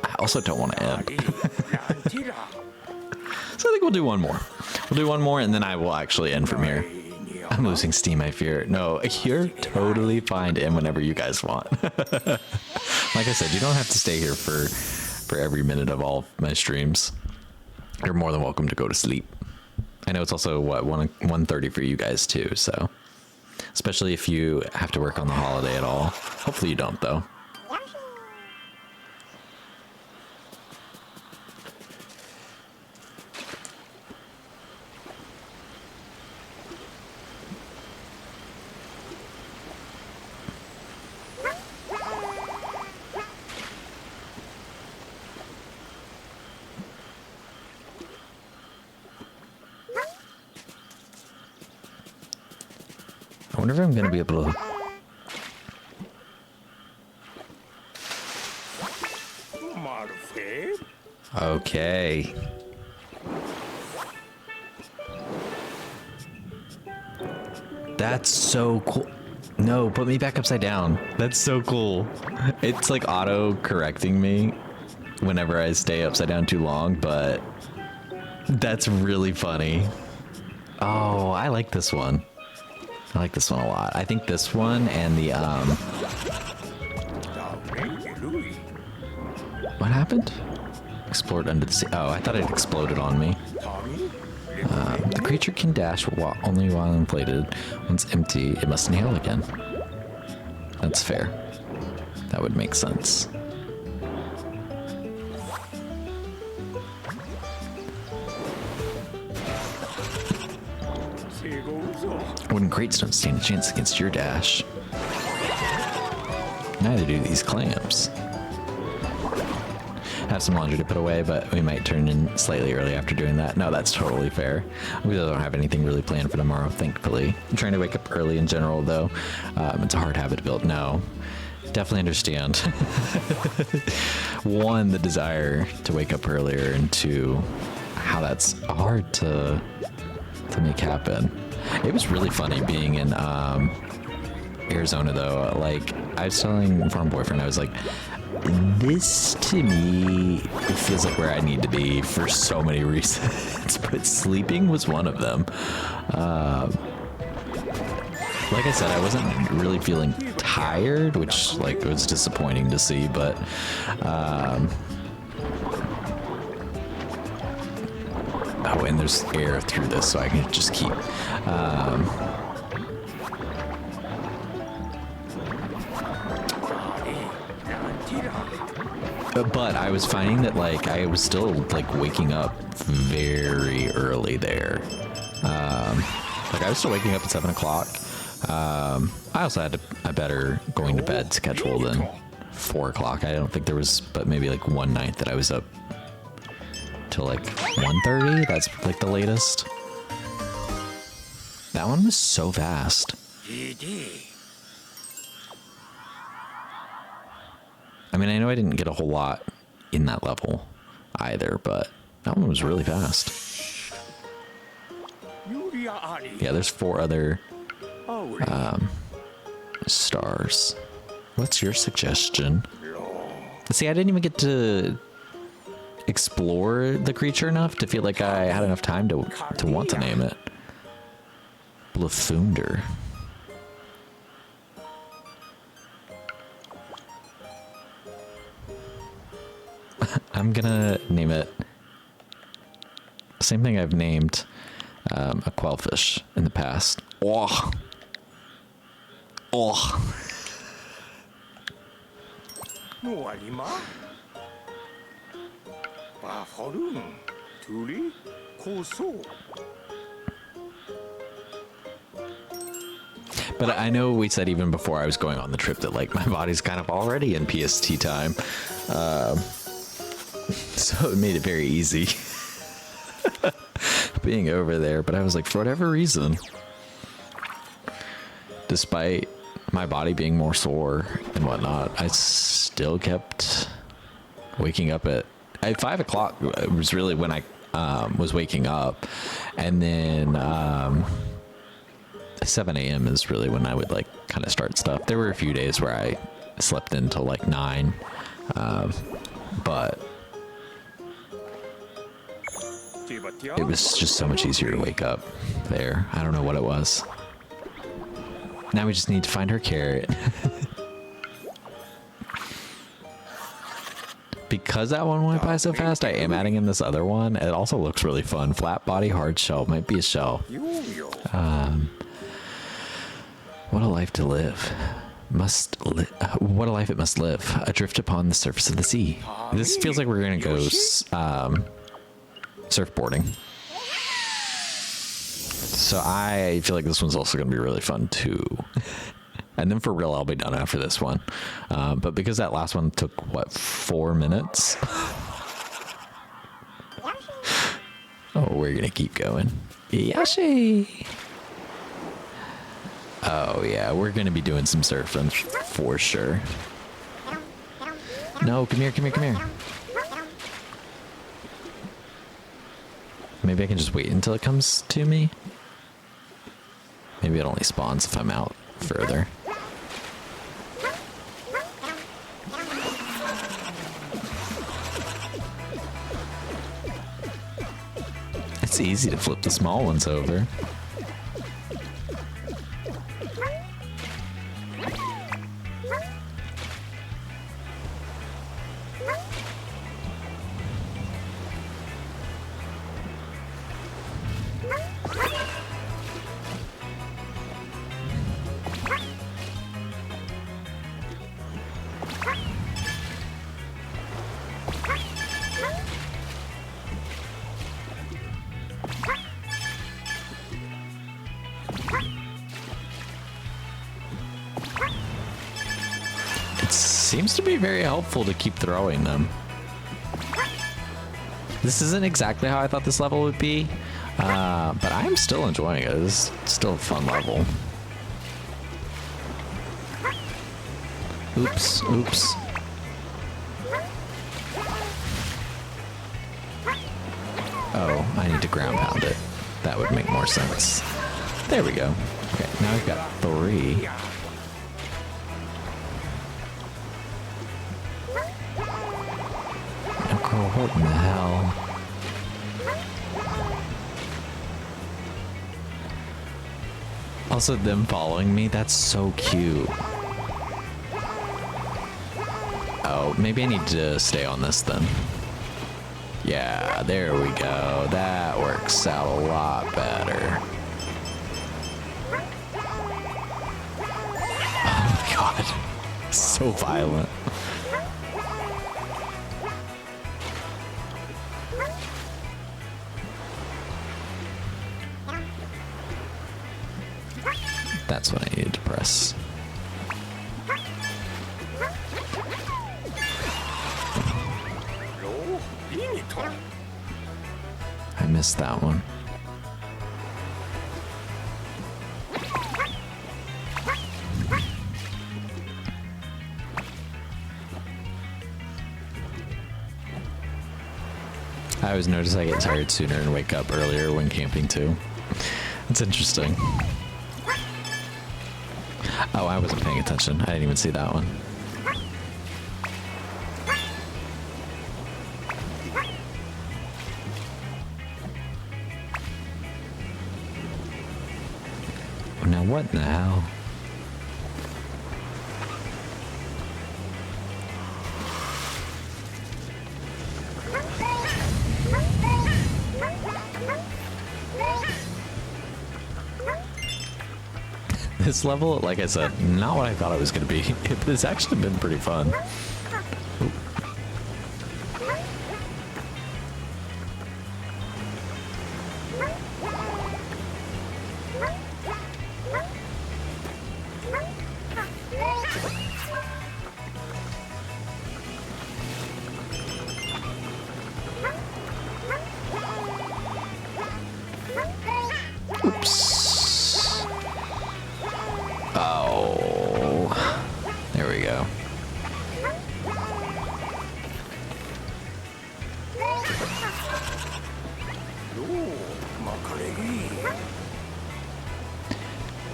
I also don't want to end. So I think we'll do one more. We'll do one more and then I will actually end from here. I'm losing steam, I fear. No, you're totally fine to end whenever you guys want. Like I said, you don't have to stay here for every minute of all of my streams. You're more than welcome to go to sleep. I know it's also, what, 1:30 for you guys too, so. Especially if you have to work on the holiday at all. Hopefully you don't, though. I wonder if I'm going to be able to... Okay. That's so cool. No, put me back upside down. That's so cool. It's like auto correcting me whenever I stay upside down too long, but that's really funny. Oh, I like this one. I like this one a lot. I think this one and the what happened? Explored under the sea. Oh, I thought it exploded on me. The creature can dash only while inflated. Once empty, it must inhale again. That's fair. That would make sense. Wooden crates don't stand a chance against your dash. Neither do these clams. Have some laundry to put away, but we might turn in slightly early after doing that. No, that's totally fair. We don't have anything really planned for tomorrow, thankfully. I'm trying to wake up early in general, though. It's a hard habit to build. No, definitely understand. One, the desire to wake up earlier, and two, how that's hard to make happen. It was really funny being in Arizona, though. Like, I was telling Farm Boyfriend, I was like, this to me, it feels like where I need to be for so many reasons, but sleeping was one of them. Like I said, I wasn't really feeling tired, which like was disappointing to see, but oh, and there's air through this, so I can just keep but I was finding that like I was still like waking up very early there. Like I was still waking up at 7 o'clock. I also had a better going to bed schedule than 4 o'clock. I don't think there was, but maybe like one night that I was up till like 1:30. That's like the latest. That one was so fast. I mean, I know I didn't get a whole lot in that level either, but that one was really fast. Yeah, there's 4 other stars. What's your suggestion? See, I didn't even get to explore the creature enough to feel like I had enough time to want to name it. Blafunder. I'm gonna name it same thing I've named a quellfish in the past. Oh. Oh. But I know we said even before I was going on the trip that like my body's kind of already in PST time. So it made it very easy being over there. But I was like, for whatever reason, despite my body being more sore and whatnot, I still kept waking up at 5 o'clock was really when I was waking up. And then 7 a.m. is really when I would like kind of start stuff. There were a few days where I slept until like 9, but it was just so much easier to wake up there. I don't know what it was. Now we just need to find her carrot. Because that one went by so fast, I am adding in this other one. It also looks really fun. Flat body, hard shell. Might be a shell. What a life to live. What a life it must live. Adrift upon the surface of the sea. This feels like we're going to go surfboarding. So I feel like this one's also going to be really fun too. And then for real, I'll be done after this one. But because that last one took, what, 4 minutes? Oh, we're going to keep going. Yoshi! Oh, yeah, we're going to be doing some surfing for sure. No, come here, come here, come here. Maybe I can just wait until it comes to me. Maybe it only spawns if I'm out further. It's easy to flip the small ones over. Seems to be very helpful to keep throwing them. This isn't exactly how I thought this level would be, but I'm still enjoying it. It's still a fun level. Oops, oops. Oh, I need to ground pound it. That would make more sense. There we go. Okay, now we've got 3. Oh, what in the hell? Also, them following me, that's so cute. Oh, maybe I need to stay on this then. Yeah, there we go. That works out a lot better. Oh my god. So violent. That's what I needed to press. I missed that one. I always notice I get tired sooner and wake up earlier when camping too. It's interesting. Oh, I wasn't paying attention. I didn't even see that one. Now what in the hell? This level, like I said, not what I thought it was going to be. It's actually been pretty fun. Oops. Oh. There we go.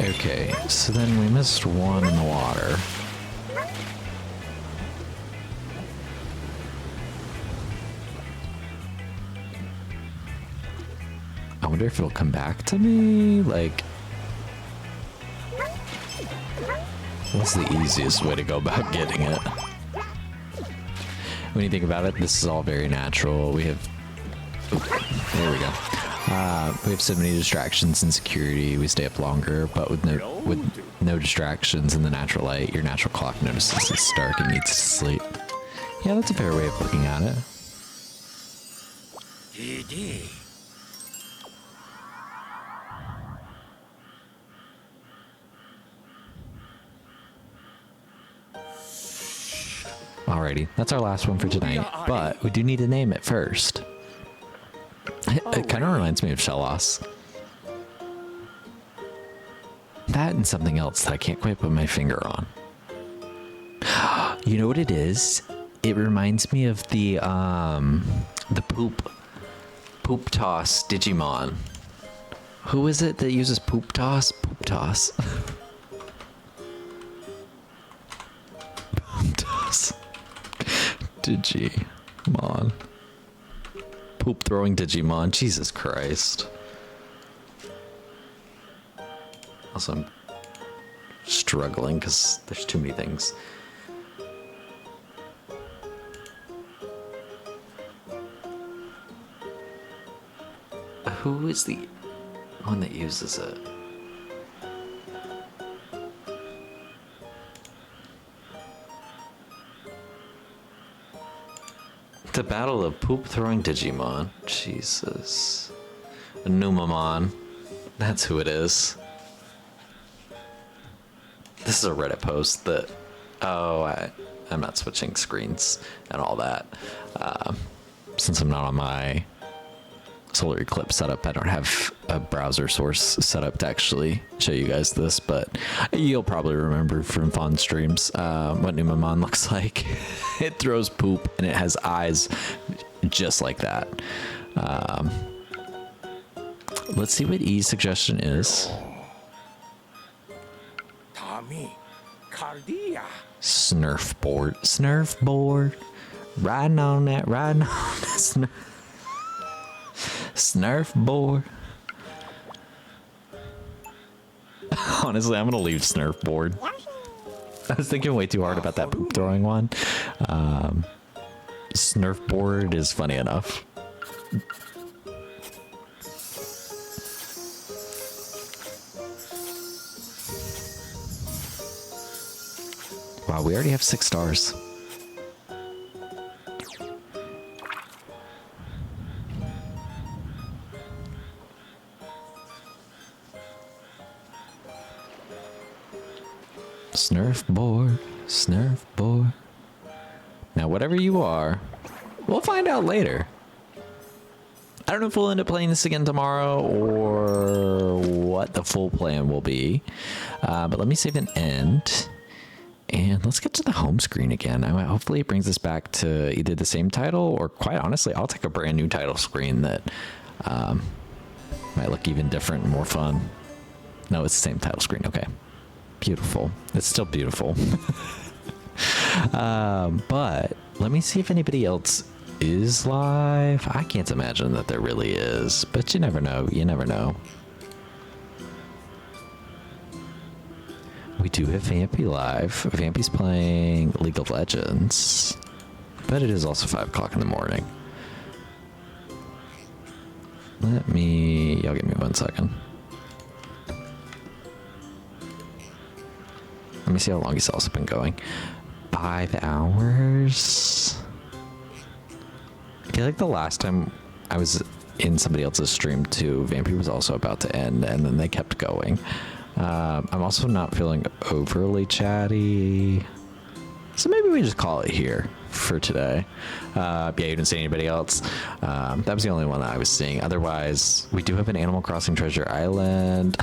Okay, so then we missed one in the water. I wonder if it'll come back to me, like... What's the easiest way to go about getting it? When you think about it, this is all very natural. We have... Oop, there we go. We have so many distractions and security. We stay up longer, but with no distractions in the natural light, your natural clock notices it's dark and needs to sleep. Yeah, that's a fair way of looking at it. Alrighty, that's our last one for tonight, but we do need to name it first. It kind of reminds me of Shellos. That and something else that I can't quite put my finger on. You know what it is? It reminds me of the poop toss Digimon. Who is it that uses poop toss? Poop toss. Boom toss. Digimon. Poop throwing Digimon. Jesus Christ. Also, I'm struggling because there's too many things. Who is the one that uses it? The Battle of Poop Throwing Digimon. Jesus. Numamon. That's who it is. This is a Reddit post that... Oh, I'm not switching screens and all that. Since I'm not on my solar eclipse setup, I don't have a browser source set up to actually show you guys this, but you'll probably remember from fun streams what Numamon looks like. It throws poop and it has eyes just like that. Let's see what E's suggestion is.
Tommy, Cardia.
Snurfboard. Snurfboard. Riding on that, riding on that Snurfboard. Honestly, I'm gonna leave Snurfboard. I was thinking way too hard about that poop throwing one. Snurfboard is funny enough. Wow, we already have 6 stars. Snurfboard, Snurfboard. Now, whatever you are, we'll find out later. I don't know if we'll end up playing this again tomorrow or what the full plan will be. But let me save and end. And let's get to the home screen again. Hopefully it brings us back to either the same title or, quite honestly, I'll take a brand new title screen that might look even different and more fun. No, it's the same title screen. Okay. Beautiful. It's still beautiful. But let me see if anybody else is live. I can't imagine that there really is, but you never know. You never know. We do have Vampy live. Vampy's playing League of Legends, but it is also 5 o'clock in the morning. Y'all give me 1 second. Let me see how long he's also been going. 5 hours? I feel like the last time I was in somebody else's stream too, Vampy was also about to end, and then they kept going. I'm also not feeling overly chatty, so maybe we just call it here for today. Yeah, you didn't see anybody else. That was the only one that I was seeing. Otherwise, we do have an Animal Crossing Treasure Island.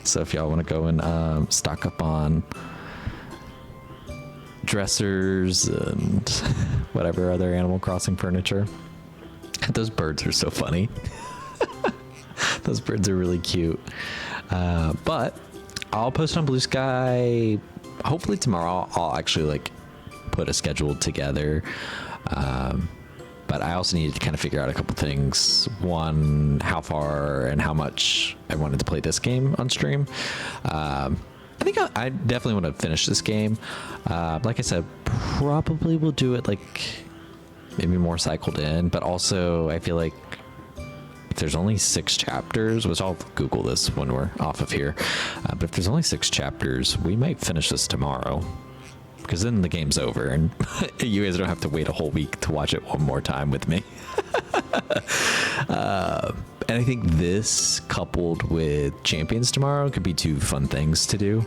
So if y'all want to go and stock up on dressers and whatever other Animal Crossing furniture. Those birds are so funny. Those birds are really cute. But I'll post on Blue Sky. Hopefully tomorrow I'll actually like put a schedule together. But I also needed to kind of figure out a couple things. One, how far and how much I wanted to play this game on stream. I think I definitely want to finish this game. Like I said, probably will do it like maybe more cycled in, but also I feel like if there's only 6 chapters, which I'll Google this when we're off of here, but if there's only 6 chapters, we might finish this tomorrow, because then the game's over and you guys don't have to wait a whole week to watch it one more time with me. And I think this coupled with Champions tomorrow could be 2 fun things to do.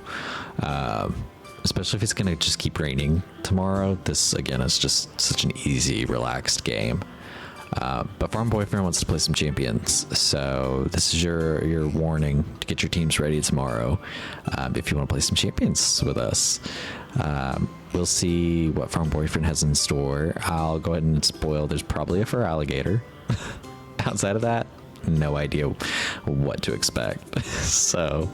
Especially if it's going to just keep raining tomorrow. This, again, is just such an easy, relaxed game. But Farm Boyfriend wants to play some Champions. So this is your warning to get your teams ready tomorrow. If you want to play some Champions with us. We'll see what Farm Boyfriend has in store. I'll go ahead and spoil there's probably a fur alligator. Outside of that, no idea what to expect. So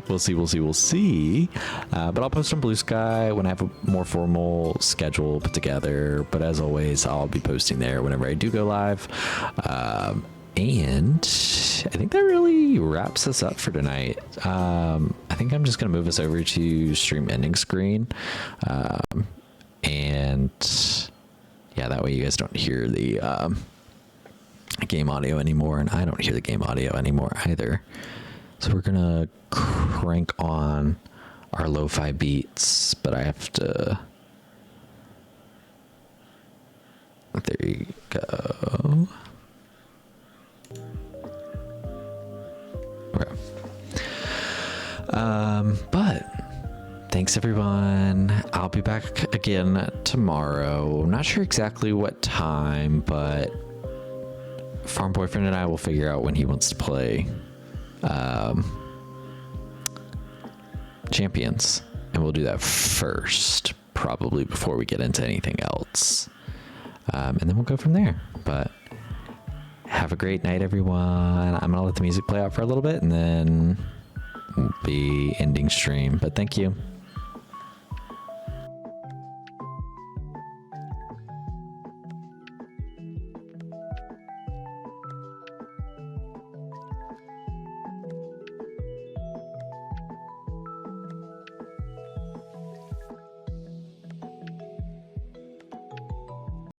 we'll see. But I'll post on Blue Sky when I have a more formal schedule put together. But as always, I'll be posting there whenever I do go live. And I think that really wraps us up for tonight. I think I'm just going to move us over to stream ending screen. And yeah, that way you guys don't hear the game audio anymore, and I don't hear the game audio anymore either. So we're gonna crank on our lo-fi beats, but I have to. There you go. Okay. But thanks everyone. I'll be back again tomorrow. I'm not sure exactly what time, but Farm Boyfriend and I will figure out when he wants to play Champions, and we'll do that first, probably before we get into anything else, and then we'll go from there. But have a great night, everyone. I'm gonna let the music play out for a little bit, and then we'll be ending stream. But thank you.